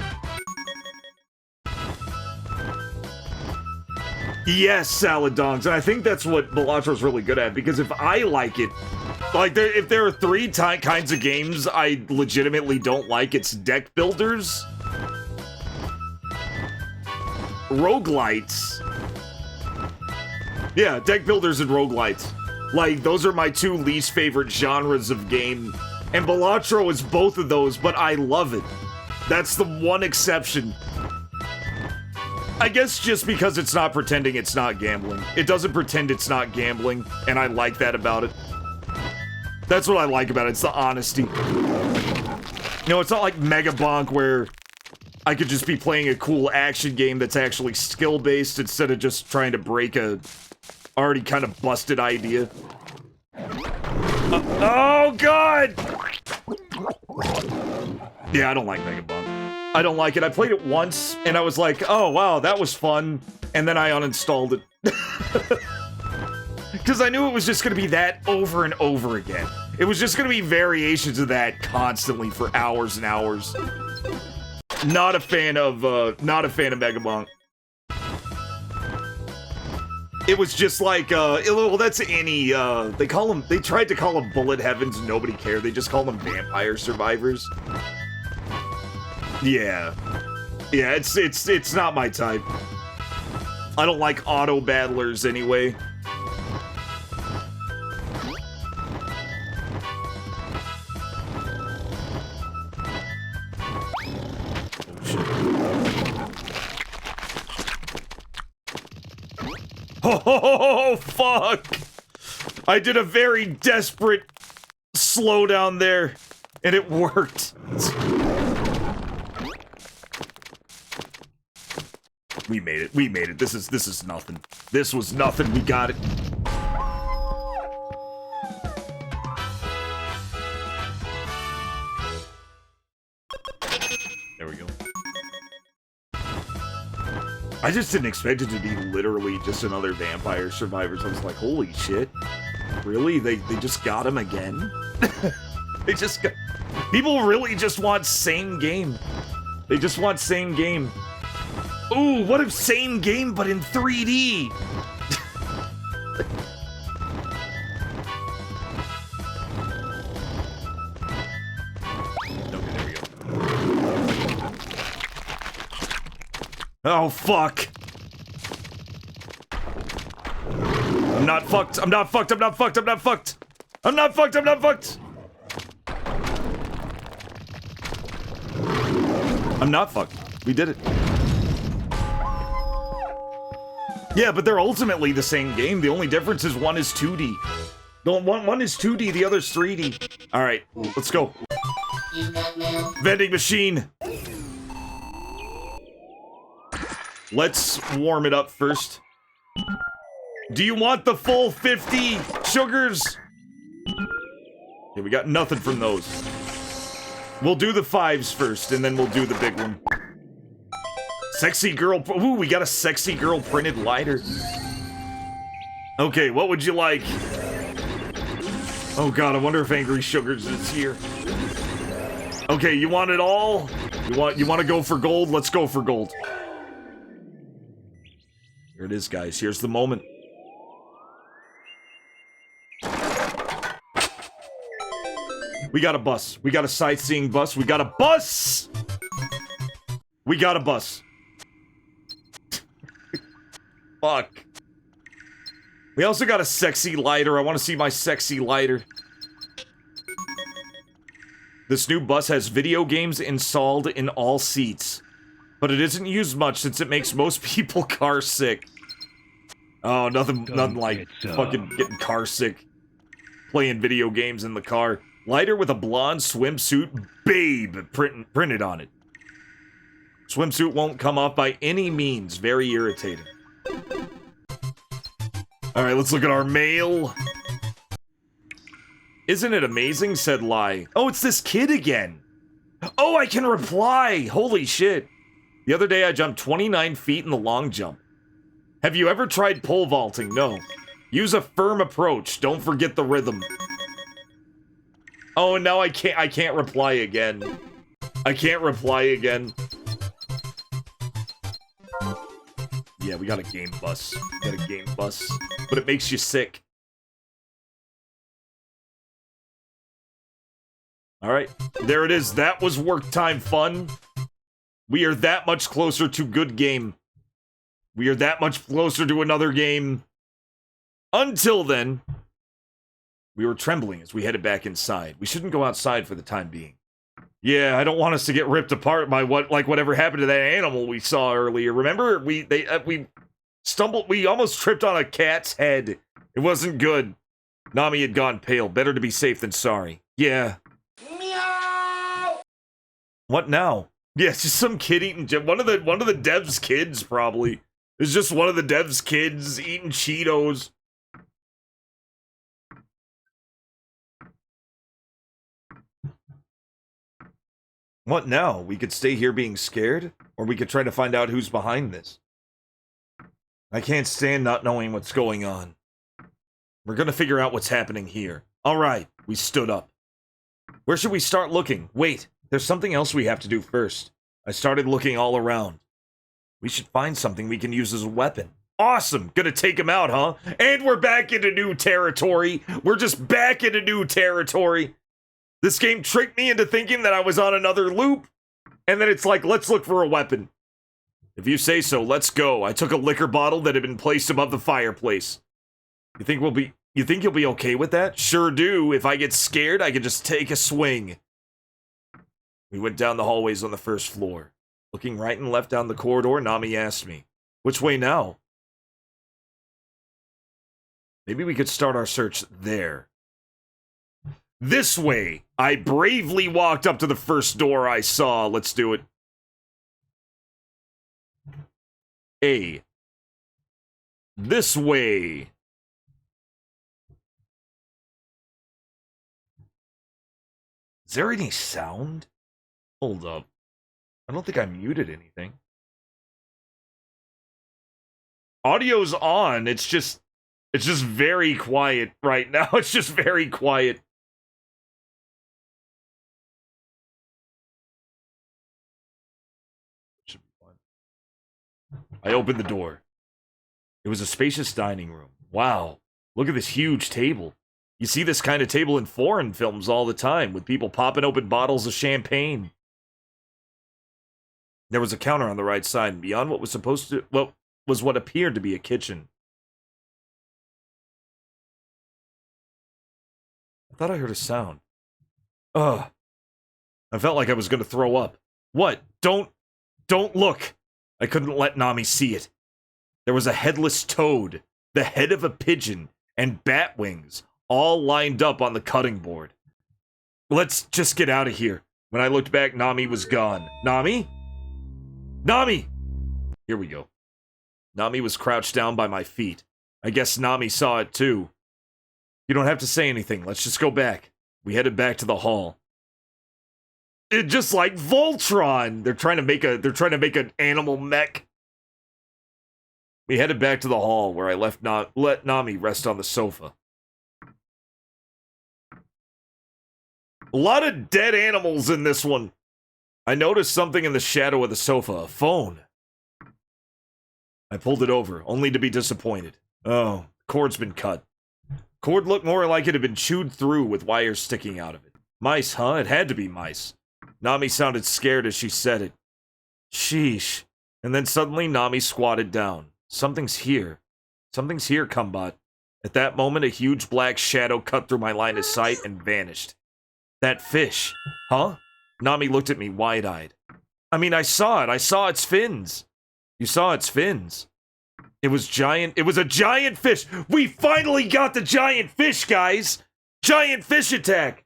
Yes, salad dongs, and I think that's what Balatro's really good at, because if I like it, like, if there are 3 kinds of games I legitimately don't like, it's deck builders, roguelites, yeah, deck builders and roguelites. Like, those are my 2 least favorite genres of game, and Balatro is both of those, but I love it. That's the one exception. I guess just because it's not pretending it's not gambling. It doesn't pretend it's not gambling, and I like that about it. That's what I like about it, it's the honesty. You know, it's not like Mega Bonk where I could just be playing a cool action game that's actually skill-based instead of just trying to break a already kind of busted idea. Oh, God! Yeah, I don't like Mega Bonk. I don't like it. I played it once, and I was like, oh, wow, that was fun. And then I uninstalled it. Because I knew it was just going to be that over and over again. It was just going to be variations of that constantly for hours and hours. Not a fan of Mega Bonk. It was just like, well, that's any, they tried to call them Bullet Heavens, and nobody cared. They just call them Vampire Survivors. Yeah. Yeah, it's not my type. I don't like auto battlers anyway. Oh, fuck! I did a very desperate slowdown there, and it worked. We made it. We made it. This is nothing. This was nothing. We got it. There we go. I just didn't expect it to be literally just another Vampire Survivors. I was like, holy shit. Really? They just got him again? They just got... People really just want same game. They just want same game. Ooh, what if same game but in 3D? Okay, there we go. Oh, fuck. I'm not fucked. I'm not fucked. I'm not fucked. I'm not fucked. I'm not fucked. I'm not fucked. I'm not fucked. We did it. Yeah, but they're ultimately the same game. The only difference is one is 2D. One is 2D, the other's 3D. Alright, let's go. Vending machine. Let's warm it up first. Do you want the full 50 sugars? Yeah, we got nothing from those. We'll do the 5s first, and then we'll do the big one. Sexy girl. Ooh, we got a sexy girl printed lighter. Okay, what would you like? Oh god, I wonder if Angry Sugars is here. Okay, you want it all? You want to go for gold? Let's go for gold. Here it is, guys. Here's the moment. We got a bus. We got a sightseeing bus. We got a bus! We got a bus. Fuck. We also got a sexy lighter. I want to see my sexy lighter. This new bus has video games installed in all seats. But it isn't used much since it makes most people car sick. Oh, nothing like fucking getting car sick. Playing video games in the car. Lighter with a blonde swimsuit babe printed on it. Swimsuit won't come off by any means. Very irritating. Alright, let's look at our mail. Isn't it amazing? Said Lai. Oh, it's this kid again. Oh, I can reply. Holy shit. The other day I jumped 29 feet in the long jump. Have you ever tried pole vaulting? No. Use a firm approach. Don't forget the rhythm. Oh, and now I can't reply again. I can't reply again. Yeah, we got a game bus. We got a game bus. But it makes you sick. Alright, there it is. That was work time fun. We are that much closer to good game. We are that much closer to another game. Until then, we were trembling as we headed back inside. We shouldn't go outside for the time being. Yeah, I don't want us to get ripped apart by whatever happened to that animal we saw earlier. Remember, we stumbled, we almost tripped on a cat's head. It wasn't good. Nami had gone pale. Better to be safe than sorry. Yeah. Meow. What now? Yeah, it's just some kid eating one of the devs' kids probably. It's just one of the devs' kids eating Cheetos. What now? We could stay here being scared? Or we could try to find out who's behind this. I can't stand not knowing what's going on. We're gonna figure out what's happening here. Alright, we stood up. Where should we start looking? Wait, there's something else we have to do first. I started looking all around. We should find something we can use as a weapon. Awesome! Gonna take him out, huh? And we're back into new territory! We're just back into new territory! This game tricked me into thinking that I was on another loop, and then it's like, let's look for a weapon. If you say so, let's go. I took a liquor bottle that had been placed above the fireplace. You think you'll be okay with that? Sure do. If I get scared, I can just take a swing. We went down the hallways on the first floor. Looking right and left down the corridor, Nami asked me, which way now? Maybe we could start our search there. This way! I bravely walked up to the first door I saw. Let's do it. This way. Is there any sound? Hold up. I don't think I muted anything. Audio's on. It's just very quiet right now. It's just very quiet. Should be fun. I opened the door. It was a spacious dining room. Wow. Look at this huge table. You see this kind of table in foreign films all the time, with people popping open bottles of champagne. There was a counter on the right side, and beyond what was what appeared to be a kitchen. I thought I heard a sound. Ugh. I felt like I was going to throw up. What? Don't look. I couldn't let Nami see it. There was a headless toad, the head of a pigeon, and bat wings, all lined up on the cutting board. Let's just get out of here. When I looked back, Nami was gone. Nami? Nami! Here we go. Nami was crouched down by my feet. I guess Nami saw it too. You don't have to say anything. Let's just go back. We headed back to the hall. It just like Voltron. They're trying to make an animal mech. We headed back to the hall where I let Nami rest on the sofa. A lot of dead animals in this one. I noticed something in the shadow of the sofa. A phone. I pulled it over, only to be disappointed. Oh, the cord's been cut. Cord looked more like it had been chewed through with wires sticking out of it. Mice, huh? It had to be mice. Nami sounded scared as she said it. Sheesh. And then suddenly Nami squatted down. Something's here. Something's here, Kumbot. At that moment, a huge black shadow cut through my line of sight and vanished. That fish. Huh? Nami looked at me wide-eyed. I mean, I saw it. I saw its fins. You saw its fins. It was giant. It was a giant fish. We finally got the giant fish, guys. Giant fish attack.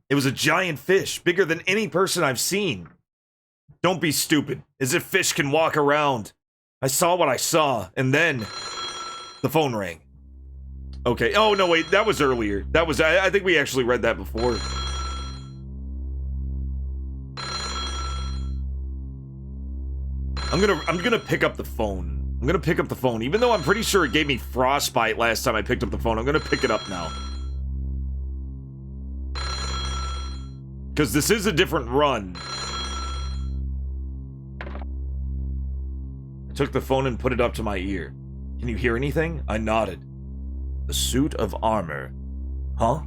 It was a giant fish, bigger than any person I've seen. Don't be stupid. As if fish can walk around. I saw what I saw, and then the phone rang. Okay. Oh, no, wait. That was earlier. That was... I think we actually read that before. I'm gonna pick up the phone. I'm gonna pick up the phone. Even though I'm pretty sure it gave me frostbite last time I picked up the phone, I'm gonna pick it up now. Because this is a different run. I took the phone and put it up to my ear. Can you hear anything? I nodded. The suit of armor. Huh?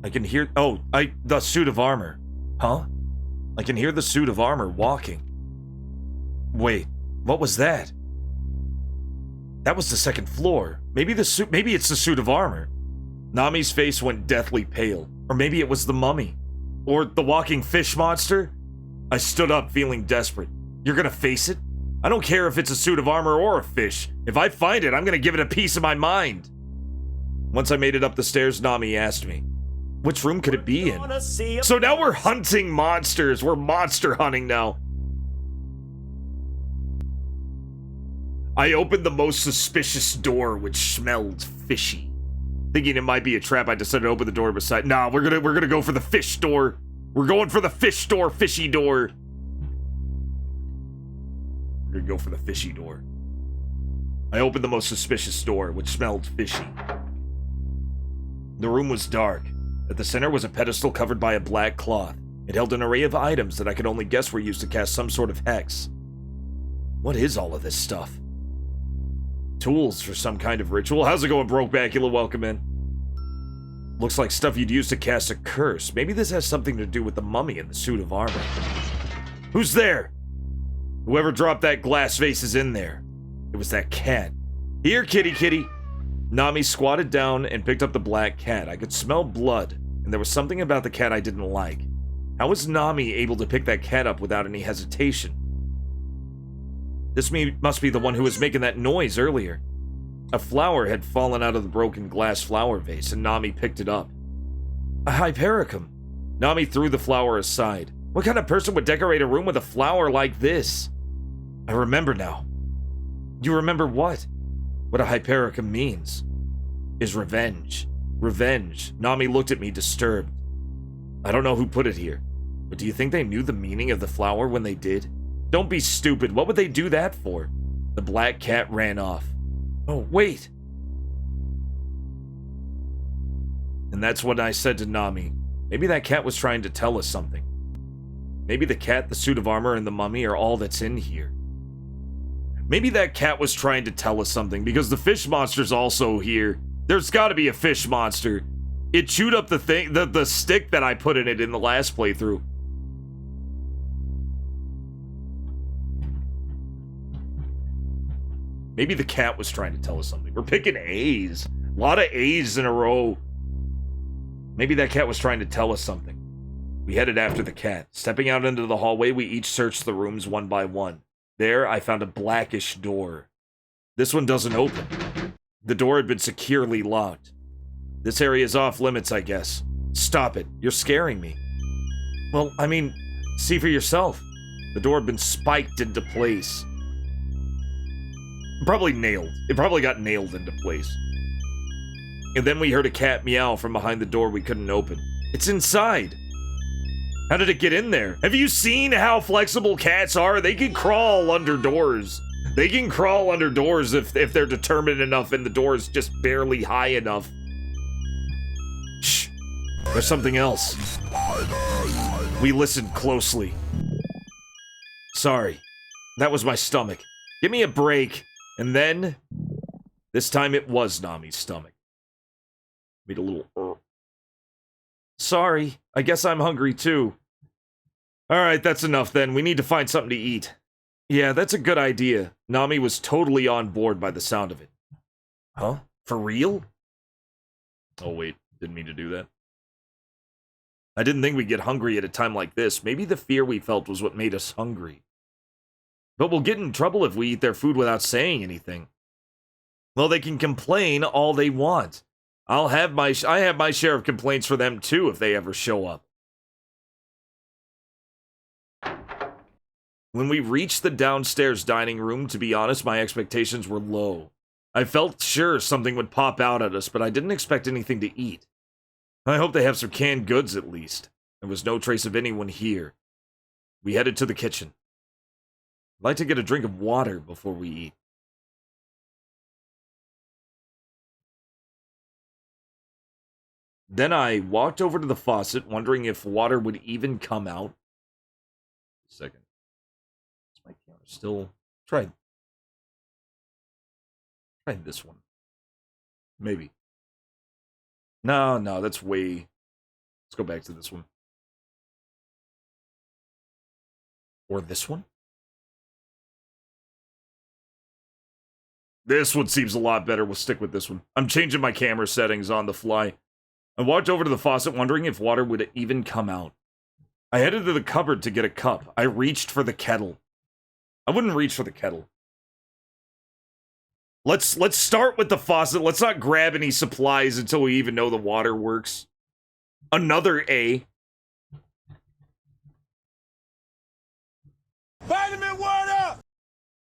I can hear... Oh, the suit of armor. Huh? I can hear the suit of armor walking. Wait, what was that? That was the second floor. Maybe it's the suit of armor. Nami's face went deathly pale. Or maybe it was the mummy. Or the walking fish monster? I stood up, feeling desperate. You're gonna face it? I don't care if it's a suit of armor or a fish. If I find it, I'm gonna give it a piece of my mind. Once I made it up the stairs, Nami asked me, which room could it be in? So now we're hunting monsters. We're monster hunting now. I opened the most suspicious door, which smelled fishy. Thinking it might be a trap, I decided to open the door beside. Nah, we're gonna go for the fish door. We're going for the fish door, fishy door. We're gonna go for the fishy door. I opened the most suspicious door, which smelled fishy. The room was dark. At the center was a pedestal covered by a black cloth. It held an array of items that I could only guess were used to cast some sort of hex. What is all of this stuff? Tools for some kind of ritual. How's it going, Brokebacula? Welcome in. Looks like stuff you'd use to cast a curse. Maybe this has something to do with the mummy and the suit of armor. Who's there? Whoever dropped that glass vase is in there. It was that cat. Here, kitty kitty. Nami squatted down and picked up the black cat. I could smell blood, and there was something about the cat I didn't like. How was Nami able to pick that cat up without any hesitation? This must be the one who was making that noise earlier. A flower had fallen out of the broken glass flower vase, and Nami picked it up. A hypericum. Nami threw the flower aside. What kind of person would decorate a room with a flower like this? I remember now. You remember what? What a hypericum means. Is revenge. Revenge. Nami looked at me disturbed. I don't know who put it here, but do you think they knew the meaning of the flower when they did? Don't be stupid. What would they do that for? The black cat ran off. Oh, wait. And that's what I said to Nami. Maybe that cat was trying to tell us something. Maybe the cat, the suit of armor, and the mummy are all that's in here. Maybe that cat was trying to tell us something, because the fish monster's also here. There's gotta be a fish monster. It chewed up the thing, the stick that I put in it in the last playthrough. Maybe the cat was trying to tell us something. We're picking A's. A lot of A's in a row. Maybe that cat was trying to tell us something. We headed after the cat. Stepping out into the hallway, we each searched the rooms one by one. There, I found a blackish door. This one doesn't open. The door had been securely locked. This area is off limits, I guess. Stop it. You're scaring me. Well, I mean, see for yourself. The door had been spiked into place. Probably nailed. It probably got nailed into place. And then we heard a cat meow from behind the door we couldn't open. It's inside. How did it get in there? Have you seen how flexible cats are? They can crawl under doors. They can crawl under doors if they're determined enough and the door is just barely high enough. Shh. There's something else. We listened closely. Sorry. That was my stomach. Give me a break. And then, this time it was Nami's stomach. Made a little Sorry, I guess I'm hungry too. Alright, that's enough then. We need to find something to eat. Yeah, that's a good idea. Nami was totally on board by the sound of it. Huh? For real? Oh wait, didn't mean to do that. I didn't think we'd get hungry at a time like this. Maybe the fear we felt was what made us hungry. But we'll get in trouble if we eat their food without saying anything. Well, they can complain all they want. I have my share of complaints for them too if they ever show up. When we reached the downstairs dining room, to be honest, my expectations were low. I felt sure something would pop out at us, but I didn't expect anything to eat. I hope they have some canned goods at least. There was no trace of anyone here. We headed to the kitchen. I'd like to get a drink of water before we eat. Then I walked over to the faucet, wondering if water would even come out. Second. Is my camera still... Try this one. Maybe. No, that's way... Let's go back to this one. Or this one? This one seems a lot better. We'll stick with this one. I'm changing my camera settings on the fly. I walked over to the faucet, wondering if water would even come out. I headed to the cupboard to get a cup. I reached for the kettle. I wouldn't reach for the kettle. Let's start with the faucet. Let's not grab any supplies until we even know the water works. Another A. Vitamin water!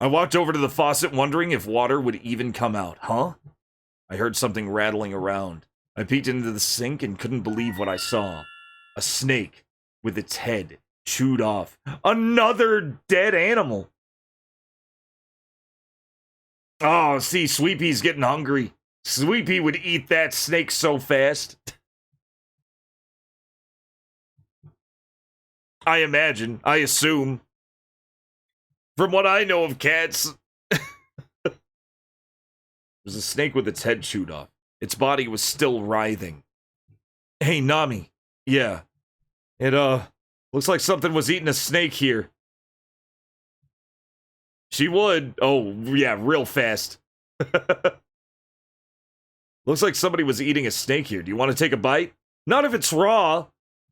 I walked over to the faucet, wondering if water would even come out. Huh? I heard something rattling around. I peeked into the sink and couldn't believe what I saw. A snake with its head chewed off. Another dead animal. Oh, see, Sweepy's getting hungry. Sweepy would eat that snake so fast. I imagine. I assume. From what I know of cats. There's a snake with its head chewed off. Its body was still writhing. Hey, Nami. Yeah. It, looks like something was eating a snake here. She would. Oh, yeah, real fast. Looks like somebody was eating a snake here. Do you want to take a bite? Not if it's raw.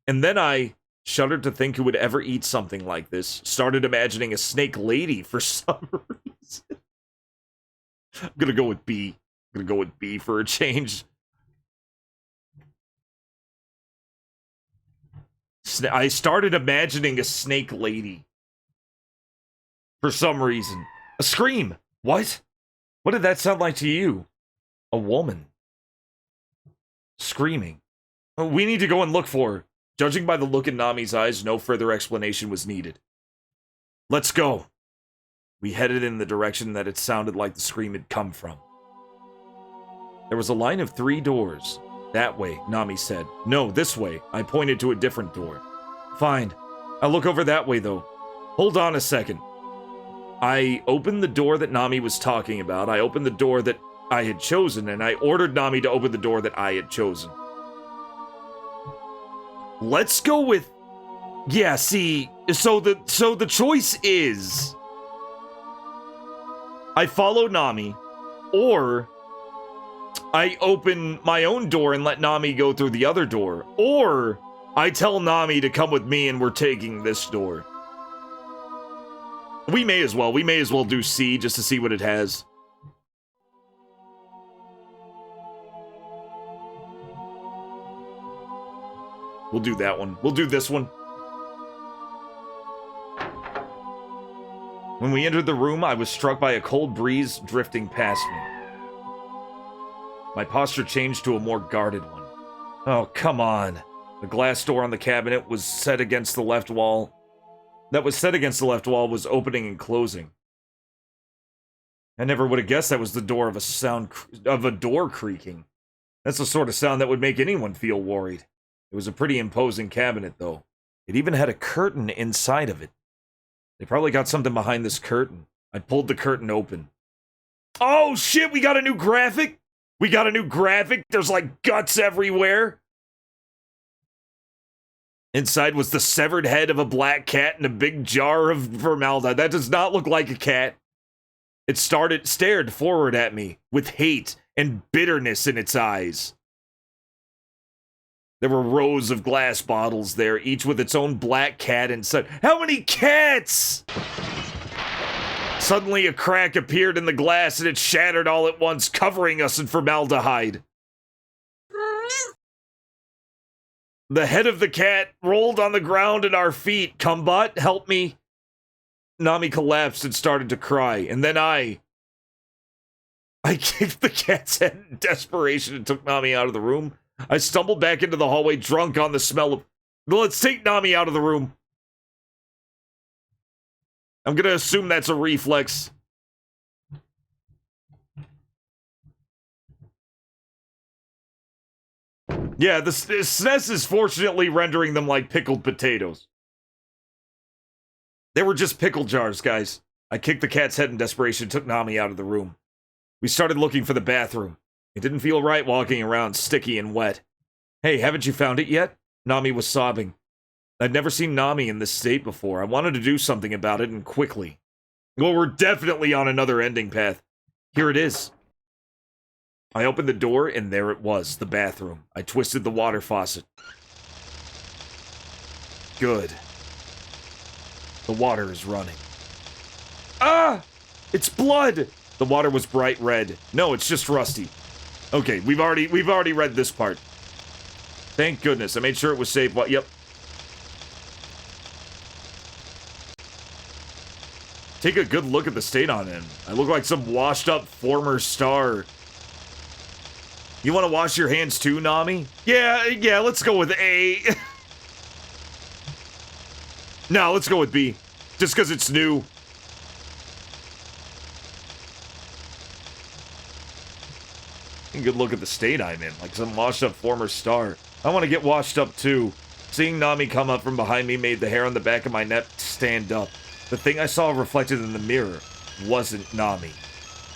And then I shuddered to think who would ever eat something like this. Started imagining a snake lady for some reason. I'm gonna go with B. I'm gonna go with B for a change. I started imagining a snake lady. For some reason. A scream! What? What did that sound like to you? A woman. Screaming. We need to go and look for her. Judging by the look in Nami's eyes, no further explanation was needed. Let's go. We headed in the direction that it sounded like the scream had come from. There was a line of 3 doors. That way, Nami said. No, this way. I pointed to a different door. Fine. I'll look over that way, though. Hold on a second. I opened the door that Nami was talking about. I opened the door that I had chosen, and I ordered Nami to open the door that I had chosen. Let's go with... Yeah, see, so the choice is... I follow Nami, or I open my own door and let Nami go through the other door, or I tell Nami to come with me and we're taking this door. We may as well do C just to see what it has. We'll do that one. We'll do this one. When we entered the room, I was struck by a cold breeze drifting past me. My posture changed to a more guarded one. Oh, come on. The glass door on the cabinet was set against the left wall. Was opening and closing. I never would have guessed that was the door of a door creaking. That's the sort of sound that would make anyone feel worried. It was a pretty imposing cabinet, though. It even had a curtain inside of it. They probably got something behind this curtain. I pulled the curtain open. Oh, shit, we got a new graphic? There's, like, guts everywhere. Inside was the severed head of a black cat and a big jar of formaldehyde. That does not look like a cat. It stared forward at me with hate and bitterness in its eyes. There were rows of glass bottles there, each with its own black cat inside. How many cats? Suddenly a crack appeared in the glass and it shattered all at once, covering us in formaldehyde. The head of the cat rolled on the ground at our feet. Combat, help me. Nami collapsed and started to cry, and then I kicked the cat's head in desperation and took Nami out of the room. I stumbled back into the hallway, drunk on the smell of... Let's take Nami out of the room. I'm gonna assume that's a reflex. Yeah, the SNES is fortunately rendering them like pickled potatoes. They were just pickle jars, guys. I kicked the cat's head in desperation and took Nami out of the room. We started looking for the bathroom. It didn't feel right walking around, sticky and wet. Hey, haven't you found it yet? Nami was sobbing. I'd never seen Nami in this state before. I wanted to do something about it, and quickly. Well, we're definitely on another ending path. Here it is. I opened the door, and there it was, the bathroom. I twisted the water faucet. Good. The water is running. Ah! It's blood! The water was bright red. No, it's just rusty. Okay, we've already read this part. Thank goodness. I made sure it was safe. What? Yep. Take a good look at the stain on him. I look like some washed up former star. You want to wash your hands too, Nami? Yeah, let's go with A. No, let's go with B. Just because it's new. A good look at the state I'm in, like some washed up former star. I want to get washed up too. Seeing Nami come up from behind me made the hair on the back of my neck stand up. The thing I saw reflected in the mirror wasn't Nami.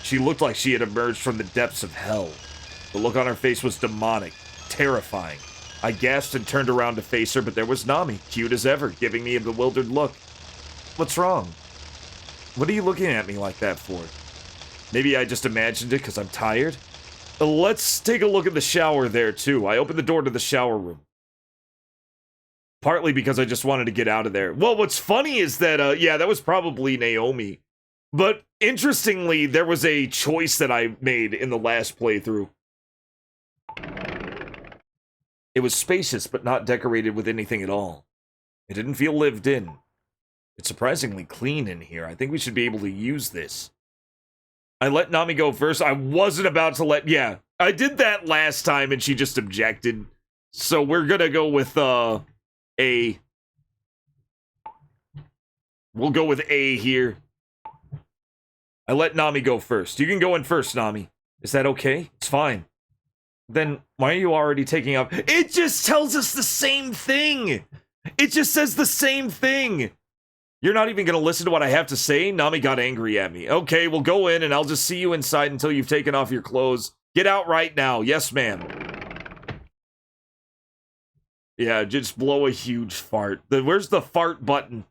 She looked like she had emerged from the depths of hell. The look on her face was demonic, terrifying. I gasped and turned around to face her, but there was Nami, cute as ever, giving me a bewildered look. What's wrong? What are you looking at me like that for? Maybe I just imagined it because I'm tired? Let's take a look at the shower there, too. I opened the door to the shower room. Partly because I just wanted to get out of there. Well, what's funny is that, yeah, that was probably Naomi. But, interestingly, there was a choice that I made in the last playthrough. It was spacious, but not decorated with anything at all. It didn't feel lived in. It's surprisingly clean in here. I think we should be able to use this. I let Nami go first. I wasn't about to let... Yeah, I did that last time and she just objected. So we're gonna go with, A. We'll go with A here. I let Nami go first. You can go in first, Nami. Is that okay? It's fine. Then why are you already taking up? It just tells us the same thing! It just says the same thing! You're not even gonna listen to what I have to say? Nami got angry at me. Okay, we'll go in and I'll just see you inside until you've taken off your clothes. Get out right now. Yes, ma'am. Yeah, just blow a huge fart. Where's the fart button?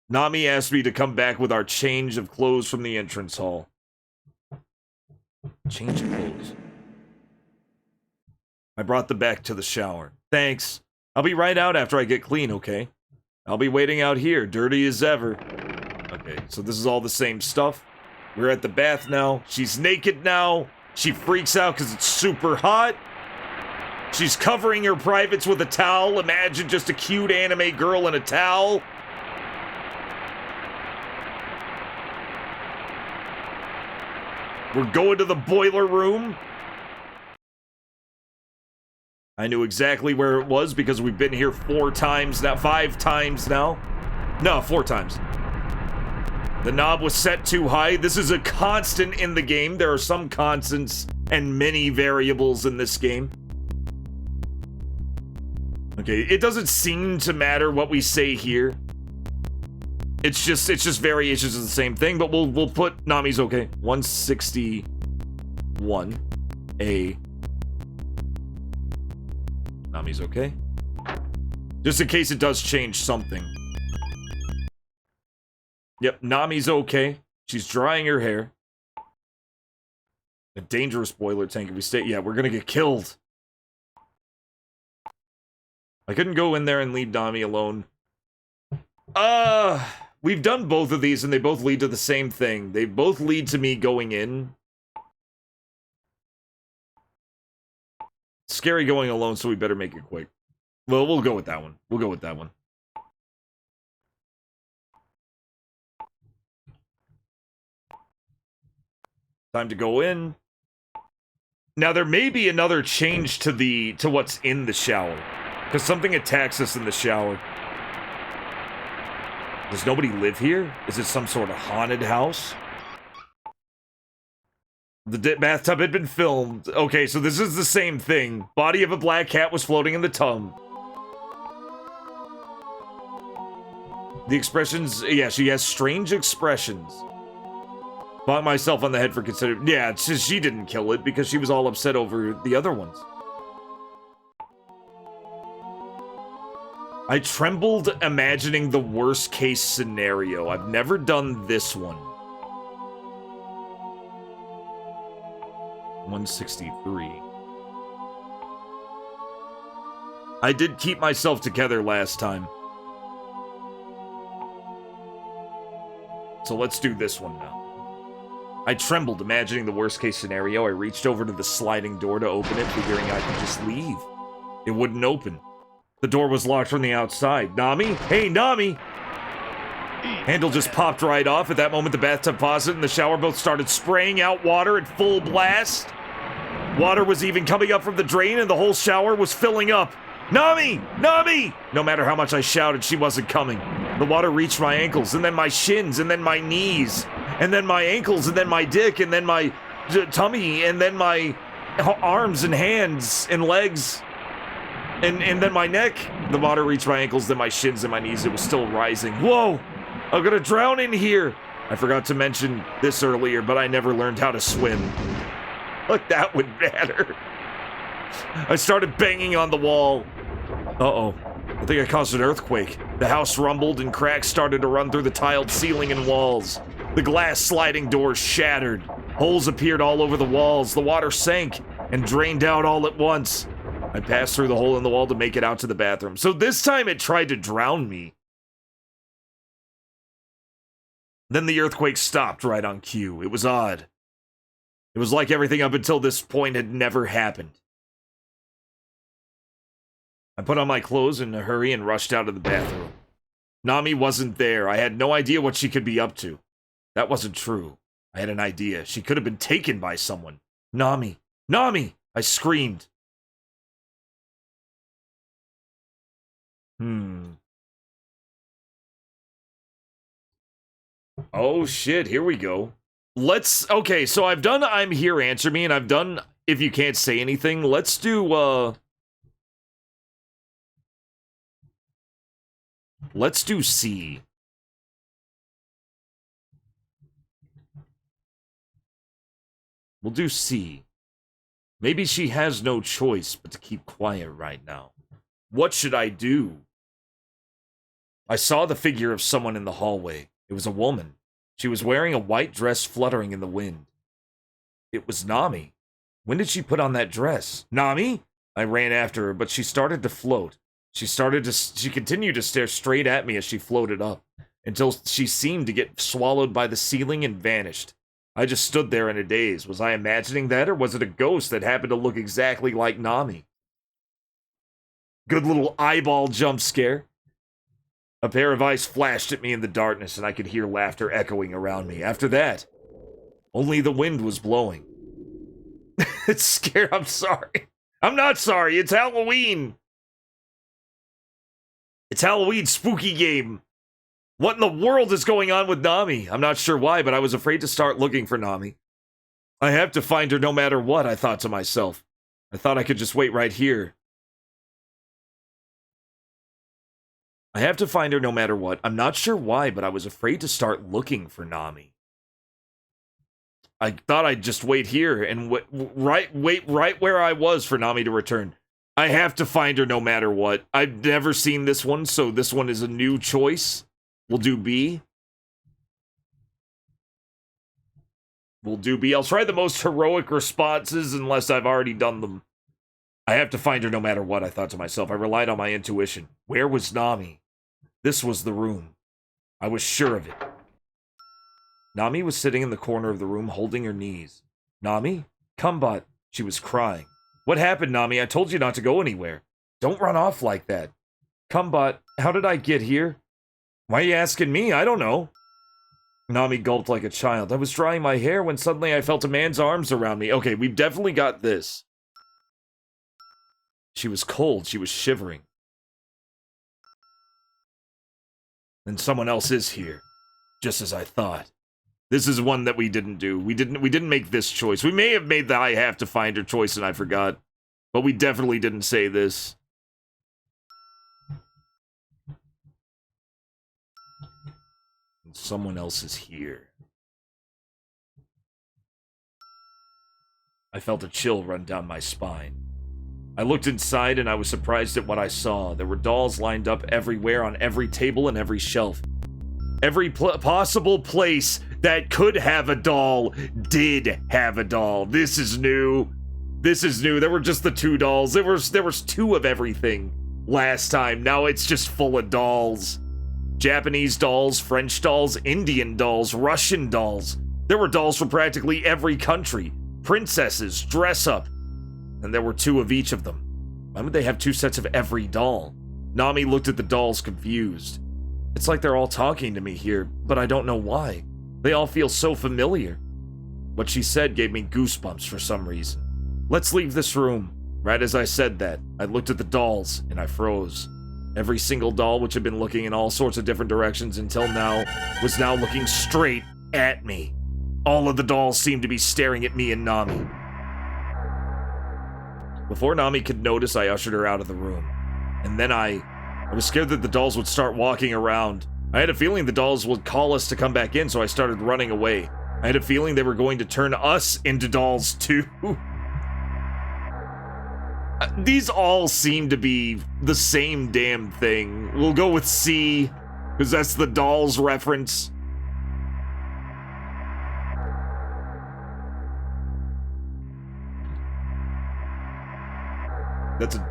Nami asked me to come back with our change of clothes from the entrance hall. Change of clothes. I brought them back to the shower. Thanks. I'll be right out after I get clean, okay? I'll be waiting out here, dirty as ever. Okay, so this is all the same stuff. We're at the bath now. She's naked now. She freaks out because it's super hot. She's covering her privates with a towel. Imagine just a cute anime girl in a towel. We're going to the boiler room. I knew exactly where it was because we've been here 4 times now. 5 times now. No, 4 times. The knob was set too high. This is a constant in the game. There are some constants and many variables in this game. Okay, it doesn't seem to matter what we say here. It's just variations of the same thing, but we'll put Nami's okay. 161 A. Nami's okay. Just in case it does change something. Yep, Nami's okay. She's drying her hair. A dangerous boiler tank if we stay. Yeah, we're gonna get killed. I couldn't go in there and leave Nami alone. We've done both of these and they both lead to the same thing. They both lead to me going in. Scary going alone, so we better make it quick. Well, we'll go with that one. We'll go with that one. Time to go in. Now, there may be another change to what's in the shower. Because something attacks us in the shower. Does nobody live here? Is it some sort of haunted house? The bathtub had been filmed. Okay, so this is the same thing. Body of a black cat was floating in the tub. The expressions... Yeah, she has strange expressions. Bought myself on the head for considering... Yeah, she didn't kill it because she was all upset over the other ones. I trembled imagining the worst case scenario. I've never done this one. 163. I did keep myself together last time. So let's do this one now. I trembled, imagining the worst-case scenario. I reached over to the sliding door to open it, figuring I could just leave. It wouldn't open. The door was locked from the outside. Nami? Hey, Nami! Handle just popped right off. At that moment, the bathtub faucet and the shower both started spraying out water at full blast. Water was even coming up from the drain, and the whole shower was filling up. Nami! Nami! No matter how much I shouted, she wasn't coming. The water reached my ankles, and then my shins, and then my knees, and then my ankles, and then my dick, and then my tummy, and then my arms and hands and legs, and then my neck. The water reached my ankles, then my shins, and my knees. It was still rising. Whoa! I'm gonna drown in here! I forgot to mention this earlier, but I never learned how to swim. Look, that would matter. I started banging on the wall. Uh-oh. I think I caused an earthquake. The house rumbled and cracks started to run through the tiled ceiling and walls. The glass sliding doors shattered. Holes appeared all over the walls. The water sank and drained out all at once. I passed through the hole in the wall to make it out to the bathroom. So this time it tried to drown me. Then the earthquake stopped right on cue. It was odd. It was like everything up until this point had never happened. I put on my clothes in a hurry and rushed out of the bathroom. Nami wasn't there. I had no idea what she could be up to. That wasn't true. I had an idea. She could have been taken by someone. Nami! Nami! I screamed. Oh shit, here we go. Okay, so I've done I'm Here, Answer Me, and I've done If You Can't Say Anything. Let's do, let's do C. We'll do C. Maybe she has no choice but to keep quiet right now. What should I do? I saw the figure of someone in the hallway. It was a woman. She was wearing a white dress fluttering in the wind. It was Nami. When did she put on that dress? Nami? I ran after her, but she started to float. She continued to stare straight at me as she floated up, until she seemed to get swallowed by the ceiling and vanished. I just stood there in a daze. Was I imagining that, or was it a ghost that happened to look exactly like Nami? Good little eyeball jump scare. A pair of eyes flashed at me in the darkness, and I could hear laughter echoing around me. After that, only the wind was blowing. It's scary. I'm sorry. I'm not sorry. It's Halloween. It's Halloween spooky game. What in the world is going on with Nami? I'm not sure why, but I was afraid to start looking for Nami. I have to find her no matter what, I thought to myself. I thought I could just wait right here. I have to find her no matter what. I'm not sure why, but I was afraid to start looking for Nami. I thought I'd just wait here and wait right where I was for Nami to return. I have to find her no matter what. I've never seen this one, so this one is a new choice. We'll do B. We'll do B. I'll try the most heroic responses unless I've already done them. I have to find her no matter what, I thought to myself. I relied on my intuition. Where was Nami? This was the room. I was sure of it. Nami was sitting in the corner of the room holding her knees. Nami? Cumbot. She was crying. What happened, Nami? I told you not to go anywhere. Don't run off like that. Cumbot, how did I get here? Why are you asking me? I don't know. Nami gulped like a child. I was drying my hair when suddenly I felt a man's arms around me. Okay, we've definitely got this. She was cold. She was shivering. And someone else is here. Just as I thought. This is one that we didn't do. We didn't make this choice. We may have made the I have to find her choice and I forgot. But we definitely didn't say this. And someone else is here. I felt a chill run down my spine. I looked inside and I was surprised at what I saw. There were dolls lined up everywhere on every table and every shelf. Every possible place that could have a doll did have a doll. This is new. This is new. There were just the 2 dolls. There was 2 of everything last time. Now it's just full of dolls. Japanese dolls, French dolls, Indian dolls, Russian dolls. There were dolls from practically every country. Princesses, dress up. And there were 2 of each of them. Why would they have 2 sets of every doll? Nami looked at the dolls confused. It's like they're all talking to me here, but I don't know why. They all feel so familiar. What she said gave me goosebumps for some reason. Let's leave this room. Right as I said that, I looked at the dolls, and I froze. Every single doll, which had been looking in all sorts of different directions until now, was now looking straight at me. All of the dolls seemed to be staring at me and Nami. Before Nami could notice, I ushered her out of the room. And then I was scared that the dolls would start walking around. I had a feeling the dolls would call us to come back in, so I started running away. I had a feeling they were going to turn us into dolls too. These all seem to be the same damn thing. We'll go with C, because that's the dolls reference.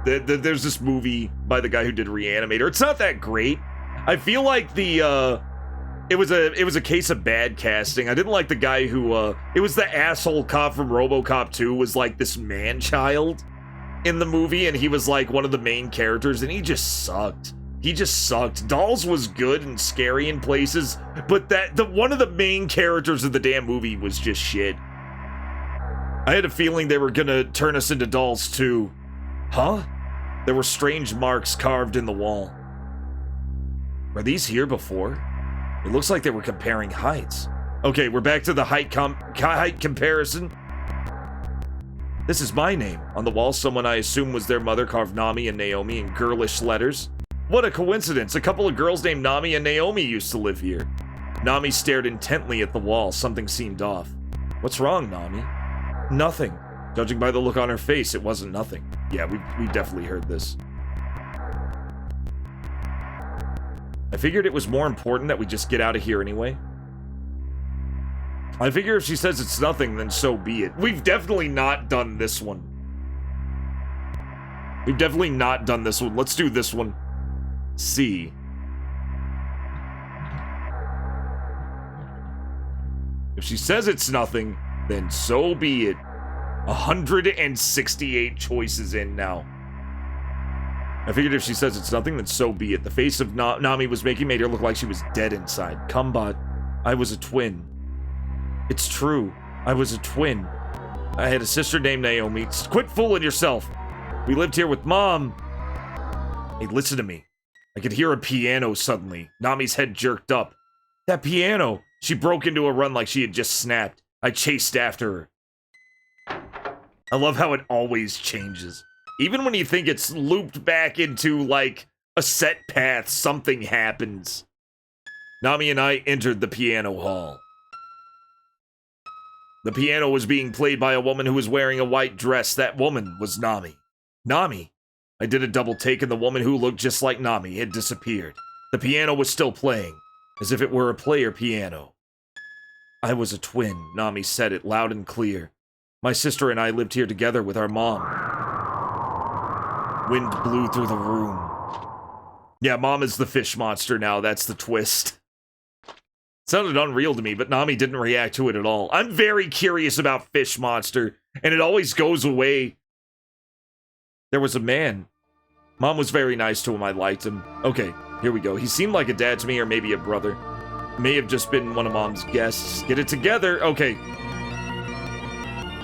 There's this movie by the guy who did Reanimator. It's not that great. I feel like it was a case of bad casting. I didn't like the guy who it was the asshole cop from RoboCop 2 was like this man-child in the movie, and he was like one of the main characters, and he just sucked. He just sucked. Dolls was good and scary in places, but one of the main characters of the damn movie was just shit. I had a feeling they were gonna turn us into dolls too. Huh? There were strange marks carved in the wall. Were these here before? It looks like they were comparing heights. Okay, we're back to the height comparison. This is my name. On the wall, someone I assume was their mother carved Nami and Naomi in girlish letters. What a coincidence. A couple of girls named Nami and Naomi used to live here. Nami stared intently at the wall. Something seemed off. What's wrong, Nami? Nothing. Judging by the look on her face, it wasn't nothing. Yeah, we definitely heard this. I figured it was more important that we just get out of here anyway. I figure if she says it's nothing, then so be it. We've definitely not done this one. We've definitely not done this one. Let's do this one. C. If she says it's nothing, then so be it. 168 choices in now. I figured if she says it's nothing, then so be it. The face of Nami was made her look like she was dead inside. Cumbot, I was a twin. It's true. I was a twin. I had a sister named Naomi. Quit fooling yourself. We lived here with Mom. Hey, listen to me. I could hear a piano suddenly. Nami's head jerked up. That piano! She broke into a run like she had just snapped. I chased after her. I love how it always changes. Even when you think it's looped back into, like, a set path, something happens. Nami and I entered the piano hall. The piano was being played by a woman who was wearing a white dress. That woman was Nami. Nami, I did a double take and the woman who looked just like Nami had disappeared. The piano was still playing, as if it were a player piano. I was a twin, Nami said it loud and clear. My sister and I lived here together with our mom. Wind blew through the room. Yeah, Mom is the fish monster now, that's the twist. Sounded unreal to me, but Nami didn't react to it at all. I'm very curious about Fish Monster, and it always goes away. There was a man. Mom was very nice to him, I liked him. Okay, here we go. He seemed like a dad to me, or maybe a brother. May have just been one of Mom's guests. Get it together, okay.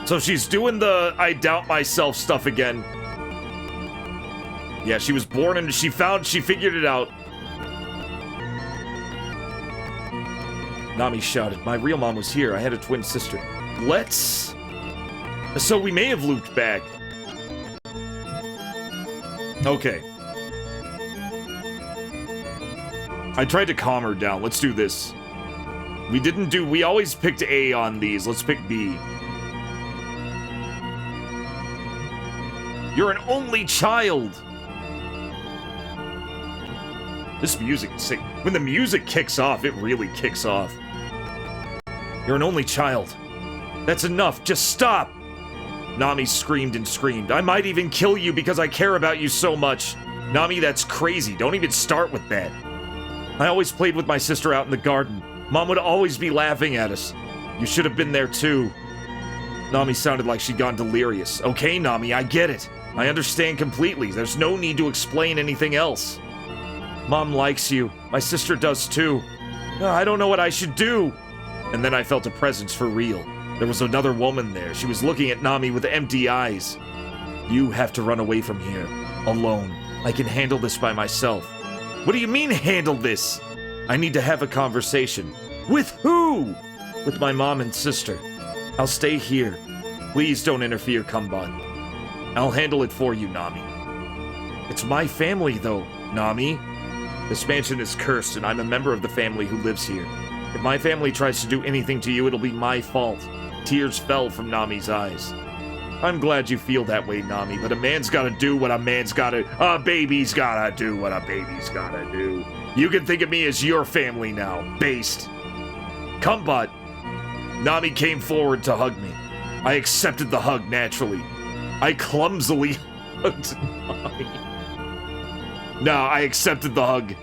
So she's doing the I doubt myself stuff again. Yeah, she was born and she figured it out. Nami shouted, my real mom was here. I had a twin sister. So we may have looped back. Okay. I tried to calm her down. Let's do this. We always picked A on these. Let's pick B. You're an only child. This music is sick. When the music kicks off, it really kicks off. You're an only child. That's enough. Just stop. Nami screamed and screamed. I might even kill you because I care about you so much. Nami, that's crazy. Don't even start with that. I always played with my sister out in the garden. Mom would always be laughing at us. You should have been there too. Nami sounded like she'd gone delirious. Okay, Nami, I get it. I understand completely. There's no need to explain anything else. Mom likes you. My sister does too. I don't know what I should do. And then I felt a presence for real. There was another woman there. She was looking at Nami with empty eyes. You have to run away from here. Alone. I can handle this by myself. What do you mean, handle this? I need to have a conversation. With who? With my mom and sister. I'll stay here. Please don't interfere, Kumban. I'll handle it for you, Nami. It's my family, though, Nami. This mansion is cursed, and I'm a member of the family who lives here. If my family tries to do anything to you, it'll be my fault. Tears fell from Nami's eyes. I'm glad you feel that way, Nami, but a man's gotta do what a man's gotta... A baby's gotta do what a baby's gotta do. You can think of me as your family now, based. Kumbat. Nami came forward to hug me. I accepted the hug naturally. I clumsily hugged Nami. No, I accepted the hug.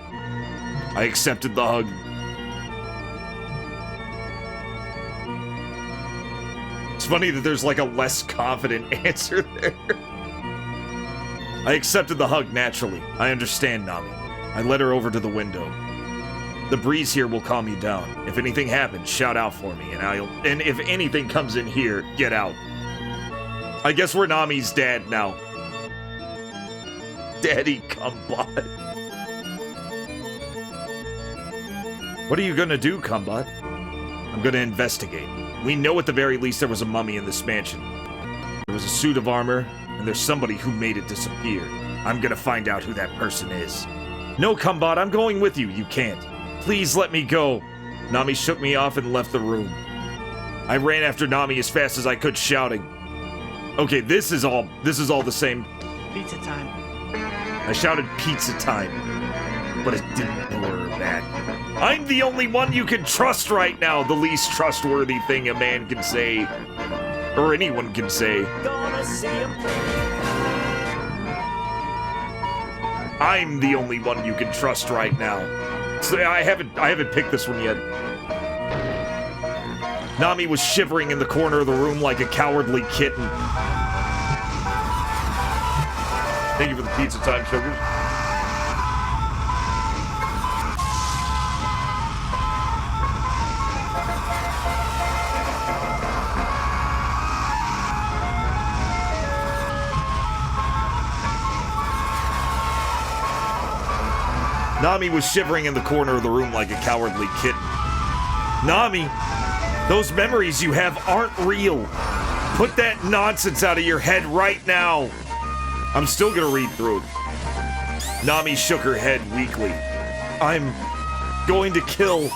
I accepted the hug. It's funny that there's like a less confident answer there. I accepted the hug naturally. I understand, Nami. I led her over to the window. The breeze here will calm you down. If anything happens, shout out for me, and if anything comes in here, get out. I guess we're Nami's dad now. Daddy Kumbat. What are you gonna do, Kumbat? I'm gonna investigate. We know at the very least there was a mummy in this mansion. There was a suit of armor, and there's somebody who made it disappear. I'm gonna find out who that person is. No, Kumbat, I'm going with you. You can't. Please let me go. Nami shook me off and left the room. I ran after Nami as fast as I could, shouting. Okay, this is all the same. Pizza time. I shouted pizza time, but it didn't blur back. I'm the only one you can trust right now, the least trustworthy thing a man can say, or anyone can say. I'm the only one you can trust right now. So I haven't picked this one yet. Nami was shivering in the corner of the room like a cowardly kitten. Thank you for the pizza time, sugars. Nami was shivering in the corner of the room like a cowardly kitten. Nami, those memories you have aren't real. Put that nonsense out of your head right now. I'm still gonna read through it. Nami shook her head weakly. I'm going to kill...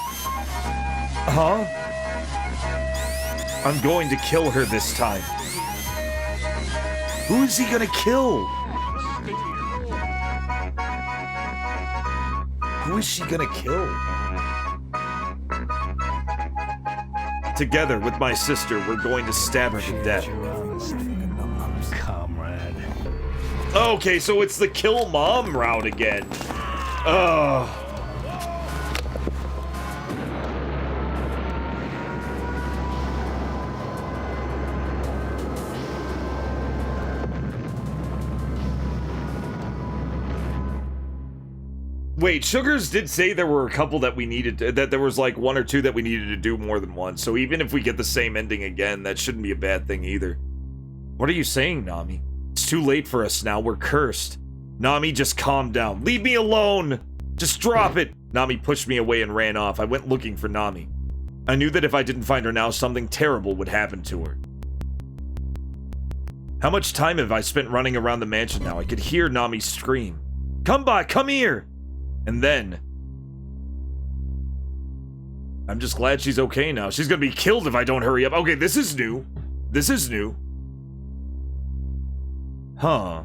Huh? I'm going to kill her this time. Who is he gonna kill? Who is she gonna kill? Together with my sister, we're going to stab her to death. Comrade. Okay, so it's the kill mom route again. Ugh. Wait, Sugars did say there were a couple that we needed to, that there was like one or two that we needed to do more than one. So even if we get the same ending again, that shouldn't be a bad thing either. What are you saying, Nami? It's too late for us now. We're cursed. Nami, just calm down. Leave me alone. Just drop it. Nami pushed me away and ran off. I went looking for Nami. I knew that if I didn't find her now, something terrible would happen to her. How much time have I spent running around the mansion now? I could hear Nami scream. Come here! And then... I'm just glad she's okay now. She's gonna be killed if I don't hurry up. Okay, this is new. This is new. Huh.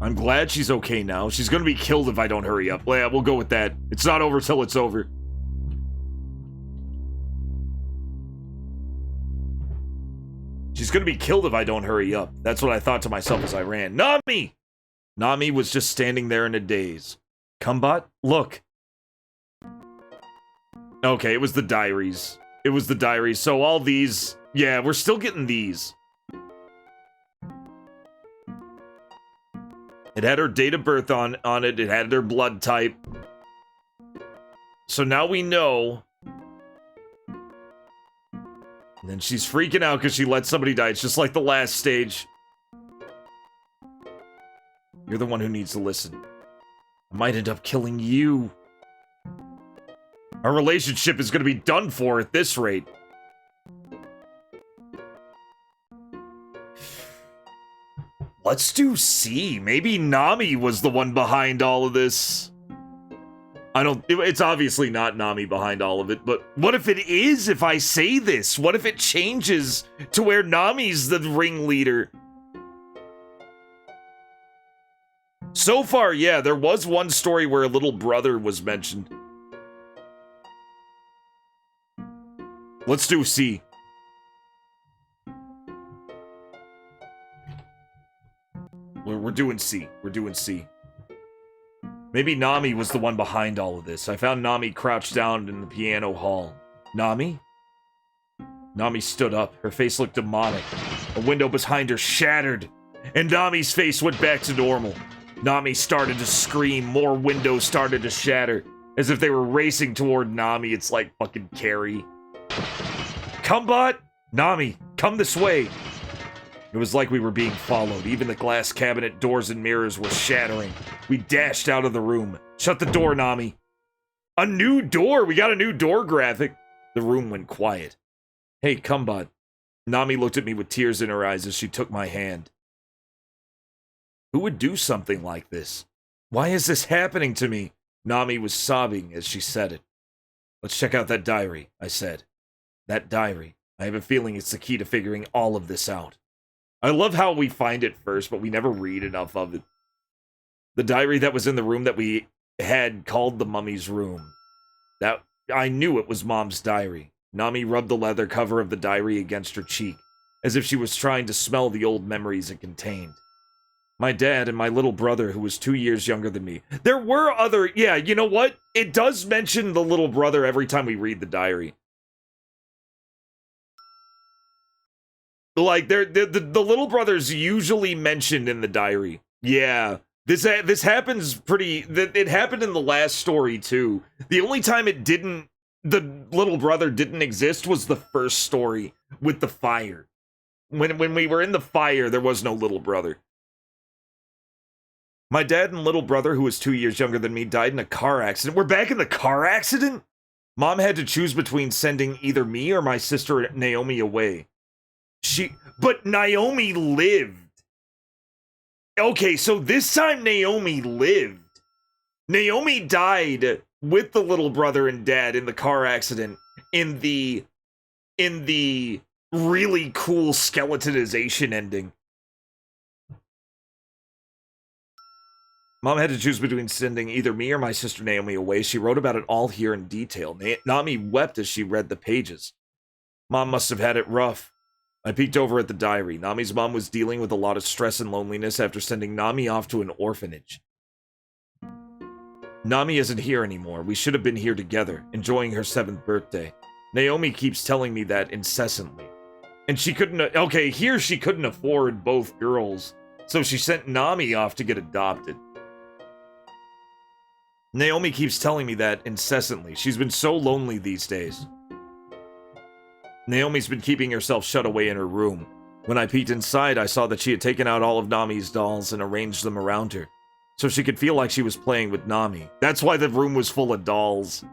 I'm glad she's okay now. She's gonna be killed if I don't hurry up. Yeah, we'll go with that. It's not over till it's over. She's gonna be killed if I don't hurry up. That's what I thought to myself as I ran. Nami! Nami was just standing there in a daze. Kumbot, look. Okay, it was the diaries. It was the diaries. So all these... Yeah, we're still getting these. It had her date of birth on it. It had her blood type. So now we know. And then she's freaking out because she let somebody die. It's just like the last stage. You're the one who needs to listen. I might end up killing you. Our relationship is going to be done for at this rate. Let's do C. Maybe Nami was the one behind all of this. It's obviously not Nami behind all of it, but what if it is if I say this? What if it changes to where Nami's the ringleader? So far, yeah, there was one story where a little brother was mentioned. Let's do C. We're doing C. We're doing C. Maybe Nami was the one behind all of this. I found Nami crouched down in the piano hall. Nami? Nami stood up. Her face looked demonic. A window behind her shattered, and Nami's face went back to normal. Nami started to scream. More windows started to shatter, as if they were racing toward Nami. It's like fucking Carrie. Kumbot! Nami, come this way! It was like we were being followed. Even the glass cabinet doors and mirrors were shattering. We dashed out of the room. Shut the door, Nami. A new door! We got a new door graphic. The room went quiet. Hey, Kumbot. Nami looked at me with tears in her eyes as she took my hand. Who would do something like this? Why is this happening to me? Nami was sobbing as she said it. Let's check out that diary, I said. That diary. I have a feeling it's the key to figuring all of this out. I love how we find it first, but we never read enough of it. The diary that was in the room that we had called the mummy's room. That I knew it was Mom's diary. Nami rubbed the leather cover of the diary against her cheek, as if she was trying to smell the old memories it contained. My dad and my little brother, who was 2 years younger than me. There were other... Yeah, you know what? It does mention the little brother every time we read the diary. Like, the little brother's usually mentioned in the diary. Yeah. This happens pretty... It happened in the last story, too. The only time it didn't... The little brother didn't exist was the first story with the fire. When we were in the fire, there was no little brother. My dad and little brother, who was 2 years younger than me, died in a car accident. We're back in the car accident? Mom had to choose between sending either me or my sister Naomi away. But Naomi lived. Okay, so this time Naomi lived. Naomi died with the little brother and dad in the car accident in the really cool skeletonization ending. Mom had to choose between sending either me or my sister Naomi away. She wrote about it all here in detail. Nami wept as she read the pages. Mom must have had it rough. I peeked over at the diary. Nami's mom was dealing with a lot of stress and loneliness after sending Nami off to an orphanage. Nami isn't here anymore. We should have been here together, enjoying her 7th birthday. Naomi keeps telling me that incessantly. And she couldn't... Okay, here she couldn't afford both girls, so she sent Nami off to get adopted. Naomi keeps telling me that incessantly. She's been so lonely these days. Naomi's been keeping herself shut away in her room. When I peeked inside, I saw that she had taken out all of Nami's dolls and arranged them around her, so she could feel like she was playing with Nami. That's why the room was full of dolls.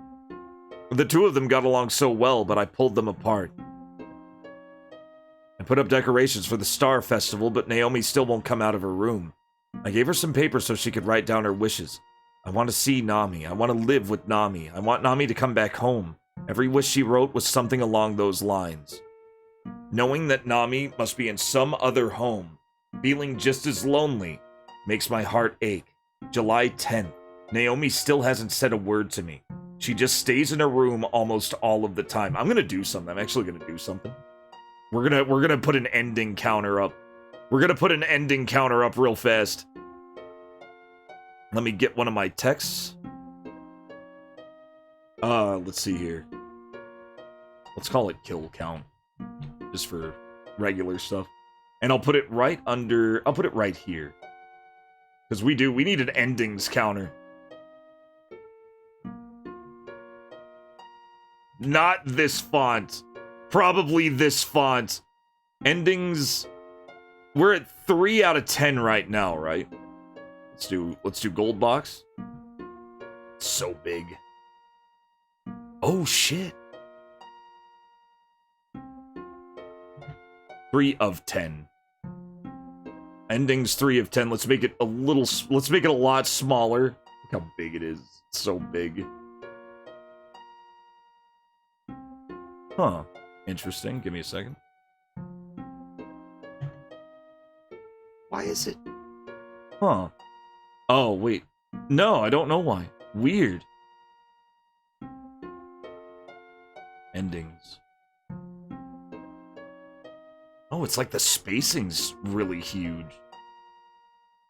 The two of them got along so well, but I pulled them apart. I put up decorations for the Star Festival, but Naomi still won't come out of her room. I gave her some paper so she could write down her wishes. I want to see Nami. I want to live with Nami. I want Nami to come back home. Every wish she wrote was something along those lines. Knowing that Nami must be in some other home, feeling just as lonely, makes my heart ache. July 10th. Naomi still hasn't said a word to me. She just stays in her room almost all of the time. I'm gonna do something. I'm actually gonna do something. We're gonna put an ending counter up. We're gonna put an ending counter up real fast. Let me get one of my texts. Let's see here. Let's call it kill count. Just for regular stuff. And I'll put it right under... I'll put it right here. Because we need an endings counter. Not this font. Probably this font. Endings... We're at 3 out of 10 right now, right? Let's do gold box. So big. Oh, shit. 3 of 10. Endings 3 of 10. Let's make it a lot smaller. Look how big it is. It's so big. Huh. Interesting. Give me a second. Why is it? Huh. Oh, wait. No, I don't know why. Weird. Endings. Oh, it's like the spacing's really huge.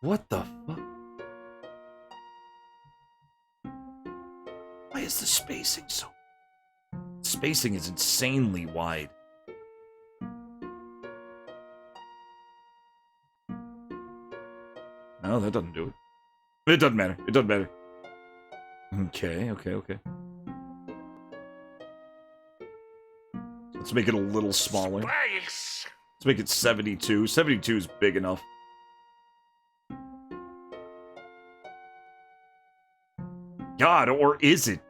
What the fuck? Why is the spacing so... Spacing is insanely wide. No, that doesn't do it. It doesn't matter. It doesn't matter. Okay. Let's make it a little smaller. Space! Let's make it 72. 72 is big enough. God, or is it?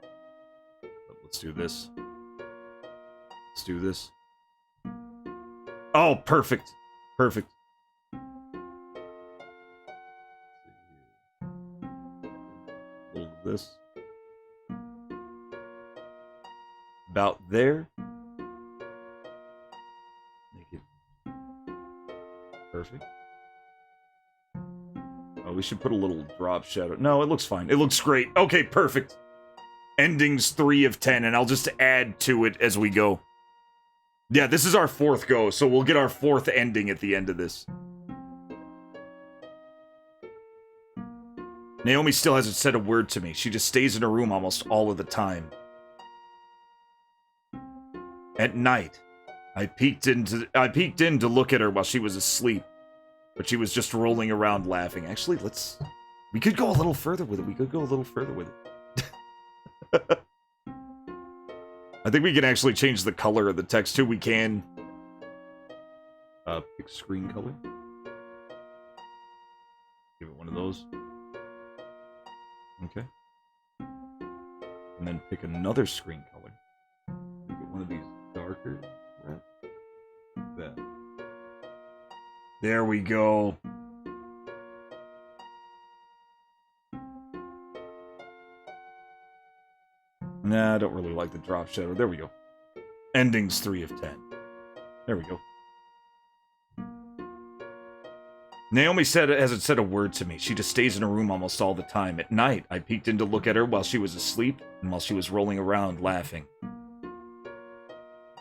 Let's do this. Let's do this. Oh, perfect. Perfect. A little of this. About there. Make it perfect. Oh, we should put a little drop shadow. No, it looks fine. It looks great. Okay, perfect. Endings 3 of 10, and I'll just add to it as we go. Yeah, this is our 4th go, so we'll get our 4th ending at the end of this. Naomi still hasn't said a word to me. She just stays in her room almost all of the time. At night, I peeked in to look at her while she was asleep, but she was just rolling around laughing. Actually, we could go a little further with it. I think we can actually change the color of the text too. We can pick screen color. Give it one of those. Okay. And then pick another screen color. Get one of these darker, right? Like that. There we go. Nah, I don't really like the drop shadow. There we go. Endings 3 of 10. There we go. Naomi hasn't said a word to me. She just stays in her room almost all the time. At night, I peeked in to look at her while she was asleep and while she was rolling around laughing.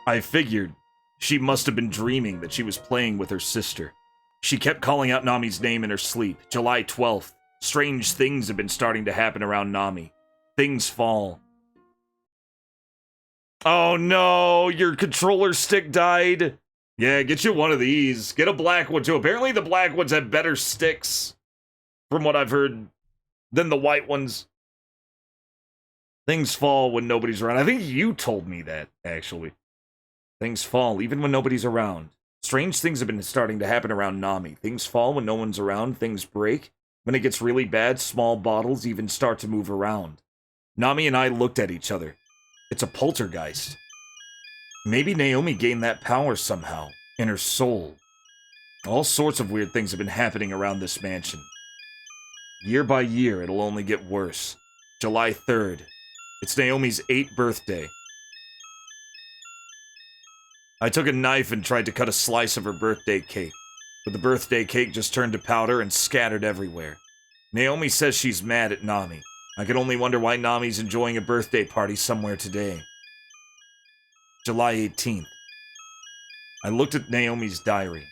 I figured she must have been dreaming that she was playing with her sister. She kept calling out Nami's name in her sleep. July 12th. Strange things have been starting to happen around Nami. Things fall. Oh no, your controller stick died. Yeah, get you one of these. Get a black one too. Apparently the black ones have better sticks, from what I've heard, than the white ones. Things fall when nobody's around. I think you told me that, actually. Things fall even when nobody's around. Strange things have been starting to happen around Nami. Things fall when no one's around. Things break. When it gets really bad, small bottles even start to move around. Nami and I looked at each other. It's a poltergeist. Maybe Naomi gained that power somehow, in her soul. All sorts of weird things have been happening around this mansion. Year by year, it'll only get worse. July 3rd. It's Naomi's 8th birthday. I took a knife and tried to cut a slice of her birthday cake, but the birthday cake just turned to powder and scattered everywhere. Naomi says she's mad at Nami. I can only wonder why Nami's enjoying a birthday party somewhere today. July 18th. I looked at Naomi's diary.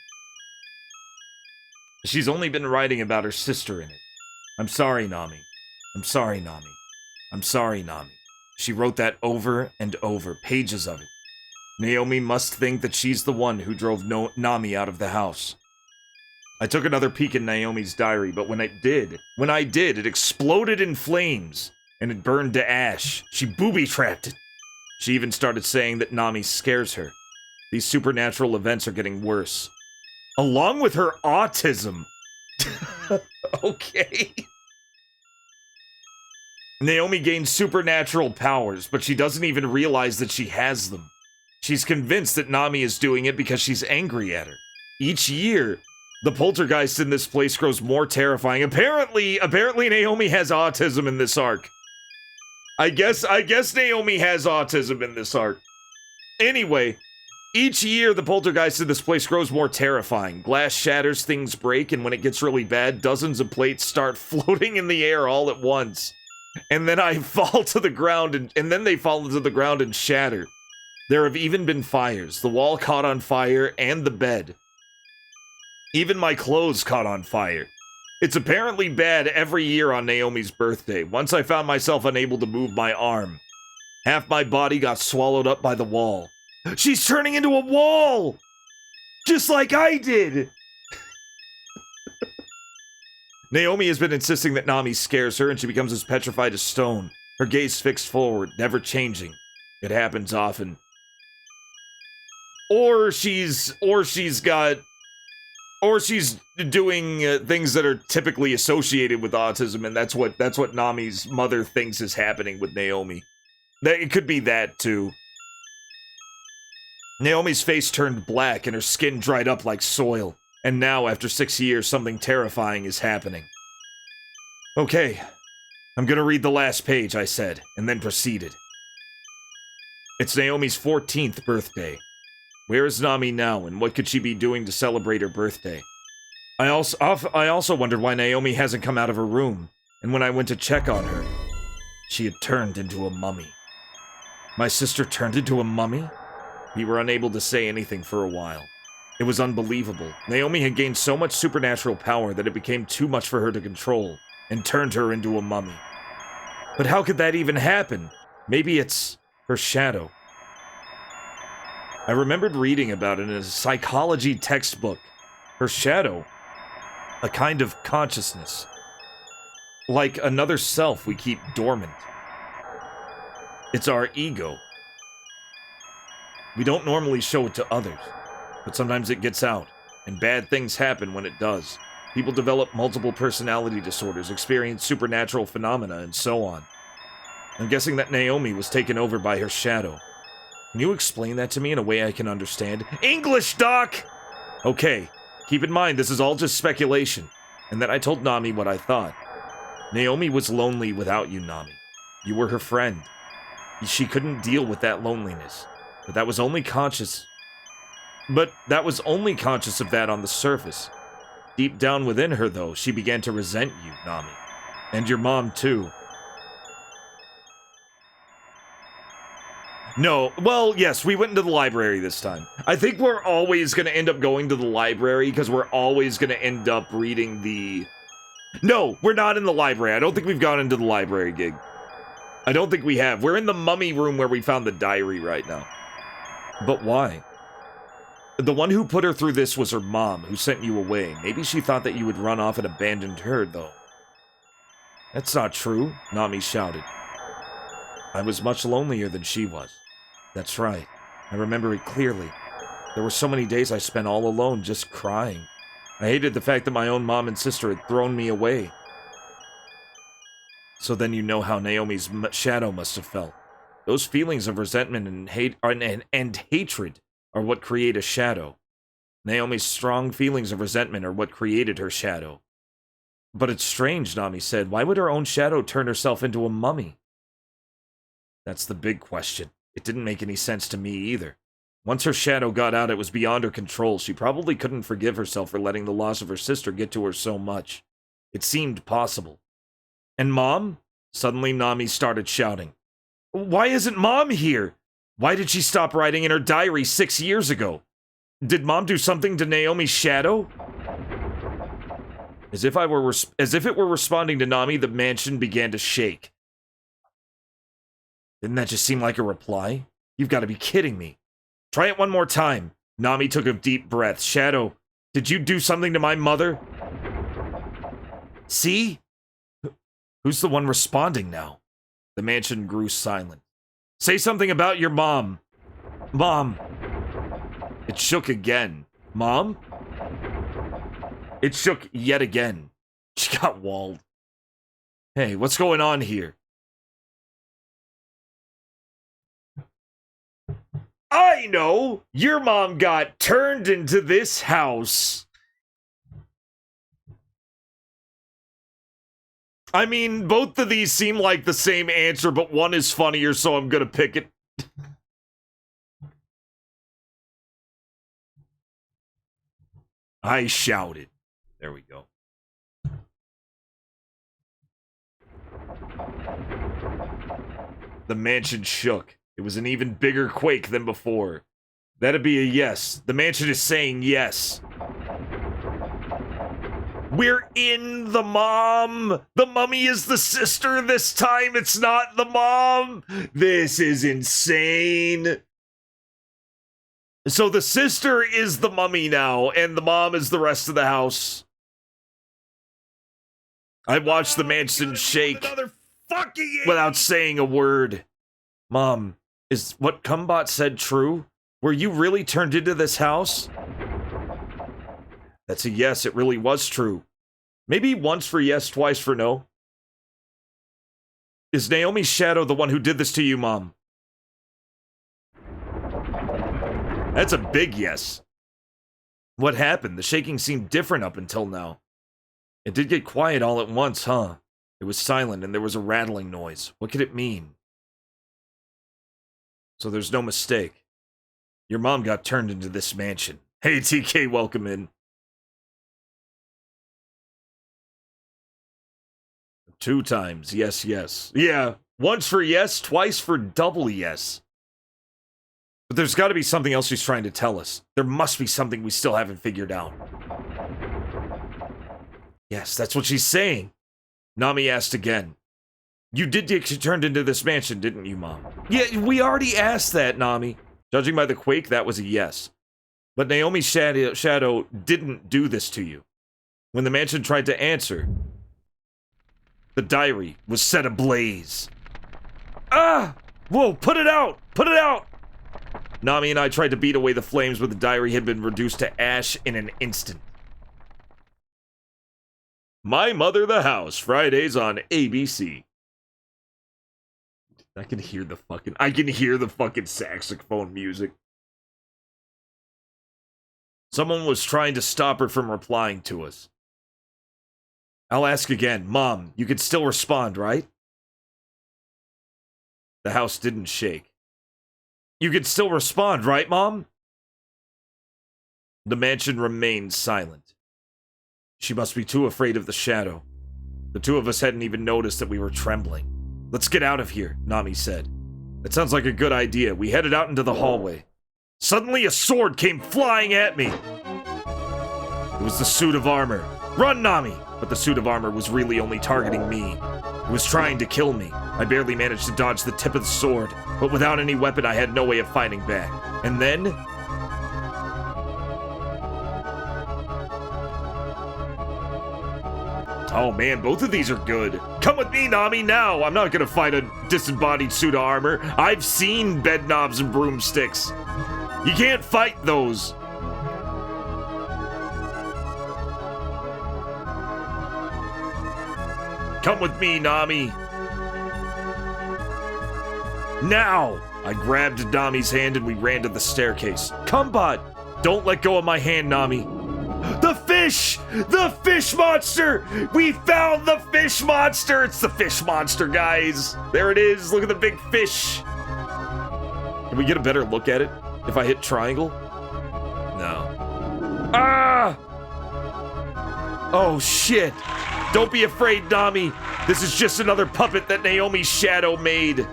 She's only been writing about her sister in it. I'm sorry, Nami. I'm sorry, Nami. I'm sorry, Nami. She wrote that over and over, pages of it. Naomi must think that she's the one who drove Nami out of the house. I took another peek in Naomi's diary, but when I did, it exploded in flames, and it burned to ash. She booby-trapped it. She even started saying that Nami scares her. These supernatural events are getting worse. Along with her autism. Okay. Naomi gained supernatural powers, but she doesn't even realize that she has them. She's convinced that Nami is doing it because she's angry at her. Each year, the poltergeist in this place grows more terrifying. Apparently Naomi has autism in this arc. I guess Naomi has autism in this arc. Anyway, each year the poltergeist in this place grows more terrifying. Glass shatters, things break, and when it gets really bad, dozens of plates start floating in the air all at once. And then I fall to the ground, and then they fall into the ground and shatter. There have even been fires. The wall caught on fire, and the bed. Even my clothes caught on fire. It's apparently bad every year on Naomi's birthday. Once I found myself unable to move my arm. Half my body got swallowed up by the wall. She's turning into a wall! Just like I did! Naomi has been insisting that Nami scares her, and she becomes as petrified as stone. Her gaze fixed forward, never changing. It happens often. Or she's doing things that are typically associated with autism, and that's what Nami's mother thinks is happening with Naomi. It could be that too. Naomi's face turned black and her skin dried up like soil. And now, after 6 years, something terrifying is happening. Okay, I'm gonna read the last page, I said, and then proceeded. It's Naomi's 14th birthday. Where is Nami now, and what could she be doing to celebrate her birthday? I also wondered why Naomi hasn't come out of her room, and when I went to check on her, she had turned into a mummy. My sister turned into a mummy? We were unable to say anything for a while. It was unbelievable. Naomi had gained so much supernatural power that it became too much for her to control, and turned her into a mummy. But how could that even happen? Maybe it's her shadow. I remembered reading about it in a psychology textbook. Her shadow. A kind of consciousness. Like another self we keep dormant. It's our ego. We don't normally show it to others, but sometimes it gets out, and bad things happen when it does. People develop multiple personality disorders, experience supernatural phenomena, and so on. I'm guessing that Naomi was taken over by her shadow. Can you explain that to me in a way I can understand? English, Doc! Okay, keep in mind this is all just speculation, and then I told Nami what I thought. Naomi was lonely without you, Nami. You were her friend. She couldn't deal with that loneliness, but that was only conscious of that on the surface. Deep down within her, though, she began to resent you, Nami. And your mom, too. No, well, yes, we went into the library this time. I think we're always going to end up going to the library because we're always going to end up reading the... No, we're not in the library. I don't think we've gone into the library gig. I don't think we have. We're in the mummy room where we found the diary right now. But why? The one who put her through this was her mom, who sent you away. Maybe she thought that you would run off and abandoned her, though. That's not true, Nami shouted. I was much lonelier than she was. That's right. I remember it clearly. There were so many days I spent all alone, just crying. I hated the fact that my own mom and sister had thrown me away. So then you know how Naomi's shadow must have felt. Those feelings of resentment and hatred are what create a shadow. Naomi's strong feelings of resentment are what created her shadow. But it's strange, Nami said. Why would her own shadow turn herself into a mummy? That's the big question. It didn't make any sense to me either. Once her shadow got out, it was beyond her control. She probably couldn't forgive herself for letting the loss of her sister get to her so much. It seemed possible. And Mom? Suddenly Nami started shouting. Why isn't Mom here? Why did she stop writing in her diary 6 years ago? Did Mom do something to Naomi's shadow? As if it were responding to Nami, the mansion began to shake. Didn't that just seem like a reply? You've got to be kidding me. Try it one more time. Nami took a deep breath. Shadow, did you do something to my mother? See? Who's the one responding now? The mansion grew silent. Say something about your mom. Mom. It shook again. Mom? It shook yet again. She got walled. Hey, what's going on here? I know! Your mom got turned into this house. I mean, both of these seem like the same answer, but one is funnier, so I'm gonna pick it. I shouted. There we go. The mansion shook. It was an even bigger quake than before. That'd be a yes. The mansion is saying yes. We're in the mom. The mummy is the sister this time. It's not the mom. This is insane. So the sister is the mummy now, and the mom is the rest of the house. I watched the mansion shake without saying a word. Mom, is what Kumbot said true? Were you really turned into this house? That's a yes, it really was true. Maybe once for yes, twice for no. Is Naomi's shadow the one who did this to you, Mom? That's a big yes. What happened? The shaking seemed different up until now. It did get quiet all at once, huh? It was silent and there was a rattling noise. What could it mean? So there's no mistake. Your mom got turned into this mansion. Hey, TK, welcome in. 2 times, yes, yes. Yeah, once for yes, twice for double yes. But there's got to be something else she's trying to tell us. There must be something we still haven't figured out. Yes, that's what she's saying. Nami asked again. You did get turned into this mansion, didn't you, Mom? Yeah, we already asked that, Nami. Judging by the quake, that was a yes. But Naomi's shadow didn't do this to you. When the mansion tried to answer, the diary was set ablaze. Ah! Whoa, put it out! Put it out! Nami and I tried to beat away the flames, but the diary had been reduced to ash in an instant. My Mother the House, Fridays on ABC. I can hear the fucking saxophone music. Someone was trying to stop her from replying to us. I'll ask again. Mom, you can still respond, right? The house didn't shake. You can still respond, right, Mom? The mansion remained silent. She must be too afraid of the shadow. The two of us hadn't even noticed that we were trembling. Let's get out of here, Nami said. It sounds like a good idea. We headed out into the hallway. Suddenly a sword came flying at me. It was the suit of armor. Run, Nami! But the suit of armor was really only targeting me. It was trying to kill me. I barely managed to dodge the tip of the sword, but without any weapon I had no way of fighting back. And then... oh man, both of these are good. Come with me, Nami, now! I'm not gonna fight a disembodied suit of armor. I've seen bed knobs and broomsticks. You can't fight those. Come with me, Nami. Now! I grabbed Nami's hand and we ran to the staircase. Come, bud! Don't let go of my hand, Nami. The fish! The fish monster! We found the fish monster! It's the fish monster, guys. There it is. Look at the big fish. Can we get a better look at it if I hit triangle? No. Ah! Oh, shit. Don't be afraid, Nami. This is just another puppet that Naomi's shadow made.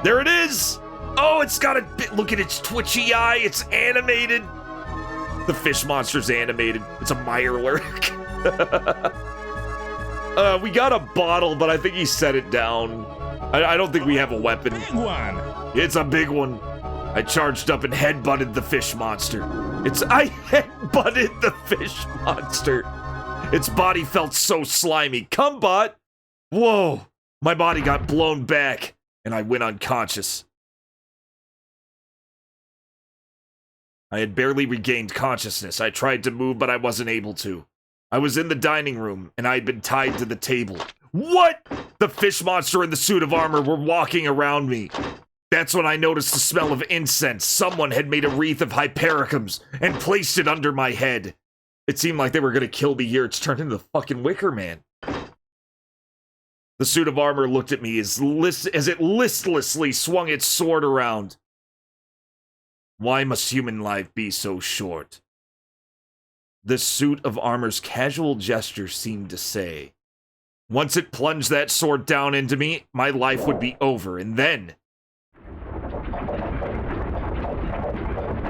There it is! Oh, it's got a bit. Look at its twitchy eye. It's animated. The fish monster's animated. It's a Mirelurk. We got a bottle, but I think he set it down. I don't think we have a weapon. Big one. It's a big one. I charged up and headbutted the fish monster. I headbutted the fish monster. Its body felt so slimy. Come, bot. Whoa. My body got blown back, and I went unconscious. I had barely regained consciousness. I tried to move, but I wasn't able to. I was in the dining room, and I had been tied to the table. What? The fish monster and the suit of armor were walking around me. That's when I noticed the smell of incense. Someone had made a wreath of hypericums and placed it under my head. It seemed like they were going to kill me here. It's turned into the fucking Wicker Man. The suit of armor looked at me as it listlessly swung its sword around. Why must human life be so short? The suit of armor's casual gesture seemed to say. Once it plunged that sword down into me, my life would be over, and then...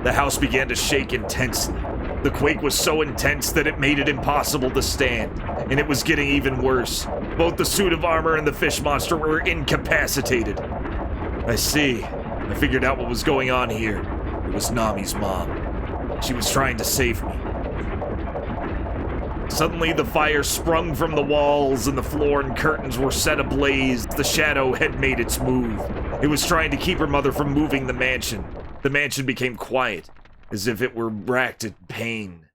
the house began to shake intensely. The quake was so intense that it made it impossible to stand, and it was getting even worse. Both the suit of armor and the fish monster were incapacitated. I see. I figured out what was going on here. It was Nami's mom. She was trying to save me. Suddenly, the fire sprung from the walls, and the floor and curtains were set ablaze. The shadow had made its move. It was trying to keep her mother from moving the mansion. The mansion became quiet, as if it were racked in pain.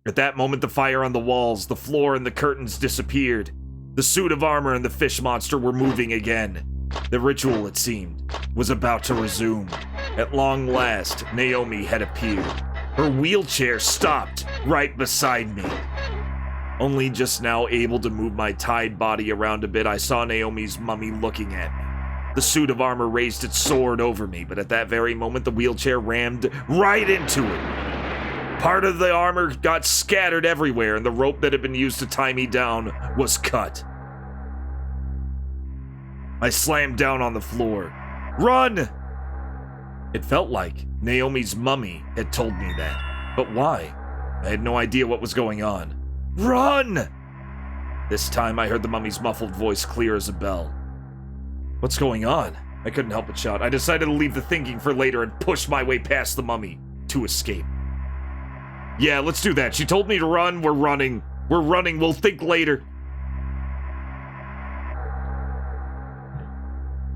At that moment, the fire on the walls, the floor, and the curtains disappeared. The suit of armor and the fish monster were moving again. The ritual, it seemed, was about to resume. At long last, Naomi had appeared. Her wheelchair stopped right beside me. Only just now able to move my tied body around a bit, I saw Naomi's mummy looking at me. The suit of armor raised its sword over me, but at that very moment, the wheelchair rammed right into it. Part of the armor got scattered everywhere, and the rope that had been used to tie me down was cut. I slammed down on the floor. Run! It felt like Naomi's mummy had told me that. But why? I had no idea what was going on. Run! This time I heard the mummy's muffled voice clear as a bell. What's going on? I couldn't help but shout. I decided to leave the thinking for later and push my way past the mummy to escape. Yeah, let's do that. She told me to run. We're running. We're running. We'll think later.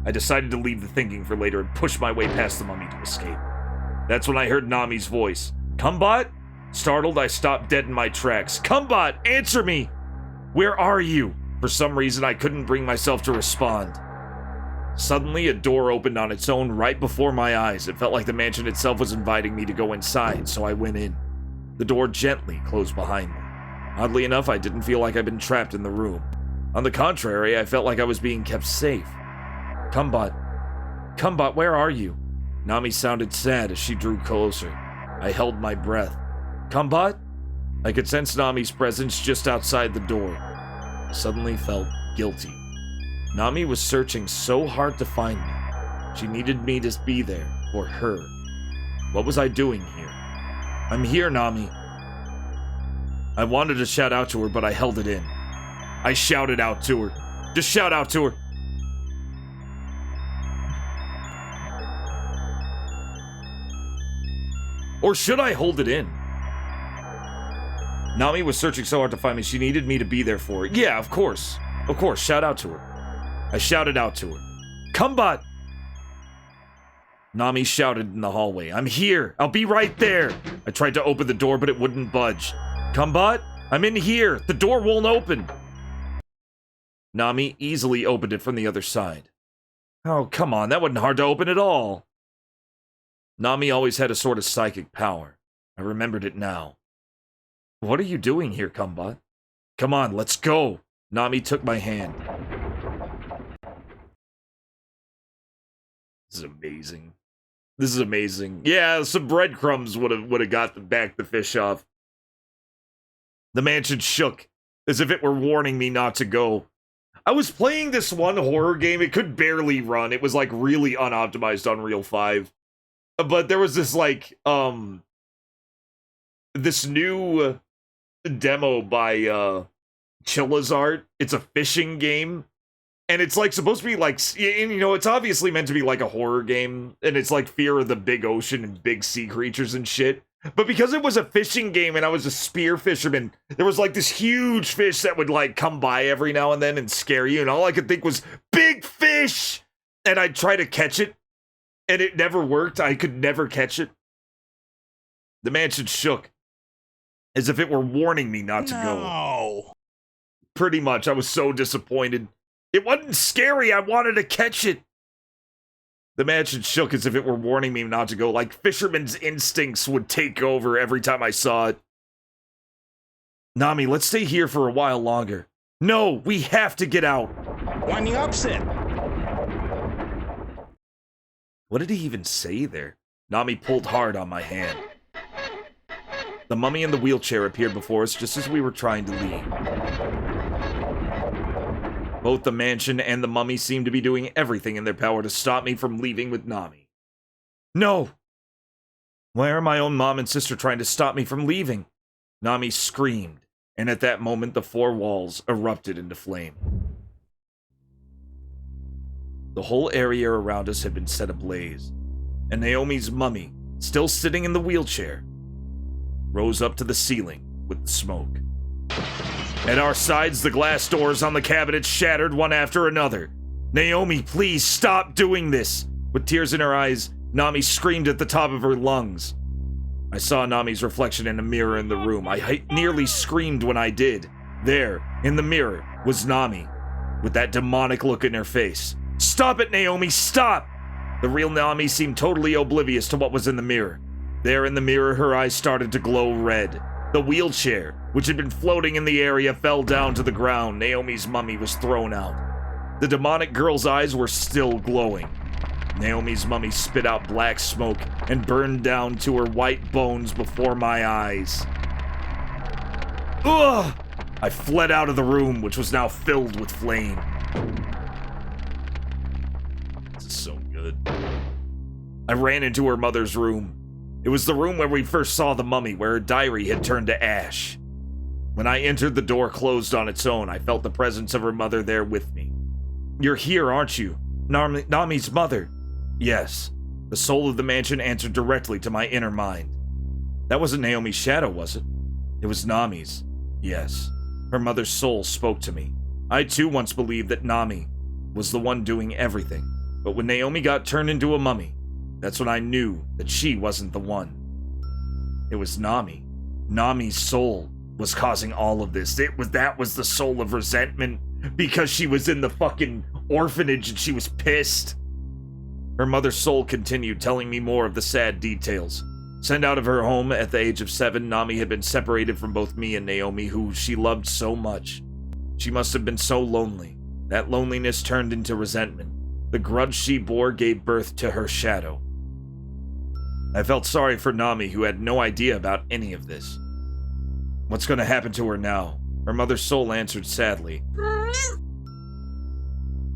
I decided to leave the thinking for later and push my way past the mummy to escape. That's when I heard Nami's voice. Cumbot? Startled, I stopped dead in my tracks. Cumbot, answer me! Where are you? For some reason, I couldn't bring myself to respond. Suddenly, a door opened on its own right before my eyes. It felt like the mansion itself was inviting me to go inside, so I went in. The door gently closed behind me. Oddly enough, I didn't feel like I'd been trapped in the room. On the contrary, I felt like I was being kept safe. Cumbot. Cumbot, where are you? Nami sounded sad as she drew closer. I held my breath. Cumbot? I could sense Nami's presence just outside the door. I suddenly felt guilty. Nami was searching so hard to find me. She needed me to be there for her. What was I doing here? I'm here, Nami. I wanted to shout out to her, but I held it in. I shouted out to her. Just shout out to her. Or should I hold it in? Nami was searching so hard to find me, she needed me to be there for her. Yeah, of course. Of course, shout out to her. I shouted out to her. Kumbot! Nami shouted in the hallway. I'm here. I'll be right there. I tried to open the door, but it wouldn't budge. Kumbot, I'm in here. The door won't open. Nami easily opened it from the other side. Oh, come on. That wasn't hard to open at all. Nami always had a sort of psychic power. I remembered it now. What are you doing here, Kumbot? Come on, let's go. Nami took my hand. This is amazing. This is amazing. Yeah, some breadcrumbs would have got back the fish off. The mansion shook, as if it were warning me not to go. I was playing this one horror game. It could barely run. It was like really unoptimized Unreal 5. But there was this like, this new demo by Chilla's Art. It's a fishing game. And it's like supposed to be like, and you know, it's obviously meant to be like a horror game. And it's like fear of the big ocean and big sea creatures and shit. But because it was a fishing game and I was a spear fisherman, there was like this huge fish that would like come by every now and then and scare you. And all I could think was, big fish! And I'd try to catch it. And it never worked. I could never catch it. The mansion shook, as if it were warning me not to go. Pretty much. I was so disappointed. It wasn't scary. I wanted to catch it. The mansion shook as if it were warning me not to go. Like fisherman's instincts would take over every time I saw it. Nami, let's stay here for a while longer. No, we have to get out. Winding up, Sid. What did he even say there? Nami pulled hard on my hand. The mummy in the wheelchair appeared before us just as we were trying to leave. Both the mansion and the mummy seemed to be doing everything in their power to stop me from leaving with Nami. No! Why are my own mom and sister trying to stop me from leaving? Nami screamed, and at that moment the four walls erupted into flame. The whole area around us had been set ablaze, and Naomi's mummy, still sitting in the wheelchair, rose up to the ceiling with the smoke. At our sides, the glass doors on the cabinets shattered one after another. Naomi, please stop doing this! With tears in her eyes, Nami screamed at the top of her lungs. I saw Nami's reflection in a mirror in the room. I nearly screamed when I did. There, in the mirror, was Nami, with that demonic look in her face. Stop it, Naomi, stop! The real Nami seemed totally oblivious to what was in the mirror. There in the mirror, her eyes started to glow red. The wheelchair, which had been floating in the area, fell down to the ground. Naomi's mummy was thrown out. The demonic girl's eyes were still glowing. Naomi's mummy spit out black smoke and burned down to her white bones before my eyes. Ugh! I fled out of the room, which was now filled with flame. This is so good. I ran into her mother's room. It was the room where we first saw the mummy, where her diary had turned to ash. When I entered, the door closed on its own. I felt the presence of her mother there with me. You're here, aren't you? Nami's mother. Yes. The soul of the mansion answered directly to my inner mind. That wasn't Naomi's shadow, was it? It was Nami's. Yes. Her mother's soul spoke to me. I too once believed that Nami was the one doing everything. But when Naomi got turned into a mummy, that's when I knew that she wasn't the one. It was Nami. Nami's soul was causing all of this. That was the soul of resentment because she was in the fucking orphanage and she was pissed. Her mother's soul continued telling me more of the sad details. Sent out of her home at the age of 7, Nami had been separated from both me and Naomi, who she loved so much. She must have been so lonely. That loneliness turned into resentment. The grudge she bore gave birth to her shadow. I felt sorry for Nami, who had no idea about any of this. What's gonna happen to her now? Her mother's soul answered sadly.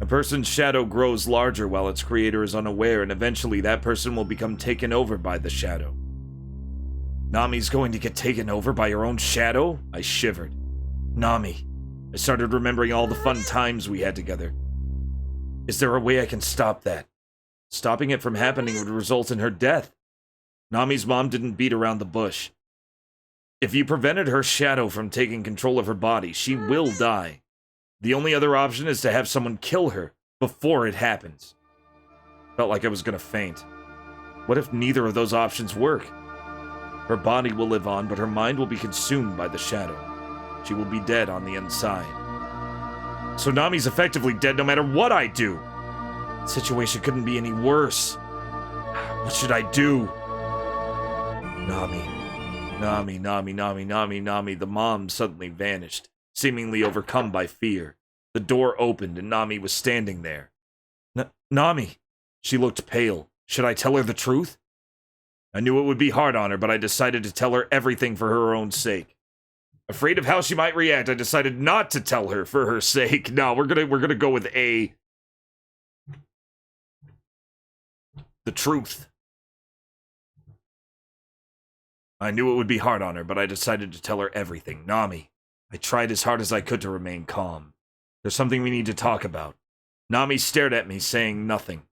A person's shadow grows larger while its creator is unaware, and eventually that person will become taken over by the shadow. Nami's going to get taken over by her own shadow? I shivered. Nami. I started remembering all the fun times we had together. Is there a way I can stop that? Stopping it from happening would result in her death. Nami's mom didn't beat around the bush. If you prevented her shadow from taking control of her body, she will die. The only other option is to have someone kill her before it happens. Felt like I was gonna faint. What if neither of those options work? Her body will live on, but her mind will be consumed by the shadow. She will be dead on the inside. So Nami's effectively dead no matter what I do. The situation couldn't be any worse. What should I do? Nami. The mom suddenly vanished, seemingly overcome by fear. The door opened and Nami was standing there. Nami! She looked pale. Should I tell her the truth? I knew it would be hard on her, but I decided to tell her everything for her own sake. Afraid of how she might react, I decided not to tell her for her sake. No, we're gonna go with A. The truth. I knew it would be hard on her, but I decided to tell her everything. Nami, I tried as hard as I could to remain calm. There's something we need to talk about. Nami stared at me, saying nothing.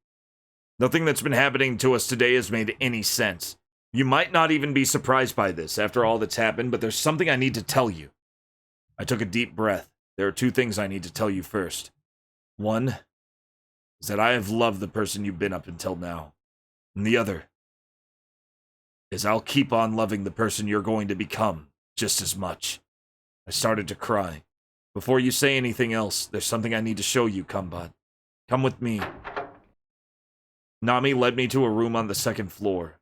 Nothing that's been happening to us today has made any sense. You might not even be surprised by this after all that's happened, but there's something I need to tell you. I took a deep breath. There are two things I need to tell you first. One is that I have loved the person you've been up until now. And the other is I'll keep on loving the person you're going to become just as much. I started to cry. Before you say anything else, there's something I need to show you, Kumbot. Come with me. Nami led me to a room on the second floor.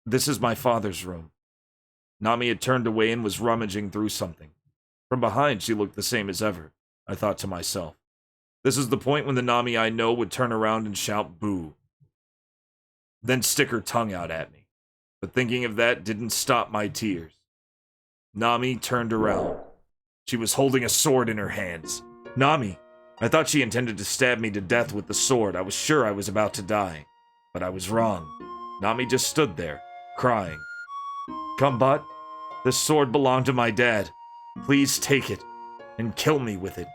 This is my father's room. Nami had turned away and was rummaging through something. From behind, she looked the same as ever, I thought to myself. This is the point when the Nami I know would turn around and shout boo. Then stick her tongue out at me. But thinking of that didn't stop my tears. Nami turned around. She was holding a sword in her hands. Nami! I thought she intended to stab me to death with the sword. I was sure I was about to die. But I was wrong. Nami just stood there, crying. Kumbot, this sword belonged to my dad. Please take it, and kill me with it.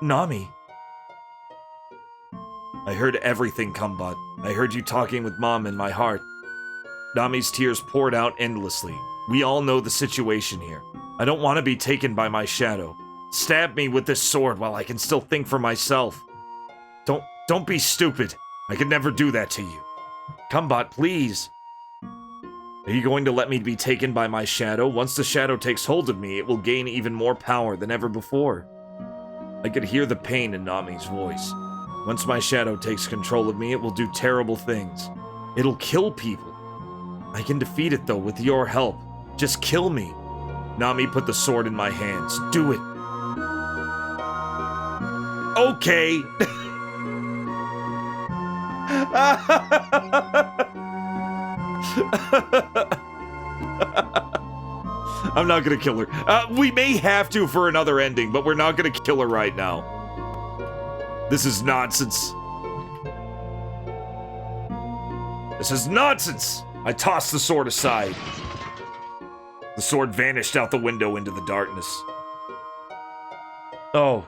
Nami? I heard everything, Kumbot. I heard you talking with Mom in my heart. Nami's tears poured out endlessly. We all know the situation here. I don't want to be taken by my shadow. Stab me with this sword while I can still think for myself. Don't be stupid. I could never do that to you. Kumbot, please. Are you going to let me be taken by my shadow? Once the shadow takes hold of me, it will gain even more power than ever before. I could hear the pain in Nami's voice. Once my shadow takes control of me, it will do terrible things. It'll kill people. I can defeat it, though, with your help. Just kill me. Nami put the sword in my hands. Do it. Okay. I'm not gonna kill her. We may have to for another ending, but we're not gonna kill her right now. This is nonsense. This is nonsense! I tossed the sword aside. The sword vanished out the window into the darkness. Oh,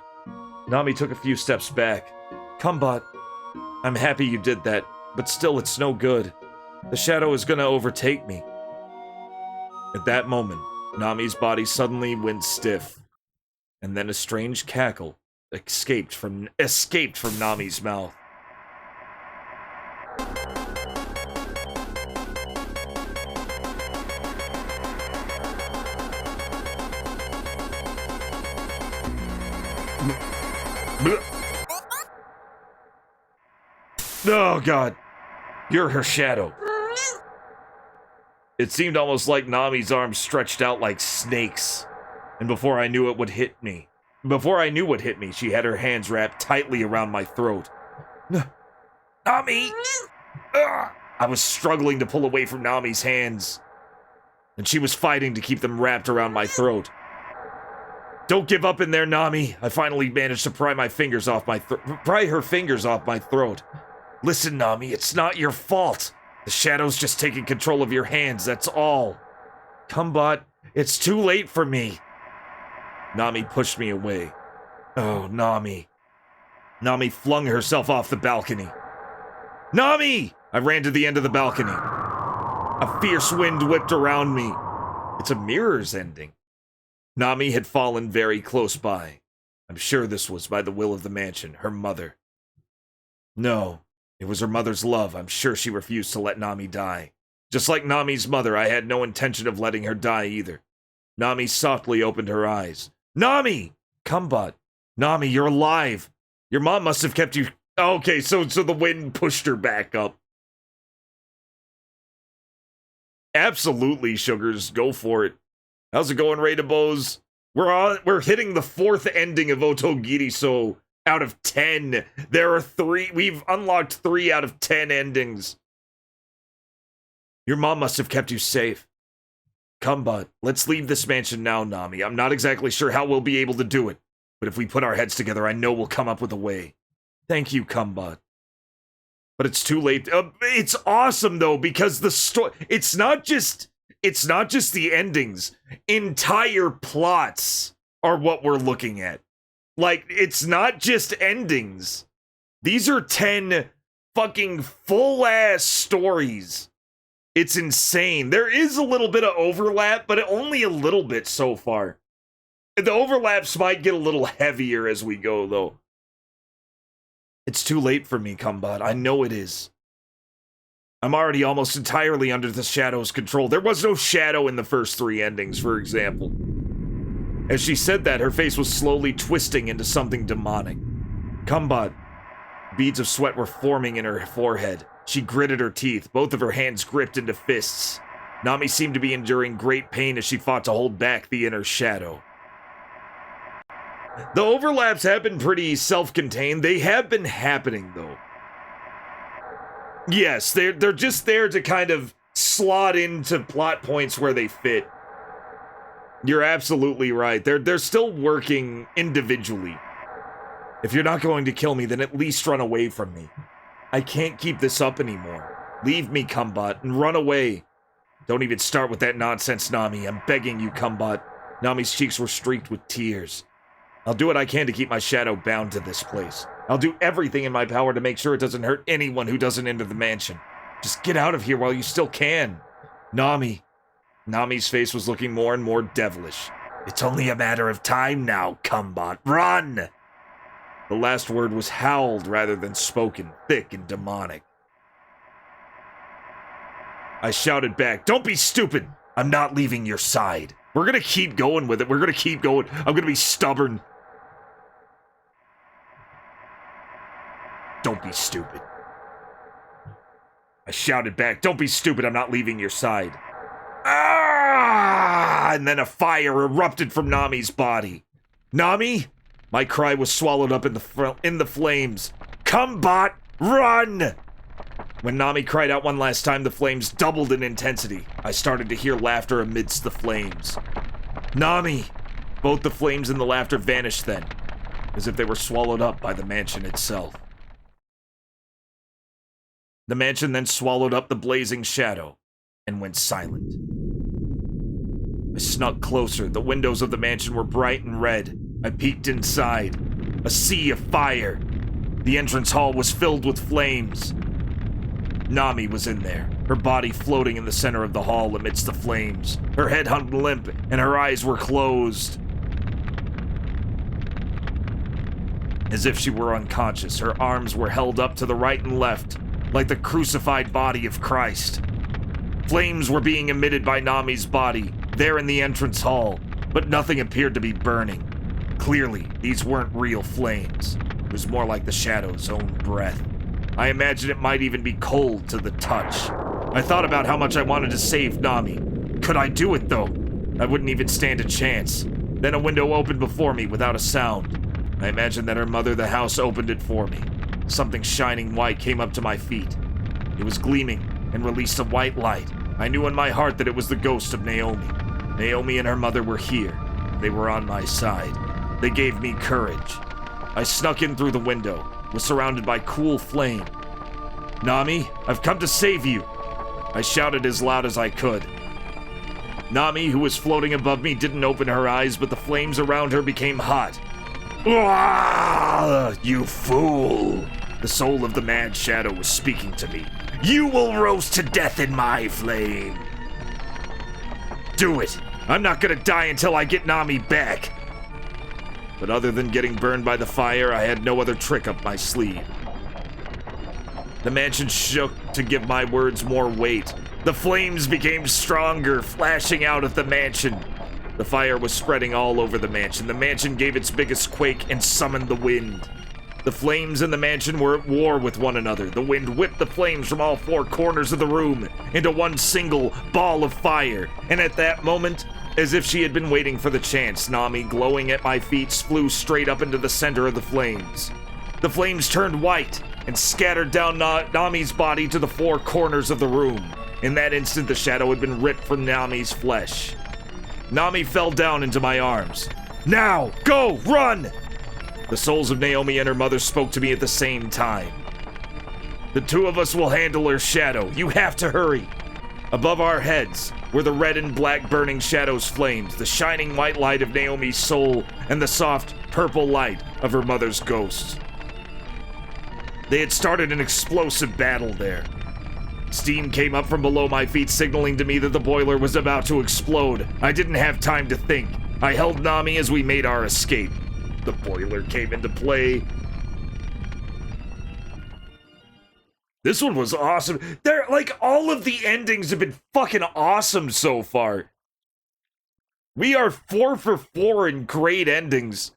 Nami took a few steps back. Kumbot, I'm happy you did that, but still it's no good. The shadow is gonna overtake me. At that moment, Nami's body suddenly went stiff, and then a strange cackle escaped from Nami's mouth. Oh god, you're her shadow. It seemed almost like Nami's arms stretched out like snakes. And before I knew what hit me, she had her hands wrapped tightly around my throat. Nami! Ugh! I was struggling to pull away from Nami's hands. and she was fighting to keep them wrapped around my throat. Don't give up in there, Nami. I finally managed to pry her fingers off my throat. Listen, Nami, it's not your fault. The shadow's just taking control of your hands, that's all. Kumbot, it's too late for me. Nami pushed me away. Oh, Nami. Nami flung herself off the balcony. Nami! I ran to the end of the balcony. A fierce wind whipped around me. It's a mirror's ending. Nami had fallen very close by. I'm sure this was by the will of the mansion, her mother. No, it was her mother's love. I'm sure she refused to let Nami die. Just like Nami's mother, I had no intention of letting her die either. Nami softly opened her eyes. Nami! Kumbot. Nami, you're alive. Your mom must have kept you... Okay, so the wind pushed her back up. Absolutely, Sugars. Go for it. How's it going, Raidabos? We're hitting the 4th ending of OTOGIRISOU out of 10. There are 3. We've unlocked 3 out of 10 endings. Your mom must have kept you safe. Kumbot, let's leave this mansion now, Nami. I'm not exactly sure how we'll be able to do it, but if we put our heads together, I know we'll come up with a way. Thank you, Kumbot. But it's too late. It's awesome though, because the story. It's not just the endings. Entire plots are what we're looking at. Like, it's not just endings. These are 10 fucking full-ass stories. It's insane. There is a little bit of overlap, but only a little bit so far. The overlaps might get a little heavier as we go, though. It's too late for me, Kumbot. I know it is. I'm already almost entirely under the Shadow's control. There was no Shadow in the first 3 endings, for example. As she said that, her face was slowly twisting into something demonic. Kumbot. Beads of sweat were forming in her forehead. She gritted her teeth, both of her hands gripped into fists. Nami seemed to be enduring great pain as she fought to hold back the inner shadow. The overlaps have been pretty self-contained. They have been happening, though. Yes, they're just there to kind of slot into plot points where they fit. You're absolutely right. They're still working individually. If you're not going to kill me, then at least run away from me. I can't keep this up anymore. Leave me, Kumbot, and run away. Don't even start with that nonsense, Nami. I'm begging you, Kumbot. Nami's cheeks were streaked with tears. I'll do what I can to keep my shadow bound to this place. I'll do everything in my power to make sure it doesn't hurt anyone who doesn't enter the mansion. Just get out of here while you still can. Nami. Nami's face was looking more and more devilish. It's only a matter of time now, Kumbot. Run! The last word was howled rather than spoken, thick and demonic. I shouted back, don't be stupid! I'm not leaving your side. We're gonna keep going with it. We're gonna keep going. I'm gonna be stubborn. Don't be stupid. I shouted back, don't be stupid, I'm not leaving your side. Ah! And then a fire erupted from Nami's body. Nami? My cry was swallowed up in the flames. Kumbot, run! When Nami cried out one last time, the flames doubled in intensity. I started to hear laughter amidst the flames. Nami! Both the flames and the laughter vanished then, as if they were swallowed up by the mansion itself. The mansion then swallowed up the blazing shadow and went silent. I snuck closer. The windows of the mansion were bright and red. I peeked inside. A sea of fire. The entrance hall was filled with flames. Nami was in there, her body floating in the center of the hall amidst the flames. Her head hung limp, and her eyes were closed. As if she were unconscious, her arms were held up to the right and left, like the crucified body of Christ. Flames were being emitted by Nami's body, there in the entrance hall, but nothing appeared to be burning. Clearly, these weren't real flames. It was more like the shadow's own breath. I imagined it might even be cold to the touch. I thought about how much I wanted to save Nami. Could I do it, though? I wouldn't even stand a chance. Then a window opened before me without a sound. I imagined that her mother, the house, opened it for me. Something shining white came up to my feet. It was gleaming and released a white light. I knew in my heart that it was the ghost of Naomi. Naomi and her mother were here. They were on my side. They gave me courage. I snuck in through the window, was surrounded by cool flame. Nami, I've come to save you. I shouted as loud as I could. Nami, who was floating above me, didn't open her eyes, but the flames around her became hot. Ah, you fool! The soul of the mad shadow was speaking to me. You will roast to death in my flame. Do it. I'm not gonna die until I get Nami back. But other than getting burned by the fire, I had no other trick up my sleeve. The mansion shook to give my words more weight. The flames became stronger, flashing out of the mansion. The fire was spreading all over the mansion. The mansion gave its biggest quake and summoned the wind. The flames in the mansion were at war with one another. The wind whipped the flames from all four corners of the room into one single ball of fire. And at that moment, as if she had been waiting for the chance, Nami, glowing at my feet, flew straight up into the center of the flames. The flames turned white and scattered down Nami's body to the four corners of the room. In that instant, the shadow had been ripped from Nami's flesh. Nami fell down into my arms. Now, go, run! The souls of Naomi and her mother spoke to me at the same time. The two of us will handle her shadow. You have to hurry. Above our heads were the red and black burning shadows' flames, the shining white light of Naomi's soul, and the soft purple light of her mother's ghost. They had started an explosive battle there. Steam came up from below my feet, signaling to me that the boiler was about to explode. I didn't have time to think. I held Nami as we made our escape. The boiler came into play. This one was awesome. All of the endings have been fucking awesome so far. We are 4 for 4 in great endings.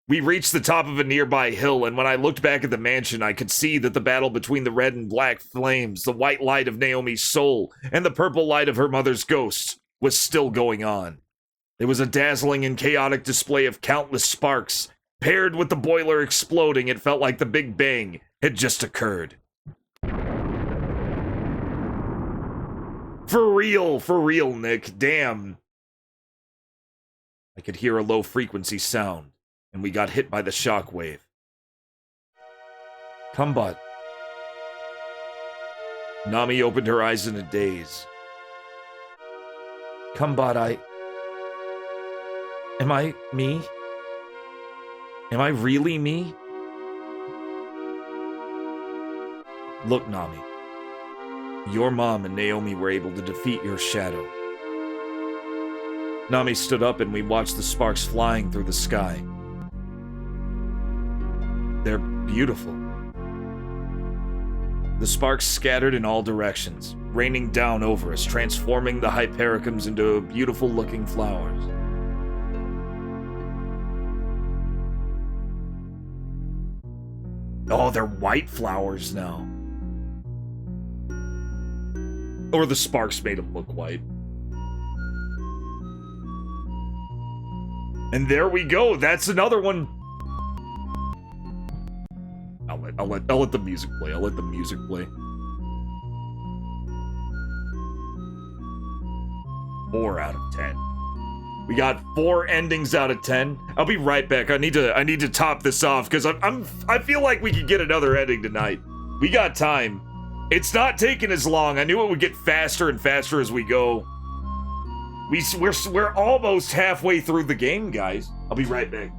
We reached the top of a nearby hill, and when I looked back at the mansion, I could see that the battle between the red and black flames, the white light of Naomi's soul, and the purple light of her mother's ghost was still going on. It was a dazzling and chaotic display of countless sparks. Paired with the boiler exploding, it felt like the Big Bang had just occurred. For real, Nick. Damn. I could hear a low-frequency sound, and we got hit by the shockwave. Kumbot. Nami opened her eyes in a daze. Kumbot, Am I me? Am I really me? Look, Nami. Your mom and Naomi were able to defeat your shadow. Nami stood up and we watched the sparks flying through the sky. They're beautiful. The sparks scattered in all directions, raining down over us, transforming the hypericums into beautiful-looking flowers. Oh, they're white flowers now. Or the sparks made them look white. And there we go. That's another one. I'll let the music play. I'll let the music play. 4 out of 10. We got 4 endings out of 10. I'll be right back. I need to top this off because I feel like we could get another ending tonight. We got time. It's not taking as long. I knew it would get faster and faster as we go. We're almost halfway through the game, guys. I'll be right back.